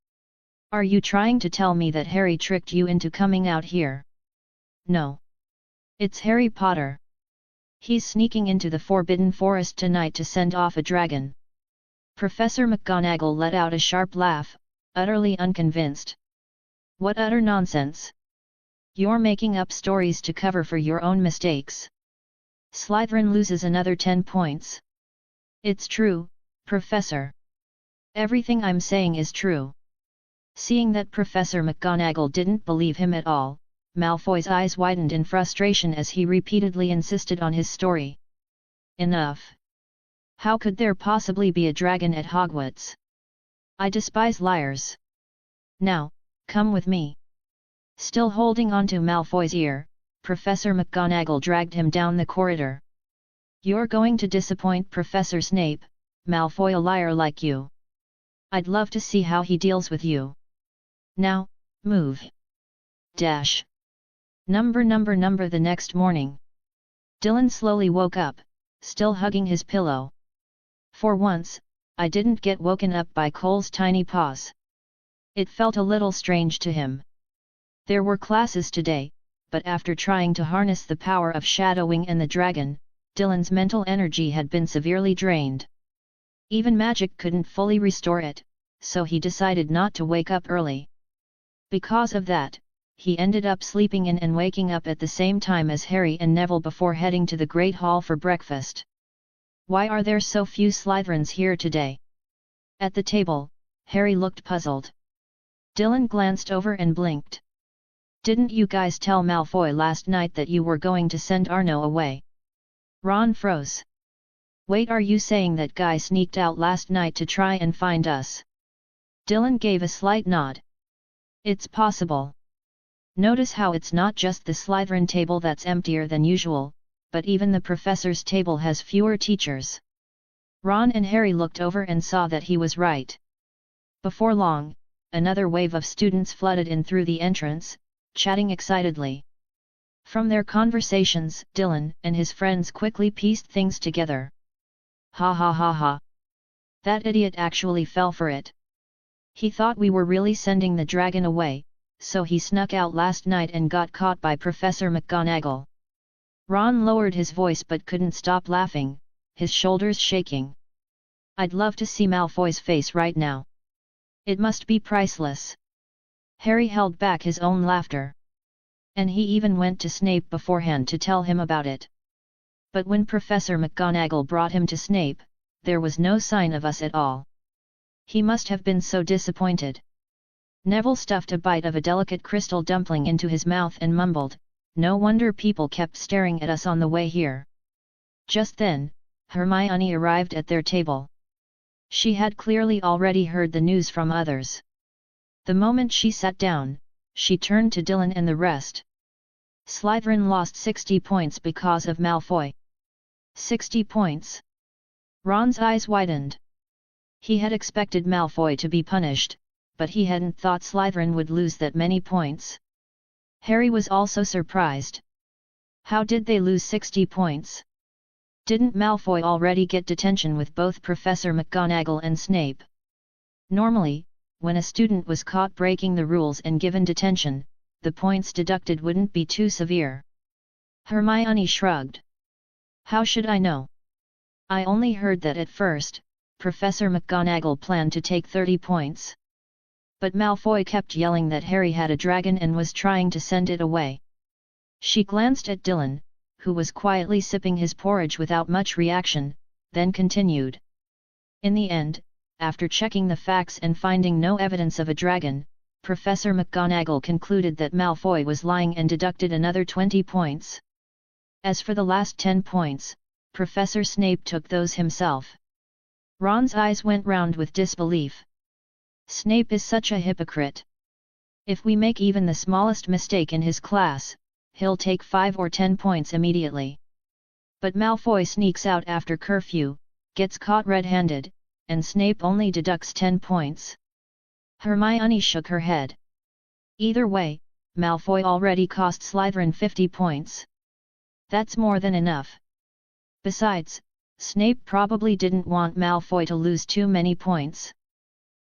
Are you trying to tell me that Harry tricked you into coming out here? No. It's Harry Potter. He's sneaking into the Forbidden Forest tonight to send off a dragon. Professor McGonagall let out a sharp laugh, utterly unconvinced. What utter nonsense! You're making up stories to cover for your own mistakes. Slytherin loses another 10 points. It's true, Professor. Everything I'm saying is true. Seeing that Professor McGonagall didn't believe him at all, Malfoy's eyes widened in frustration as he repeatedly insisted on his story. Enough! How could there possibly be a dragon at Hogwarts? I despise liars. Now, come with me. Still holding onto Malfoy's ear, Professor McGonagall dragged him down the corridor. You're going to disappoint Professor Snape, Malfoy, a liar like you. I'd love to see how he deals with you. Now, move. Number the next morning. Dylan slowly woke up, still hugging his pillow. For once, I didn't get woken up by Cole's tiny paws. It felt a little strange to him. There were classes today, but after trying to harness the power of shadowing and the dragon, Dylan's mental energy had been severely drained. Even magic couldn't fully restore it, so he decided not to wake up early. Because of that, he ended up sleeping in and waking up at the same time as Harry and Neville before heading to the Great Hall for breakfast. Why are there so few Slytherins here today? At the table, Harry looked puzzled. Dylan glanced over and blinked. Didn't you guys tell Malfoy last night that you were going to send Arno away? Ron froze. Wait, are you saying that guy sneaked out last night to try and find us? Dylan gave a slight nod. It's possible. Notice how it's not just the Slytherin table that's emptier than usual, but even the professor's table has fewer teachers. Ron and Harry looked over and saw that he was right. Before long, another wave of students flooded in through the entrance, chatting excitedly. From their conversations, Dylan and his friends quickly pieced things together. Ha ha ha ha. That idiot actually fell for it. He thought we were really sending the dragon away, so he snuck out last night and got caught by Professor McGonagall. Ron lowered his voice but couldn't stop laughing, his shoulders shaking. I'd love to see Malfoy's face right now. It must be priceless. Harry held back his own laughter. And he even went to Snape beforehand to tell him about it. But when Professor McGonagall brought him to Snape, there was no sign of us at all. He must have been so disappointed. Neville stuffed a bite of a delicate crystal dumpling into his mouth and mumbled, "No wonder people kept staring at us on the way here." Just then, Hermione arrived at their table. She had clearly already heard the news from others. The moment she sat down, she turned to Dylan and the rest. Slytherin lost 60 points because of Malfoy. 60 points? Ron's eyes widened. He had expected Malfoy to be punished, but he hadn't thought Slytherin would lose that many points. Harry was also surprised. How did they lose 60 points? Didn't Malfoy already get detention with both Professor McGonagall and Snape? Normally, when a student was caught breaking the rules and given detention, the points deducted wouldn't be too severe. Hermione shrugged. How should I know? I only heard that at first, Professor McGonagall planned to take 30 points. But Malfoy kept yelling that Harry had a dragon and was trying to send it away. She glanced at Dylan, who was quietly sipping his porridge without much reaction, then continued. In the end, after checking the facts and finding no evidence of a dragon, Professor McGonagall concluded that Malfoy was lying and deducted another 20 points. As for the last 10 points, Professor Snape took those himself. Ron's eyes went round with disbelief. Snape is such a hypocrite. If we make even the smallest mistake in his class, he'll take 5 or 10 points immediately. But Malfoy sneaks out after curfew, gets caught red-handed, and Snape only deducts 10 points. Hermione shook her head. Either way, Malfoy already cost Slytherin 50 points. That's more than enough. Besides, Snape probably didn't want Malfoy to lose too many points.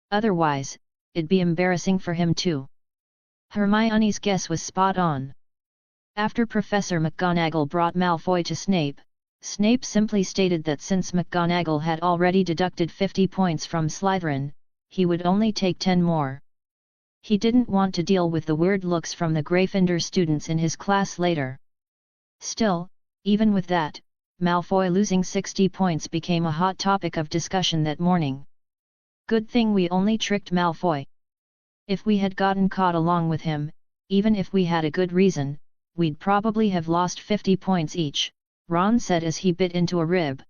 Otherwise, it'd be embarrassing for him too. Hermione's guess was spot on. After Professor McGonagall brought Malfoy to Snape, Snape simply stated that since McGonagall had already deducted 50 points from Slytherin, he would only take 10 more. He didn't want to deal with the weird looks from the Gryffindor students in his class later. Still, even with that, Malfoy losing 60 points became a hot topic of discussion that morning. Good thing we only tricked Malfoy. If we had gotten caught along with him, even if we had a good reason, we'd probably have lost 50 points each, Ron said as he bit into a rib.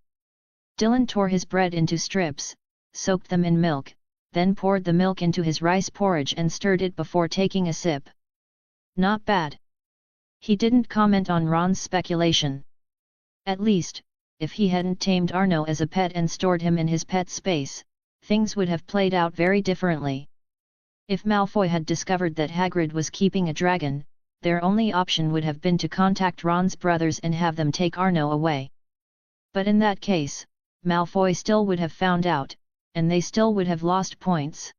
Dylan tore his bread into strips, soaked them in milk, then poured the milk into his rice porridge and stirred it before taking a sip. Not bad. He didn't comment on Ron's speculation. At least, if he hadn't tamed Arno as a pet and stored him in his pet space, things would have played out very differently. If Malfoy had discovered that Hagrid was keeping a dragon, their only option would have been to contact Ron's brothers and have them take Arno away. But in that case, Malfoy still would have found out, and they still would have lost points.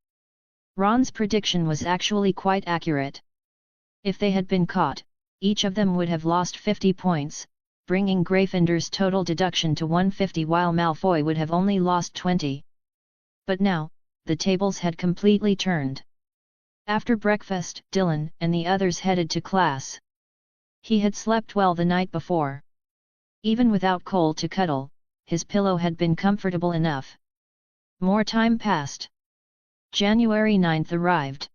Ron's prediction was actually quite accurate. If they had been caught, each of them would have lost 50 points, bringing Gryffindor's total deduction to 150 while Malfoy would have only lost 20. But now, the tables had completely turned. After breakfast, Dylan and the others headed to class. He had slept well the night before. Even without Cole to cuddle, his pillow had been comfortable enough. More time passed. January 9th arrived.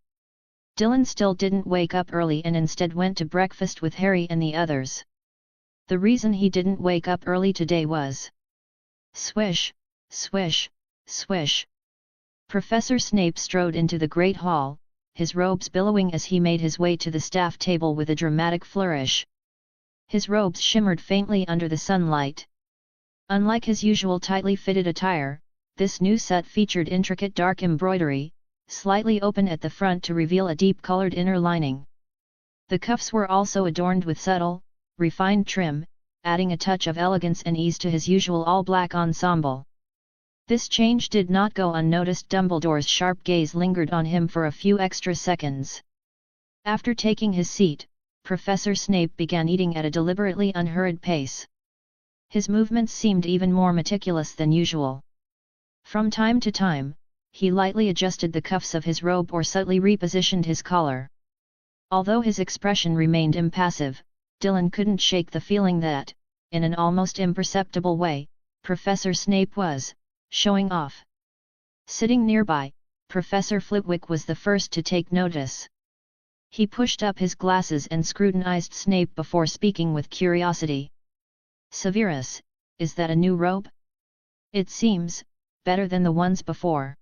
Dylan still didn't wake up early and instead went to breakfast with Harry and the others. The reason he didn't wake up early today was... Swish, swish, swish. Professor Snape strode into the Great Hall, his robes billowing as he made his way to the staff table with a dramatic flourish. His robes shimmered faintly under the sunlight. Unlike his usual tightly fitted attire, this new set featured intricate dark embroidery, slightly open at the front to reveal a deep-colored inner lining. The cuffs were also adorned with subtle, refined trim, adding a touch of elegance and ease to his usual all-black ensemble. This change did not go unnoticed. Dumbledore's sharp gaze lingered on him for a few extra seconds. After taking his seat, Professor Snape began eating at a deliberately unhurried pace. His movements seemed even more meticulous than usual. From time to time, he lightly adjusted the cuffs of his robe or subtly repositioned his collar. Although his expression remained impassive, Dylan couldn't shake the feeling that, in an almost imperceptible way, Professor Snape was showing off. Sitting nearby, Professor Flitwick was the first to take notice. He pushed up his glasses and scrutinized Snape before speaking with curiosity. "Severus, is that a new robe? It seems better than the ones before."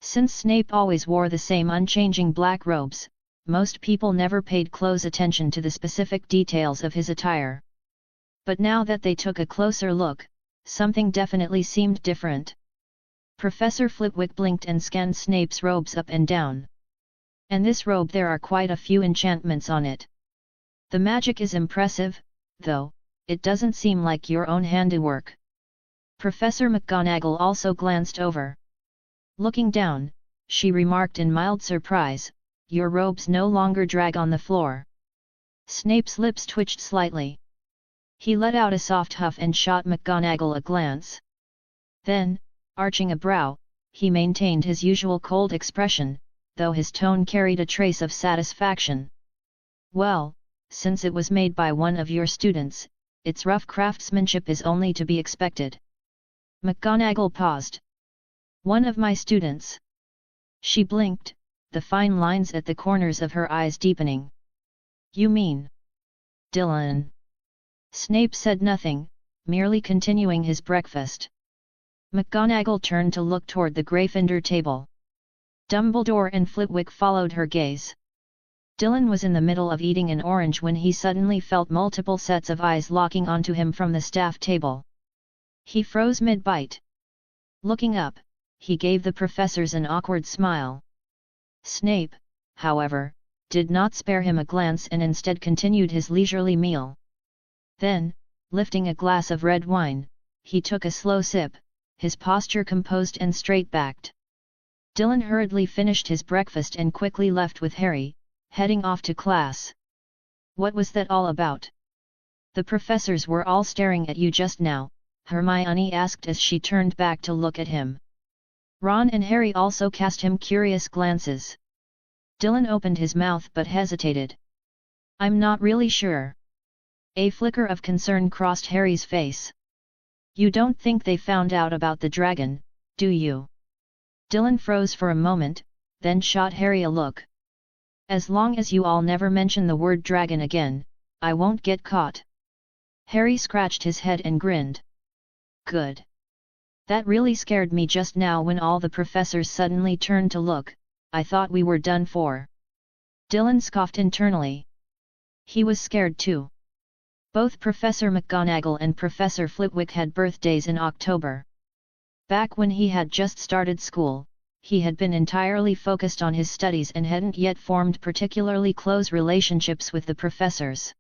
Since Snape always wore the same unchanging black robes, most people never paid close attention to the specific details of his attire. But now that they took a closer look, something definitely seemed different. Professor Flitwick blinked and scanned Snape's robes up and down. "And this robe, there are quite a few enchantments on it. The magic is impressive, though, it doesn't seem like your own handiwork." Professor McGonagall also glanced over. Looking down, she remarked in mild surprise, "Your robes no longer drag on the floor." Snape's lips twitched slightly. He let out a soft huff and shot McGonagall a glance. Then, arching a brow, he maintained his usual cold expression, though his tone carried a trace of satisfaction. "Well, since it was made by one of your students, its rough craftsmanship is only to be expected." McGonagall paused. "One of my students?" She blinked, the fine lines at the corners of her eyes deepening. "You mean Dylan?" Snape said nothing, merely continuing his breakfast. McGonagall turned to look toward the Gryffindor table. Dumbledore and Flitwick followed her gaze. Dylan was in the middle of eating an orange when he suddenly felt multiple sets of eyes locking onto him from the staff table. He froze mid-bite. Looking up, he gave the professors an awkward smile. Snape, however, did not spare him a glance and instead continued his leisurely meal. Then, lifting a glass of red wine, he took a slow sip, his posture composed and straight-backed. Dylan hurriedly finished his breakfast and quickly left with Harry, heading off to class. "What was that all about? The professors were all staring at you just now," Hermione asked as she turned back to look at him. Ron and Harry also cast him curious glances. Dylan opened his mouth but hesitated. "I'm not really sure." A flicker of concern crossed Harry's face. "You don't think they found out about the dragon, do you?" Dylan froze for a moment, then shot Harry a look. "As long as you all never mention the word dragon again, I won't get caught." Harry scratched his head and grinned. "Good. That really scared me just now when all the professors suddenly turned to look. I thought we were done for." Dylan scoffed internally. He was scared too. Both Professor McGonagall and Professor Flitwick had birthdays in October. Back when he had just started school, he had been entirely focused on his studies and hadn't yet formed particularly close relationships with the professors.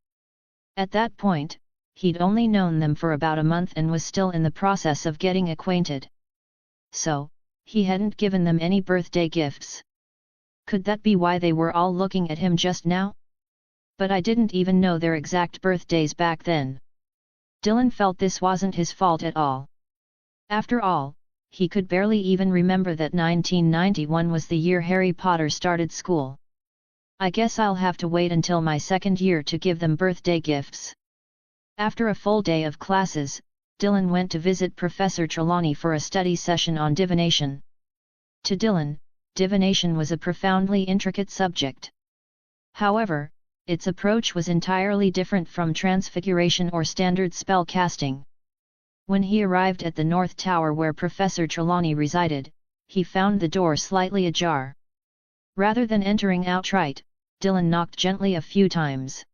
At that point, he'd only known them for about a month and was still in the process of getting acquainted. So, he hadn't given them any birthday gifts. Could that be why they were all looking at him just now? "But I didn't even know their exact birthdays back then." Dylan felt this wasn't his fault at all. After all, he could barely even remember that 1991 was the year Harry Potter started school. I guess I'll have to wait until my second year to give them birthday gifts. After a full day of classes, Dylan went to visit Professor Trelawney for a study session on divination. To Dylan, divination was a profoundly intricate subject. However, its approach was entirely different from transfiguration or standard spell casting. When he arrived at the North Tower where Professor Trelawney resided, he found the door slightly ajar. Rather than entering outright, Dylan knocked gently a few times.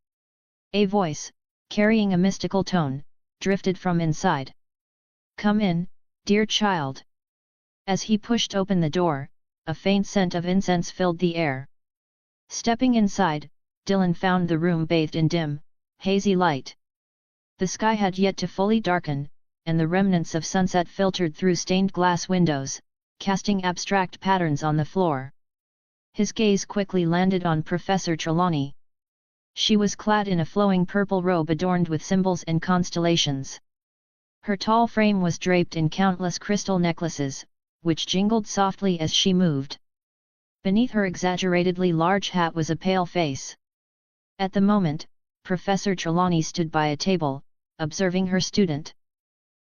A voice, carrying a mystical tone, drifted from inside. "Come in, dear child." As he pushed open the door, a faint scent of incense filled the air. Stepping inside, Dylan found the room bathed in dim, hazy light. The sky had yet to fully darken, and the remnants of sunset filtered through stained glass windows, casting abstract patterns on the floor. His gaze quickly landed on Professor Trelawney. She was clad in a flowing purple robe adorned with symbols and constellations. Her tall frame was draped in countless crystal necklaces, which jingled softly as she moved. Beneath her exaggeratedly large hat was a pale face. At the moment, Professor Trelawney stood by a table, observing her student.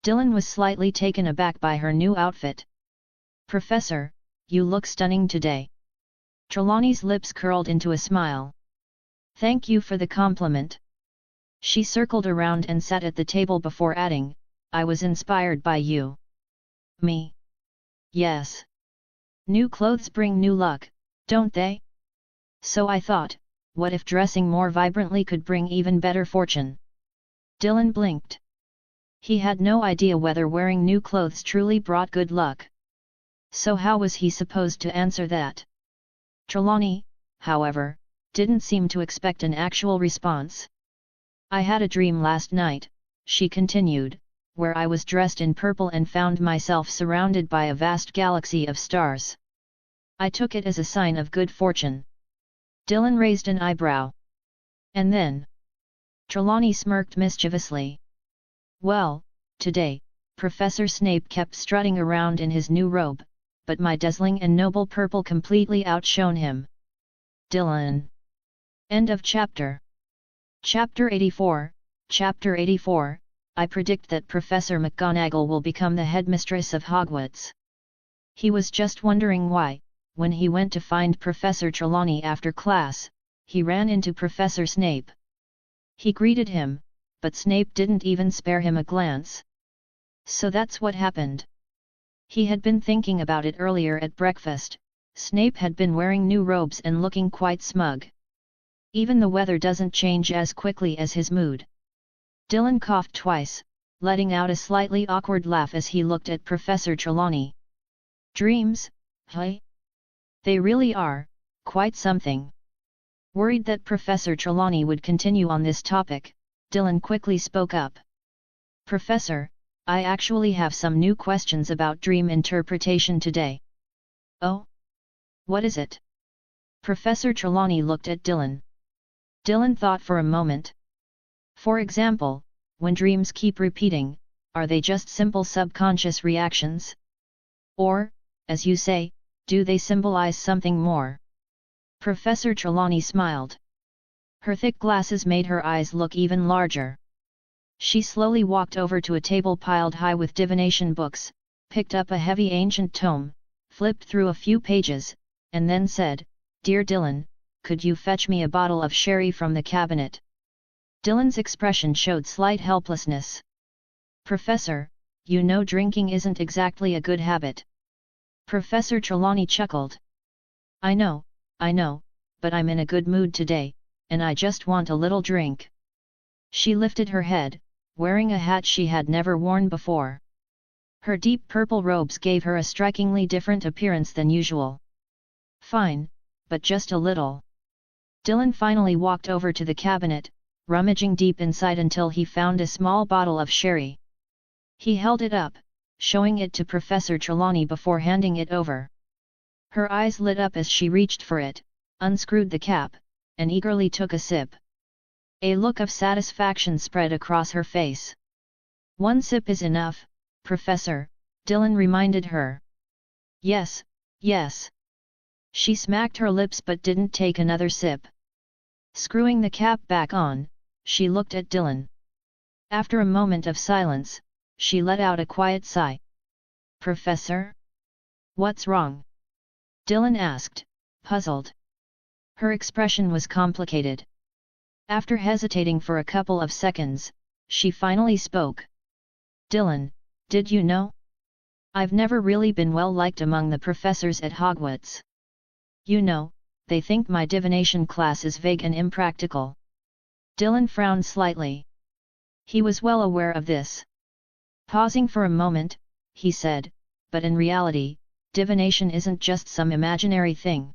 Dylan was slightly taken aback by her new outfit. "Professor, you look stunning today." Trelawney's lips curled into a smile. "Thank you for the compliment." She circled around and sat at the table before adding, "I was inspired by you." "Me?" "Yes. New clothes bring new luck, don't they? So I thought, what if dressing more vibrantly could bring even better fortune?" Dylan blinked. He had no idea whether wearing new clothes truly brought good luck. So how was he supposed to answer that? Trelawney, however, didn't seem to expect an actual response. "I had a dream last night," she continued, "where I was dressed in purple and found myself surrounded by a vast galaxy of stars. I took it as a sign of good fortune." Dylan raised an eyebrow. "And then?" Trelawney smirked mischievously. "Well, today, Professor Snape kept strutting around in his new robe, but my dazzling and noble purple completely outshone him." Dylan. End of chapter. Chapter 84. Chapter 84, I predict that Professor McGonagall will become the headmistress of Hogwarts. He was just wondering why, when he went to find Professor Trelawney after class, he ran into Professor Snape. He greeted him, but Snape didn't even spare him a glance. So that's what happened. He had been thinking about it earlier at breakfast. Snape had been wearing new robes and looking quite smug. Even the weather doesn't change as quickly as his mood. Dylan coughed twice, letting out a slightly awkward laugh as he looked at Professor Trelawney. "Dreams, hey? They really are, quite something." Worried that Professor Trelawney would continue on this topic, Dylan quickly spoke up. "Professor, I actually have some new questions about dream interpretation today." "Oh? What is it?" Professor Trelawney looked at Dylan. Dylan thought for a moment. "For example, when dreams keep repeating, are they just simple subconscious reactions? Or, as you say, do they symbolize something more?" Professor Trelawney smiled. Her thick glasses made her eyes look even larger. She slowly walked over to a table piled high with divination books, picked up a heavy ancient tome, flipped through a few pages, and then said, "Dear Dylan, could you fetch me a bottle of sherry from the cabinet?" Dylan's expression showed slight helplessness. "Professor, you know drinking isn't exactly a good habit." Professor Trelawney chuckled. I know, but I'm in a good mood today, and I just want a little drink." She lifted her head, wearing a hat she had never worn before. Her deep purple robes gave her a strikingly different appearance than usual. "Fine, but just a little." Dylan finally walked over to the cabinet, rummaging deep inside until he found a small bottle of sherry. He held it up, showing it to Professor Trelawney before handing it over. Her eyes lit up as she reached for it, unscrewed the cap, and eagerly took a sip. A look of satisfaction spread across her face. "One sip is enough, Professor," Dylan reminded her. Yes. She smacked her lips but didn't take another sip. Screwing the cap back on, she looked at Dylan. After a moment of silence, she let out a quiet sigh. "Professor? What's wrong?" Dylan asked, puzzled. Her expression was complicated. After hesitating for a couple of seconds, she finally spoke. "Dylan, did you know? I've never really been well liked among the professors at Hogwarts. You know, they think my divination class is vague and impractical." Dylan frowned slightly. He was well aware of this. Pausing for a moment, he said, "But in reality, divination isn't just some imaginary thing.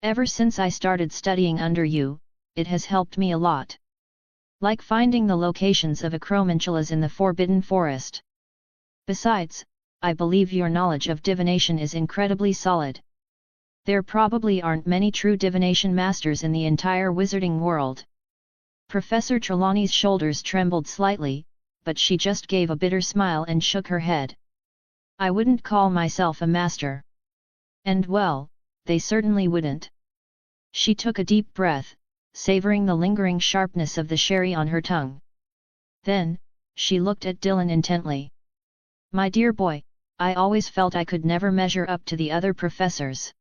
Ever since I started studying under you, it has helped me a lot. Like finding the locations of acromantulas in the Forbidden Forest. Besides, I believe your knowledge of divination is incredibly solid. There probably aren't many true divination masters in the entire wizarding world." Professor Trelawney's shoulders trembled slightly, but she just gave a bitter smile and shook her head. "I wouldn't call myself a master. And well, they certainly wouldn't." She took a deep breath, savoring the lingering sharpness of the sherry on her tongue. Then, she looked at Dylan intently. "My dear boy, I always felt I could never measure up to the other professors.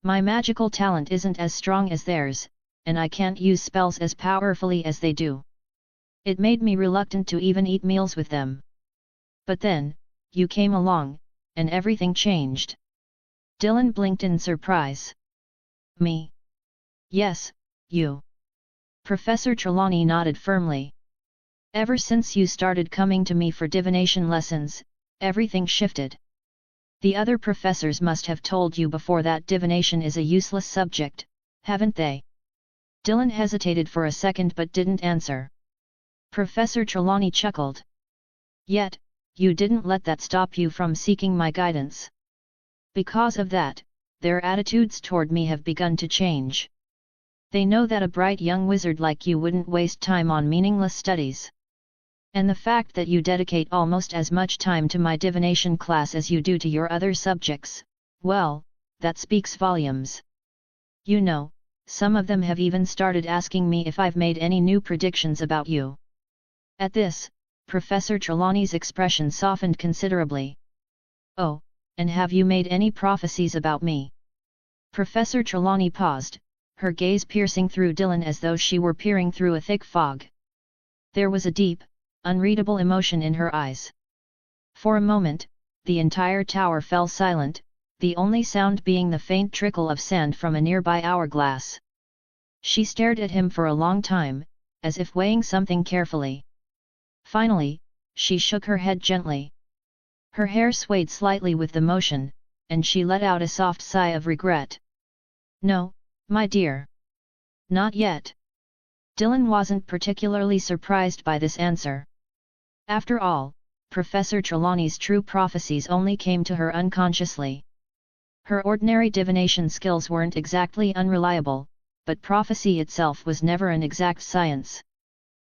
My magical talent isn't as strong as theirs, and I can't use spells as powerfully as they do. It made me reluctant to even eat meals with them. But then, you came along, and everything changed." Dylan blinked in surprise. "Me? Yes, you." Professor Trelawney nodded firmly. "Ever since you started coming to me for divination lessons, everything shifted. The other professors must have told you before that divination is a useless subject, haven't they?" Dylan hesitated for a second but didn't answer. Professor Trelawney chuckled. "Yet, you didn't let that stop you from seeking my guidance. Because of that, their attitudes toward me have begun to change. They know that a bright young wizard like you wouldn't waste time on meaningless studies. And the fact that you dedicate almost as much time to my divination class as you do to your other subjects, well, that speaks volumes. You know, some of them have even started asking me if I've made any new predictions about you." At this, Professor Trelawney's expression softened considerably. "Oh, and have you made any prophecies about me?" Professor Trelawney paused, her gaze piercing through Dylan as though she were peering through a thick fog. There was a deep, unreadable emotion in her eyes. For a moment, the entire tower fell silent, the only sound being the faint trickle of sand from a nearby hourglass. She stared at him for a long time, as if weighing something carefully. Finally, she shook her head gently. Her hair swayed slightly with the motion, and she let out a soft sigh of regret. "No, my dear. Not yet." Dylan wasn't particularly surprised by this answer. After all, Professor Trelawney's true prophecies only came to her unconsciously. Her ordinary divination skills weren't exactly unreliable, but prophecy itself was never an exact science.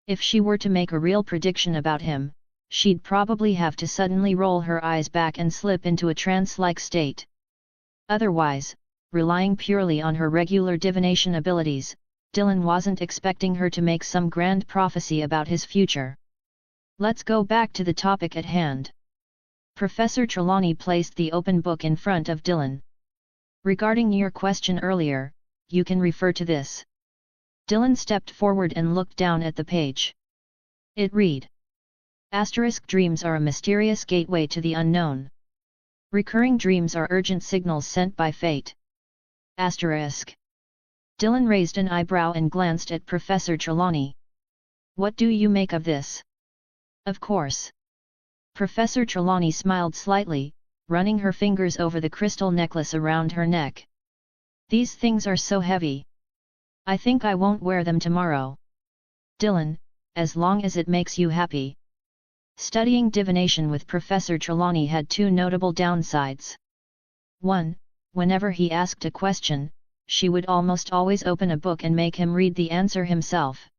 If she were to make a real prediction about him, she'd probably have to suddenly roll her eyes back and slip into a trance-like state. Otherwise, relying purely on her regular divination abilities, Dylan wasn't expecting her to make some grand prophecy about his future. "Let's go back to the topic at hand." Professor Trelawney placed the open book in front of Dylan. "Regarding your question earlier, you can refer to this." Dylan stepped forward and looked down at the page. It read: Dreams are a mysterious gateway to the unknown. Recurring dreams are urgent signals sent by fate. Dylan raised an eyebrow and glanced at Professor Trelawney. "What do you make of this?" "Of course." Professor Trelawney smiled slightly, running her fingers over the crystal necklace around her neck. "These things are so heavy. I think I won't wear them tomorrow." "Dylan, as long as it makes you happy." Studying divination with Professor Trelawney had two notable downsides. 1. Whenever he asked a question, she would almost always open a book and make him read the answer himself.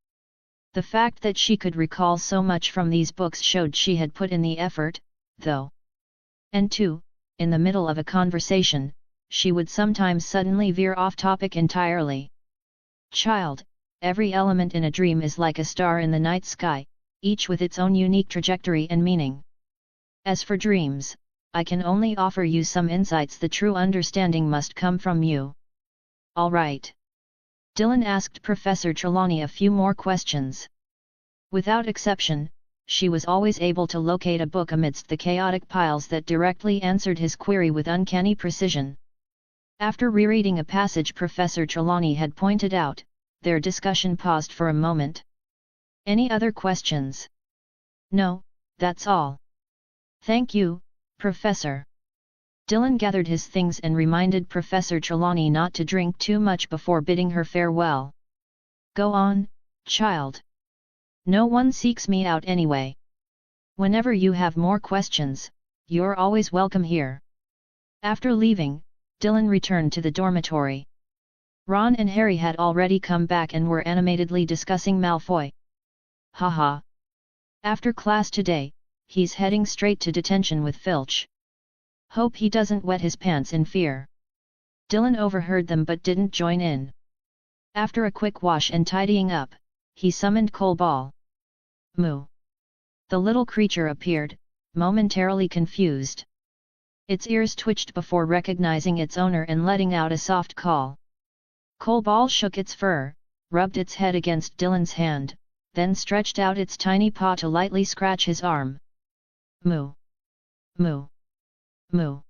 The fact that she could recall so much from these books showed she had put in the effort, though. And 2, in the middle of a conversation, she would sometimes suddenly veer off topic entirely. Child, every element in a dream is like a star in the night sky, each with its own unique trajectory and meaning. As for dreams, I can only offer you some insights. The true understanding must come from you. All right. Dylan asked Professor Trelawney a few more questions. Without exception, she was always able to locate a book amidst the chaotic piles that directly answered his query with uncanny precision. After rereading a passage Professor Trelawney had pointed out, their discussion paused for a moment. Any other questions? No, that's all. Thank you, Professor. Dylan gathered his things and reminded Professor Trelawney not to drink too much before bidding her farewell. Go on, child. No one seeks me out anyway. Whenever you have more questions, you're always welcome here. After leaving, Dylan returned to the dormitory. Ron and Harry had already come back and were animatedly discussing Malfoy. Haha. After class today, he's heading straight to detention with Filch. Hope he doesn't wet his pants in fear. Dylan overheard them but didn't join in. After a quick wash and tidying up, he summoned Colball. Moo. The little creature appeared, momentarily confused. Its ears twitched before recognizing its owner and letting out a soft call. Colball shook its fur, rubbed its head against Dylan's hand, then stretched out its tiny paw to lightly scratch his arm. Moo. Moo. Moo.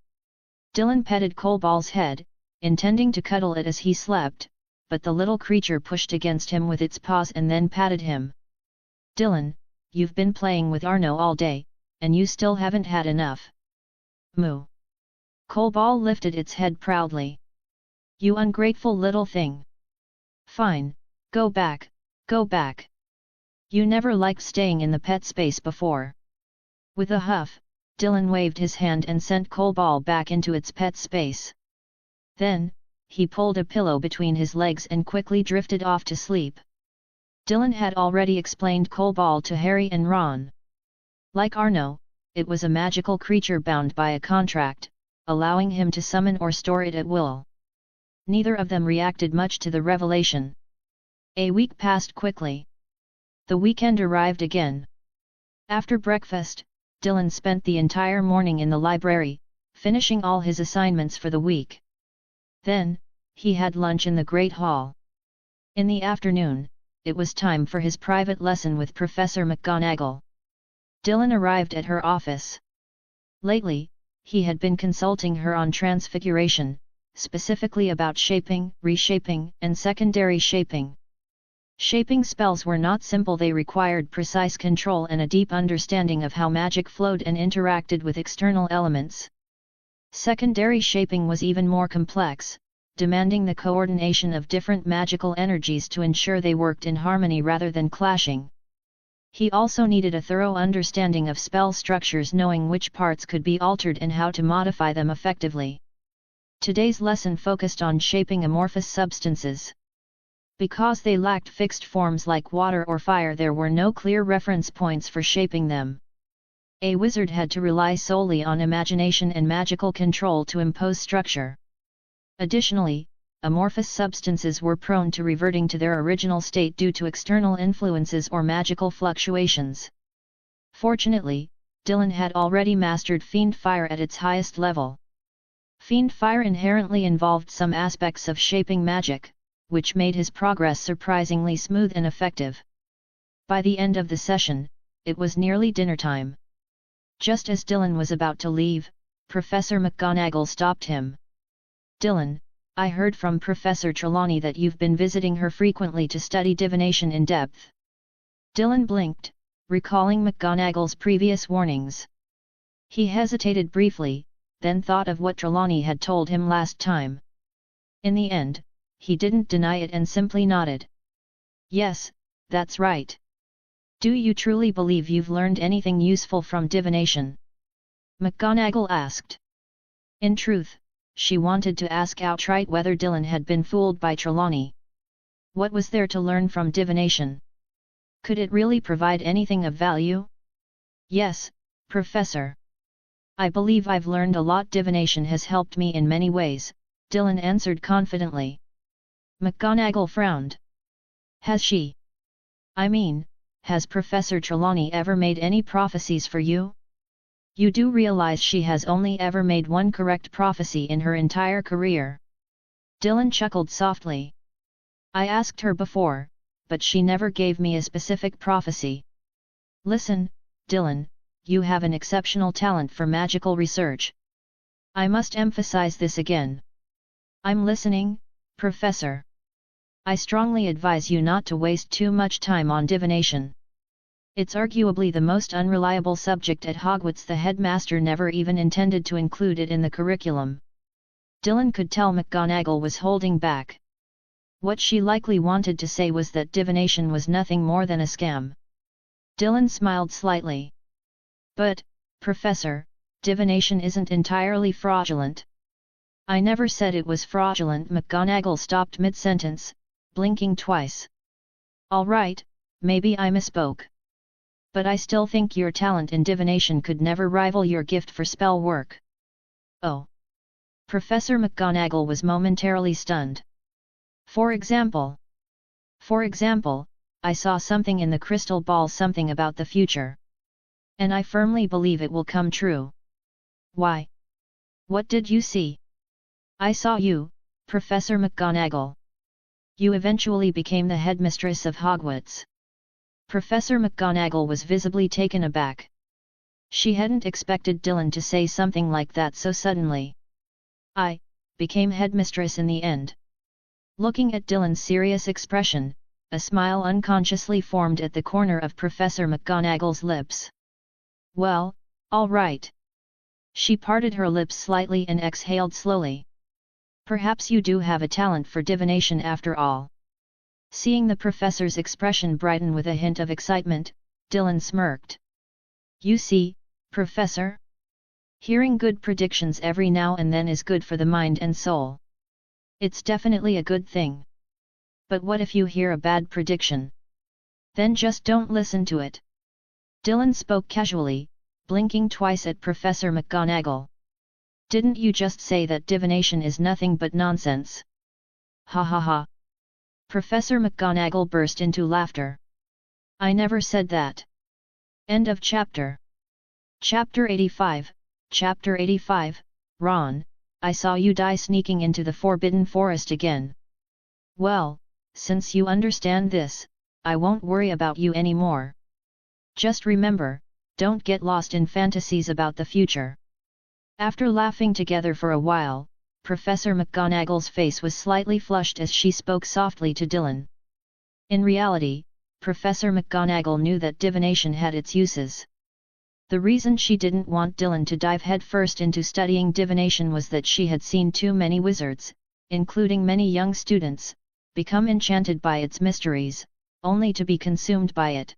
Dylan petted Colball's head, intending to cuddle it as he slept, but the little creature pushed against him with its paws and then patted him. Dylan, you've been playing with Arno all day, and you still haven't had enough. Moo. Colball lifted its head proudly. You ungrateful little thing. Fine, go back, go back. You never liked staying in the pet space before. With a huff, Dylan waved his hand and sent Colball back into its pet space. Then, he pulled a pillow between his legs and quickly drifted off to sleep. Dylan had already explained Colball to Harry and Ron. Like Arno, it was a magical creature bound by a contract, allowing him to summon or store it at will. Neither of them reacted much to the revelation. A week passed quickly. The weekend arrived again. After breakfast, Dylan spent the entire morning in the library, finishing all his assignments for the week. Then, he had lunch in the Great Hall. In the afternoon, it was time for his private lesson with Professor McGonagall. Dylan arrived at her office. Lately, he had been consulting her on transfiguration, specifically about shaping, reshaping, and secondary shaping. Shaping spells were not simple, they required precise control and a deep understanding of how magic flowed and interacted with external elements. Secondary shaping was even more complex, demanding the coordination of different magical energies to ensure they worked in harmony rather than clashing. He also needed a thorough understanding of spell structures, knowing which parts could be altered and how to modify them effectively. Today's lesson focused on shaping amorphous substances. Because they lacked fixed forms like water or fire, there were no clear reference points for shaping them. A wizard had to rely solely on imagination and magical control to impose structure. Additionally, amorphous substances were prone to reverting to their original state due to external influences or magical fluctuations. Fortunately, Dylan had already mastered Fiend Fire at its highest level. Fiend Fire inherently involved some aspects of shaping magic, which made his progress surprisingly smooth and effective. By the end of the session, it was nearly dinner time. Just as Dylan was about to leave, Professor McGonagall stopped him. Dylan, I heard from Professor Trelawney that you've been visiting her frequently to study divination in depth. Dylan blinked, recalling McGonagall's previous warnings. He hesitated briefly, then thought of what Trelawney had told him last time. In the end, he didn't deny it and simply nodded. Yes, that's right. Do you truly believe you've learned anything useful from divination? McGonagall asked. In truth, she wanted to ask outright whether Dylan had been fooled by Trelawney. What was there to learn from divination? Could it really provide anything of value? Yes, Professor. I believe I've learned a lot. Divination has helped me in many ways, Dylan answered confidently. McGonagall frowned. Has she? I mean, has Professor Trelawney ever made any prophecies for you? You do realize she has only ever made one correct prophecy in her entire career. Dylan chuckled softly. I asked her before, but she never gave me a specific prophecy. Listen, Dylan, you have an exceptional talent for magical research. I must emphasize this again. I'm listening, Professor. I strongly advise you not to waste too much time on divination. It's arguably the most unreliable subject at Hogwarts. The headmaster never even intended to include it in the curriculum. Dylan could tell McGonagall was holding back. What she likely wanted to say was that divination was nothing more than a scam. Dylan smiled slightly. But, Professor, divination isn't entirely fraudulent. I never said it was fraudulent. McGonagall stopped mid-sentence, blinking twice. All right, maybe I misspoke. But I still think your talent in divination could never rival your gift for spell work. Oh. Professor McGonagall was momentarily stunned. For example, I saw something in the crystal ball, something about the future. And I firmly believe it will come true. Why? What did you see? I saw you, Professor McGonagall. You eventually became the headmistress of Hogwarts. Professor McGonagall was visibly taken aback. She hadn't expected Dylan to say something like that so suddenly. I became headmistress in the end. Looking at Dylan's serious expression, a smile unconsciously formed at the corner of Professor McGonagall's lips. Well, all right. She parted her lips slightly and exhaled slowly. Perhaps you do have a talent for divination after all. Seeing the professor's expression brighten with a hint of excitement, Dylan smirked. You see, Professor? Hearing good predictions every now and then is good for the mind and soul. It's definitely a good thing. But what if you hear a bad prediction? Then just don't listen to it. Dylan spoke casually, blinking twice at Professor McGonagall. Didn't you just say that divination is nothing but nonsense? Ha ha ha. Professor McGonagall burst into laughter. I never said that. End of chapter. Chapter 85, Chapter 85, Ron, I saw you die sneaking into the Forbidden Forest again. Well, since you understand this, I won't worry about you anymore. Just remember, don't get lost in fantasies about the future. After laughing together for a while, Professor McGonagall's face was slightly flushed as she spoke softly to Dylan. In reality, Professor McGonagall knew that divination had its uses. The reason she didn't want Dylan to dive headfirst into studying divination was that she had seen too many wizards, including many young students, become enchanted by its mysteries, only to be consumed by it.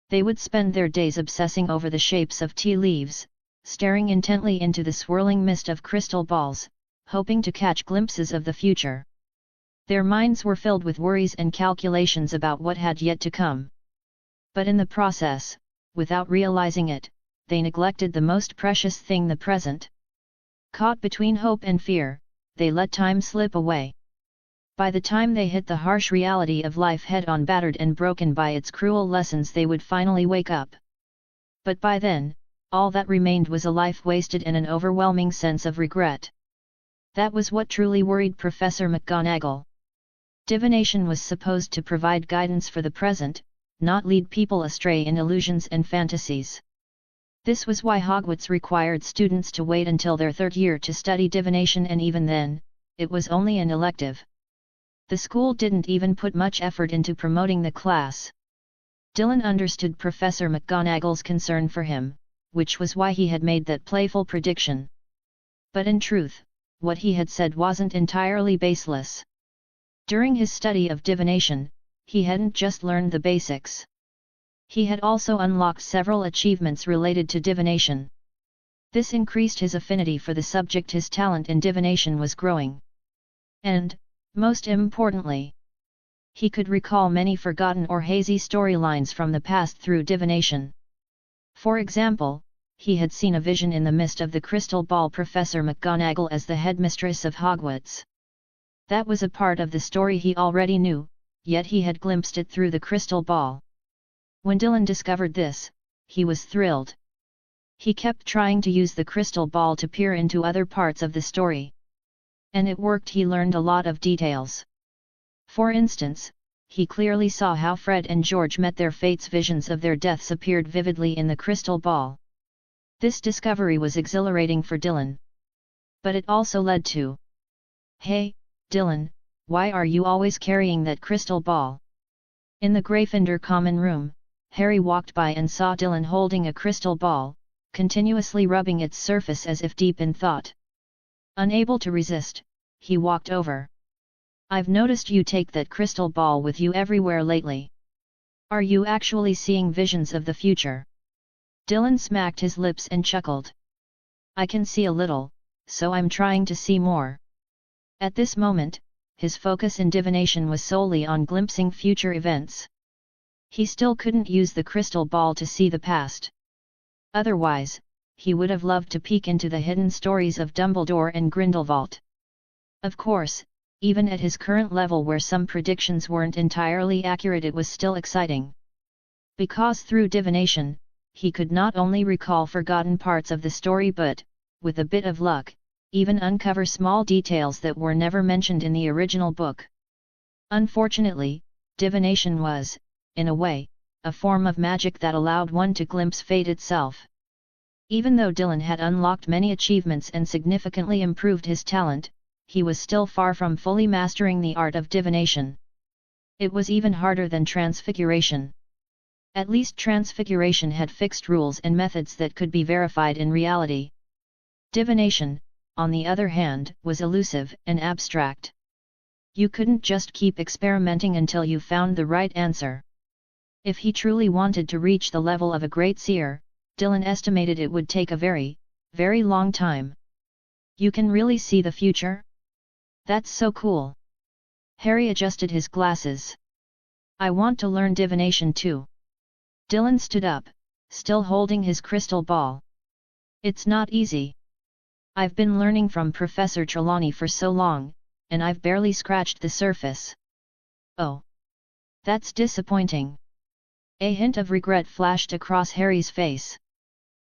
They would spend their days obsessing over the shapes of tea leaves, staring intently into the swirling mist of crystal balls, hoping to catch glimpses of the future. Their minds were filled with worries and calculations about what had yet to come. But in the process, without realizing it, they neglected the most precious thing, the present. Caught between hope and fear, they let time slip away. By the time they hit the harsh reality of life head-on, battered and broken by its cruel lessons, they would finally wake up. But by then, all that remained was a life wasted and an overwhelming sense of regret. That was what truly worried Professor McGonagall. Divination was supposed to provide guidance for the present, not lead people astray in illusions and fantasies. This was why Hogwarts required students to wait until their third year to study divination, and even then, it was only an elective. The school didn't even put much effort into promoting the class. Dylan understood Professor McGonagall's concern for him, which was why he had made that playful prediction. But in truth, what he had said wasn't entirely baseless. During his study of divination, he hadn't just learned the basics. He had also unlocked several achievements related to divination. This increased his affinity for the subject. His talent in divination was growing. And, most importantly, he could recall many forgotten or hazy storylines from the past through divination. For example, he had seen a vision in the mist of the crystal ball Professor McGonagall as the headmistress of Hogwarts. That was a part of the story he already knew, yet he had glimpsed it through the crystal ball. When Dylan discovered this, he was thrilled. He kept trying to use the crystal ball to peer into other parts of the story. And it worked. He learned a lot of details. For instance, he clearly saw how Fred and George met their fates. Visions of their deaths appeared vividly in the crystal ball. This discovery was exhilarating for Dylan. But it also led to, "Hey, Dylan, why are you always carrying that crystal ball?" In the Gryffindor common room, Harry walked by and saw Dylan holding a crystal ball, continuously rubbing its surface as if deep in thought. Unable to resist, he walked over. "I've noticed you take that crystal ball with you everywhere lately. Are you actually seeing visions of the future?" Dylan smacked his lips and chuckled. "I can see a little, so I'm trying to see more." At this moment, his focus in divination was solely on glimpsing future events. He still couldn't use the crystal ball to see the past. Otherwise, he would have loved to peek into the hidden stories of Dumbledore and Grindelwald. Of course, even at his current level where some predictions weren't entirely accurate, it was still exciting. Because through divination, he could not only recall forgotten parts of the story but, with a bit of luck, even uncover small details that were never mentioned in the original book. Unfortunately, divination was, in a way, a form of magic that allowed one to glimpse fate itself. Even though Dylan had unlocked many achievements and significantly improved his talent, he was still far from fully mastering the art of divination. It was even harder than transfiguration. At least transfiguration had fixed rules and methods that could be verified in reality. Divination, on the other hand, was elusive and abstract. You couldn't just keep experimenting until you found the right answer. If he truly wanted to reach the level of a great seer, Dylan estimated it would take a very, very long time. "You can really see the future? That's so cool." Harry adjusted his glasses. "I want to learn divination too." Dylan stood up, still holding his crystal ball. "It's not easy. I've been learning from Professor Trelawney for so long, and I've barely scratched the surface." "Oh. That's disappointing." A hint of regret flashed across Harry's face.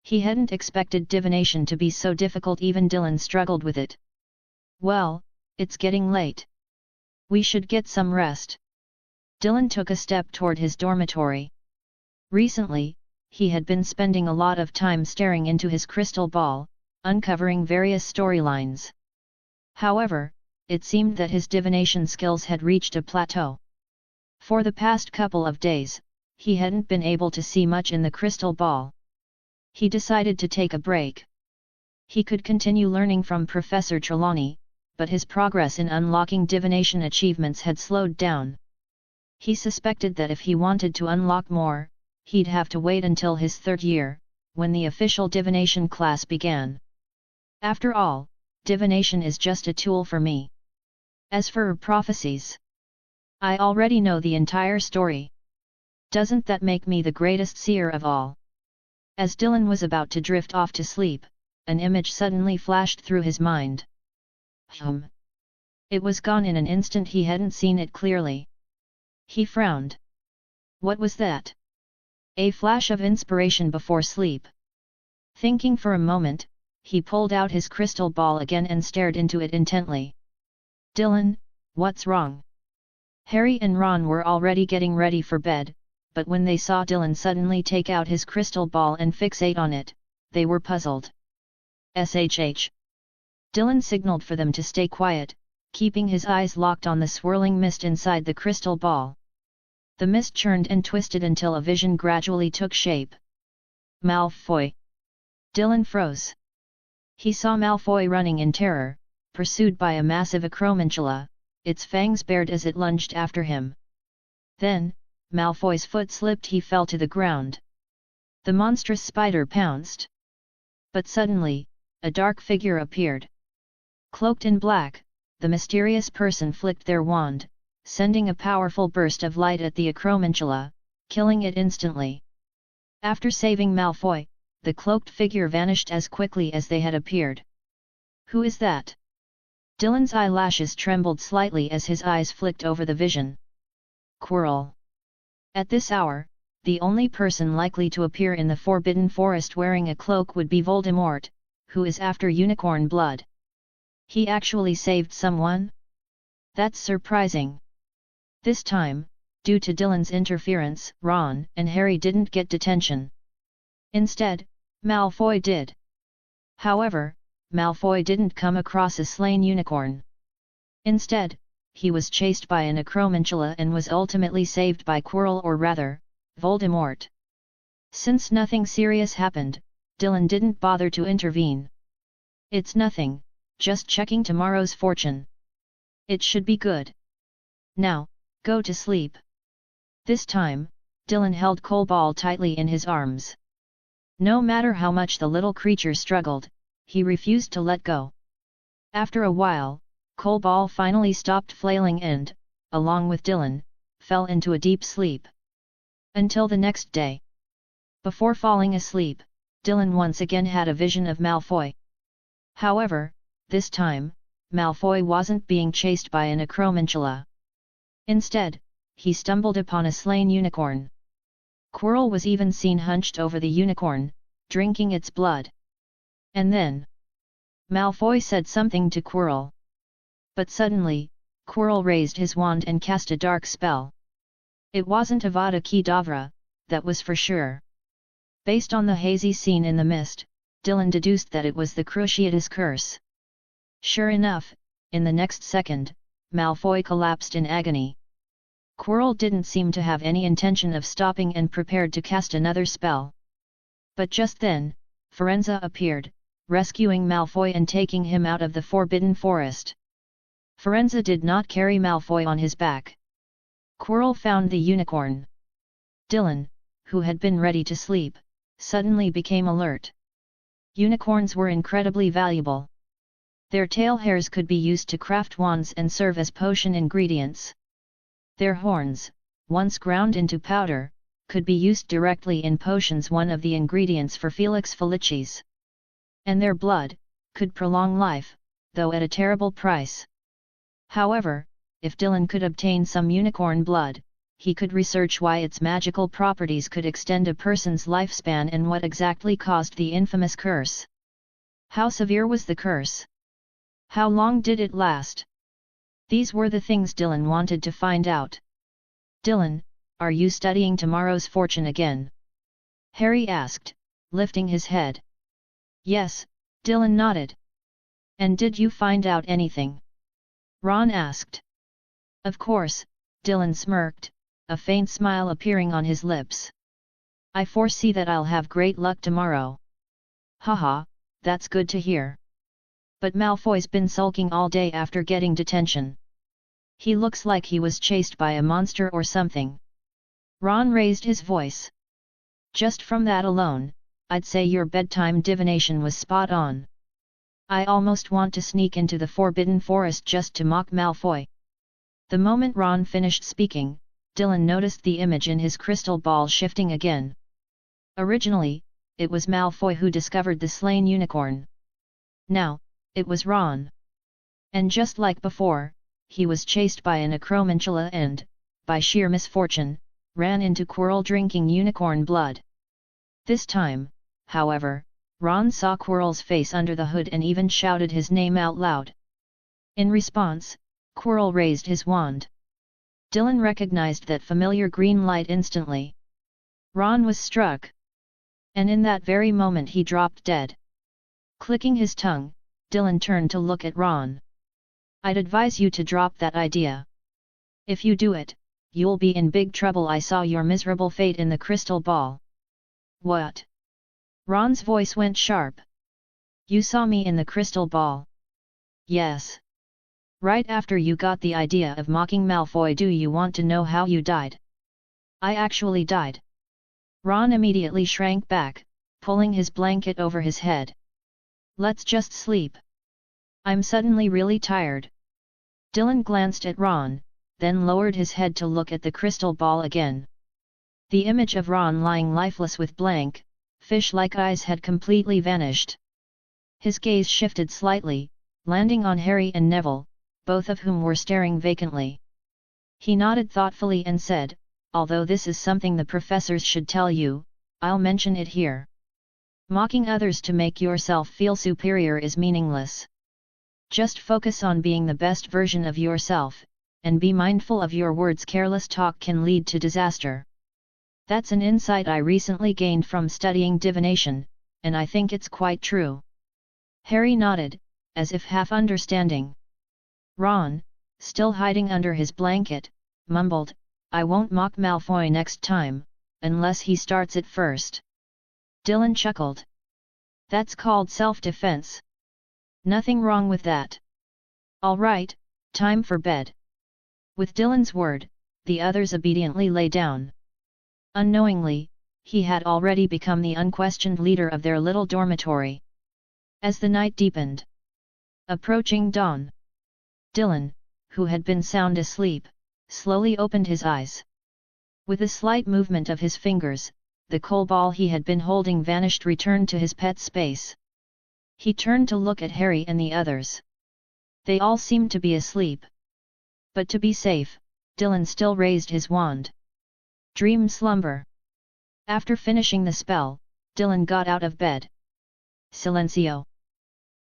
He hadn't expected divination to be so difficult. Even Dylan struggled with it. "Well, it's getting late. We should get some rest." Dylan took a step toward his dormitory. Recently, he had been spending a lot of time staring into his crystal ball, uncovering various storylines. However, it seemed that his divination skills had reached a plateau. For the past couple of days, he hadn't been able to see much in the crystal ball. He decided to take a break. He could continue learning from Professor Trelawney, but his progress in unlocking divination achievements had slowed down. He suspected that if he wanted to unlock more, he'd have to wait until his third year, when the official divination class began. After all, divination is just a tool for me. As for prophecies, I already know the entire story. Doesn't that make me the greatest seer of all? As Dylan was about to drift off to sleep, an image suddenly flashed through his mind. It was gone in an instant. He hadn't seen it clearly. He frowned. What was that? A flash of inspiration before sleep. Thinking for a moment, he pulled out his crystal ball again and stared into it intently. "Dylan, what's wrong?" Harry and Ron were already getting ready for bed, but when they saw Dylan suddenly take out his crystal ball and fixate on it, they were puzzled. "SHH." Dylan signaled for them to stay quiet, keeping his eyes locked on the swirling mist inside the crystal ball. The mist churned and twisted until a vision gradually took shape. "Malfoy!" Dylan froze. He saw Malfoy running in terror, pursued by a massive acromantula, its fangs bared as it lunged after him. Then, Malfoy's foot slipped. He fell to the ground. The monstrous spider pounced. But suddenly, a dark figure appeared. Cloaked in black, the mysterious person flicked their wand, sending a powerful burst of light at the acromantula, killing it instantly. After saving Malfoy, the cloaked figure vanished as quickly as they had appeared. "Who is that?" Dylan's eyelashes trembled slightly as his eyes flicked over the vision. Quirrell. At this hour, the only person likely to appear in the Forbidden Forest wearing a cloak would be Voldemort, who is after unicorn blood. He actually saved someone? That's surprising. This time, due to Dylan's interference, Ron and Harry didn't get detention. Instead, Malfoy did. However, Malfoy didn't come across a slain unicorn. Instead, he was chased by an acromantula and was ultimately saved by Quirrell, or rather, Voldemort. Since nothing serious happened, Dylan didn't bother to intervene. "It's nothing, just checking tomorrow's fortune. It should be good. Now, go to sleep." This time, Dylan held Colball tightly in his arms. No matter how much the little creature struggled, he refused to let go. After a while, Colball finally stopped flailing and, along with Dylan, fell into a deep sleep. Until the next day. Before falling asleep, Dylan once again had a vision of Malfoy. However, this time, Malfoy wasn't being chased by an acromantula. Instead, he stumbled upon a slain unicorn. Quirrell was even seen hunched over the unicorn, drinking its blood. And then, Malfoy said something to Quirrell. But suddenly, Quirrell raised his wand and cast a dark spell. It wasn't Avada Kedavra, that was for sure. Based on the hazy scene in the mist, Dylan deduced that it was the Cruciatus Curse. Sure enough, in the next second, Malfoy collapsed in agony. Quirrell didn't seem to have any intention of stopping and prepared to cast another spell. But just then, Firenze appeared, rescuing Malfoy and taking him out of the Forbidden Forest. Firenze did not carry Malfoy on his back. Quirrell found the unicorn. Dylan, who had been ready to sleep, suddenly became alert. Unicorns were incredibly valuable. Their tail hairs could be used to craft wands and serve as potion ingredients. Their horns, once ground into powder, could be used directly in potions, one of the ingredients for Felix Felicis. And their blood could prolong life, though at a terrible price. However, if Dylan could obtain some unicorn blood, he could research why its magical properties could extend a person's lifespan and what exactly caused the infamous curse. How severe was the curse? How long did it last? These were the things Dylan wanted to find out. "Dylan, are you studying tomorrow's fortune again?" Harry asked, lifting his head. "Yes," Dylan nodded. "And did you find out anything?" Ron asked. "Of course," Dylan smirked, a faint smile appearing on his lips. "I foresee that I'll have great luck tomorrow." "Haha, that's good to hear. But Malfoy's been sulking all day after getting detention. He looks like he was chased by a monster or something." Ron raised his voice. "Just from that alone, I'd say your bedtime divination was spot on. I almost want to sneak into the Forbidden Forest just to mock Malfoy." The moment Ron finished speaking, Dylan noticed the image in his crystal ball shifting again. Originally, it was Malfoy who discovered the slain unicorn. Now, it was Ron. And just like before, he was chased by an acromantula and, by sheer misfortune, ran into Quirrell drinking unicorn blood. This time, however, Ron saw Quirrell's face under the hood and even shouted his name out loud. In response, Quirrell raised his wand. Dylan recognized that familiar green light instantly. Ron was struck. And in that very moment he dropped dead. Clicking his tongue, Dylan turned to look at Ron. "I'd advise you to drop that idea. If you do it, you'll be in big trouble. I saw your miserable fate in the crystal ball." "What?" Ron's voice went sharp. "You saw me in the crystal ball?" "Yes. Right after you got the idea of mocking Malfoy. Do you want to know how you died?" "I actually died." Ron immediately shrank back, pulling his blanket over his head. "Let's just sleep. I'm suddenly really tired." Dylan glanced at Ron, then lowered his head to look at the crystal ball again. The image of Ron lying lifeless with blank, fish-like eyes had completely vanished. His gaze shifted slightly, landing on Harry and Neville, both of whom were staring vacantly. He nodded thoughtfully and said, "Although this is something the professors should tell you, I'll mention it here. Mocking others to make yourself feel superior is meaningless. Just focus on being the best version of yourself, and be mindful of your words. Careless talk can lead to disaster. That's an insight I recently gained from studying divination, and I think it's quite true." Harry nodded, as if half understanding. Ron, still hiding under his blanket, mumbled, "I won't mock Malfoy next time, unless he starts it first." Dylan chuckled. "That's called self-defense. Nothing wrong with that. All right, time for bed." With Dylan's word, the others obediently lay down. Unknowingly, he had already become the unquestioned leader of their little dormitory. As the night deepened, approaching dawn, Dylan, who had been sound asleep, slowly opened his eyes. With a slight movement of his fingers, the coal ball he had been holding vanished, returned to his pet space. He turned to look at Harry and the others. They all seemed to be asleep. But to be safe, Dylan still raised his wand. Dream slumber. After finishing the spell, Dylan got out of bed. Silencio.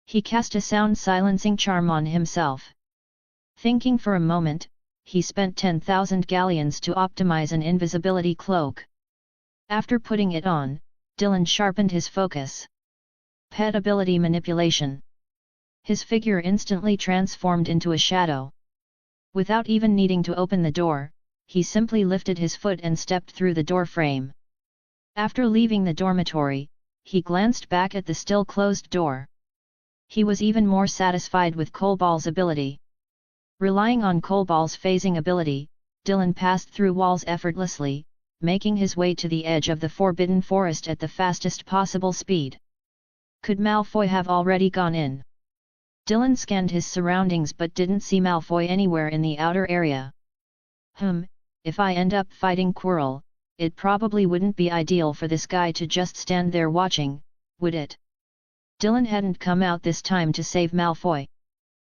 He cast a sound silencing charm on himself. Thinking for a moment, he spent 10,000 galleons to optimize an invisibility cloak. After putting it on, Dylan sharpened his focus. Pet ability manipulation. His figure instantly transformed into a shadow. Without even needing to open the door, he simply lifted his foot and stepped through the door frame. After leaving the dormitory, he glanced back at the still closed door. He was even more satisfied with Coalball's ability. Relying on Coalball's phasing ability, Dylan passed through walls effortlessly, making his way to the edge of the Forbidden Forest at the fastest possible speed. Could Malfoy have already gone in? Dylan scanned his surroundings but didn't see Malfoy anywhere in the outer area. If I end up fighting Quirrell, it probably wouldn't be ideal for this guy to just stand there watching, would it? Dylan hadn't come out this time to save Malfoy.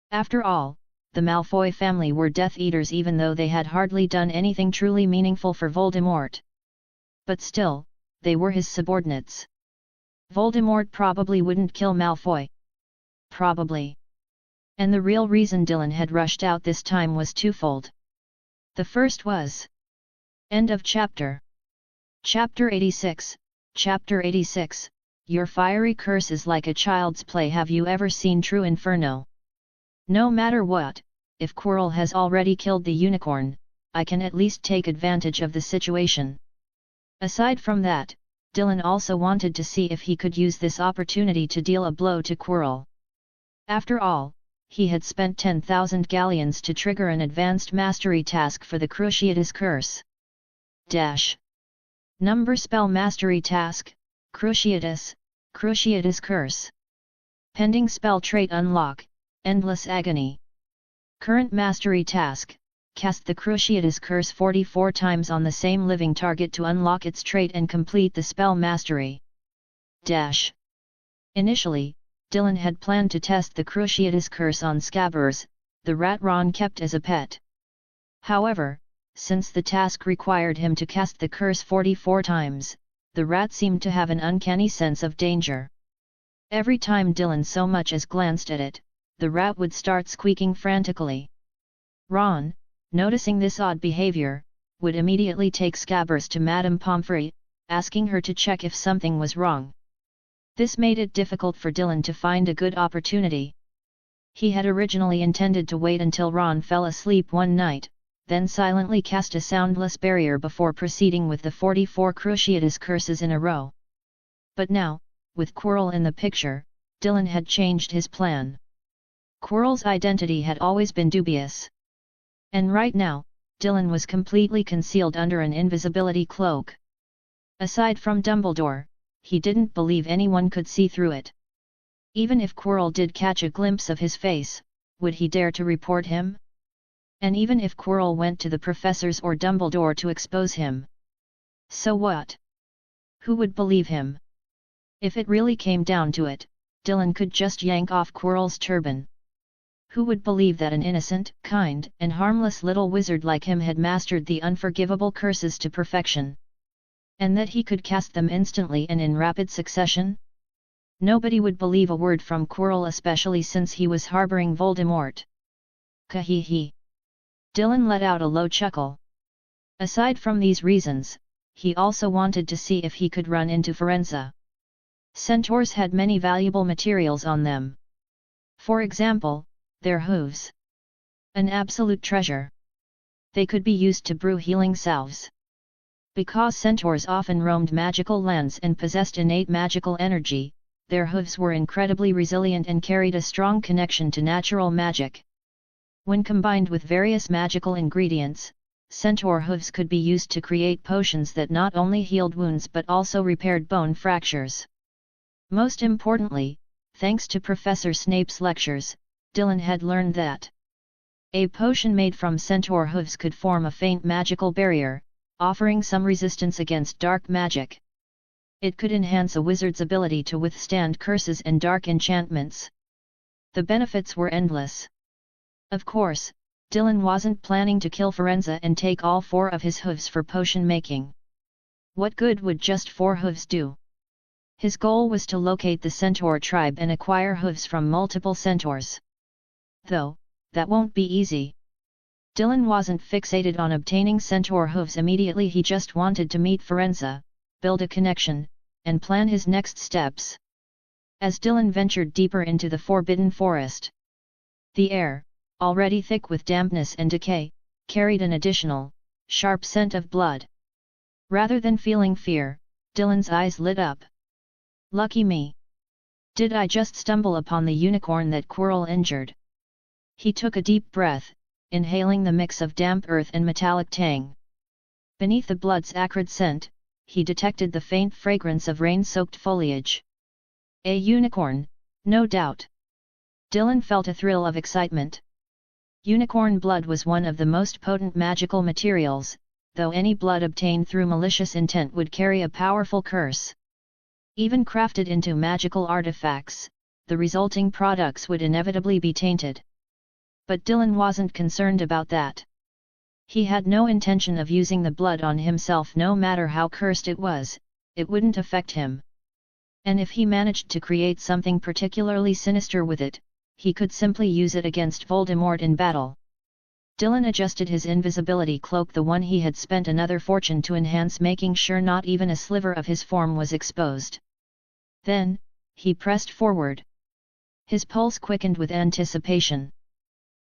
After all, the Malfoy family were Death Eaters, even though they had hardly done anything truly meaningful for Voldemort. But still, they were his subordinates. Voldemort probably wouldn't kill Malfoy. Probably. And the real reason Dylan had rushed out this time was twofold. The first was... End of chapter. Chapter 86, Chapter 86, Your fiery curse is like a child's play. Have you ever seen True Inferno? No matter what, if Quirrell has already killed the unicorn, I can at least take advantage of the situation. Aside from that, Dylan also wanted to see if he could use this opportunity to deal a blow to Quirrell. After all, he had spent 10,000 galleons to trigger an advanced mastery task for the Cruciatus Curse. Number spell mastery task, Cruciatus Curse. Pending spell trait unlock, Endless Agony. Current mastery task, cast the Cruciatus Curse 44 times on the same living target to unlock its trait and complete the spell mastery. Initially, Dylan had planned to test the Cruciatus Curse on Scabbers, the rat Ron kept as a pet. However, since the task required him to cast the curse 44 times, the rat seemed to have an uncanny sense of danger. Every time Dylan so much as glanced at it, the rat would start squeaking frantically. Ron, noticing this odd behavior, would immediately take Scabbers to Madame Pomfrey, asking her to check if something was wrong. This made it difficult for Dylan to find a good opportunity. He had originally intended to wait until Ron fell asleep one night, then silently cast a soundless barrier before proceeding with the 44 Cruciatus Curses in a row. But now, with Quirrell in the picture, Dylan had changed his plan. Quirrell's identity had always been dubious. And right now, Dylan was completely concealed under an invisibility cloak. Aside from Dumbledore, he didn't believe anyone could see through it. Even if Quirrell did catch a glimpse of his face, would he dare to report him? And even if Quirrell went to the professors or Dumbledore to expose him, so what? Who would believe him? If it really came down to it, Dylan could just yank off Quirrell's turban. Who would believe that an innocent, kind, and harmless little wizard like him had mastered the unforgivable curses to perfection? And that he could cast them instantly and in rapid succession? Nobody would believe a word from Quirrell, especially since he was harboring Voldemort. Ka-hee-hee. Dylan let out a low chuckle. Aside from these reasons, he also wanted to see if he could run into Firenze. Centaurs had many valuable materials on them. For example, their hooves. An absolute treasure. They could be used to brew healing salves. Because centaurs often roamed magical lands and possessed innate magical energy, their hooves were incredibly resilient and carried a strong connection to natural magic. When combined with various magical ingredients, centaur hooves could be used to create potions that not only healed wounds but also repaired bone fractures. Most importantly, thanks to Professor Snape's lectures, Dylan had learned that a potion made from centaur hooves could form a faint magical barrier, offering some resistance against dark magic. It could enhance a wizard's ability to withstand curses and dark enchantments. The benefits were endless. Of course, Dylan wasn't planning to kill Firenze and take all 4 of his hooves for potion making. What good would just 4 hooves do? His goal was to locate the centaur tribe and acquire hooves from multiple centaurs. Though, that won't be easy. Dylan wasn't fixated on obtaining centaur hooves immediately, he just wanted to meet Firenze, build a connection, and plan his next steps. As Dylan ventured deeper into the Forbidden Forest, the air, already thick with dampness and decay, carried an additional, sharp scent of blood. Rather than feeling fear, Dylan's eyes lit up. Lucky me! Did I just stumble upon the unicorn that Quirrell injured? He took a deep breath, inhaling the mix of damp earth and metallic tang. Beneath the blood's acrid scent, he detected the faint fragrance of rain-soaked foliage. A unicorn, no doubt. Dylan felt a thrill of excitement. Unicorn blood was one of the most potent magical materials, though any blood obtained through malicious intent would carry a powerful curse. Even crafted into magical artifacts, the resulting products would inevitably be tainted. But Dylan wasn't concerned about that. He had no intention of using the blood on himself. No matter how cursed it was, it wouldn't affect him. And if he managed to create something particularly sinister with it, he could simply use it against Voldemort in battle. Dylan adjusted his invisibility cloak, the one he had spent another fortune to enhance, making sure not even a sliver of his form was exposed. Then, he pressed forward. His pulse quickened with anticipation.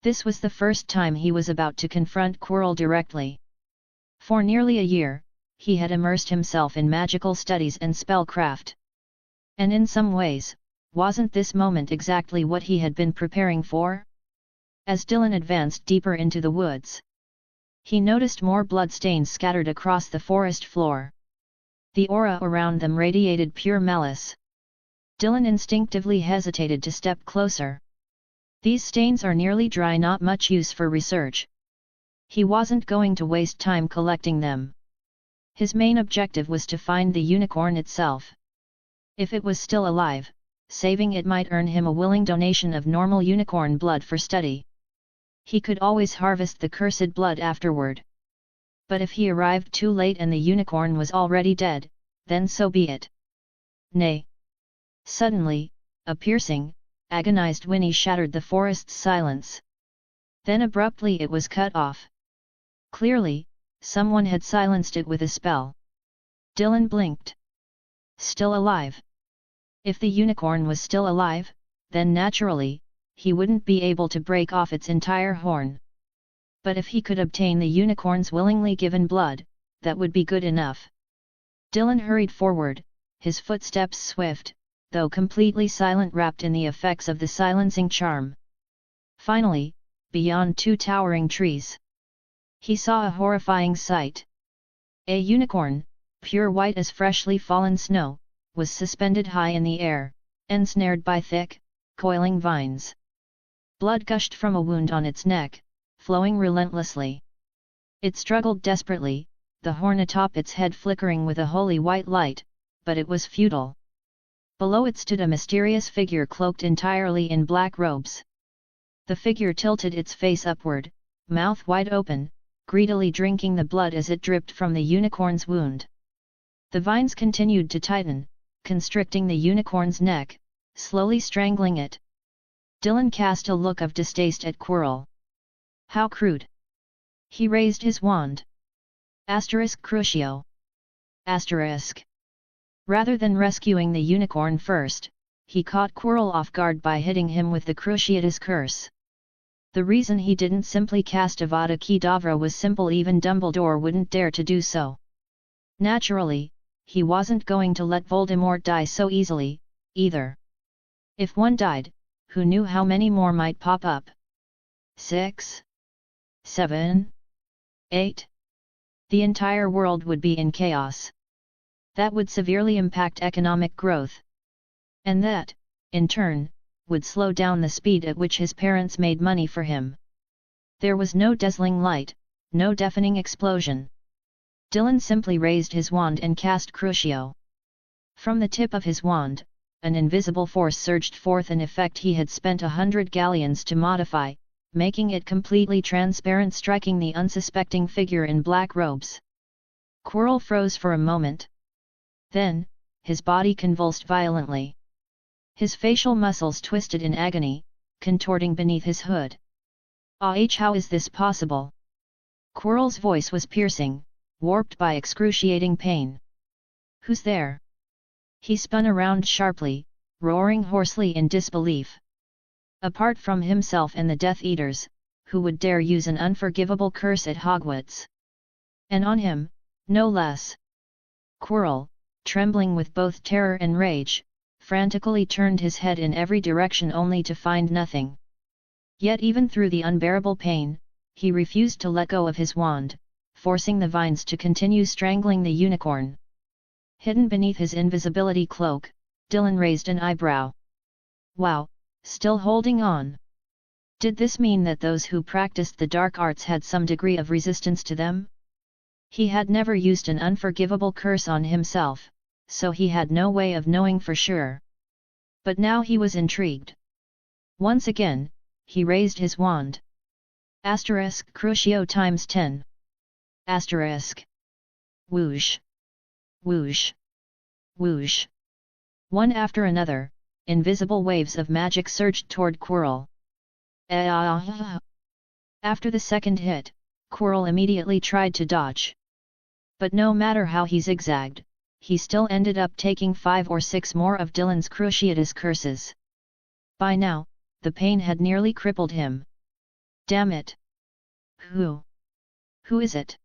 This was the first time he was about to confront Quirrell directly. For nearly a year, he had immersed himself in magical studies and spellcraft. And in some ways, wasn't this moment exactly what he had been preparing for? As Dylan advanced deeper into the woods, he noticed more bloodstains scattered across the forest floor. The aura around them radiated pure malice. Dylan instinctively hesitated to step closer. These stains are nearly dry, not much use for research. He wasn't going to waste time collecting them. His main objective was to find the unicorn itself. If it was still alive, saving it might earn him a willing donation of normal unicorn blood for study. He could always harvest the cursed blood afterward. But if he arrived too late and the unicorn was already dead, then so be it. Nay! Suddenly, a piercing, agonized whinny shattered the forest's silence. Then abruptly it was cut off. Clearly, someone had silenced it with a spell. Dylan blinked. Still alive. If the unicorn was still alive, then naturally, he wouldn't be able to break off its entire horn. But if he could obtain the unicorn's willingly given blood, that would be good enough. Dylan hurried forward, his footsteps swift, though completely silent, wrapped in the effects of the silencing charm. Finally, beyond 2 towering trees, he saw a horrifying sight. A unicorn, pure white as freshly fallen snow, was suspended high in the air, ensnared by thick, coiling vines. Blood gushed from a wound on its neck, flowing relentlessly. It struggled desperately, the horn atop its head flickering with a holy white light, but it was futile. Below it stood a mysterious figure cloaked entirely in black robes. The figure tilted its face upward, mouth wide open, greedily drinking the blood as it dripped from the unicorn's wound. The vines continued to tighten, constricting the unicorn's neck, slowly strangling it. Dylan cast a look of distaste at Quirrell. How crude! He raised his wand. Crucio. Rather than rescuing the unicorn first, he caught Quirrell off guard by hitting him with the Cruciatus curse. The reason he didn't simply cast Avada Kedavra was simple: even Dumbledore wouldn't dare to do so. Naturally, he wasn't going to let Voldemort die so easily, either. If one died, who knew how many more might pop up? 6? 7? 8? The entire world would be in chaos. That would severely impact economic growth. And that, in turn, would slow down the speed at which his parents made money for him. There was no dazzling light, no deafening explosion. Dylan simply raised his wand and cast Crucio. From the tip of his wand, an invisible force surged forth, an effect he had spent 100 galleons to modify, making it completely transparent, striking the unsuspecting figure in black robes. Quirrell froze for a moment. Then, his body convulsed violently. His facial muscles twisted in agony, contorting beneath his hood. How is this possible? Quirrell's voice was piercing, warped by excruciating pain. Who's there? He spun around sharply, roaring hoarsely in disbelief. Apart from himself and the Death Eaters, who would dare use an unforgivable curse at Hogwarts? And on him, no less. Quirrell, trembling with both terror and rage, frantically turned his head in every direction only to find nothing. Yet even through the unbearable pain, he refused to let go of his wand, forcing the vines to continue strangling the unicorn. Hidden beneath his invisibility cloak, Dylan raised an eyebrow. Wow, still holding on. Did this mean that those who practiced the dark arts had some degree of resistance to them? He had never used an unforgivable curse on himself, so he had no way of knowing for sure. But now he was intrigued. Once again, he raised his wand. Crucio times 10. Whoosh. Whoosh. Whoosh. One after another, invisible waves of magic surged toward Quirrell. After the second hit, Quirrell immediately tried to dodge. But no matter how he zigzagged, he still ended up taking 5 or 6 more of Dylan's Cruciatus curses. By now, the pain had nearly crippled him. Damn it! Who is it?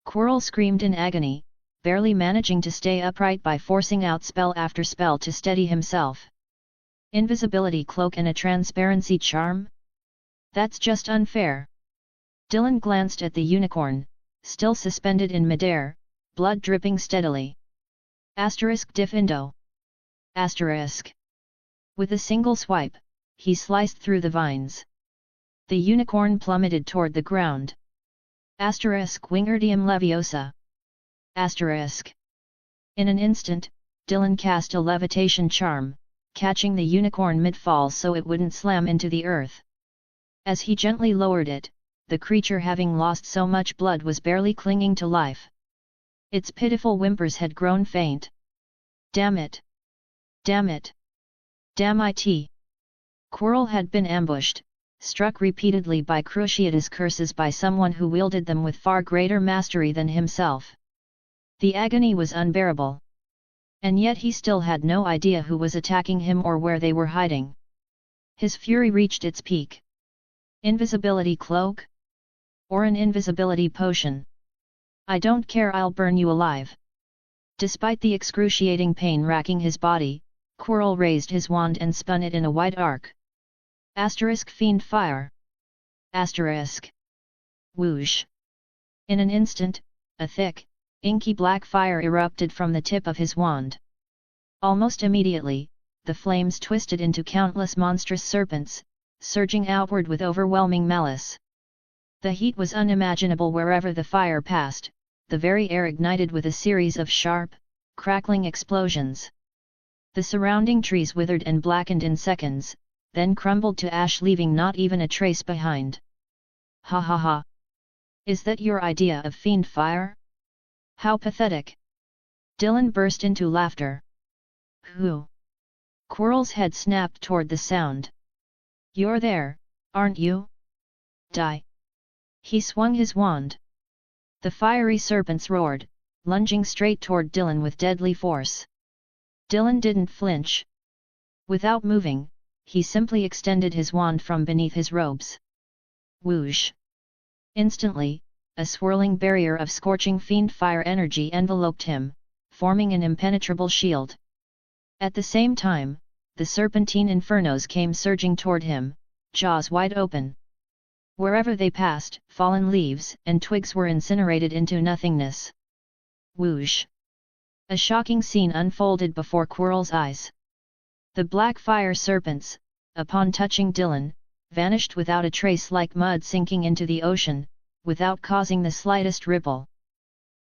Quirrell screamed in agony, barely managing to stay upright by forcing out spell after spell to steady himself. Invisibility cloak and a transparency charm? That's just unfair. Dylan glanced at the unicorn, still suspended in midair, blood dripping steadily. Diffindo. With a single swipe, he sliced through the vines. The unicorn plummeted toward the ground. Wingardium Leviosa. In an instant, Dylan cast a levitation charm, catching the unicorn mid-fall so it wouldn't slam into the earth. As he gently lowered it, the creature, having lost so much blood, was barely clinging to life. Its pitiful whimpers had grown faint. Damn it! Damn it! Damn it! Quirrell had been ambushed, struck repeatedly by Cruciatus curses by someone who wielded them with far greater mastery than himself. The agony was unbearable. And yet he still had no idea who was attacking him or where they were hiding. His fury reached its peak. Invisibility cloak? Or an invisibility potion? I don't care, I'll burn you alive. Despite the excruciating pain racking his body, Quirrell raised his wand and spun it in a wide arc. Fiend fire. Whoosh. In an instant, a thick, inky black fire erupted from the tip of his wand. Almost immediately, the flames twisted into countless monstrous serpents, surging outward with overwhelming malice. The heat was unimaginable wherever the fire passed, the very air ignited with a series of sharp, crackling explosions. The surrounding trees withered and blackened in seconds, then crumbled to ash, leaving not even a trace behind. Ha ha ha! Is that your idea of fiend fire? How pathetic! Dylan burst into laughter. Who? Quirrell's head snapped toward the sound. You're there, aren't you? Die! He swung his wand. The fiery serpents roared, lunging straight toward Dylan with deadly force. Dylan didn't flinch. Without moving, he simply extended his wand from beneath his robes. Whoosh! Instantly, a swirling barrier of scorching fiend fire energy enveloped him, forming an impenetrable shield. At the same time, the serpentine infernos came surging toward him, jaws wide open. Wherever they passed, fallen leaves and twigs were incinerated into nothingness. Whoosh! A shocking scene unfolded before Quirrell's eyes. The black fire serpents, upon touching Dylan, vanished without a trace, like mud sinking into the ocean, without causing the slightest ripple.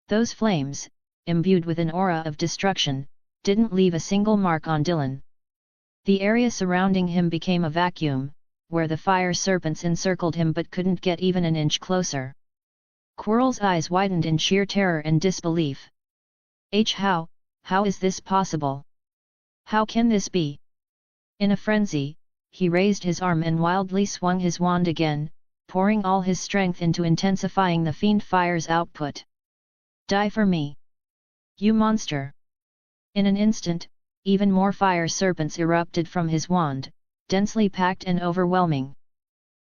Those flames, imbued with an aura of destruction, didn't leave a single mark on Dylan. The area surrounding him became a vacuum, where the fire serpents encircled him but couldn't get even an inch closer. Quirrell's eyes widened in sheer terror and disbelief. How is this possible? How can this be? In a frenzy, he raised his arm and wildly swung his wand again, pouring all his strength into intensifying the fiend fire's output. Die for me! You monster! In an instant, even more fire serpents erupted from his wand, densely packed and overwhelming.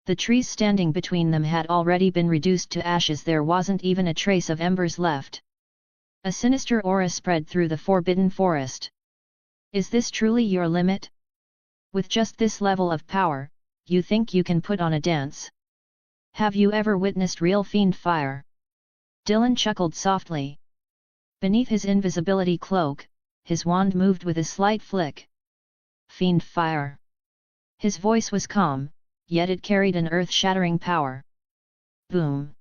The trees standing between them had already been reduced to ashes. There wasn't even a trace of embers left. A sinister aura spread through the forbidden forest. Is this truly your limit? With just this level of power, you think you can put on a dance? Have you ever witnessed real fiend fire? Dylan chuckled softly. Beneath his invisibility cloak, his wand moved with a slight flick. Fiend fire. His voice was calm, yet it carried an earth-shattering power. Boom!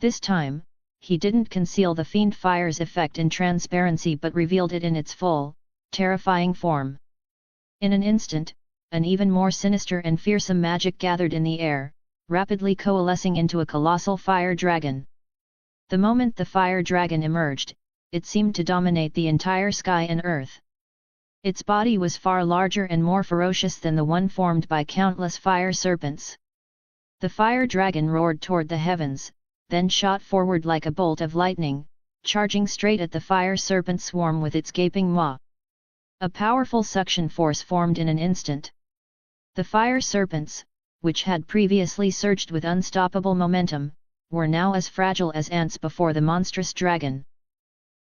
This time, he didn't conceal the fiend fire's effect in transparency but revealed it in its full, terrifying form. In an instant, an even more sinister and fearsome magic gathered in the air, rapidly coalescing into a colossal fire dragon. The moment the fire dragon emerged, it seemed to dominate the entire sky and earth. Its body was far larger and more ferocious than the one formed by countless fire serpents. The fire dragon roared toward the heavens, then shot forward like a bolt of lightning, charging straight at the fire serpent swarm with its gaping maw. A powerful suction force formed in an instant. The fire serpents, which had previously surged with unstoppable momentum, were now as fragile as ants before the monstrous dragon.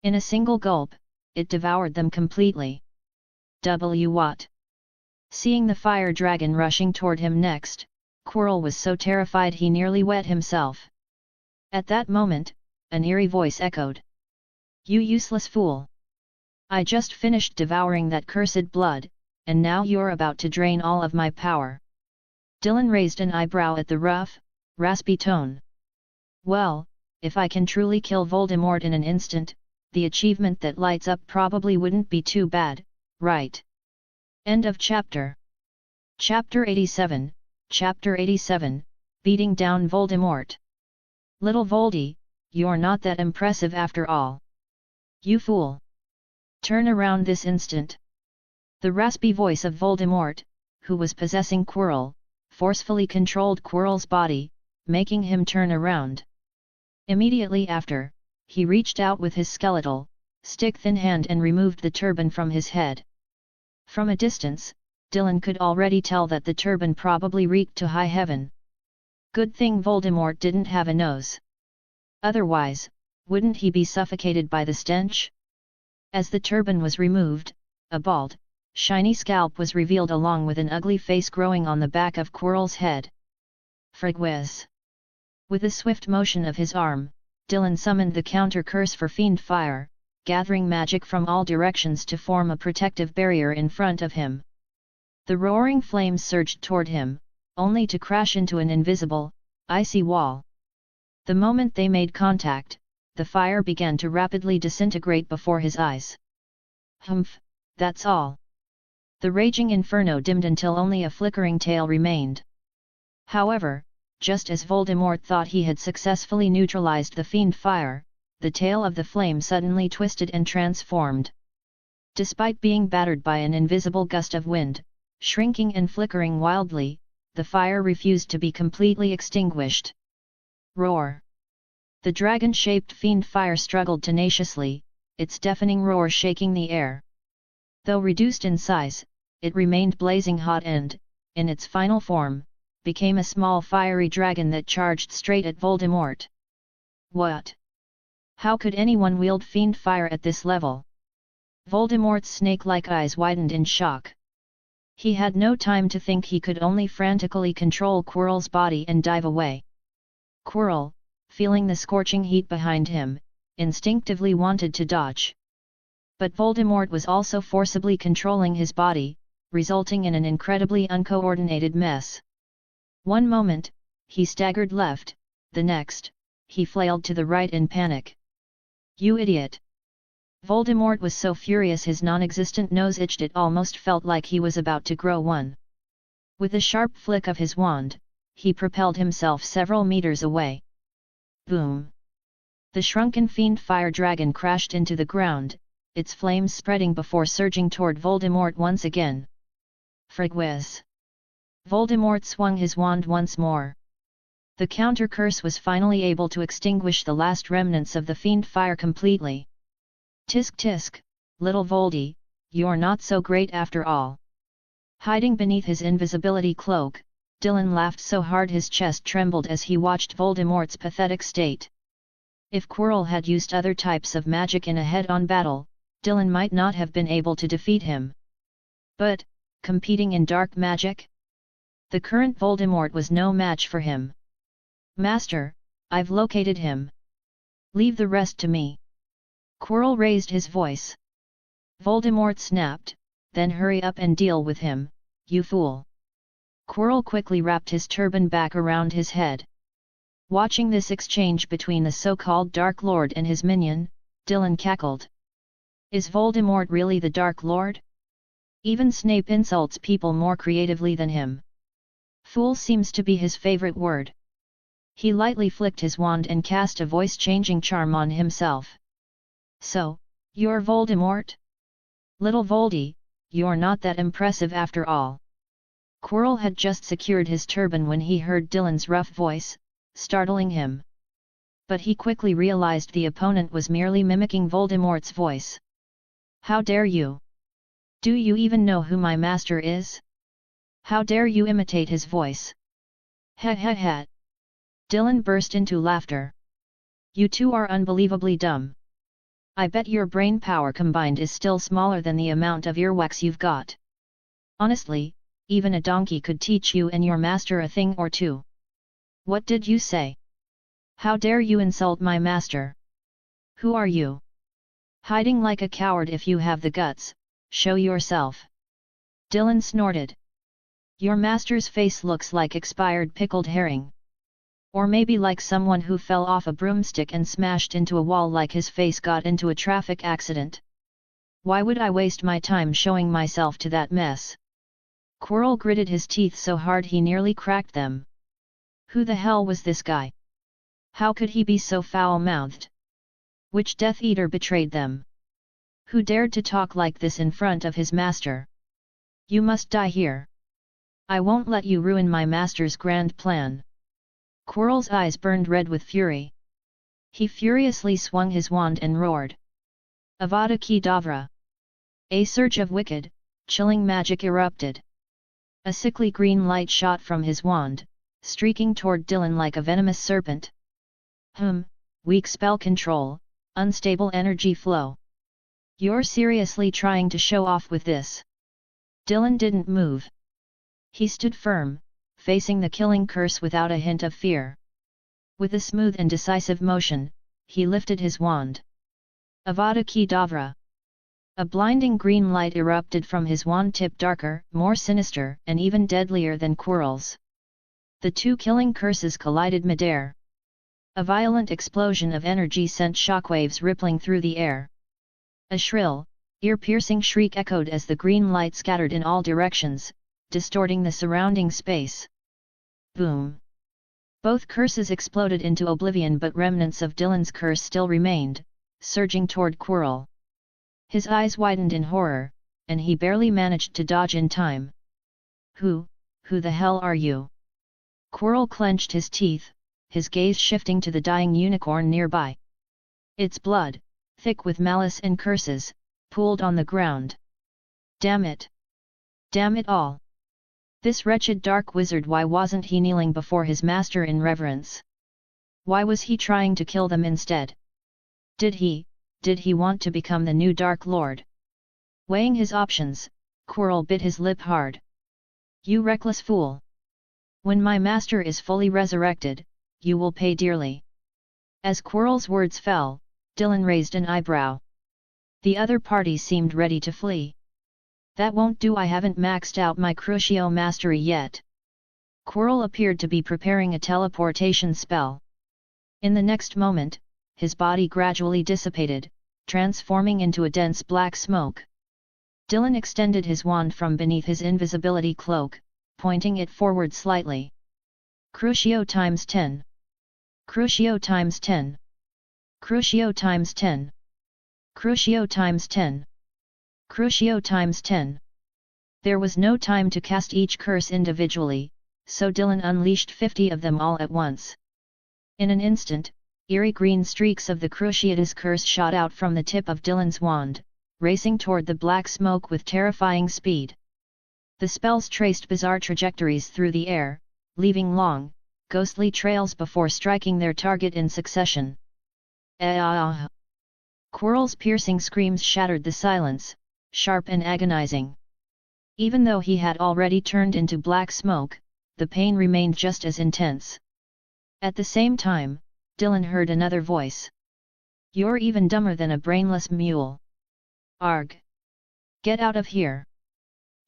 In a single gulp, it devoured them completely. What? Seeing the fire dragon rushing toward him next, Quirrell was so terrified he nearly wet himself. At that moment, an eerie voice echoed. You useless fool! I just finished devouring that cursed blood, and now you're about to drain all of my power. Dylan raised an eyebrow at the rough, raspy tone. Well, if I can truly kill Voldemort in an instant, the achievement that lights up probably wouldn't be too bad, right? End of chapter. Chapter 87, Chapter 87, Beating Down Voldemort. Little Voldy, you're not that impressive after all. You fool! Turn around this instant! The raspy voice of Voldemort, who was possessing Quirrell, forcefully controlled Quirrell's body, making him turn around. Immediately after, he reached out with his skeletal, stick-thin hand and removed the turban from his head. From a distance, Dylan could already tell that the turban probably reeked to high heaven. Good thing Voldemort didn't have a nose. Otherwise, wouldn't he be suffocated by the stench? As the turban was removed, a bald, shiny scalp was revealed along with an ugly face growing on the back of Quirrell's head. Frigwes! With a swift motion of his arm, Dylan summoned the counter curse for fiend fire, gathering magic from all directions to form a protective barrier in front of him. The roaring flames surged toward him, only to crash into an invisible, icy wall. The moment they made contact, the fire began to rapidly disintegrate before his eyes. Humph, that's all. The raging inferno dimmed until only a flickering tail remained. However, just as Voldemort thought he had successfully neutralized the fiend fire, the tail of the flame suddenly twisted and transformed. Despite being battered by an invisible gust of wind, shrinking and flickering wildly, the fire refused to be completely extinguished. Roar! The dragon-shaped fiend fire struggled tenaciously, its deafening roar shaking the air. Though reduced in size, it remained blazing hot and, in its final form, became a small fiery dragon that charged straight at Voldemort. What? How could anyone wield fiend fire at this level? Voldemort's snake-like eyes widened in shock. He had no time to think, he could only frantically control Quirrell's body and dive away. Quirrell, feeling the scorching heat behind him, instinctively wanted to dodge. But Voldemort was also forcibly controlling his body, resulting in an incredibly uncoordinated mess. One moment, he staggered left, the next, he flailed to the right in panic. You idiot! Voldemort was so furious his non-existent nose itched, it almost felt like he was about to grow one. With a sharp flick of his wand, he propelled himself several meters away. Boom! The shrunken fiend fire dragon crashed into the ground, its flames spreading before surging toward Voldemort once again. Frigwes! Voldemort swung his wand once more. The counter-curse was finally able to extinguish the last remnants of the fiend fire completely. Tisk tisk, little Voldy, you're not so great after all. Hiding beneath his invisibility cloak, Dylan laughed so hard his chest trembled as he watched Voldemort's pathetic state. If Quirrell had used other types of magic in a head-on battle, Dylan might not have been able to defeat him. But, competing in dark magic? The current Voldemort was no match for him. Master, I've located him. Leave the rest to me. Quirrell raised his voice. Voldemort snapped, then hurry up and deal with him, you fool. Quirrell quickly wrapped his turban back around his head. Watching this exchange between the so-called Dark Lord and his minion, Dylan cackled. Is Voldemort really the Dark Lord? Even Snape insults people more creatively than him. Fool seems to be his favorite word. He lightly flicked his wand and cast a voice-changing charm on himself. So, you're Voldemort? Little Voldy, you're not that impressive after all. Quirrell had just secured his turban when he heard Dylan's rough voice, startling him. But he quickly realized the opponent was merely mimicking Voldemort's voice. How dare you? Do you even know who my master is? How dare you imitate his voice? Ha ha ha! Dylan burst into laughter. You two are unbelievably dumb. I bet your brain power combined is still smaller than the amount of earwax you've got. Honestly, even a donkey could teach you and your master a thing or two. What did you say? How dare you insult my master? Who are you? Hiding like a coward? If you have the guts, show yourself. Dylan snorted. Your master's face looks like expired pickled herring. Or maybe like someone who fell off a broomstick and smashed into a wall, like his face got into a traffic accident. Why would I waste my time showing myself to that mess? Quirrell gritted his teeth so hard he nearly cracked them. Who the hell was this guy? How could he be so foul-mouthed? Which Death Eater betrayed them? Who dared to talk like this in front of his master? You must die here. I won't let you ruin my master's grand plan. Quirrell's eyes burned red with fury. He furiously swung his wand and roared. Avada Kedavra! A surge of wicked, chilling magic erupted. A sickly green light shot from his wand, streaking toward Dylan like a venomous serpent. Weak spell control, unstable energy flow. You're seriously trying to show off with this? Dylan didn't move. He stood firm, facing the killing curse without a hint of fear. With a smooth and decisive motion, he lifted his wand. Avada Kedavra! A blinding green light erupted from his wand tip, darker, more sinister, and even deadlier than Quirrell's. The two killing curses collided midair. A violent explosion of energy sent shockwaves rippling through the air. A shrill, Ear-piercing shriek echoed as the green light scattered in all directions, distorting the surrounding space. Boom! Both curses exploded into oblivion, but remnants of Dylan's curse still remained, surging toward Quirrell. His eyes widened in horror, and he barely managed to dodge in time. Who the hell are you? Quirrell clenched his teeth, his gaze shifting to the dying unicorn nearby. Its blood, thick with malice and curses, pooled on the ground. Damn it! Damn it all! This wretched dark wizard, why wasn't he kneeling before his master in reverence? Why was he trying to kill them instead? Did he want to become the new Dark Lord? Weighing his options, Quirrell bit his lip hard. You reckless fool! When my master is fully resurrected, you will pay dearly. As Quirrell's words fell, Dylan raised an eyebrow. The other party seemed ready to flee. That won't do, I haven't maxed out my Crucio mastery yet. Quirrell appeared to be preparing a teleportation spell. In the next moment, his body gradually dissipated, transforming into a dense black smoke. Dylan extended his wand from beneath his invisibility cloak, pointing it forward slightly. Crucio times 10. Crucio times 10. Crucio times 10. Crucio times 10. Crucio times 10. There was no time to cast each curse individually, so Dylan unleashed 50 of them all at once. In an instant, eerie green streaks of the Cruciatus curse shot out from the tip of Dylan's wand, racing toward the black smoke with terrifying speed. The spells traced bizarre trajectories through the air, leaving long, ghostly trails before striking their target in succession. Ah! Quirrell's piercing screams shattered the silence, sharp and agonizing. Even though he had already turned into black smoke, the pain remained just as intense. At the same time, Dylan heard another voice. You're even dumber than a brainless mule. Arg! Get out of here!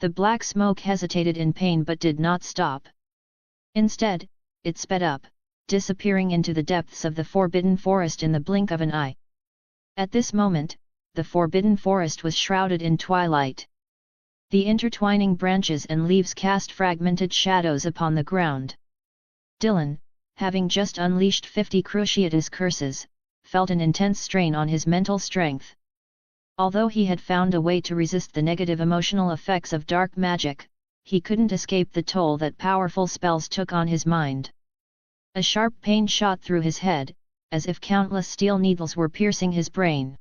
The black smoke hesitated in pain but did not stop. Instead, it sped up, disappearing into the depths of the Forbidden Forest in the blink of an eye. At this moment, the Forbidden Forest was shrouded in twilight. The intertwining branches and leaves cast fragmented shadows upon the ground. Dylan, having just unleashed 50 Cruciatus curses, felt an intense strain on his mental strength. Although he had found a way to resist the negative emotional effects of dark magic, he couldn't escape the toll that powerful spells took on his mind. A sharp pain shot through his head, as if countless steel needles were piercing his brain.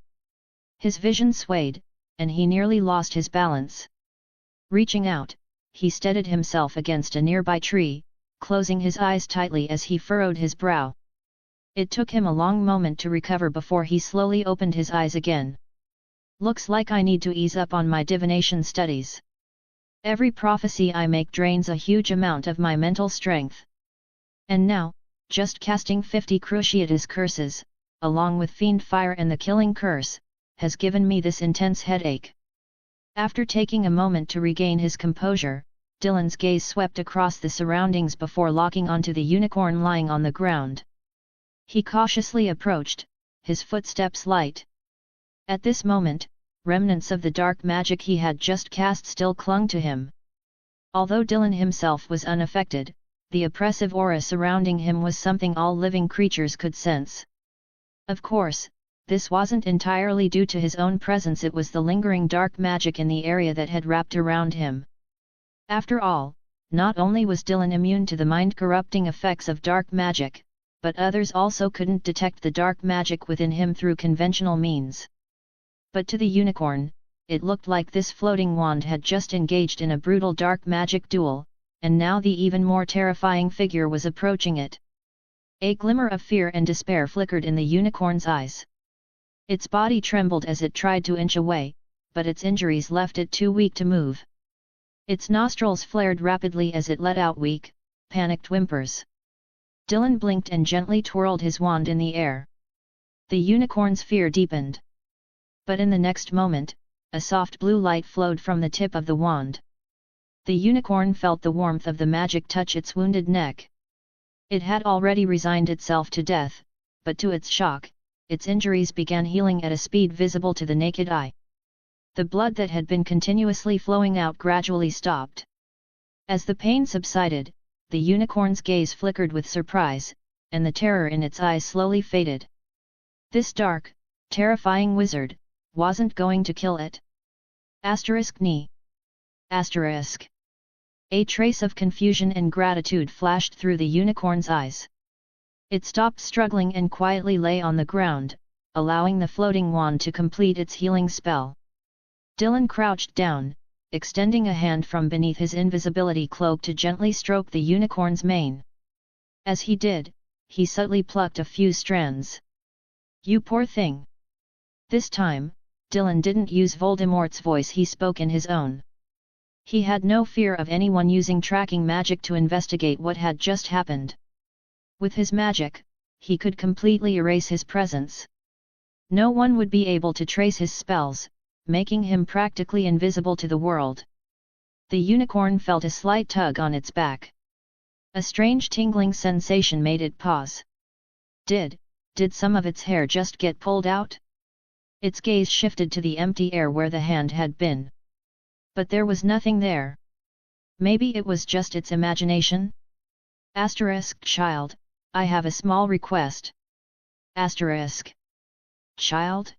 His vision swayed, and he nearly lost his balance. Reaching out, he steadied himself against a nearby tree, closing his eyes tightly as he furrowed his brow. It took him a long moment to recover before he slowly opened his eyes again. Looks like I need to ease up on my divination studies. Every prophecy I make drains a huge amount of my mental strength. And now, just casting 50 Cruciatus curses, along with Fiend Fire and the Killing Curse, has given me this intense headache. After taking a moment to regain his composure, Dylan's gaze swept across the surroundings before locking onto the unicorn lying on the ground. He cautiously approached, his footsteps light. At this moment, remnants of the dark magic he had just cast still clung to him. Although Dylan himself was unaffected, the oppressive aura surrounding him was something all living creatures could sense. Of course, this wasn't entirely due to his own presence, it was the lingering dark magic in the area that had wrapped around him. After all, not only was Dylan immune to the mind-corrupting effects of dark magic, but others also couldn't detect the dark magic within him through conventional means. But to the unicorn, it looked like this floating wand had just engaged in a brutal dark magic duel, and now the even more terrifying figure was approaching it. A glimmer of fear and despair flickered in the unicorn's eyes. Its body trembled as it tried to inch away, but its injuries left it too weak to move. Its nostrils flared rapidly as it let out weak, panicked whimpers. Dylan blinked and gently twirled his wand in the air. The unicorn's fear deepened. But in the next moment, a soft blue light flowed from the tip of the wand. The unicorn felt the warmth of the magic touch its wounded neck. It had already resigned itself to death, but to its shock, its injuries began healing at a speed visible to the naked eye. The blood that had been continuously flowing out gradually stopped. As the pain subsided, the unicorn's gaze flickered with surprise, and the terror in its eyes slowly faded. This dark, terrifying wizard wasn't going to kill it. Ni. A trace of confusion and gratitude flashed through the unicorn's eyes. It stopped struggling and quietly lay on the ground, allowing the floating wand to complete its healing spell. Dylan crouched down, extending a hand from beneath his invisibility cloak to gently stroke the unicorn's mane. As he did, he subtly plucked a few strands. "You poor thing." This time, Dylan didn't use Voldemort's voice, he spoke in his own. He had no fear of anyone using tracking magic to investigate what had just happened. With his magic, he could completely erase his presence. No one would be able to trace his spells, making him practically invisible to the world. The unicorn felt a slight tug on its back. A strange tingling sensation made it pause. Did some of its hair just get pulled out? Its gaze shifted to the empty air where the hand had been. But there was nothing there. Maybe it was just its imagination? Child, I have a small request. Child?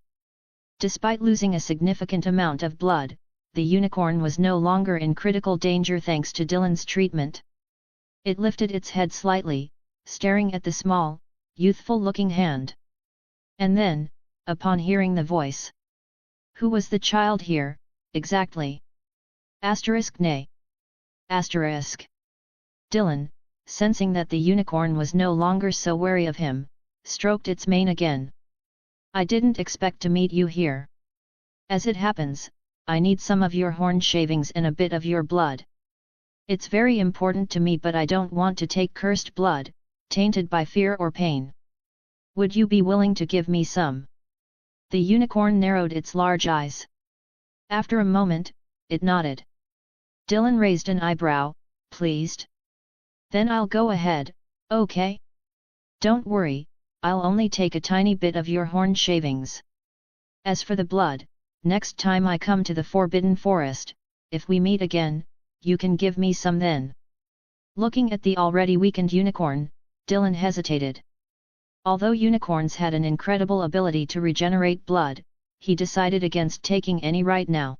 Despite losing a significant amount of blood, the unicorn was no longer in critical danger thanks to Dylan's treatment. It lifted its head slightly, staring at the small, youthful-looking hand. And then, upon hearing the voice. Who was the child here, exactly? Nay. Dylan, sensing that the unicorn was no longer so wary of him, stroked its mane again. I didn't expect to meet you here. As it happens, I need some of your horn shavings and a bit of your blood. It's very important to me, but I don't want to take cursed blood, tainted by fear or pain. Would you be willing to give me some? The unicorn narrowed its large eyes. After a moment, it nodded. Dylan raised an eyebrow, pleased. Then I'll go ahead, okay? Don't worry, I'll only take a tiny bit of your horn shavings. As for the blood, next time I come to the Forbidden Forest, if we meet again, you can give me some then. Looking at the already weakened unicorn, Dylan hesitated. Although unicorns had an incredible ability to regenerate blood, he decided against taking any right now.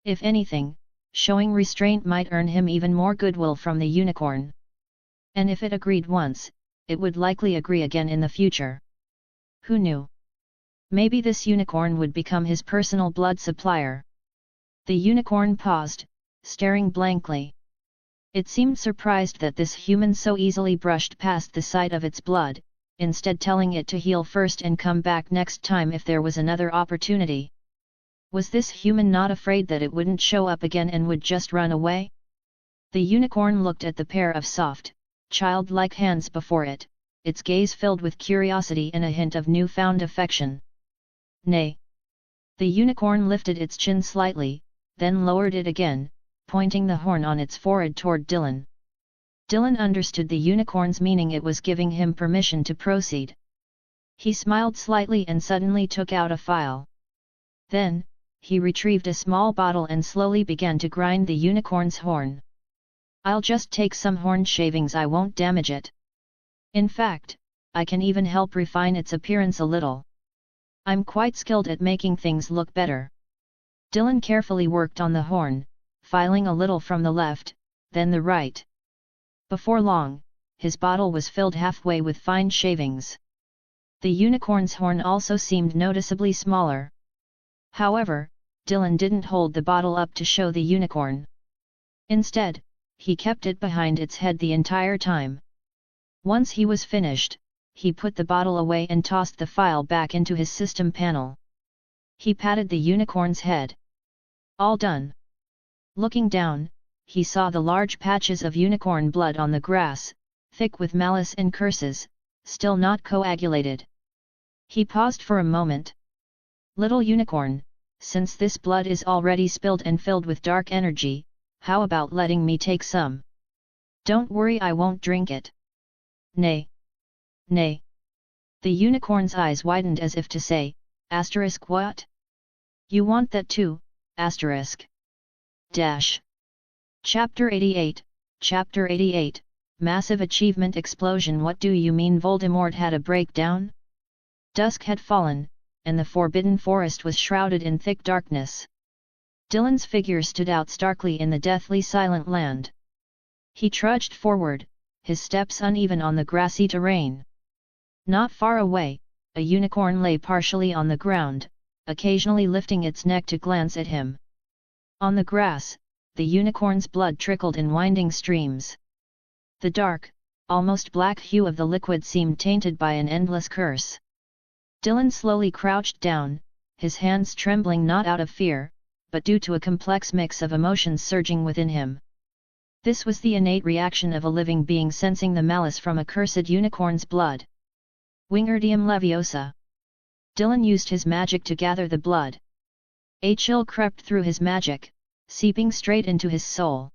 If anything, showing restraint might earn him even more goodwill from the unicorn. And if it agreed once, it would likely agree again in the future. Who knew? Maybe this unicorn would become his personal blood supplier. The unicorn paused, staring blankly. It seemed surprised that this human so easily brushed past the sight of its blood, instead telling it to heal first and come back next time if there was another opportunity. Was this human not afraid that it wouldn't show up again and would just run away? The unicorn looked at the pair of soft, childlike hands before it, its gaze filled with curiosity and a hint of newfound affection. Nay. The unicorn lifted its chin slightly, then lowered it again, pointing the horn on its forehead toward Dylan. Dylan understood the unicorn's meaning. It was giving him permission to proceed. He smiled slightly and suddenly took out a file. Then, he retrieved a small bottle and slowly began to grind the unicorn's horn. I'll just take some horn shavings, I won't damage it. In fact, I can even help refine its appearance a little. I'm quite skilled at making things look better. Dylan carefully worked on the horn, filing a little from the left, then the right. Before long, his bottle was filled halfway with fine shavings. The unicorn's horn also seemed noticeably smaller. However, Dylan didn't hold the bottle up to show the unicorn. Instead, he kept it behind its head the entire time. Once he was finished, he put the bottle away and tossed the file back into his system panel. He patted the unicorn's head. All done. Looking down, he saw the large patches of unicorn blood on the grass, thick with malice and curses, still not coagulated. He paused for a moment. Little unicorn, since this blood is already spilled and filled with dark energy, how about letting me take some? Don't worry, I won't drink it. Nay. Nay. The unicorn's eyes widened as if to say, what? You want that too, Asterisk. Dash. Chapter 88, Chapter 88, Massive Achievement Explosion. What do you mean Voldemort had a breakdown? Dusk had fallen, and the Forbidden Forest was shrouded in thick darkness. Dylan's figure stood out starkly in the deathly silent land. He trudged forward, his steps uneven on the grassy terrain. Not far away, a unicorn lay partially on the ground, occasionally lifting its neck to glance at him. On the grass, the unicorn's blood trickled in winding streams. The dark, almost black hue of the liquid seemed tainted by an endless curse. Dylan slowly crouched down, his hands trembling not out of fear, but due to a complex mix of emotions surging within him. This was the innate reaction of a living being sensing the malice from a cursed unicorn's blood. Wingardium Leviosa. Dylan used his magic to gather the blood. A chill crept through his magic, seeping straight into his soul.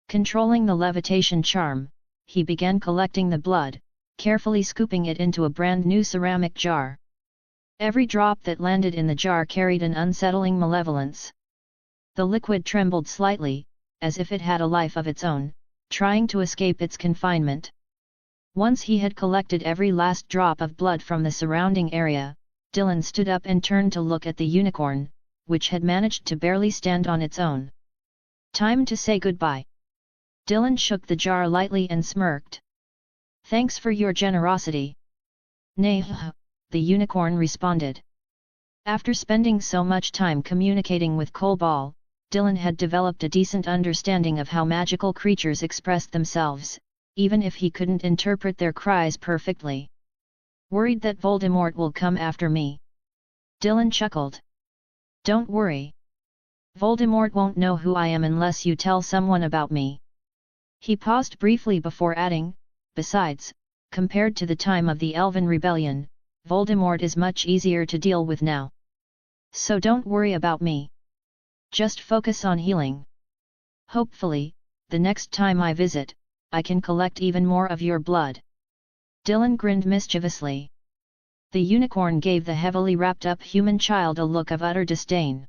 Controlling the levitation charm, he began collecting the blood, carefully scooping it into a brand new ceramic jar. Every drop that landed in the jar carried an unsettling malevolence. The liquid trembled slightly, as if it had a life of its own, trying to escape its confinement. Once he had collected every last drop of blood from the surrounding area, Dylan stood up and turned to look at the unicorn, which had managed to barely stand on its own. Time to say goodbye. Dylan shook the jar lightly and smirked. Thanks for your generosity. Nay, the unicorn responded. After spending so much time communicating with Colball, Dylan had developed a decent understanding of how magical creatures expressed themselves, even if he couldn't interpret their cries perfectly. Worried that Voldemort will come after me? Dylan chuckled. Don't worry. Voldemort won't know who I am unless you tell someone about me. He paused briefly before adding, besides, compared to the time of the Elven Rebellion, Voldemort is much easier to deal with now. So don't worry about me. Just focus on healing. Hopefully, the next time I visit, I can collect even more of your blood. Dylan grinned mischievously. The unicorn gave the heavily wrapped up human child a look of utter disdain.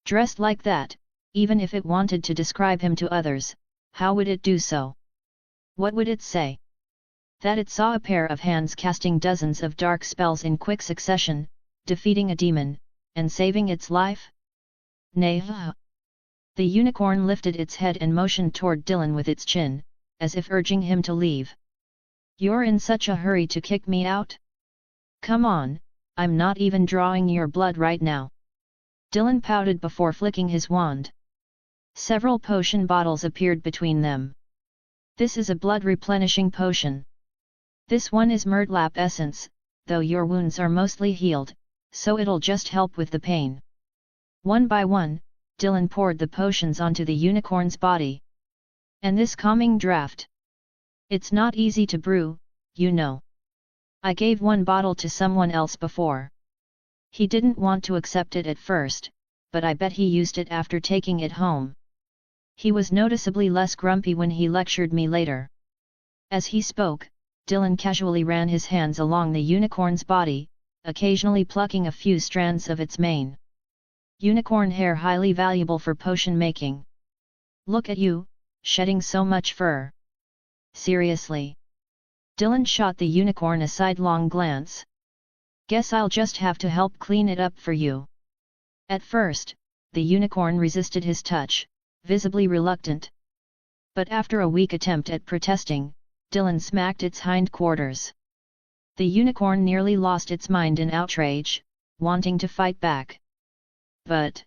Dressed like that, even if it wanted to describe him to others, how would it do so? What would it say? That it saw a pair of hands casting dozens of dark spells in quick succession, defeating a demon, and saving its life? Nay. The unicorn lifted its head and motioned toward Dylan with its chin, as if urging him to leave. You're in such a hurry to kick me out? Come on, I'm not even drawing your blood right now. Dylan pouted before flicking his wand. Several potion bottles appeared between them. This is a blood replenishing potion. This one is Murtlap essence, though your wounds are mostly healed, so it'll just help with the pain. One by one, Dylan poured the potions onto the unicorn's body. And this calming draft? It's not easy to brew, you know. I gave one bottle to someone else before. He didn't want to accept it at first, but I bet he used it after taking it home. He was noticeably less grumpy when he lectured me later. As he spoke, Dylan casually ran his hands along the unicorn's body, occasionally plucking a few strands of its mane. Unicorn hair highly valuable for potion making. Look at you, shedding so much fur. Seriously. Dylan shot the unicorn a sidelong glance. Guess I'll just have to help clean it up for you. At first, the unicorn resisted his touch, visibly reluctant. But after a weak attempt at protesting, Dylan smacked its hindquarters. The unicorn nearly lost its mind in outrage, wanting to fight back. But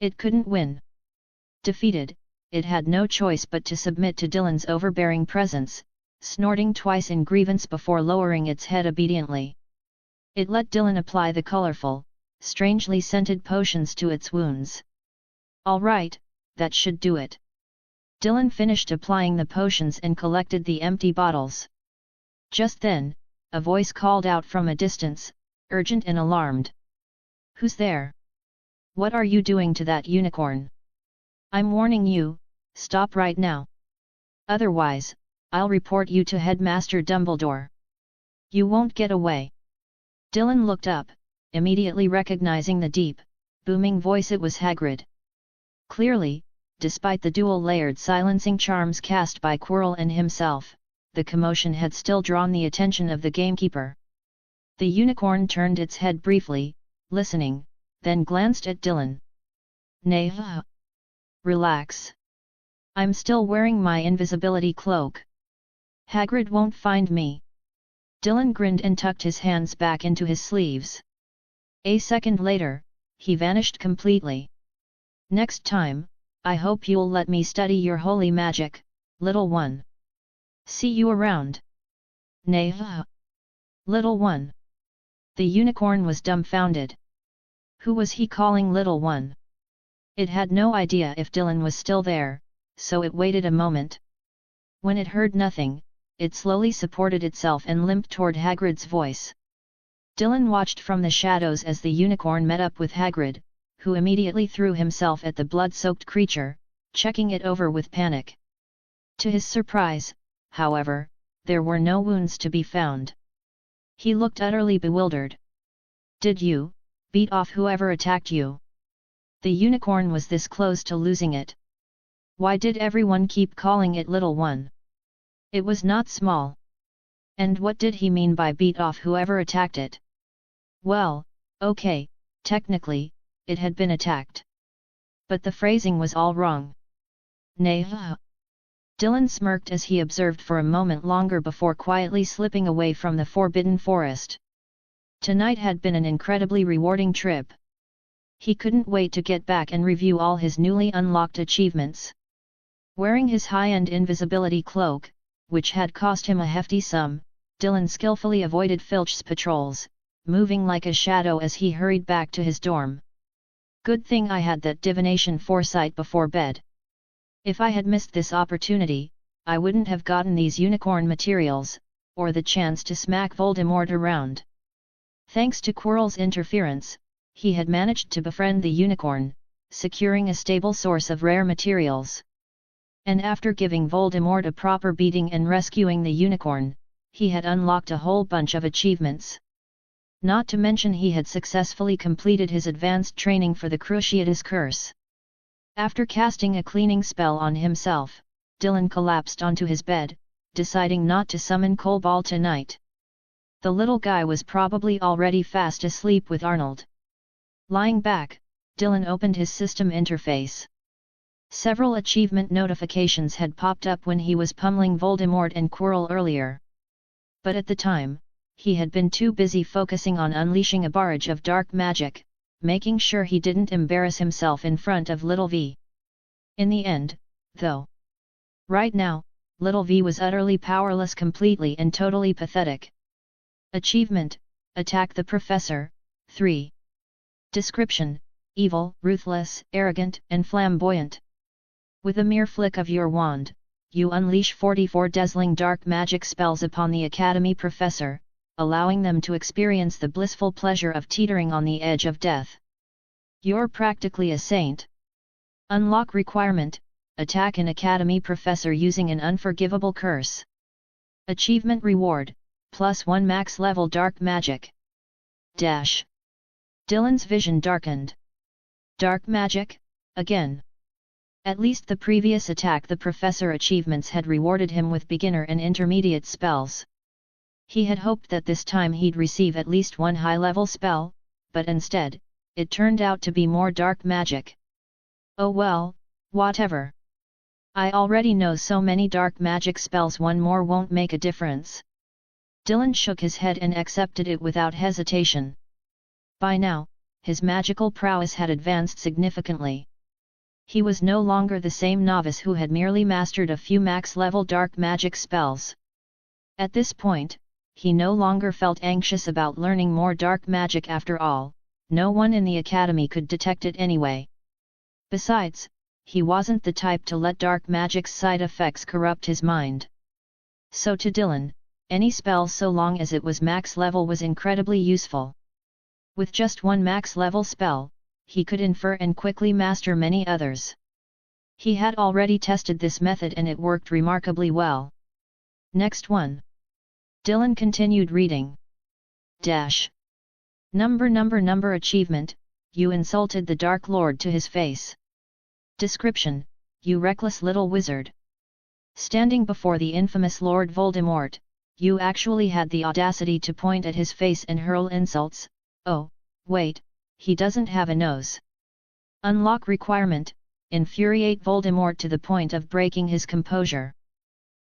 it couldn't win. Defeated, it had no choice but to submit to Dylan's overbearing presence, snorting twice in grievance before lowering its head obediently. It let Dylan apply the colorful, strangely scented potions to its wounds. All right, that should do it. Dylan finished applying the potions and collected the empty bottles. Just then, a voice called out from a distance, urgent and alarmed. Who's there? What are you doing to that unicorn? I'm warning you, stop right now. Otherwise, I'll report you to Headmaster Dumbledore. You won't get away. Dylan looked up, immediately recognizing the deep, booming voice. It was Hagrid. Clearly, despite the dual-layered silencing charms cast by Quirrell and himself, the commotion had still drawn the attention of the gamekeeper. The unicorn turned its head briefly, listening, then glanced at Dylan. Nay, relax. I'm still wearing my invisibility cloak. Hagrid won't find me. Dylan grinned and tucked his hands back into his sleeves. A second later, he vanished completely. Next time, I hope you'll let me study your holy magic, little one. See you around. Nay, little one. The unicorn was dumbfounded. Who was he calling little one? It had no idea if Dylan was still there, so it waited a moment. When it heard nothing, it slowly supported itself and limped toward Hagrid's voice. Dylan watched from the shadows as the unicorn met up with Hagrid, who immediately threw himself at the blood-soaked creature, checking it over with panic. To his surprise, however, there were no wounds to be found. He looked utterly bewildered. Did you beat off whoever attacked you? The unicorn was this close to losing it. Why did everyone keep calling it little one? It was not small. And what did he mean by beat off whoever attacked it? Well, okay, technically, it had been attacked. But the phrasing was all wrong. Nay, Dylan smirked as he observed for a moment longer before quietly slipping away from the forbidden forest. Tonight had been an incredibly rewarding trip. He couldn't wait to get back and review all his newly unlocked achievements. Wearing his high-end invisibility cloak, which had cost him a hefty sum, Dylan skillfully avoided Filch's patrols, moving like a shadow as he hurried back to his dorm. Good thing I had that divination foresight before bed. If I had missed this opportunity, I wouldn't have gotten these unicorn materials, or the chance to smack Voldemort around. Thanks to Quirrell's interference, he had managed to befriend the unicorn, securing a stable source of rare materials. And after giving Voldemort a proper beating and rescuing the unicorn, he had unlocked a whole bunch of achievements. Not to mention he had successfully completed his advanced training for the Cruciatus Curse. After casting a cleaning spell on himself, Dylan collapsed onto his bed, deciding not to summon Cobalt tonight. The little guy was probably already fast asleep with Arnold. Lying back, Dylan opened his system interface. Several achievement notifications had popped up when he was pummeling Voldemort and Quirrell earlier. But at the time, he had been too busy focusing on unleashing a barrage of dark magic, making sure he didn't embarrass himself in front of Little V. In the end, though. Right now, Little V was utterly powerless, completely and totally pathetic. Achievement: Attack the Professor, 3. Description: evil, ruthless, arrogant, and flamboyant. With a mere flick of your wand, you unleash 44 dazzling dark magic spells upon the Academy Professor, allowing them to experience the blissful pleasure of teetering on the edge of death. You're practically a saint. Unlock requirement: attack an Academy Professor using an Unforgivable Curse. Achievement reward: +1 max level dark magic. Dash. Dylan's vision darkened. Dark magic, again. At least the previous Attack the Professor achievements had rewarded him with beginner and intermediate spells. He had hoped that this time he'd receive at least one high-level spell, but instead, it turned out to be more dark magic. Oh well, whatever. I already know so many dark magic spells, one more won't make a difference. Dylan shook his head and accepted it without hesitation. By now, his magical prowess had advanced significantly. He was no longer the same novice who had merely mastered a few max-level dark magic spells. At this point, he no longer felt anxious about learning more dark magic. After all, no one in the academy could detect it anyway. Besides, he wasn't the type to let dark magic's side effects corrupt his mind. So to Dylan, any spell so long as it was max level was incredibly useful. With just one max level spell, he could infer and quickly master many others. He had already tested this method and it worked remarkably well. Next one. Dylan continued reading. Dash. Number achievement: you insulted the Dark Lord to his face. Description: you reckless little wizard. Standing before the infamous Lord Voldemort, you actually had the audacity to point at his face and hurl insults. Oh, wait, he doesn't have a nose. Unlock requirement: infuriate Voldemort to the point of breaking his composure.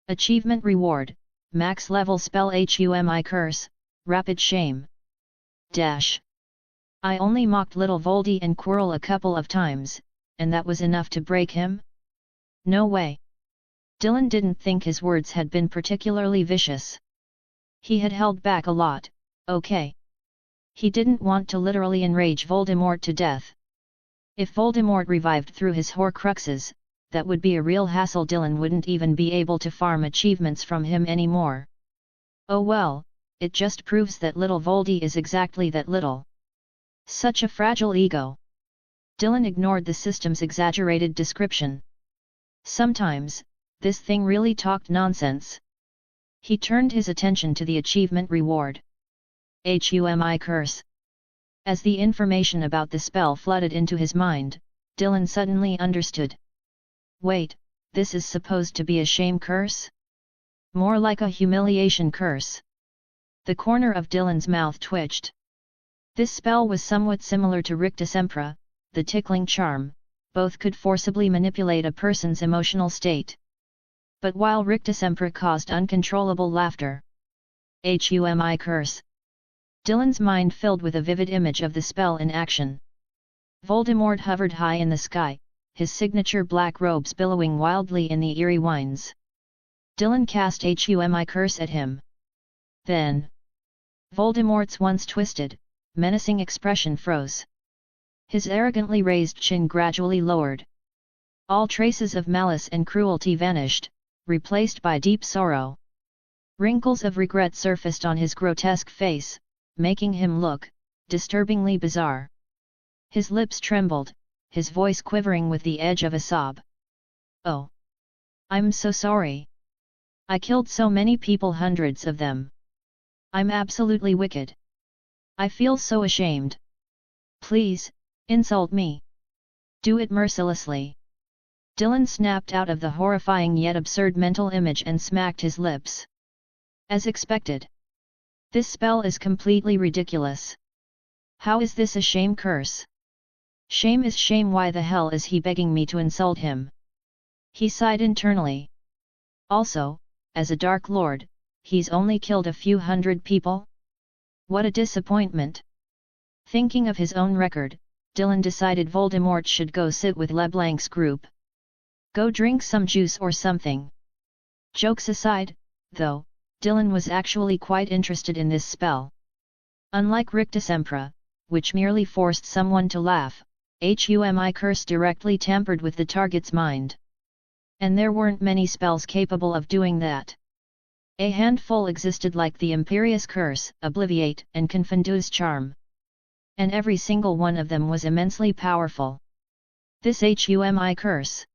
Achievement reward: max level spell Humi curse, rapid shame. Dash. I only mocked little Voldy and Quirrell a couple of times, and that was enough to break him? No way. Dylan didn't think his words had been particularly vicious. He had held back a lot, okay. He didn't want to literally enrage Voldemort to death. If Voldemort revived through his Horcruxes, that would be a real hassle. Dylan wouldn't even be able to farm achievements from him anymore. Oh well, it just proves that little Voldy is exactly that little. Such a fragile ego. Dylan ignored the system's exaggerated description. Sometimes, this thing really talked nonsense. He turned his attention to the achievement reward. Humi curse. As the information about the spell flooded into his mind, Dylan suddenly understood. Wait, this is supposed to be a shame curse? More like a humiliation curse. The corner of Dylan's mouth twitched. This spell was somewhat similar to Rictus Empra, the tickling charm. Both could forcibly manipulate a person's emotional state. But while Rictus Empra caused uncontrollable laughter. Humi curse. Dylan's mind filled with a vivid image of the spell in action. Voldemort hovered high in the sky, his signature black robes billowing wildly in the eerie winds. Dylan cast Humi curse at him. Then, Voldemort's once twisted, menacing expression froze. His arrogantly raised chin gradually lowered. All traces of malice and cruelty vanished, replaced by deep sorrow. Wrinkles of regret surfaced on his grotesque face, making him look disturbingly bizarre. His lips trembled, his voice quivering with the edge of a sob. Oh! I'm so sorry. I killed so many people, hundreds of them. I'm absolutely wicked. I feel so ashamed. Please, insult me. Do it mercilessly. Dylan snapped out of the horrifying yet absurd mental image and smacked his lips. As expected. This spell is completely ridiculous. How is this a shame curse? Shame is shame. Why the hell is he begging me to insult him? He sighed internally. Also, as a Dark Lord, he's only killed a few hundred people? What a disappointment. Thinking of his own record, Dylan decided Voldemort should go sit with LeBlanc's group. Go drink some juice or something. Jokes aside, though, Dylan was actually quite interested in this spell. Unlike Rictus Empra, which merely forced someone to laugh, Humi curse directly tampered with the target's mind. And there weren't many spells capable of doing that. A handful existed, like the Imperius Curse, Obliviate, and Confundus Charm. And every single one of them was immensely powerful. This Humi curse.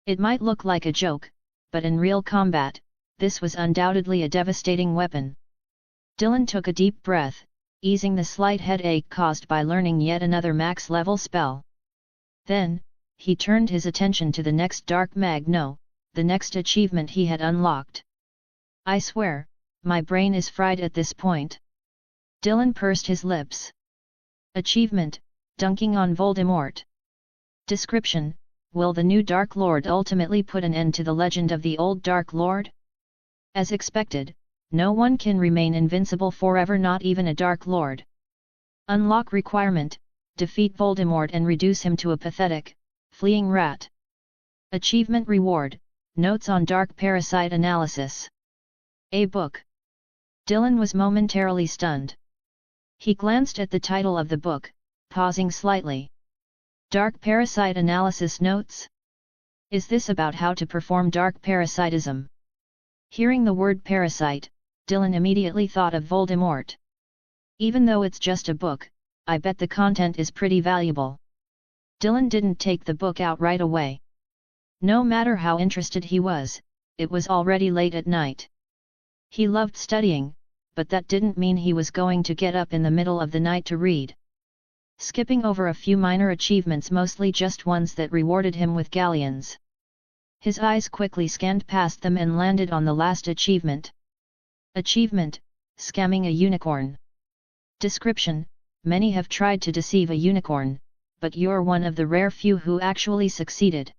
It might look like a joke, but in real combat, this was undoubtedly a devastating weapon. Dylan took a deep breath, easing the slight headache caused by learning yet another max-level spell. Then, he turned his attention to the next dark magno, the next achievement he had unlocked. I swear, my brain is fried at this point. Dylan pursed his lips. Achievement: dunking on Voldemort. Description: will the new Dark Lord ultimately put an end to the legend of the old Dark Lord? As expected, no one can remain invincible forever, not even a Dark Lord. Unlock requirement: defeat Voldemort and reduce him to a pathetic, fleeing rat. Achievement reward: notes on dark parasite analysis. A book. Dylan was momentarily stunned. He glanced at the title of the book, pausing slightly. Dark Parasite Analysis Notes? Is this about how to perform dark parasitism? Hearing the word parasite, Dylan immediately thought of Voldemort. Even though it's just a book, I bet the content is pretty valuable. Dylan didn't take the book out right away. No matter how interested he was, it was already late at night. He loved studying, but that didn't mean he was going to get up in the middle of the night to read. skipping over a few minor achievements, mostly just ones that rewarded him with galleons. His eyes quickly scanned past them and landed on the last achievement. Achievement: Scamming a unicorn. Description: Many have tried to deceive a unicorn, but you're one of the rare few who actually succeeded.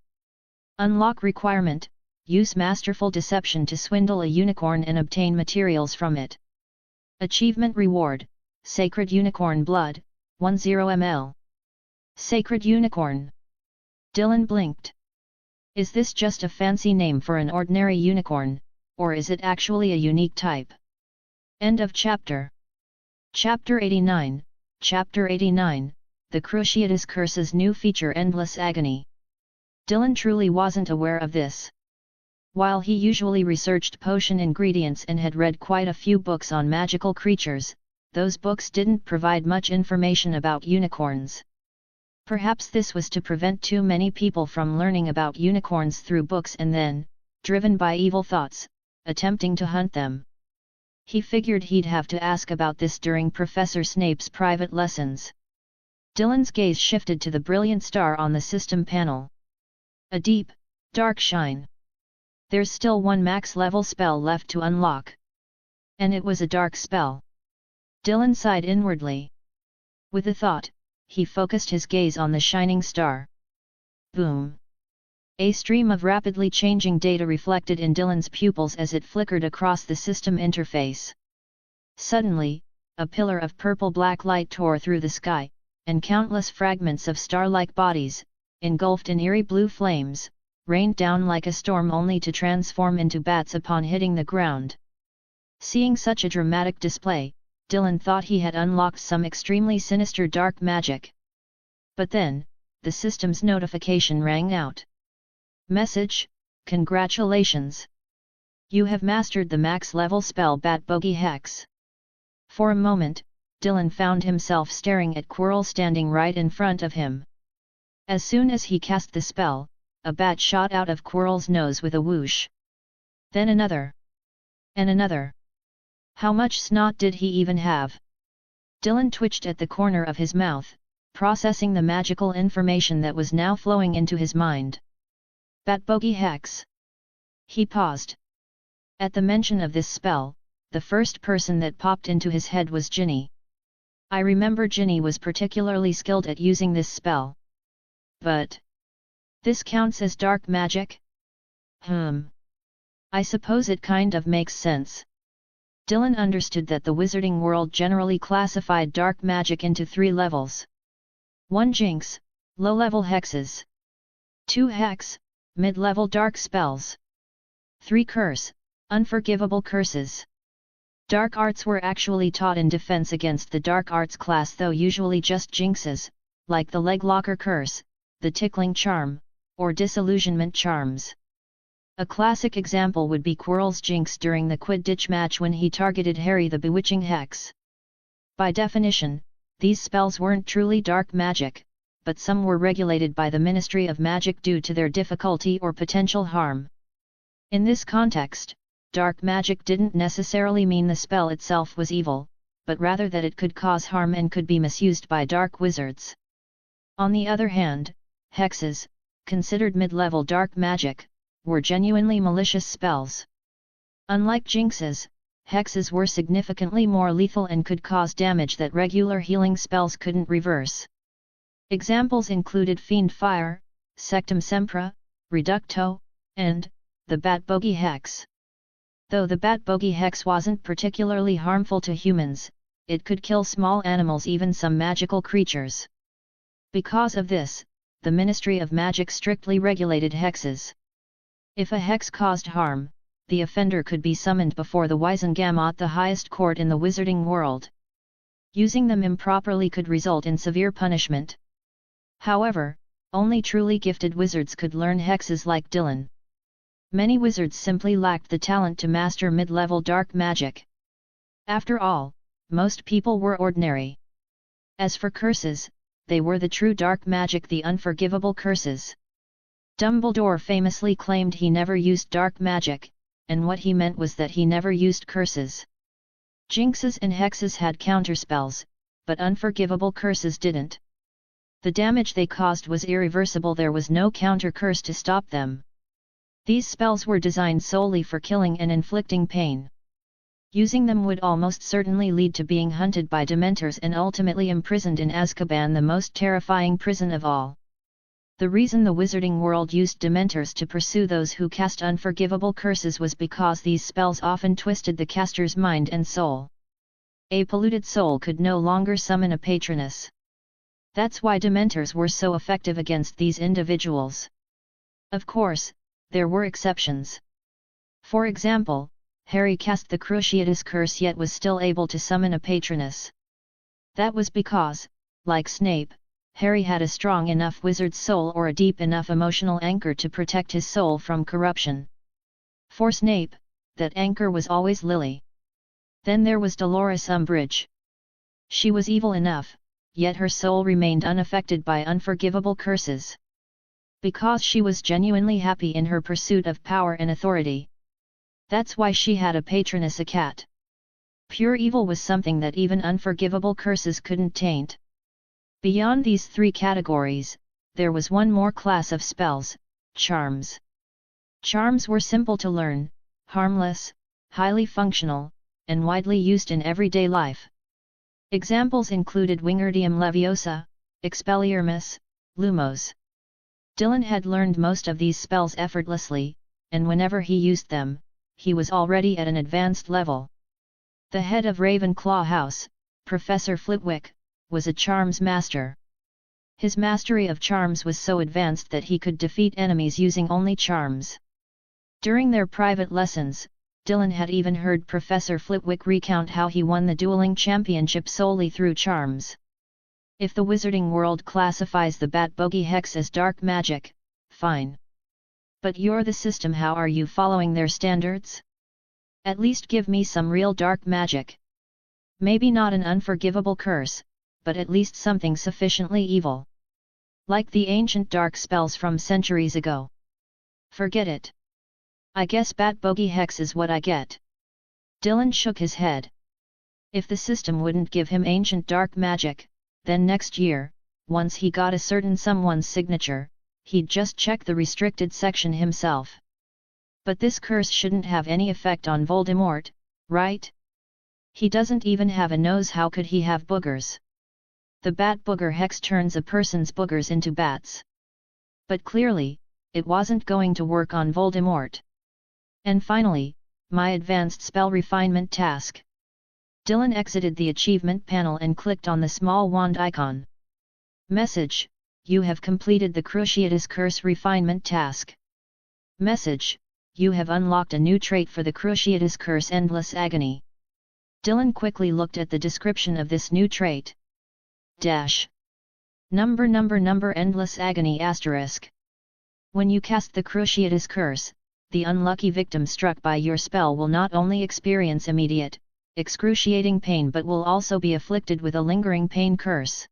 Unlock requirement: Use masterful deception to swindle a unicorn and obtain materials from it. Achievement reward: Sacred Unicorn Blood, 10 ml. Sacred Unicorn. Dylan blinked. Is this just a fancy name for an ordinary unicorn, or is it actually a unique type? End of chapter. Chapter 89, Chapter 89, The Cruciatus Curses New Feature Endless Agony. Dylan truly wasn't aware of this. While he usually researched potion ingredients and had read quite a few books on magical creatures, those books didn't provide much information about unicorns. Perhaps this was to prevent too many people from learning about unicorns through books and then, driven by evil thoughts, attempting to hunt them. He figured he'd have to ask about this during Professor Snape's private lessons. Dylan's gaze shifted to the brilliant star on the system panel. A deep, dark shine. There's still one max-level spell left to unlock. And it was a dark spell. Dylan sighed inwardly. With the thought, he focused his gaze on the shining star. Boom! A stream of rapidly changing data reflected in Dylan's pupils as it flickered across the system interface. Suddenly, a pillar of purple-black light tore through the sky, and countless fragments of star-like bodies, engulfed in eerie blue flames, rained down like a storm only to transform into bats upon hitting the ground. Seeing such a dramatic display, Dylan thought he had unlocked some extremely sinister dark magic. But then, the system's notification rang out. Message: Congratulations! You have mastered the max-level spell Bat Bogey Hex. For a moment, Dylan found himself staring at Quirrell standing right in front of him. As soon as he cast the spell, a bat shot out of Quirrell's nose with a whoosh. Then another. And another. How much snot did he even have? Dylan twitched at the corner of his mouth, processing the magical information that was now flowing into his mind. Bat Bogey Hex. He paused. At the mention of this spell, the first person that popped into his head was Ginny. I remember Ginny was particularly skilled at using this spell. But this counts as dark magic? I suppose it kind of makes sense. Dylan understood that the wizarding world generally classified dark magic into 3 levels. 1 Jinx, low-level hexes. 2 Hex, mid-level dark spells. 3 Curse, Unforgivable Curses. Dark arts were actually taught in defense against the dark arts class, though usually just jinxes, like the Leglocker Curse, the Tickling Charm, or Disillusionment Charms. A classic example would be Quirrell's jinx during the Quidditch match when he targeted Harry the Bewitching Hex. By definition, these spells weren't truly dark magic, but some were regulated by the Ministry of Magic due to their difficulty or potential harm. In this context, dark magic didn't necessarily mean the spell itself was evil, but rather that it could cause harm and could be misused by dark wizards. On the other hand, hexes, considered mid-level dark magic, were genuinely malicious spells. Unlike jinxes, hexes were significantly more lethal and could cause damage that regular healing spells couldn't reverse. Examples included Fiend Fire, Sectum Sempra, Reducto, and the Bat Bogey Hex. Though the Bat Bogey Hex wasn't particularly harmful to humans, it could kill small animals, even some magical creatures. Because of this, the Ministry of Magic strictly regulated hexes. If a hex caused harm, the offender could be summoned before the Wizengamot, the highest court in the wizarding world. Using them improperly could result in severe punishment. However, only truly gifted wizards could learn hexes like Dylan. Many wizards simply lacked the talent to master mid-level dark magic. After all, most people were ordinary. As for curses, they were the true dark magic, the unforgivable curses. Dumbledore famously claimed he never used dark magic, and what he meant was that he never used curses. Jinxes and hexes had counterspells, but unforgivable curses didn't. The damage they caused was irreversible. There was no counter curse to stop them. These spells were designed solely for killing and inflicting pain. Using them would almost certainly lead to being hunted by Dementors and ultimately imprisoned in Azkaban, the most terrifying prison of all. The reason the wizarding world used Dementors to pursue those who cast unforgivable curses was because these spells often twisted the caster's mind and soul. A polluted soul could no longer summon a patroness. That's why Dementors were so effective against these individuals. Of course, there were exceptions. For example, Harry cast the Cruciatus Curse yet was still able to summon a patroness. That was because, like Snape, Harry had a strong enough wizard's soul or a deep enough emotional anchor to protect his soul from corruption. For Snape, that anchor was always Lily. Then there was Dolores Umbridge. She was evil enough, yet her soul remained unaffected by unforgivable curses. Because she was genuinely happy in her pursuit of power and authority. That's why she had a patroness, a cat. Pure evil was something that even unforgivable curses couldn't taint. Beyond these three categories, there was one more class of spells, charms. Charms were simple to learn, harmless, highly functional, and widely used in everyday life. Examples included Wingardium Leviosa, Expelliarmus, Lumos. Dylan had learned most of these spells effortlessly, and whenever he used them, he was already at an advanced level. The head of Ravenclaw House, Professor Flitwick, was a charms master. His mastery of charms was so advanced that he could defeat enemies using only charms. During their private lessons, Dylan had even heard Professor Flitwick recount how he won the dueling championship solely through charms. If the wizarding world classifies the Bat Bogey Hex as dark magic, fine. But you're the system, how are you following their standards? At least give me some real dark magic. Maybe not an unforgivable curse, but at least something sufficiently evil. Like the ancient dark spells from centuries ago. Forget it. I guess Bat Bogey Hex is what I get. Dylan shook his head. If the system wouldn't give him ancient dark magic, then next year, once he got a certain someone's signature, he'd just check the restricted section himself. But this curse shouldn't have any effect on Voldemort, right? He doesn't even have a nose, how could he have boogers? The Bat Booger Hex turns a person's boogers into bats. But clearly, it wasn't going to work on Voldemort. And finally, my advanced spell refinement task. Dylan exited the achievement panel and clicked on the small wand icon. Message: you have completed the Cruciatus Curse refinement task. Message: you have unlocked a new trait for the Cruciatus Curse, Endless Agony. Dylan quickly looked at the description of this new trait. Number Endless Agony *. When you cast the Cruciatus Curse, the unlucky victim struck by your spell will not only experience immediate, excruciating pain but will also be afflicted with a lingering pain curse.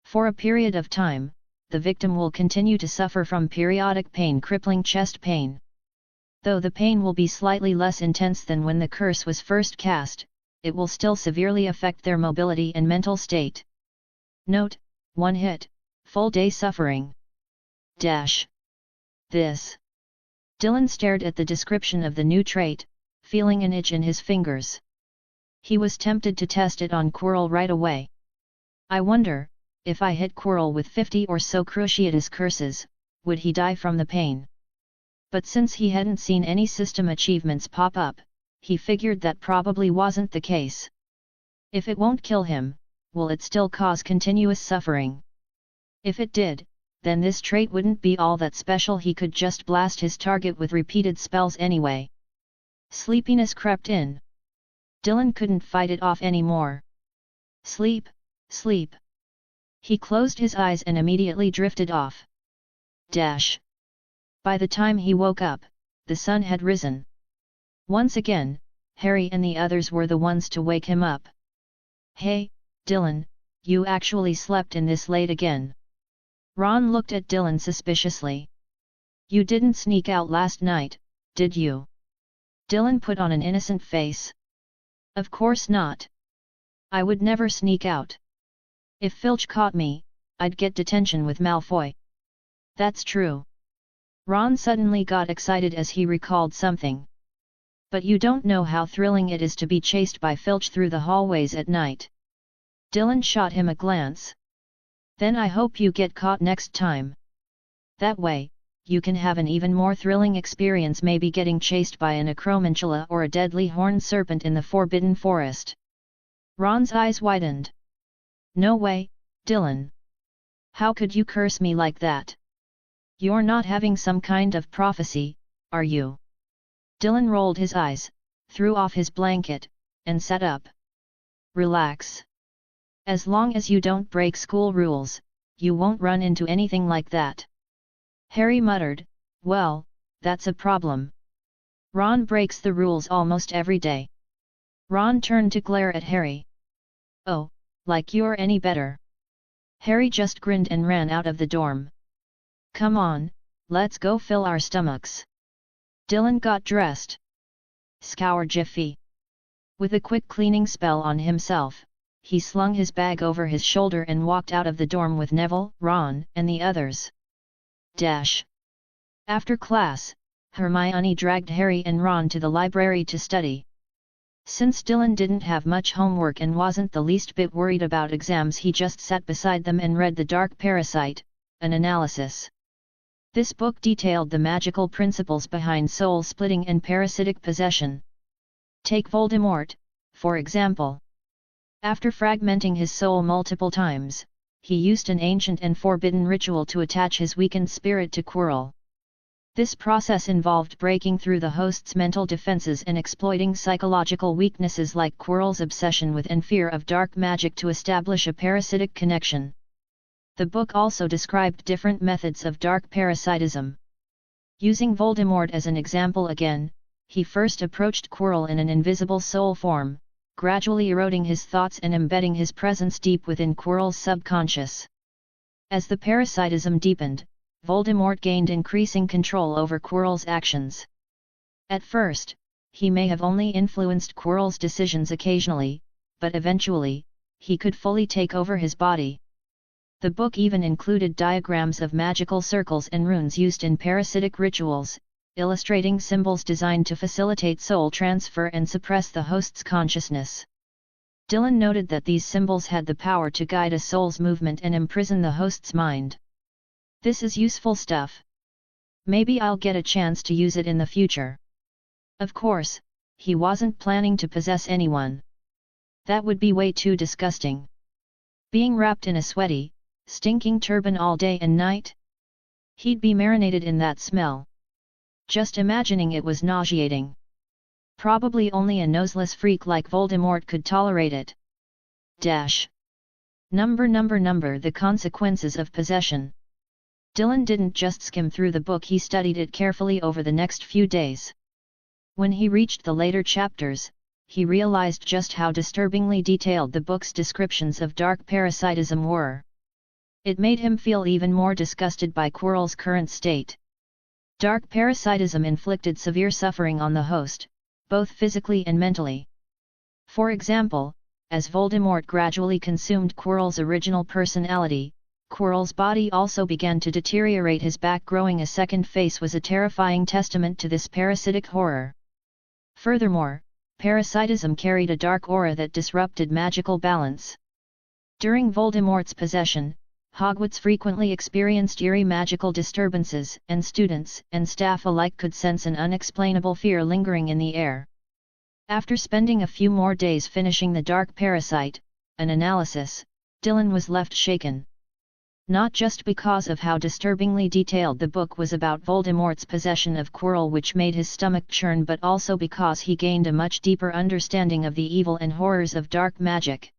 For a period of time, the victim will continue to suffer from periodic pain, crippling chest pain. Though the pain will be slightly less intense than when the curse was first cast, it will still severely affect their mobility and mental state. Note: one hit, full day suffering. This. Dylan stared at the description of the new trait, feeling an itch in his fingers. He was tempted to test it on Quirrell right away. I wonder, if I hit Quirrell with 50 or so Cruciatus Curses, would he die from the pain? But since he hadn't seen any system achievements pop up, he figured that probably wasn't the case. If it won't kill him, will it still cause continuous suffering? If it did, then this trait wouldn't be all that special, he could just blast his target with repeated spells anyway. Sleepiness crept in. Dylan couldn't fight it off anymore. Sleep, sleep. He closed his eyes and immediately drifted off. By the time he woke up, the sun had risen. Once again, Harry and the others were the ones to wake him up. Hey, Dylan, you actually slept in this late again? Ron looked at Dylan suspiciously. You didn't sneak out last night, did you? Dylan put on an innocent face. Of course not. I would never sneak out. If Filch caught me, I'd get detention with Malfoy. That's true. Ron suddenly got excited as he recalled something. But you don't know how thrilling it is to be chased by Filch through the hallways at night. Dylan shot him a glance. Then I hope you get caught next time. That way, you can have an even more thrilling experience, maybe getting chased by an acromantula or a deadly horned serpent in the Forbidden Forest. Ron's eyes widened. No way, Dylan. How could you curse me like that? You're not having some kind of prophecy, are you? Dylan rolled his eyes, threw off his blanket, and sat up. Relax. As long as you don't break school rules, you won't run into anything like that. Harry muttered, well, that's a problem. Ron breaks the rules almost every day. Ron turned to glare at Harry. Oh, like you're any better. Harry just grinned and ran out of the dorm. Come on, let's go fill our stomachs. Dylan got dressed. Scour Jiffy. With a quick cleaning spell on himself, he slung his bag over his shoulder and walked out of the dorm with Neville, Ron, and the others. After class, Hermione dragged Harry and Ron to the library to study. Since Dylan didn't have much homework and wasn't the least bit worried about exams, he just sat beside them and read The Dark Parasite, an analysis. This book detailed the magical principles behind soul-splitting and parasitic possession. Take Voldemort, for example. After fragmenting his soul multiple times, he used an ancient and forbidden ritual to attach his weakened spirit to Quirrell. This process involved breaking through the host's mental defenses and exploiting psychological weaknesses like Quirrell's obsession with and fear of dark magic to establish a parasitic connection. The book also described different methods of dark parasitism. Using Voldemort as an example again, he first approached Quirrell in an invisible soul form, gradually eroding his thoughts and embedding his presence deep within Quirrell's subconscious. As the parasitism deepened, Voldemort gained increasing control over Quirrell's actions. At first, he may have only influenced Quirrell's decisions occasionally, but eventually, he could fully take over his body. The book even included diagrams of magical circles and runes used in parasitic rituals, illustrating symbols designed to facilitate soul transfer and suppress the host's consciousness. Dylan noted that these symbols had the power to guide a soul's movement and imprison the host's mind. This is useful stuff. Maybe I'll get a chance to use it in the future. Of course, he wasn't planning to possess anyone. That would be way too disgusting. Being wrapped in a sweaty, stinking turban all day and night? He'd be marinated in that smell. Just imagining it was nauseating. Probably only a noseless freak like Voldemort could tolerate it. Number The Consequences of Possession. Dylan didn't just skim through the book, he studied it carefully over the next few days. When he reached the later chapters, he realized just how disturbingly detailed the book's descriptions of dark parasitism were. It made him feel even more disgusted by Quirrell's current state. Dark parasitism inflicted severe suffering on the host, both physically and mentally. For example, as Voldemort gradually consumed Quirrell's original personality, Quirrell's body also began to deteriorate. His back growing a second face was a terrifying testament to this parasitic horror. Furthermore, parasitism carried a dark aura that disrupted magical balance. During Voldemort's possession, Hogwarts frequently experienced eerie magical disturbances, and students and staff alike could sense an unexplainable fear lingering in the air. After spending a few more days finishing The Dark Parasite, an analysis, Dylan was left shaken. Not just because of how disturbingly detailed the book was about Voldemort's possession of Quirrell, which made his stomach churn, but also because he gained a much deeper understanding of the evil and horrors of dark magic.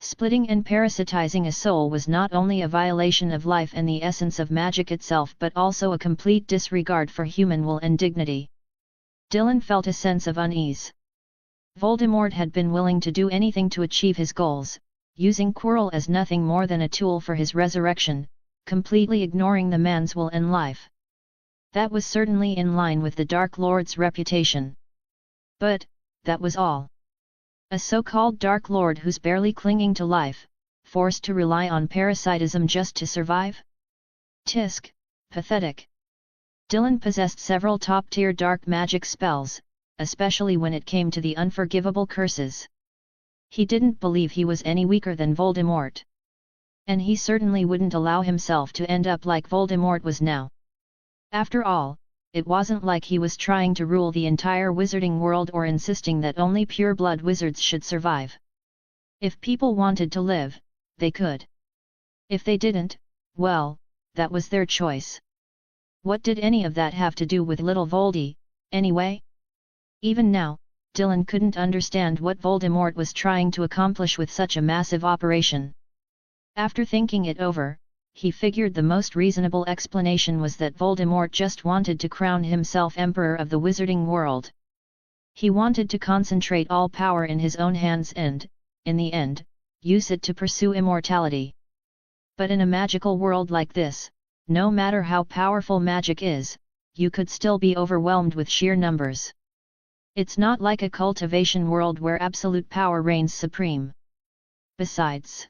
Splitting and parasitizing a soul was not only a violation of life and the essence of magic itself, but also a complete disregard for human will and dignity. Dylan felt a sense of unease. Voldemort had been willing to do anything to achieve his goals, using Quirrell as nothing more than a tool for his resurrection, completely ignoring the man's will and life. That was certainly in line with the Dark Lord's reputation. But, that was all. A so-called Dark Lord who's barely clinging to life, forced to rely on parasitism just to survive? Tisk, pathetic. Dylan possessed several top-tier dark magic spells, especially when it came to the Unforgivable Curses. He didn't believe he was any weaker than Voldemort. And he certainly wouldn't allow himself to end up like Voldemort was now. After all, it wasn't like he was trying to rule the entire wizarding world or insisting that only pure-blood wizards should survive. If people wanted to live, they could. If they didn't, well, that was their choice. What did any of that have to do with little Voldy, anyway? Even now, Dylan couldn't understand what Voldemort was trying to accomplish with such a massive operation. After thinking it over, he figured the most reasonable explanation was that Voldemort just wanted to crown himself Emperor of the Wizarding world. He wanted to concentrate all power in his own hands and, in the end, use it to pursue immortality. But in a magical world like this, no matter how powerful magic is, you could still be overwhelmed with sheer numbers. It's not like a cultivation world where absolute power reigns supreme. Besides,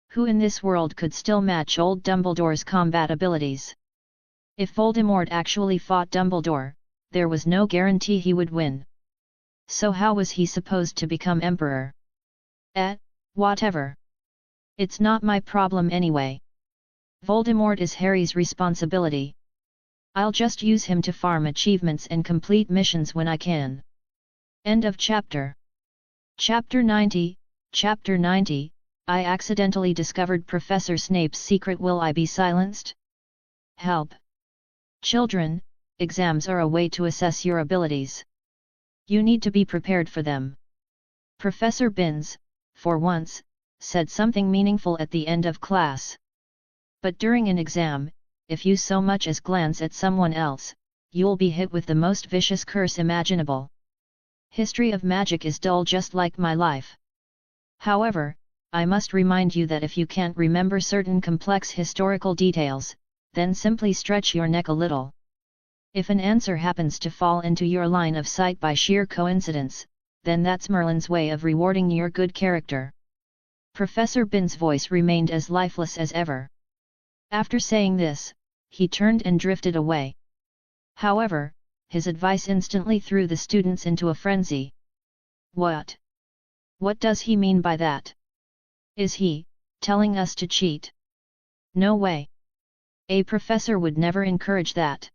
who in this world could still match old Dumbledore's combat abilities? If Voldemort actually fought Dumbledore, there was no guarantee he would win. So how was he supposed to become emperor? Whatever. It's not my problem anyway. Voldemort is Harry's responsibility. I'll just use him to farm achievements and complete missions when I can. End of chapter. Chapter 90, Chapter 90, I accidentally discovered Professor Snape's secret. Will I be silenced? Help. Children, exams are a way to assess your abilities. You need to be prepared for them. Professor Binns, for once, said something meaningful at the end of class. But during an exam, if you so much as glance at someone else, you'll be hit with the most vicious curse imaginable. History of magic is dull just like my life. However, I must remind you that if you can't remember certain complex historical details, then simply stretch your neck a little. If an answer happens to fall into your line of sight by sheer coincidence, then that's Merlin's way of rewarding your good character. Professor Binns' voice remained as lifeless as ever. After saying this, he turned and drifted away. However, his advice instantly threw the students into a frenzy. What? What does he mean by that? Is he telling us to cheat? No way. A professor would never encourage that.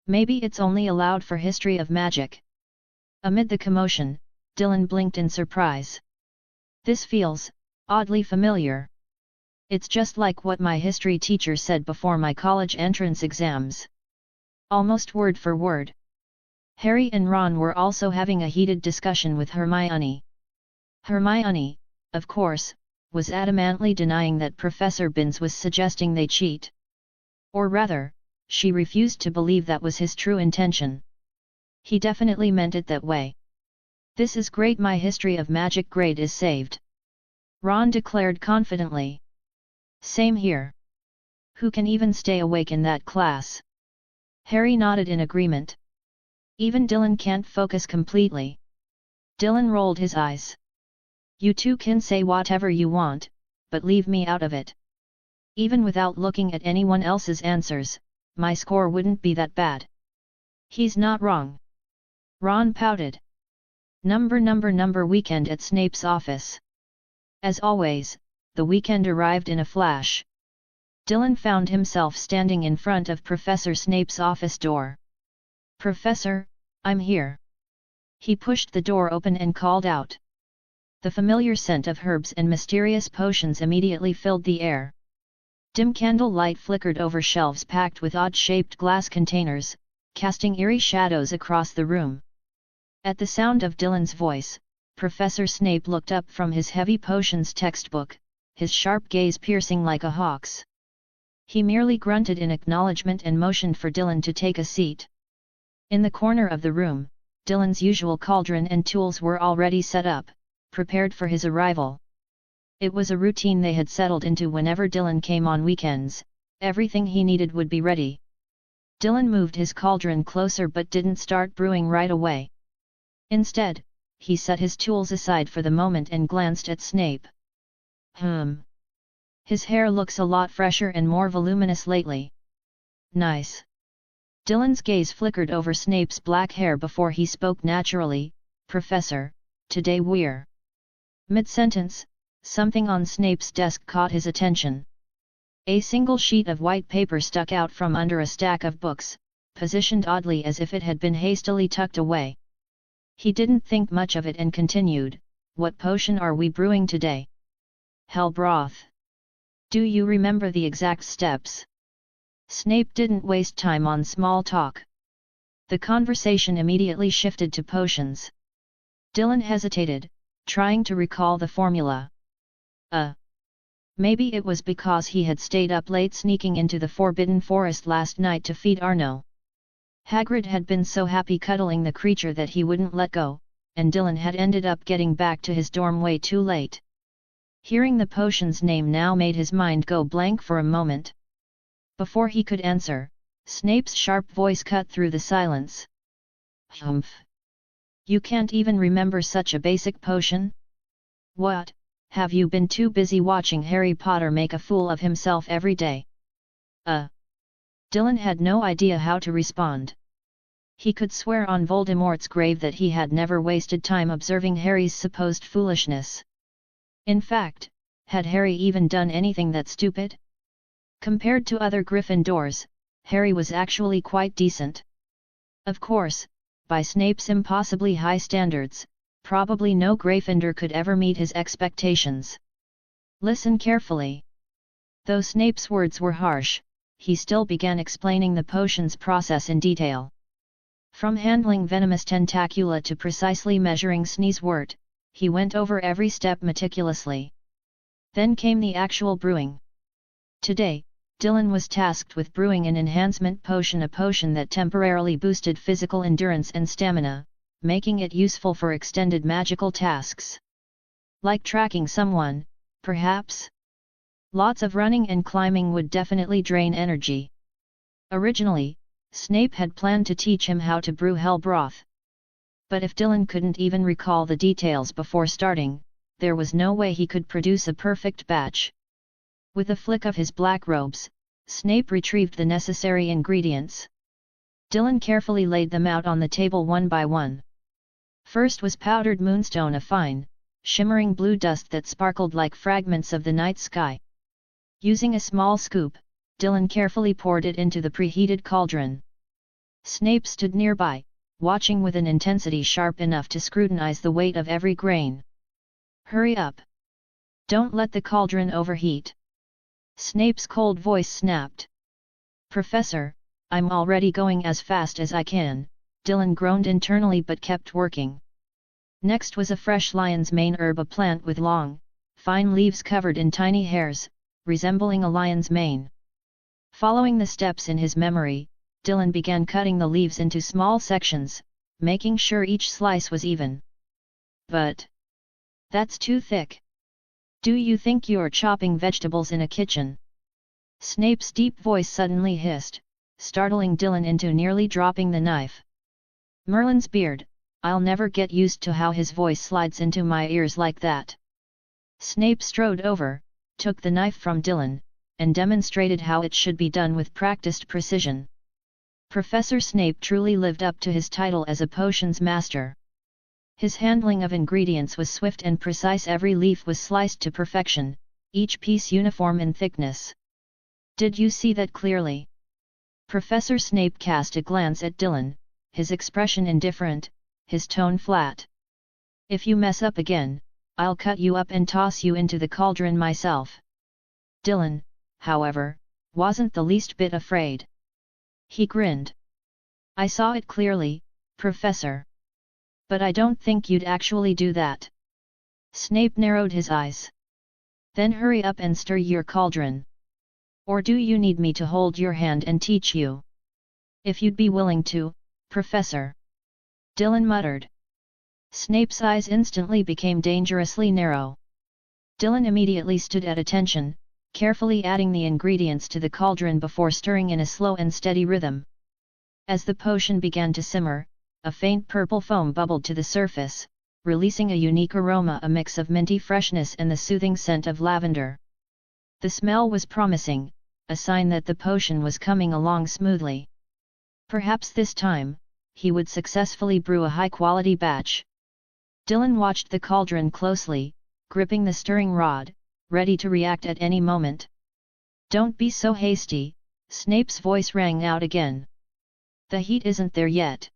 Maybe it's only allowed for history of magic. Amid the commotion, Dylan blinked in surprise. This feels oddly familiar. It's just like what my history teacher said before my college entrance exams. Almost word for word. Harry and Ron were also having a heated discussion with Hermione. Hermione, of course, was adamantly denying that Professor Binns was suggesting they cheat. Or rather, she refused to believe that was his true intention. He definitely meant it that way. This is great, my history of magic grade is saved. Ron declared confidently. Same here. Who can even stay awake in that class? Harry nodded in agreement. Even Dylan can't focus completely. Dylan rolled his eyes. You two can say whatever you want, but leave me out of it. Even without looking at anyone else's answers, my score wouldn't be that bad. He's not wrong. Ron pouted. Number weekend at Snape's office. As always, the weekend arrived in a flash. Dylan found himself standing in front of Professor Snape's office door. Professor, I'm here. He pushed the door open and called out. The familiar scent of herbs and mysterious potions immediately filled the air. Dim candle light flickered over shelves packed with odd-shaped glass containers, casting eerie shadows across the room. At the sound of Dylan's voice, Professor Snape looked up from his heavy potions textbook, his sharp gaze piercing like a hawk's. He merely grunted in acknowledgement and motioned for Dylan to take a seat. In the corner of the room, Dylan's usual cauldron and tools were already set up, prepared for his arrival. It was a routine they had settled into whenever Dylan came on weekends. Everything he needed would be ready. Dylan moved his cauldron closer but didn't start brewing right away. Instead, he set his tools aside for the moment and glanced at Snape. His hair looks a lot fresher and more voluminous lately. Nice. Dylan's gaze flickered over Snape's black hair before he spoke naturally, Professor, today we're... Mid-sentence, something on Snape's desk caught his attention. A single sheet of white paper stuck out from under a stack of books, positioned oddly as if it had been hastily tucked away. He didn't think much of it and continued, "What potion are we brewing today?" Hell broth. Do you remember the exact steps? Snape didn't waste time on small talk. The conversation immediately shifted to potions. Dylan hesitated, trying to recall the formula. Maybe it was because he had stayed up late sneaking into the Forbidden Forest last night to feed Arno. Hagrid had been so happy cuddling the creature that he wouldn't let go, and Dylan had ended up getting back to his dorm way too late. Hearing the potion's name now made his mind go blank for a moment. Before he could answer, Snape's sharp voice cut through the silence. Humph! You can't even remember such a basic potion? What, have you been too busy watching Harry Potter make a fool of himself every day? Dylan had no idea how to respond. He could swear on Voldemort's grave that he had never wasted time observing Harry's supposed foolishness. In fact, had Harry even done anything that stupid? Compared to other Gryffindors, Harry was actually quite decent. Of course, by Snape's impossibly high standards, probably no Gryffindor could ever meet his expectations. Listen carefully. Though Snape's words were harsh, he still began explaining the potion's process in detail. From handling venomous tentacula to precisely measuring sneezewort, he went over every step meticulously. Then came the actual brewing. Today, Dylan was tasked with brewing an enhancement potion, a potion that temporarily boosted physical endurance and stamina, making it useful for extended magical tasks. Like tracking someone, perhaps? Lots of running and climbing would definitely drain energy. Originally, Snape had planned to teach him how to brew hell broth. But if Dylan couldn't even recall the details before starting, there was no way he could produce a perfect batch. With a flick of his black robes, Snape retrieved the necessary ingredients. Dylan carefully laid them out on the table one by one. First was powdered moonstone, a fine, shimmering blue dust that sparkled like fragments of the night sky. Using a small scoop, Dylan carefully poured it into the preheated cauldron. Snape stood nearby, watching with an intensity sharp enough to scrutinize the weight of every grain. "Hurry up! Don't let the cauldron overheat!" Snape's cold voice snapped. "Professor, I'm already going as fast as I can," Dylan groaned internally but kept working. Next was a fresh lion's mane herb, a plant with long, fine leaves covered in tiny hairs, resembling a lion's mane. Following the steps in his memory, Dylan began cutting the leaves into small sections, making sure each slice was even. "But that's too thick. Do you think you're chopping vegetables in a kitchen?" Snape's deep voice suddenly hissed, startling Dylan into nearly dropping the knife. Merlin's beard, I'll never get used to how his voice slides into my ears like that. Snape strode over, took the knife from Dylan, and demonstrated how it should be done with practiced precision. Professor Snape truly lived up to his title as a potions master. His handling of ingredients was swift and precise. Every leaf was sliced to perfection, each piece uniform in thickness. "Did you see that clearly?" Professor Snape cast a glance at Dylan, his expression indifferent, his tone flat. "If you mess up again, I'll cut you up and toss you into the cauldron myself." Dylan, however, wasn't the least bit afraid. He grinned. "I saw it clearly, Professor. But I don't think you'd actually do that." Snape narrowed his eyes. "Then hurry up and stir your cauldron. Or do you need me to hold your hand and teach you?" "If you'd be willing to, Professor," Dylan muttered. Snape's eyes instantly became dangerously narrow. Dylan immediately stood at attention, carefully adding the ingredients to the cauldron before stirring in a slow and steady rhythm. As the potion began to simmer, a faint purple foam bubbled to the surface, releasing a unique aroma, a mix of minty freshness and the soothing scent of lavender. The smell was promising, a sign that the potion was coming along smoothly. Perhaps this time, he would successfully brew a high-quality batch. Dylan watched the cauldron closely, gripping the stirring rod, ready to react at any moment. "Don't be so hasty," Snape's voice rang out again. "The heat isn't there yet.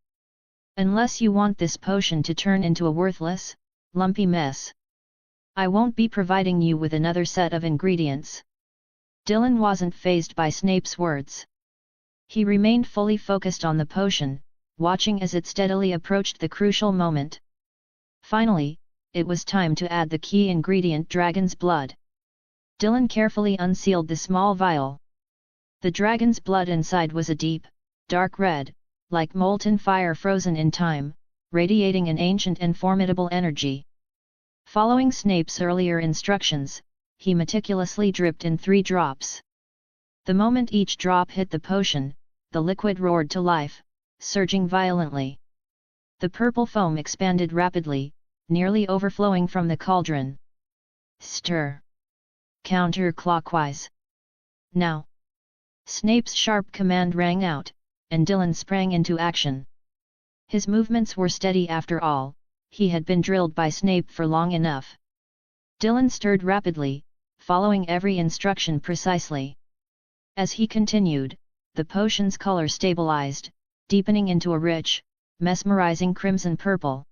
Unless you want this potion to turn into a worthless, lumpy mess. I won't be providing you with another set of ingredients." Dylan wasn't fazed by Snape's words. He remained fully focused on the potion, watching as it steadily approached the crucial moment. Finally, it was time to add the key ingredient, dragon's blood. Dylan carefully unsealed the small vial. The dragon's blood inside was a deep, dark red, like molten fire frozen in time, radiating an ancient and formidable energy. Following Snape's earlier instructions, he meticulously dripped in 3 drops. The moment each drop hit the potion, the liquid roared to life, surging violently. The purple foam expanded rapidly, nearly overflowing from the cauldron. "Stir. Counterclockwise. Now!" Snape's sharp command rang out, and Dylan sprang into action. His movements were steady after all, he had been drilled by Snape for long enough. Dylan stirred rapidly, following every instruction precisely. As he continued, the potion's color stabilized, deepening into a rich, mesmerizing crimson purple.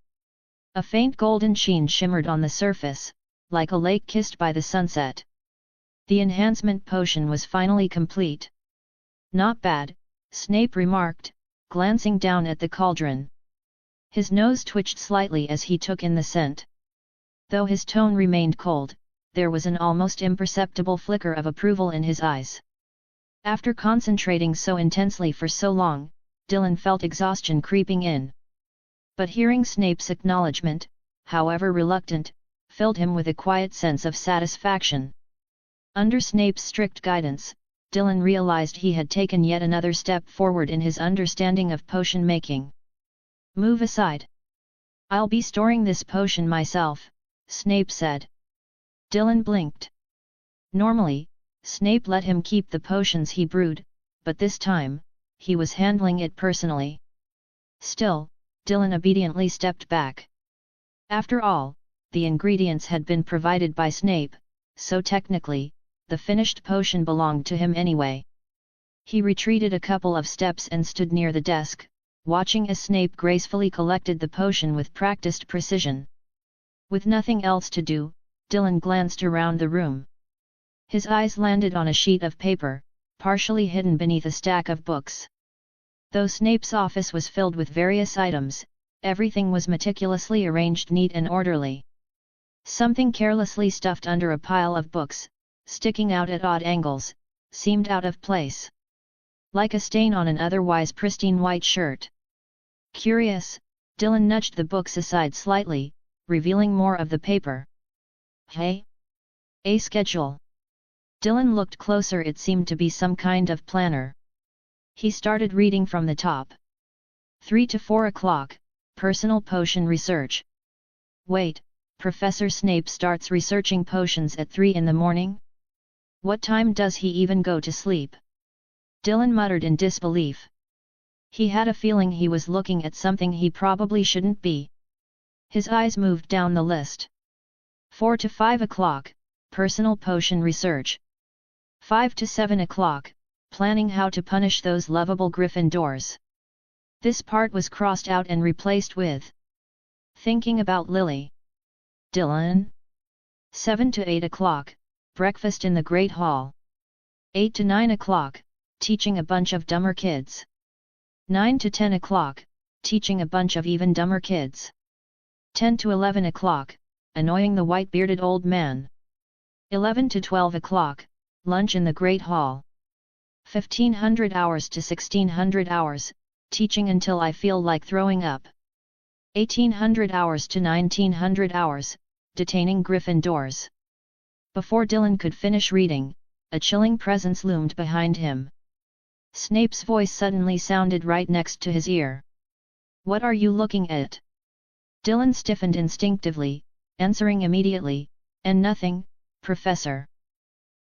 A faint golden sheen shimmered on the surface, like a lake kissed by the sunset. The enhancement potion was finally complete. "Not bad," Snape remarked, glancing down at the cauldron. His nose twitched slightly as he took in the scent. Though his tone remained cold, there was an almost imperceptible flicker of approval in his eyes. After concentrating so intensely for so long, Dylan felt exhaustion creeping in. But hearing Snape's acknowledgement, however reluctant, filled him with a quiet sense of satisfaction. Under Snape's strict guidance, Dylan realized he had taken yet another step forward in his understanding of potion making. "Move aside. I'll be storing this potion myself," Snape said. Dylan blinked. Normally, Snape let him keep the potions he brewed, but this time, he was handling it personally. Still, Dylan obediently stepped back. After all, the ingredients had been provided by Snape, so technically, the finished potion belonged to him anyway. He retreated a couple of steps and stood near the desk, watching as Snape gracefully collected the potion with practiced precision. With nothing else to do, Dylan glanced around the room. His eyes landed on a sheet of paper, partially hidden beneath a stack of books. Though Snape's office was filled with various items, everything was meticulously arranged neat and orderly. Something carelessly stuffed under a pile of books, sticking out at odd angles, seemed out of place. Like a stain on an otherwise pristine white shirt. Curious, Dylan nudged the books aside slightly, revealing more of the paper. "Hey? A schedule." Dylan looked closer. It seemed to be some kind of planner. He started reading from the top. 3 to 4 o'clock, personal potion research. Wait, Professor Snape starts researching potions at 3 in the morning? What time does he even go to sleep? Dylan muttered in disbelief. He had a feeling he was looking at something he probably shouldn't be. His eyes moved down the list. 4 to 5 o'clock, personal potion research. 5 to 7 o'clock, planning how to punish those lovable Gryffindors. This part was crossed out and replaced with thinking about Lily. Dylan. 7 to 8 o'clock, breakfast in the Great Hall. 8 to 9 o'clock, teaching a bunch of dumber kids. 9 to 10 o'clock, teaching a bunch of even dumber kids. 10 to 11 o'clock, annoying the white-bearded old man. 11 to 12 o'clock, lunch in the Great Hall. 1500 hours to 1600 hours, teaching until I feel like throwing up. 1800 hours to 1900 hours, detaining Gryffindors. Before Dylan could finish reading, a chilling presence loomed behind him. Snape's voice suddenly sounded right next to his ear. "What are you looking at?" Dylan stiffened instinctively, answering immediately, "And nothing, Professor."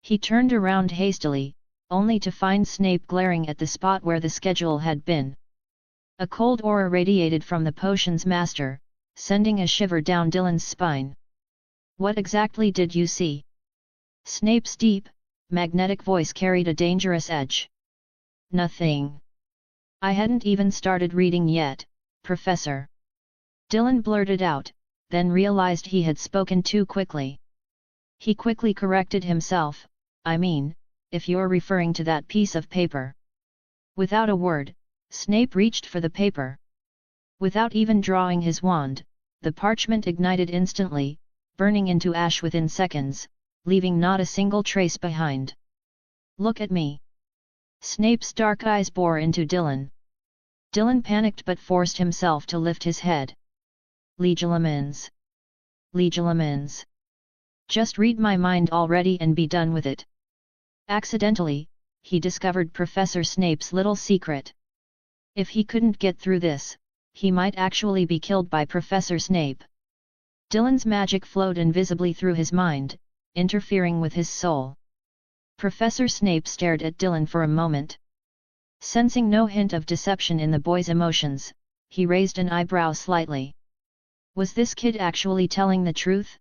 He turned around hastily, only to find Snape glaring at the spot where the schedule had been. A cold aura radiated from the potion's master, sending a shiver down Dylan's spine. "What exactly did you see?" Snape's deep, magnetic voice carried a dangerous edge. "Nothing. I hadn't even started reading yet, Professor." Dylan blurted out, then realized he had spoken too quickly. He quickly corrected himself, "I mean, if you're referring to that piece of paper." Without a word, Snape reached for the paper. Without even drawing his wand, the parchment ignited instantly, burning into ash within seconds, leaving not a single trace behind. "Look at me." Snape's dark eyes bore into Dylan. Dylan panicked but forced himself to lift his head. "Legilimens. Legilimens. Just read my mind already and be done with it." Accidentally, he discovered Professor Snape's little secret. If he couldn't get through this, he might actually be killed by Professor Snape. Dylan's magic flowed invisibly through his mind, interfering with his soul. Professor Snape stared at Dylan for a moment. Sensing no hint of deception in the boy's emotions, he raised an eyebrow slightly. Was this kid actually telling the truth?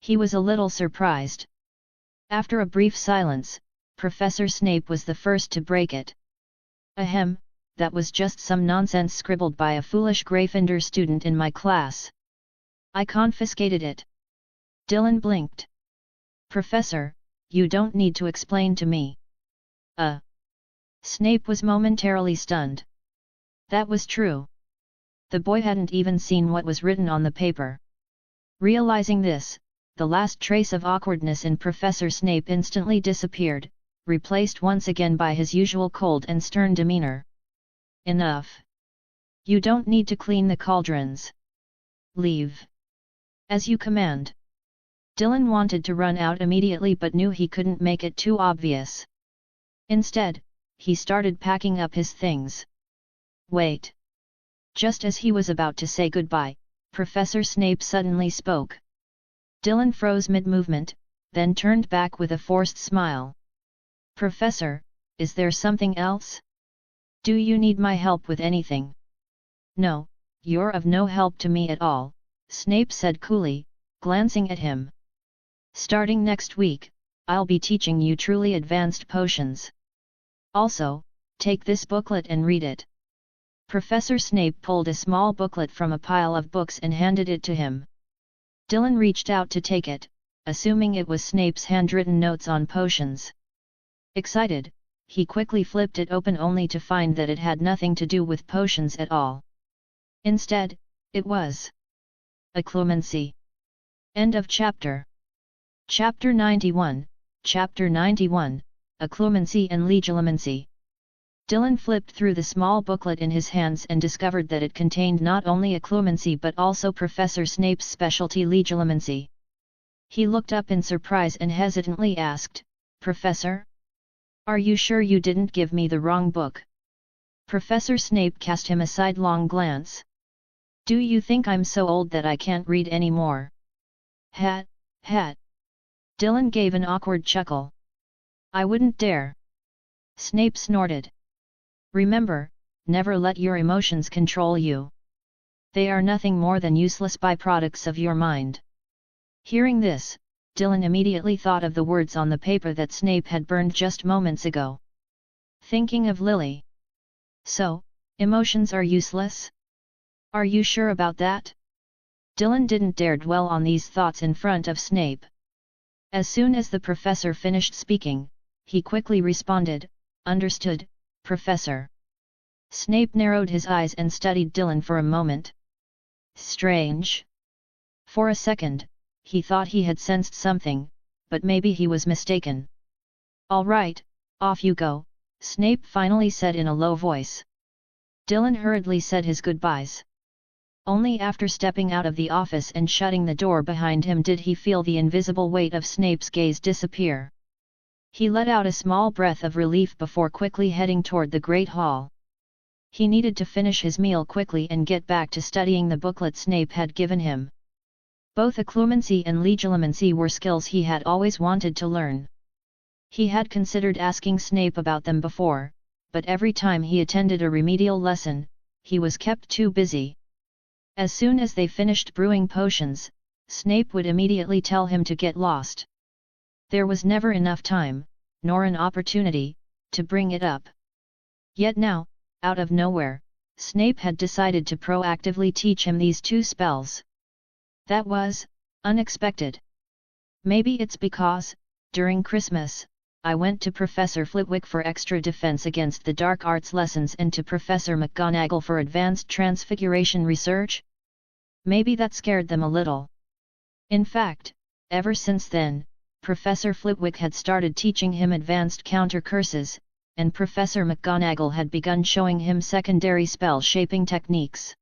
He was a little surprised. After a brief silence, Professor Snape was the first to break it. "Ahem, that was just some nonsense scribbled by a foolish Gryffindor student in my class. I confiscated it." Dylan blinked. "Professor, you don't need to explain to me." Snape was momentarily stunned. That was true. The boy hadn't even seen what was written on the paper. Realizing this, the last trace of awkwardness in Professor Snape instantly disappeared, replaced once again by his usual cold and stern demeanor. "Enough. You don't need to clean the cauldrons. Leave. As you command." Dylan wanted to run out immediately but knew he couldn't make it too obvious. Instead, he started packing up his things. "Wait." Just as he was about to say goodbye, Professor Snape suddenly spoke. Dylan froze mid-movement, then turned back with a forced smile. "Professor, is there something else? Do you need my help with anything?" "No, you're of no help to me at all," Snape said coolly, glancing at him. "Starting next week, I'll be teaching you truly advanced potions. Also, take this booklet and read it." Professor Snape pulled a small booklet from a pile of books and handed it to him. Dylan reached out to take it, assuming it was Snape's handwritten notes on potions. Excited, he quickly flipped it open only to find that it had nothing to do with potions at all. Instead, it was Occlumency. End of chapter. Chapter 91, Chapter 91, Occlumency and Legilimency. Dylan flipped through the small booklet in his hands and discovered that it contained not only occlumency but also Professor Snape's specialty legilimency. He looked up in surprise and hesitantly asked, "Professor? Are you sure you didn't give me the wrong book?" Professor Snape cast him a sidelong glance. "Do you think I'm so old that I can't read anymore?" Hat. Dylan gave an awkward chuckle. "I wouldn't dare." Snape snorted. "Remember, never let your emotions control you. They are nothing more than useless byproducts of your mind." Hearing this, Dylan immediately thought of the words on the paper that Snape had burned just moments ago. Thinking of Lily. "So, emotions are useless? Are you sure about that?" Dylan didn't dare dwell on these thoughts in front of Snape. As soon as the professor finished speaking, he quickly responded, "Understood, Professor." Snape narrowed his eyes and studied Dylan for a moment. Strange. For a second, he thought he had sensed something, but maybe he was mistaken. "All right, off you go," Snape finally said in a low voice. Dylan hurriedly said his goodbyes. Only after stepping out of the office and shutting the door behind him did he feel the invisible weight of Snape's gaze disappear. He let out a small breath of relief before quickly heading toward the Great Hall. He needed to finish his meal quickly and get back to studying the booklet Snape had given him. Both occlumency and legilimency were skills he had always wanted to learn. He had considered asking Snape about them before, but every time he attended a remedial lesson, he was kept too busy. As soon as they finished brewing potions, Snape would immediately tell him to get lost. There was never enough time, nor an opportunity, to bring it up. Yet now, out of nowhere, Snape had decided to proactively teach him these 2 spells. That was unexpected. Maybe it's because, during Christmas, I went to Professor Flitwick for extra defense against the dark arts lessons and to Professor McGonagall for advanced transfiguration research? Maybe that scared them a little. In fact, ever since then, Professor Flitwick had started teaching him advanced counter curses, and Professor McGonagall had begun showing him secondary spell shaping techniques.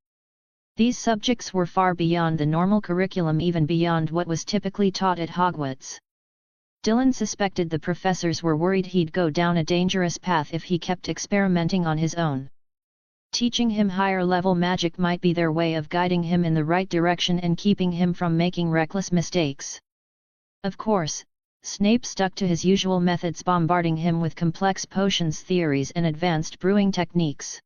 These subjects were far beyond the normal curriculum, even beyond what was typically taught at Hogwarts. Dylan suspected the professors were worried he'd go down a dangerous path if he kept experimenting on his own. Teaching him higher-level magic might be their way of guiding him in the right direction and keeping him from making reckless mistakes. Of course, Snape stuck to his usual methods, bombarding him with complex potions theories and advanced brewing techniques.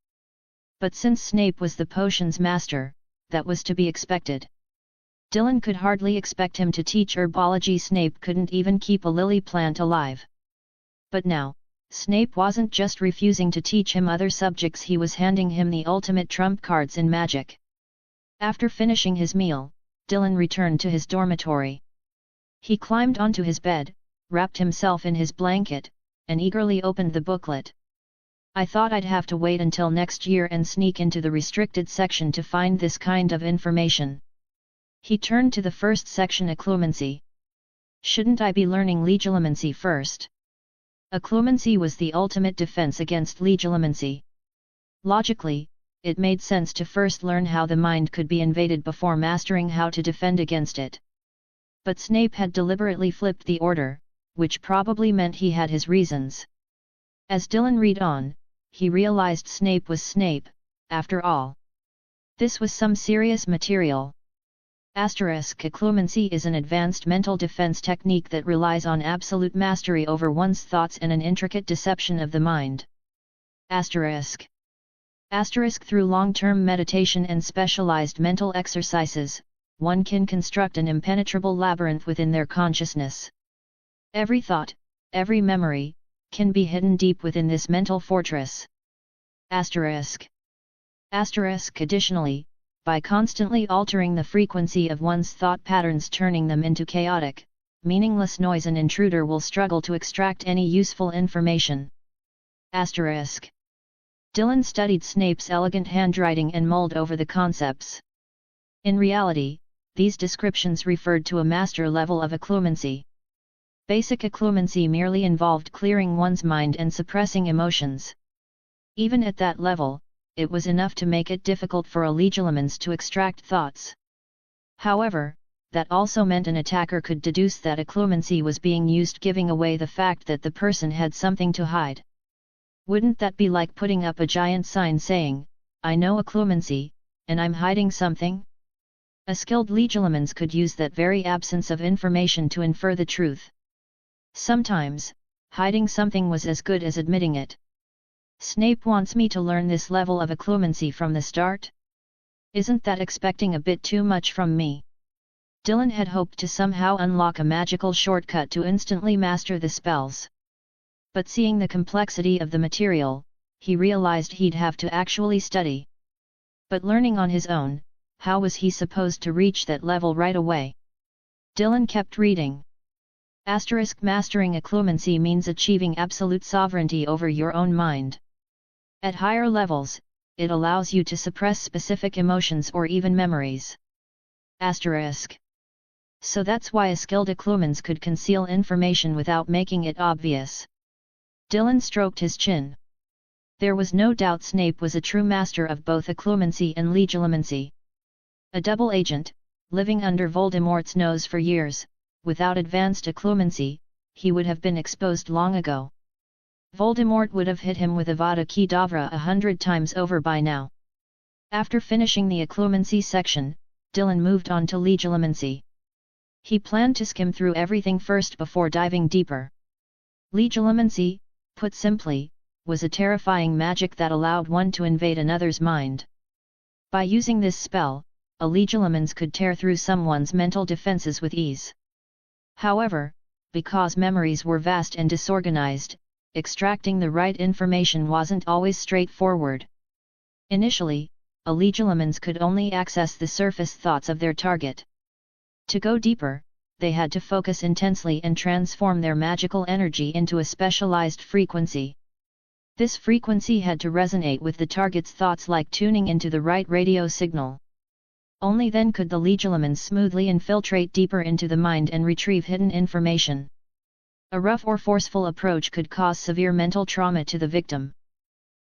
But since Snape was the potions master, that was to be expected. Dylan could hardly expect him to teach herbology. Snape couldn't even keep a lily plant alive. But now, Snape wasn't just refusing to teach him other subjects, he was handing him the ultimate trump cards in magic. After finishing his meal, Dylan returned to his dormitory. He climbed onto his bed, wrapped himself in his blanket, and eagerly opened the booklet. I thought I'd have to wait until next year and sneak into the restricted section to find this kind of information. He turned to the first section, Occlumency. Shouldn't I be learning legilimency first? Occlumency was the ultimate defense against legilimency. Logically, it made sense to first learn how the mind could be invaded before mastering how to defend against it. But Snape had deliberately flipped the order, which probably meant he had his reasons. As Dylan read on, he realized Snape was Snape, after all. This was some serious material. Occlumency is an advanced mental defense technique that relies on absolute mastery over one's thoughts and an intricate deception of the mind. Through long-term meditation and specialized mental exercises, one can construct an impenetrable labyrinth within their consciousness. Every thought, every memory, can be hidden deep within this mental fortress. Additionally, by constantly altering the frequency of one's thought patterns, turning them into chaotic, meaningless noise, an intruder will struggle to extract any useful information. Dylan studied Snape's elegant handwriting and mulled over the concepts. In reality, these descriptions referred to a master level of occlumency. Basic occlumency merely involved clearing one's mind and suppressing emotions. Even at that level, it was enough to make it difficult for a legilimens to extract thoughts. However, that also meant an attacker could deduce that occlumency was being used, giving away the fact that the person had something to hide. Wouldn't that be like putting up a giant sign saying, "I know occlumency, and I'm hiding something"? A skilled legilimens could use that very absence of information to infer the truth. Sometimes, hiding something was as good as admitting it. Snape wants me to learn this level of occlumency from the start? Isn't that expecting a bit too much from me? Dylan had hoped to somehow unlock a magical shortcut to instantly master the spells. But seeing the complexity of the material, he realized he'd have to actually study. But learning on his own, how was he supposed to reach that level right away? Dylan kept reading. Mastering occlumency means achieving absolute sovereignty over your own mind. At higher levels, it allows you to suppress specific emotions or even memories. So that's why a skilled occlumens could conceal information without making it obvious. Dylan stroked his chin. There was no doubt Snape was a true master of both occlumency and legilimency. A double agent, living under Voldemort's nose for years, without advanced occlumency, he would have been exposed long ago. Voldemort would have hit him with Avada Kedavra 100 times over by now. After finishing the occlumency section, Dylan moved on to legilimency. He planned to skim through everything first before diving deeper. Legilimency, put simply, was a terrifying magic that allowed one to invade another's mind. By using this spell, a legilimens could tear through someone's mental defenses with ease. However, because memories were vast and disorganized, extracting the right information wasn't always straightforward. Initially, a legilimens could only access the surface thoughts of their target. To go deeper, they had to focus intensely and transform their magical energy into a specialized frequency. This frequency had to resonate with the target's thoughts like tuning into the right radio signal. Only then could the legilimens smoothly infiltrate deeper into the mind and retrieve hidden information. A rough or forceful approach could cause severe mental trauma to the victim.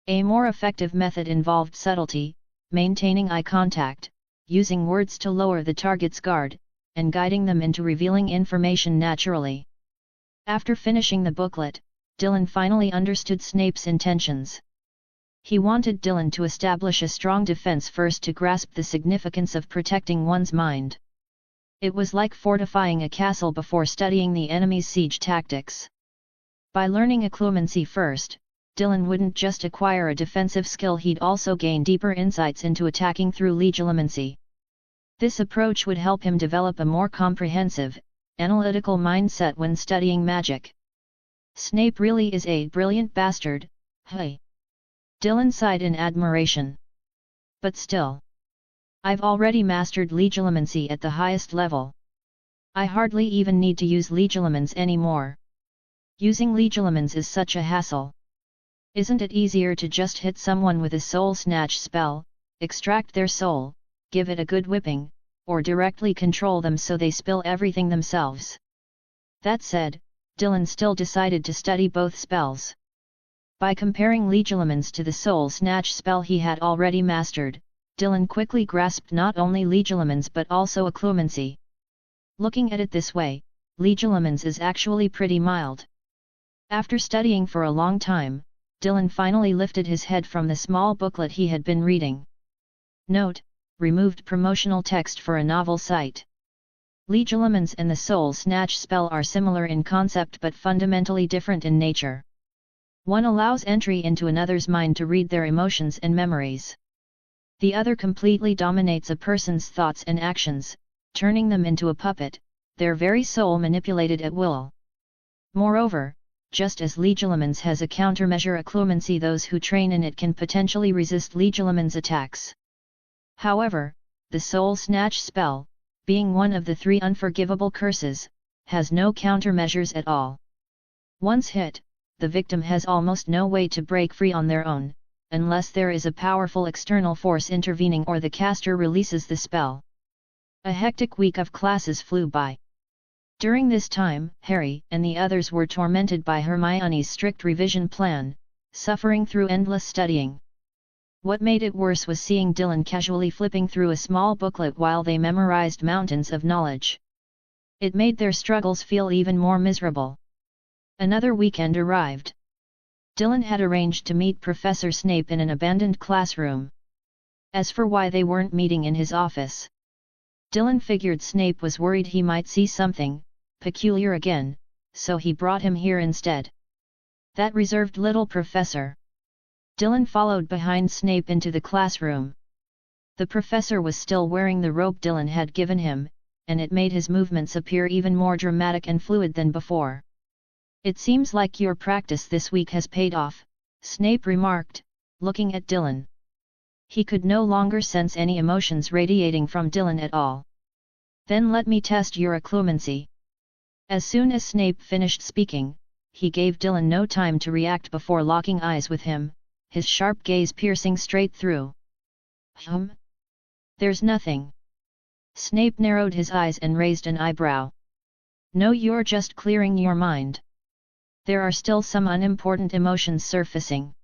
A more effective method involved subtlety, maintaining eye contact, using words to lower the target's guard, and guiding them into revealing information naturally. After finishing the booklet, Dylan finally understood Snape's intentions. He wanted Dylan to establish a strong defense first to grasp the significance of protecting one's mind. It was like fortifying a castle before studying the enemy's siege tactics. By learning occlumency first, Dylan wouldn't just acquire a defensive skill, he'd also gain deeper insights into attacking through legilimency. This approach would help him develop a more comprehensive, analytical mindset when studying magic. Snape really is a brilliant bastard, hey. Dylan sighed in admiration. But still. I've already mastered legilimency at the highest level. I hardly even need to use legilimens anymore. Using legilimens is such a hassle. Isn't it easier to just hit someone with a soul snatch spell, extract their soul, give it a good whipping, or directly control them so they spill everything themselves? That said, Dylan still decided to study both spells. By comparing legilimens to the soul snatch spell he had already mastered, Dylan quickly grasped not only legilimens but also occlumency. Looking at it this way, legilimens is actually pretty mild. After studying for a long time, Dylan finally lifted his head from the small booklet he had been reading. Note: removed promotional text for a novel site. Legilimens and the soul snatch spell are similar in concept but fundamentally different in nature. One allows entry into another's mind to read their emotions and memories. The other completely dominates a person's thoughts and actions, turning them into a puppet, their very soul manipulated at will. Moreover, just as legilimens has a countermeasure occlumency, those who train in it can potentially resist legilimens attacks. However, the soul snatch spell, being one of the 3 unforgivable curses, has no countermeasures at all. Once hit, the victim has almost no way to break free on their own, unless there is a powerful external force intervening or the caster releases the spell. A hectic week of classes flew by. During this time, Harry and the others were tormented by Hermione's strict revision plan, suffering through endless studying. What made it worse was seeing Dylan casually flipping through a small booklet while they memorized mountains of knowledge. It made their struggles feel even more miserable. Another weekend arrived. Dylan had arranged to meet Professor Snape in an abandoned classroom. As for why they weren't meeting in his office, Dylan figured Snape was worried he might see something peculiar again, so he brought him here instead. That reserved little professor. Dylan followed behind Snape into the classroom. The professor was still wearing the robe Dylan had given him, and it made his movements appear even more dramatic and fluid than before. "It seems like your practice this week has paid off," Snape remarked, looking at Dylan. He could no longer sense any emotions radiating from Dylan at all. "Then let me test your occlumency." As soon as Snape finished speaking, he gave Dylan no time to react before locking eyes with him, his sharp gaze piercing straight through. There's nothing." Snape narrowed his eyes and raised an eyebrow. "No, you're just clearing your mind. There are still some unimportant emotions surfacing."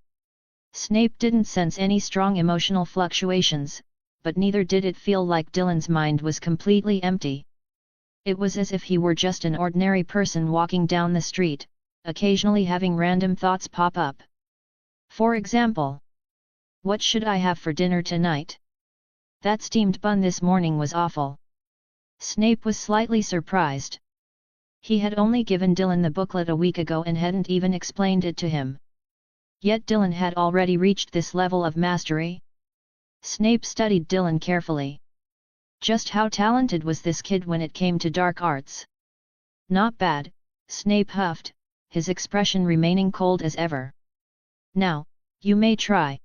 Snape didn't sense any strong emotional fluctuations, but neither did it feel like Dylan's mind was completely empty. It was as if he were just an ordinary person walking down the street, occasionally having random thoughts pop up. For example, "What should I have for dinner tonight? That steamed bun this morning was awful." Snape was slightly surprised. He had only given Dylan the booklet a week ago and hadn't even explained it to him. Yet Dylan had already reached this level of mastery. Snape studied Dylan carefully. Just how talented was this kid when it came to dark arts? Not bad, Snape huffed, his expression remaining cold as ever. Now, you may try.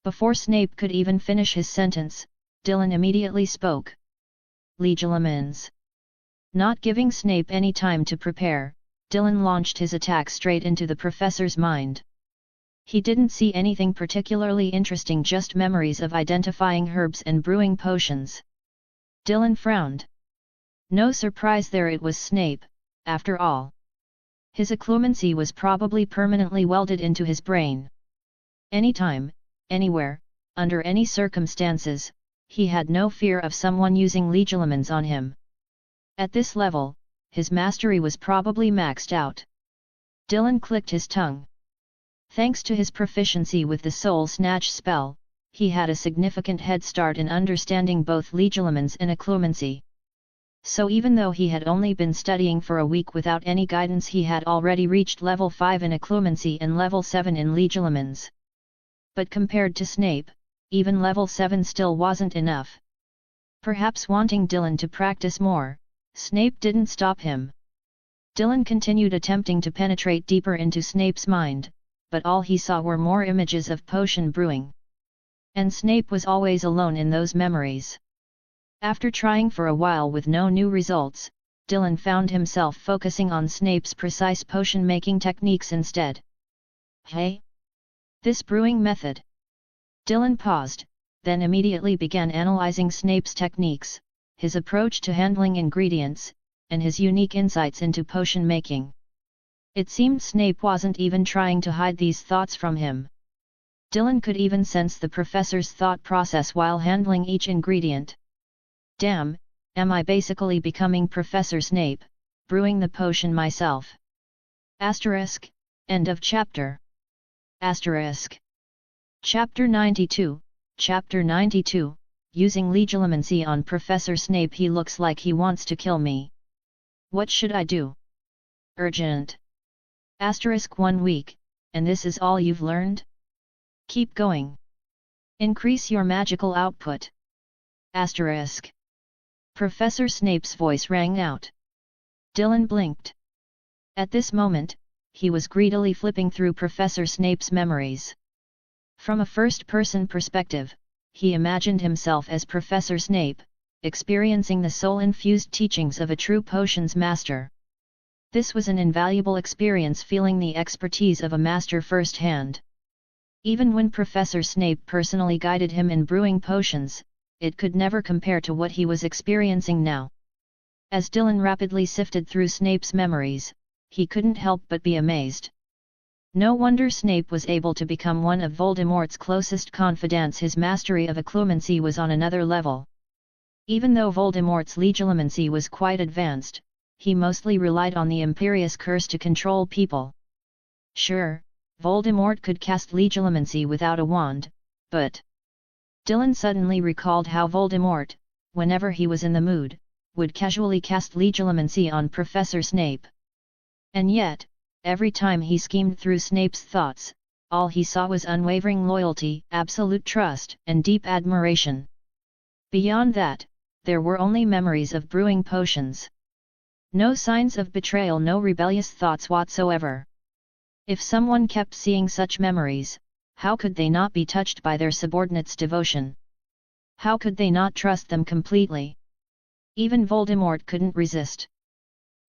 Before Snape could even finish his sentence, Dylan immediately spoke. Legilimens. Not giving Snape any time to prepare, Dylan launched his attack straight into the professor's mind. He didn't see anything particularly interesting, just memories of identifying herbs and brewing potions. Dylan frowned. No surprise there, it was Snape, after all. His occlumency was probably permanently welded into his brain. Anytime, anywhere, under any circumstances, he had no fear of someone using legilimens on him. At this level, his mastery was probably maxed out. Dylan clicked his tongue. Thanks to his proficiency with the Soul Snatch spell, he had a significant head start in understanding both legilimens and occlumency. So even though he had only been studying for a week without any guidance, he had already reached level 5 in occlumency and level 7 in legilimens. But compared to Snape, even level 7 still wasn't enough. Perhaps wanting Dylan to practice more, Snape didn't stop him. Dylan continued attempting to penetrate deeper into Snape's mind, but all he saw were more images of potion brewing. And Snape was always alone in those memories. After trying for a while with no new results, Dylan found himself focusing on Snape's precise potion-making techniques instead. Hey? This brewing method? Dylan paused, then immediately began analyzing Snape's techniques, his approach to handling ingredients, and his unique insights into potion-making. It seemed Snape wasn't even trying to hide these thoughts from him. Dylan could even sense the professor's thought process while handling each ingredient. Damn, am I basically becoming Professor Snape, brewing the potion myself? Asterisk, end of chapter. Asterisk. Chapter 92, Chapter 92, using legilimency on Professor Snape. He looks like he wants to kill me. What should I do? Urgent. Asterisk 1 week, and this is all you've learned? Keep going. Increase your magical output. Asterisk. Professor Snape's voice rang out. Dylan blinked. At this moment, he was greedily flipping through Professor Snape's memories. From a first-person perspective, he imagined himself as Professor Snape, experiencing the soul-infused teachings of a true potions master. This was an invaluable experience, feeling the expertise of a master firsthand. Even when Professor Snape personally guided him in brewing potions, it could never compare to what he was experiencing now. As Dylan rapidly sifted through Snape's memories, he couldn't help but be amazed. No wonder Snape was able to become one of Voldemort's closest confidants. His mastery of occlumency was on another level. Even though Voldemort's legilimency was quite advanced, he mostly relied on the Imperius Curse to control people. Sure, Voldemort could cast legilimency without a wand, but... Dylan suddenly recalled how Voldemort, whenever he was in the mood, would casually cast legilimency on Professor Snape. And yet, every time he schemed through Snape's thoughts, all he saw was unwavering loyalty, absolute trust, and deep admiration. Beyond that, there were only memories of brewing potions. No signs of betrayal, no rebellious thoughts whatsoever. If someone kept seeing such memories, how could they not be touched by their subordinates' devotion? How could they not trust them completely? Even Voldemort couldn't resist.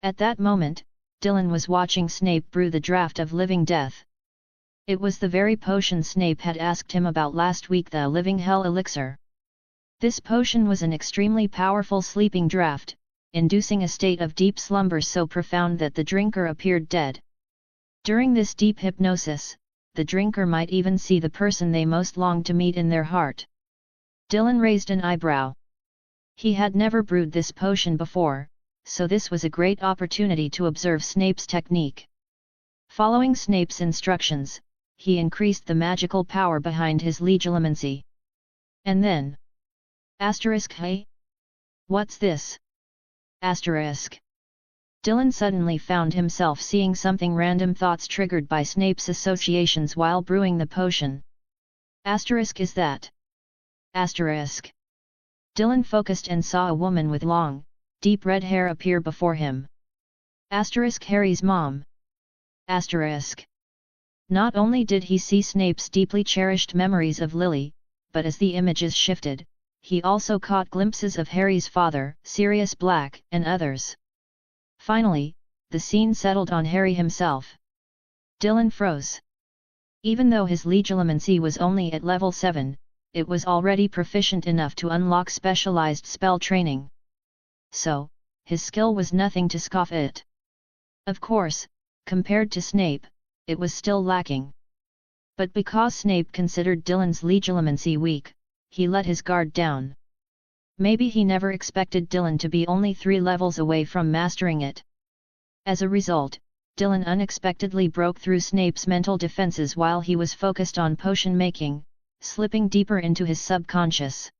At that moment, Dylan was watching Snape brew the draught of living death. It was the very potion Snape had asked him about last week, the living hell elixir. This potion was an extremely powerful sleeping draught, inducing a state of deep slumber so profound that the drinker appeared dead. During this deep hypnosis, the drinker might even see the person they most longed to meet in their heart. Dylan raised an eyebrow. He had never brewed this potion before, so this was a great opportunity to observe Snape's technique. Following Snape's instructions, he increased the magical power behind his legilimency. And then... Asterisk hey? What's this? Asterisk. Dylan suddenly found himself seeing something random thoughts triggered by Snape's associations while brewing the potion. Asterisk is that? Asterisk. Dylan focused and saw a woman with long, deep red hair appear before him. Asterisk Harry's mom. Asterisk. Not only did he see Snape's deeply cherished memories of Lily, but as the images shifted, he also caught glimpses of Harry's father, Sirius Black, and others. Finally, the scene settled on Harry himself. Dylan froze. Even though his legilimency was only at level 7, it was already proficient enough to unlock specialized spell training. So, his skill was nothing to scoff at. Of course, compared to Snape, it was still lacking. But because Snape considered Dylan's legilimency weak, he let his guard down. Maybe he never expected Dylan to be only 3 levels away from mastering it. As a result, Dylan unexpectedly broke through Snape's mental defenses while he was focused on potion making, slipping deeper into his subconscious.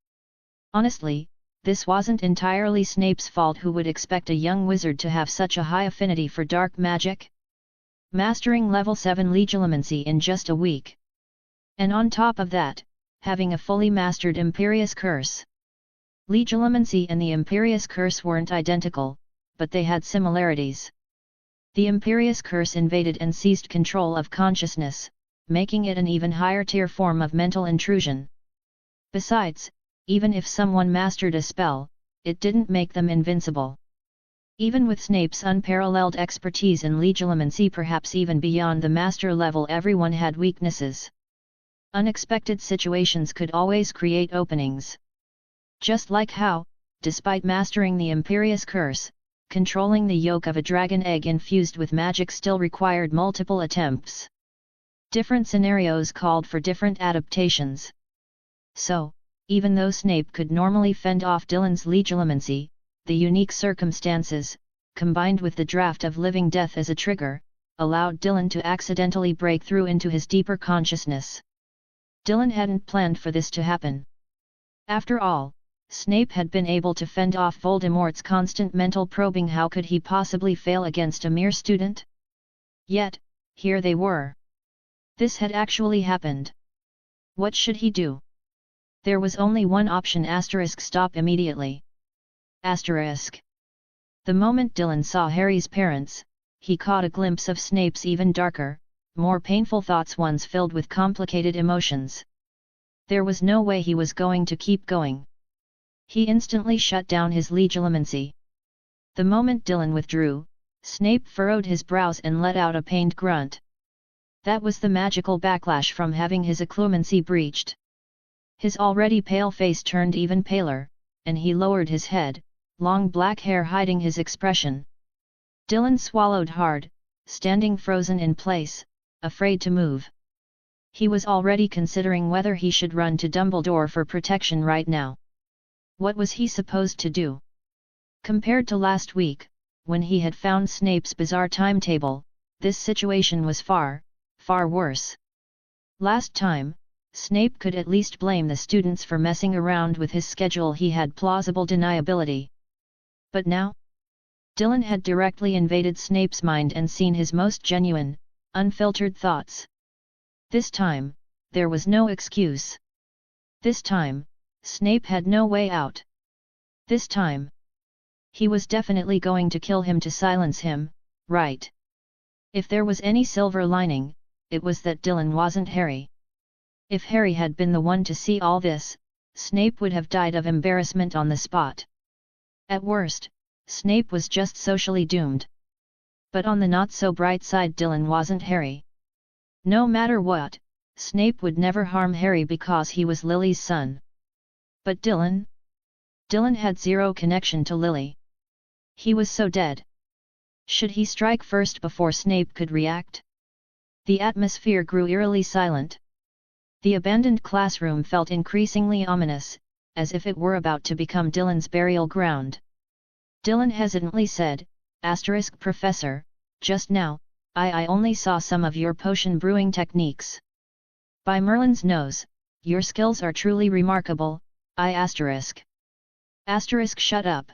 Honestly, this wasn't entirely Snape's fault. Who would expect a young wizard to have such a high affinity for dark magic? Mastering level 7 legilimency in just a week. And on top of that, having a fully mastered Imperius Curse. Legilimency and the Imperius Curse weren't identical, but they had similarities. The Imperius Curse invaded and seized control of consciousness, making it an even higher tier form of mental intrusion. Besides, even if someone mastered a spell, it didn't make them invincible. Even with Snape's unparalleled expertise in legilimency, perhaps even beyond the master level, everyone had weaknesses. Unexpected situations could always create openings. Just like how, despite mastering the Imperius Curse, controlling the yolk of a dragon egg infused with magic still required multiple attempts. Different scenarios called for different adaptations. So, even though Snape could normally fend off Dylan's legilimency, the unique circumstances, combined with the draft of living death as a trigger, allowed Dylan to accidentally break through into his deeper consciousness. Dylan hadn't planned for this to happen. After all, Snape had been able to fend off Voldemort's constant mental probing. How could he possibly fail against a mere student? Yet, here they were. This had actually happened. What should he do? There was only one option. Stop immediately. Asterisk. The moment Dylan saw Harry's parents, he caught a glimpse of Snape's even darker, more painful thoughts, ones filled with complicated emotions. There was no way he was going to keep going. He instantly shut down his legilimency. The moment Dylan withdrew, Snape furrowed his brows and let out a pained grunt. That was the magical backlash from having his occlumency breached. His already pale face turned even paler, and he lowered his head, long black hair hiding his expression. Dylan swallowed hard, standing frozen in place, afraid to move. He was already considering whether he should run to Dumbledore for protection right now. What was he supposed to do? Compared to last week, when he had found Snape's bizarre timetable, this situation was far, far worse. Last time, Snape could at least blame the students for messing around with his schedule. He had plausible deniability. But now? Dylan had directly invaded Snape's mind and seen his most genuine, unfiltered thoughts. This time, there was no excuse. This time, Snape had no way out. This time, he was definitely going to kill him to silence him, right? If there was any silver lining, it was that Dylan wasn't Harry. If Harry had been the one to see all this, Snape would have died of embarrassment on the spot. At worst, Snape was just socially doomed. But on the not-so-bright side, Dylan wasn't Harry. No matter what, Snape would never harm Harry because he was Lily's son. But Dylan? Dylan had zero connection to Lily. He was so dead. Should he strike first before Snape could react? The atmosphere grew eerily silent. The abandoned classroom felt increasingly ominous, as if it were about to become Dylan's burial ground. Dylan hesitantly said, Professor, just now, I only saw some of your potion brewing techniques. By Merlin's nose, your skills are truly remarkable, Shut up.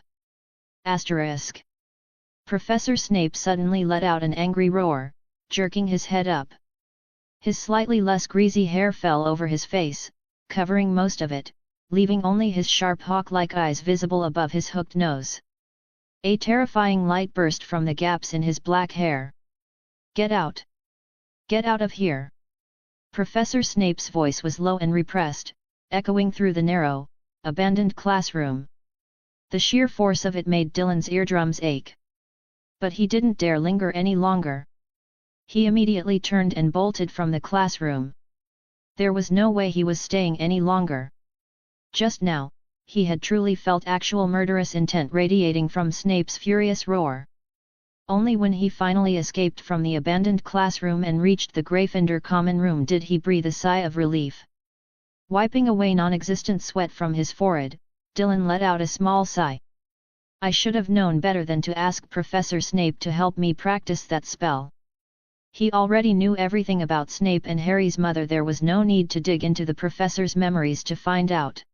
Professor Snape suddenly let out an angry roar, jerking his head up. His slightly less greasy hair fell over his face, covering most of it, leaving only his sharp hawk-like eyes visible above his hooked nose. A terrifying light burst from the gaps in his black hair. "Get out! Get out of here!" Professor Snape's voice was low and repressed, echoing through the narrow, abandoned classroom. The sheer force of it made Dylan's eardrums ache. But he didn't dare linger any longer. He immediately turned and bolted from the classroom. There was no way he was staying any longer. Just now, he had truly felt actual murderous intent radiating from Snape's furious roar. Only when he finally escaped from the abandoned classroom and reached the Gryffindor common room did he breathe a sigh of relief. Wiping away non-existent sweat from his forehead, Dylan let out a small sigh. "I should have known better than to ask Professor Snape to help me practice that spell." He already knew everything about Snape and Harry's mother. There was no need to dig into the professor's memories to find out.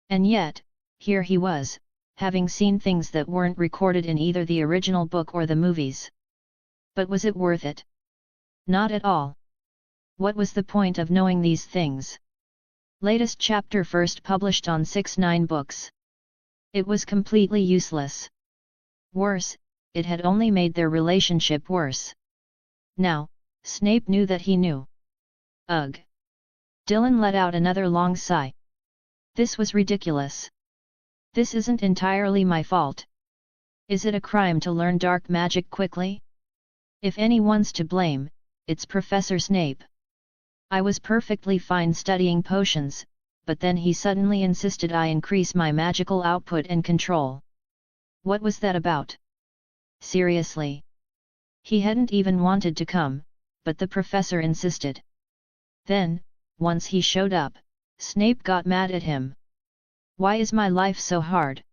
And yet, here he was, having seen things that weren't recorded in either the original book or the movies. But was it worth it? Not at all. What was the point of knowing these things? Latest chapter first published on 6/9 books. It was completely useless. Worse, it had only made their relationship worse. Now, Snape knew that he knew. Ugh! Dylan let out another long sigh. This was ridiculous. This isn't entirely my fault. Is it a crime to learn dark magic quickly? If anyone's to blame, it's Professor Snape. I was perfectly fine studying potions, but then he suddenly insisted I increase my magical output and control. What was that about? Seriously. He hadn't even wanted to come, but the professor insisted. Then, once he showed up, Snape got mad at him. "Why is my life so hard?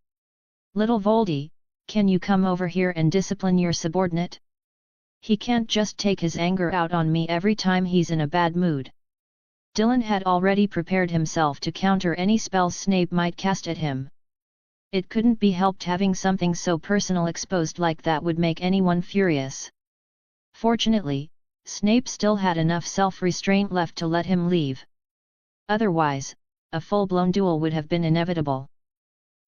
Little Voldy, can you come over here and discipline your subordinate? He can't just take his anger out on me every time he's in a bad mood." Dylan had already prepared himself to counter any spells Snape might cast at him. It couldn't be helped having something so personal exposed like that would make anyone furious. Fortunately, Snape still had enough self-restraint left to let him leave. Otherwise, a full-blown duel would have been inevitable.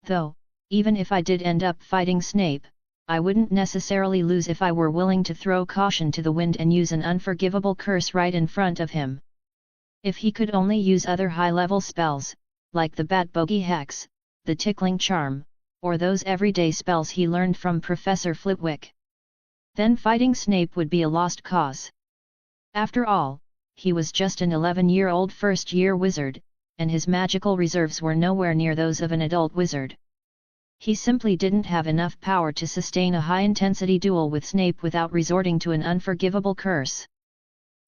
Though, even if I did end up fighting Snape, I wouldn't necessarily lose if I were willing to throw caution to the wind and use an unforgivable curse right in front of him. If he could only use other high-level spells, like the Bat Bogey Hex, the Tickling Charm, or those everyday spells he learned from Professor Flitwick, then fighting Snape would be a lost cause. After all, he was just an 11-year-old first-year wizard, and his magical reserves were nowhere near those of an adult wizard. He simply didn't have enough power to sustain a high-intensity duel with Snape without resorting to an unforgivable curse.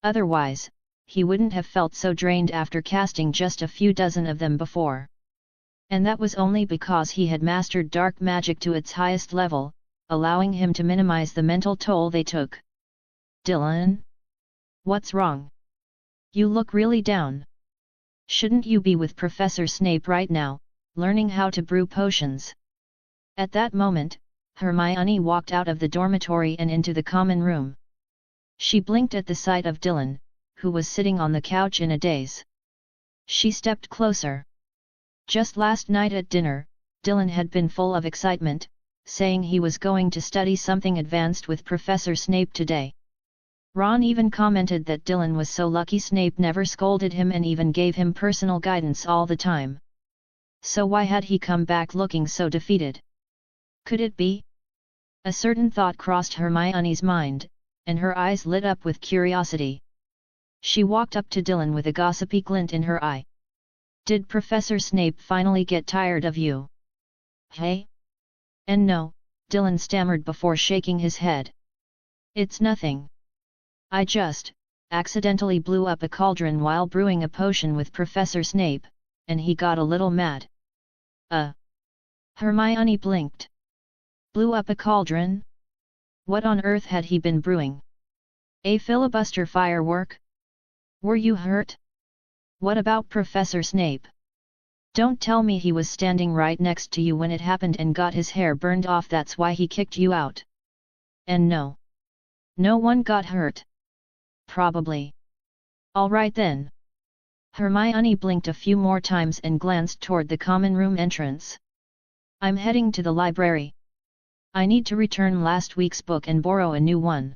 Otherwise, he wouldn't have felt so drained after casting just a few dozen of them before. And that was only because he had mastered dark magic to its highest level, allowing him to minimize the mental toll they took. "Dylan? What's wrong? You look really down. Shouldn't you be with Professor Snape right now, learning how to brew potions?" At that moment, Hermione walked out of the dormitory and into the common room. She blinked at the sight of Dylan, who was sitting on the couch in a daze. She stepped closer. Just last night at dinner, Dylan had been full of excitement, saying he was going to study something advanced with Professor Snape today. Ron even commented that Dylan was so lucky Snape never scolded him and even gave him personal guidance all the time. So why had he come back looking so defeated? Could it be? A certain thought crossed Hermione's mind, and her eyes lit up with curiosity. She walked up to Dylan with a gossipy glint in her eye. "Did Professor Snape finally get tired of you?" "Hey? And no," Dylan stammered before shaking his head. "It's nothing. I just accidentally blew up a cauldron while brewing a potion with Professor Snape, and he got a little mad." Hermione blinked. Blew up a cauldron? What on earth had he been brewing? A filibuster firework? Were you hurt? What about Professor Snape? Don't tell me he was standing right next to you when it happened and got his hair burned off. That's why he kicked you out. And no. No one got hurt. Probably. All right then. Hermione blinked a few more times and glanced toward the common room entrance. I'm heading to the library. I need to return last week's book and borrow a new one.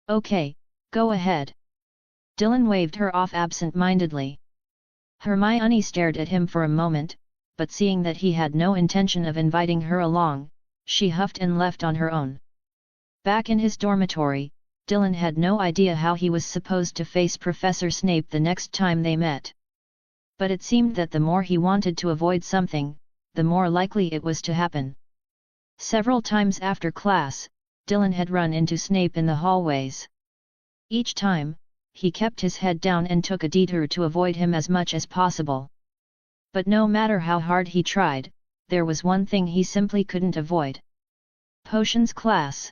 Okay, go ahead. Dylan waved her off absent-mindedly. Hermione stared at him for a moment, but seeing that he had no intention of inviting her along, she huffed and left on her own. Back in his dormitory, Dylan had no idea how he was supposed to face Professor Snape the next time they met. But it seemed that the more he wanted to avoid something, the more likely it was to happen. Several times after class, Dylan had run into Snape in the hallways. Each time, he kept his head down and took a detour to avoid him as much as possible. But no matter how hard he tried, there was one thing he simply couldn't avoid. Potions class.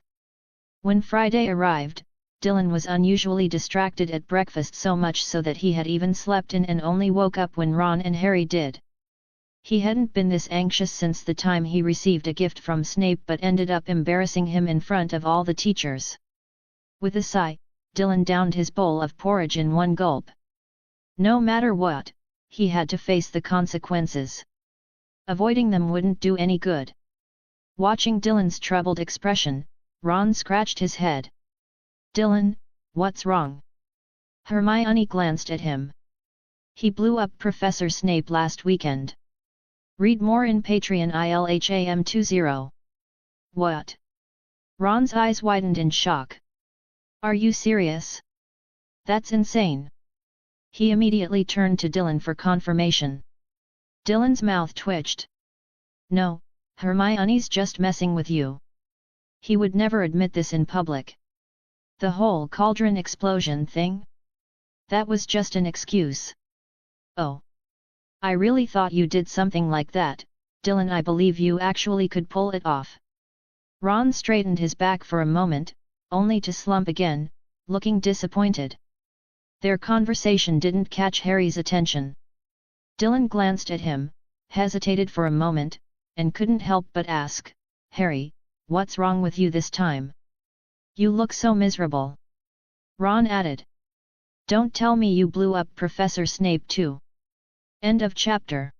When Friday arrived, Dylan was unusually distracted at breakfast, so much so that he had even slept in and only woke up when Ron and Harry did. He hadn't been this anxious since the time he received a gift from Snape, but ended up embarrassing him in front of all the teachers. With a sigh, Dylan downed his bowl of porridge in one gulp. No matter what, he had to face the consequences. Avoiding them wouldn't do any good. Watching Dylan's troubled expression, Ron scratched his head. Dylan, what's wrong? Hermione glanced at him. He blew up Professor Snape last weekend. Read more in Patreon ILHAM 20. What? Ron's eyes widened in shock. Are you serious? That's insane. He immediately turned to Dylan for confirmation. Dylan's mouth twitched. No, Hermione's just messing with you. He would never admit this in public. The whole cauldron explosion thing? That was just an excuse. Oh. I really thought you did something like that, Dylan. I believe you actually could pull it off. Ron straightened his back for a moment, only to slump again, looking disappointed. Their conversation didn't catch Harry's attention. Dylan glanced at him, hesitated for a moment, and couldn't help but ask, Harry, what's wrong with you this time? You look so miserable. Ron added. Don't tell me you blew up Professor Snape too. End of chapter.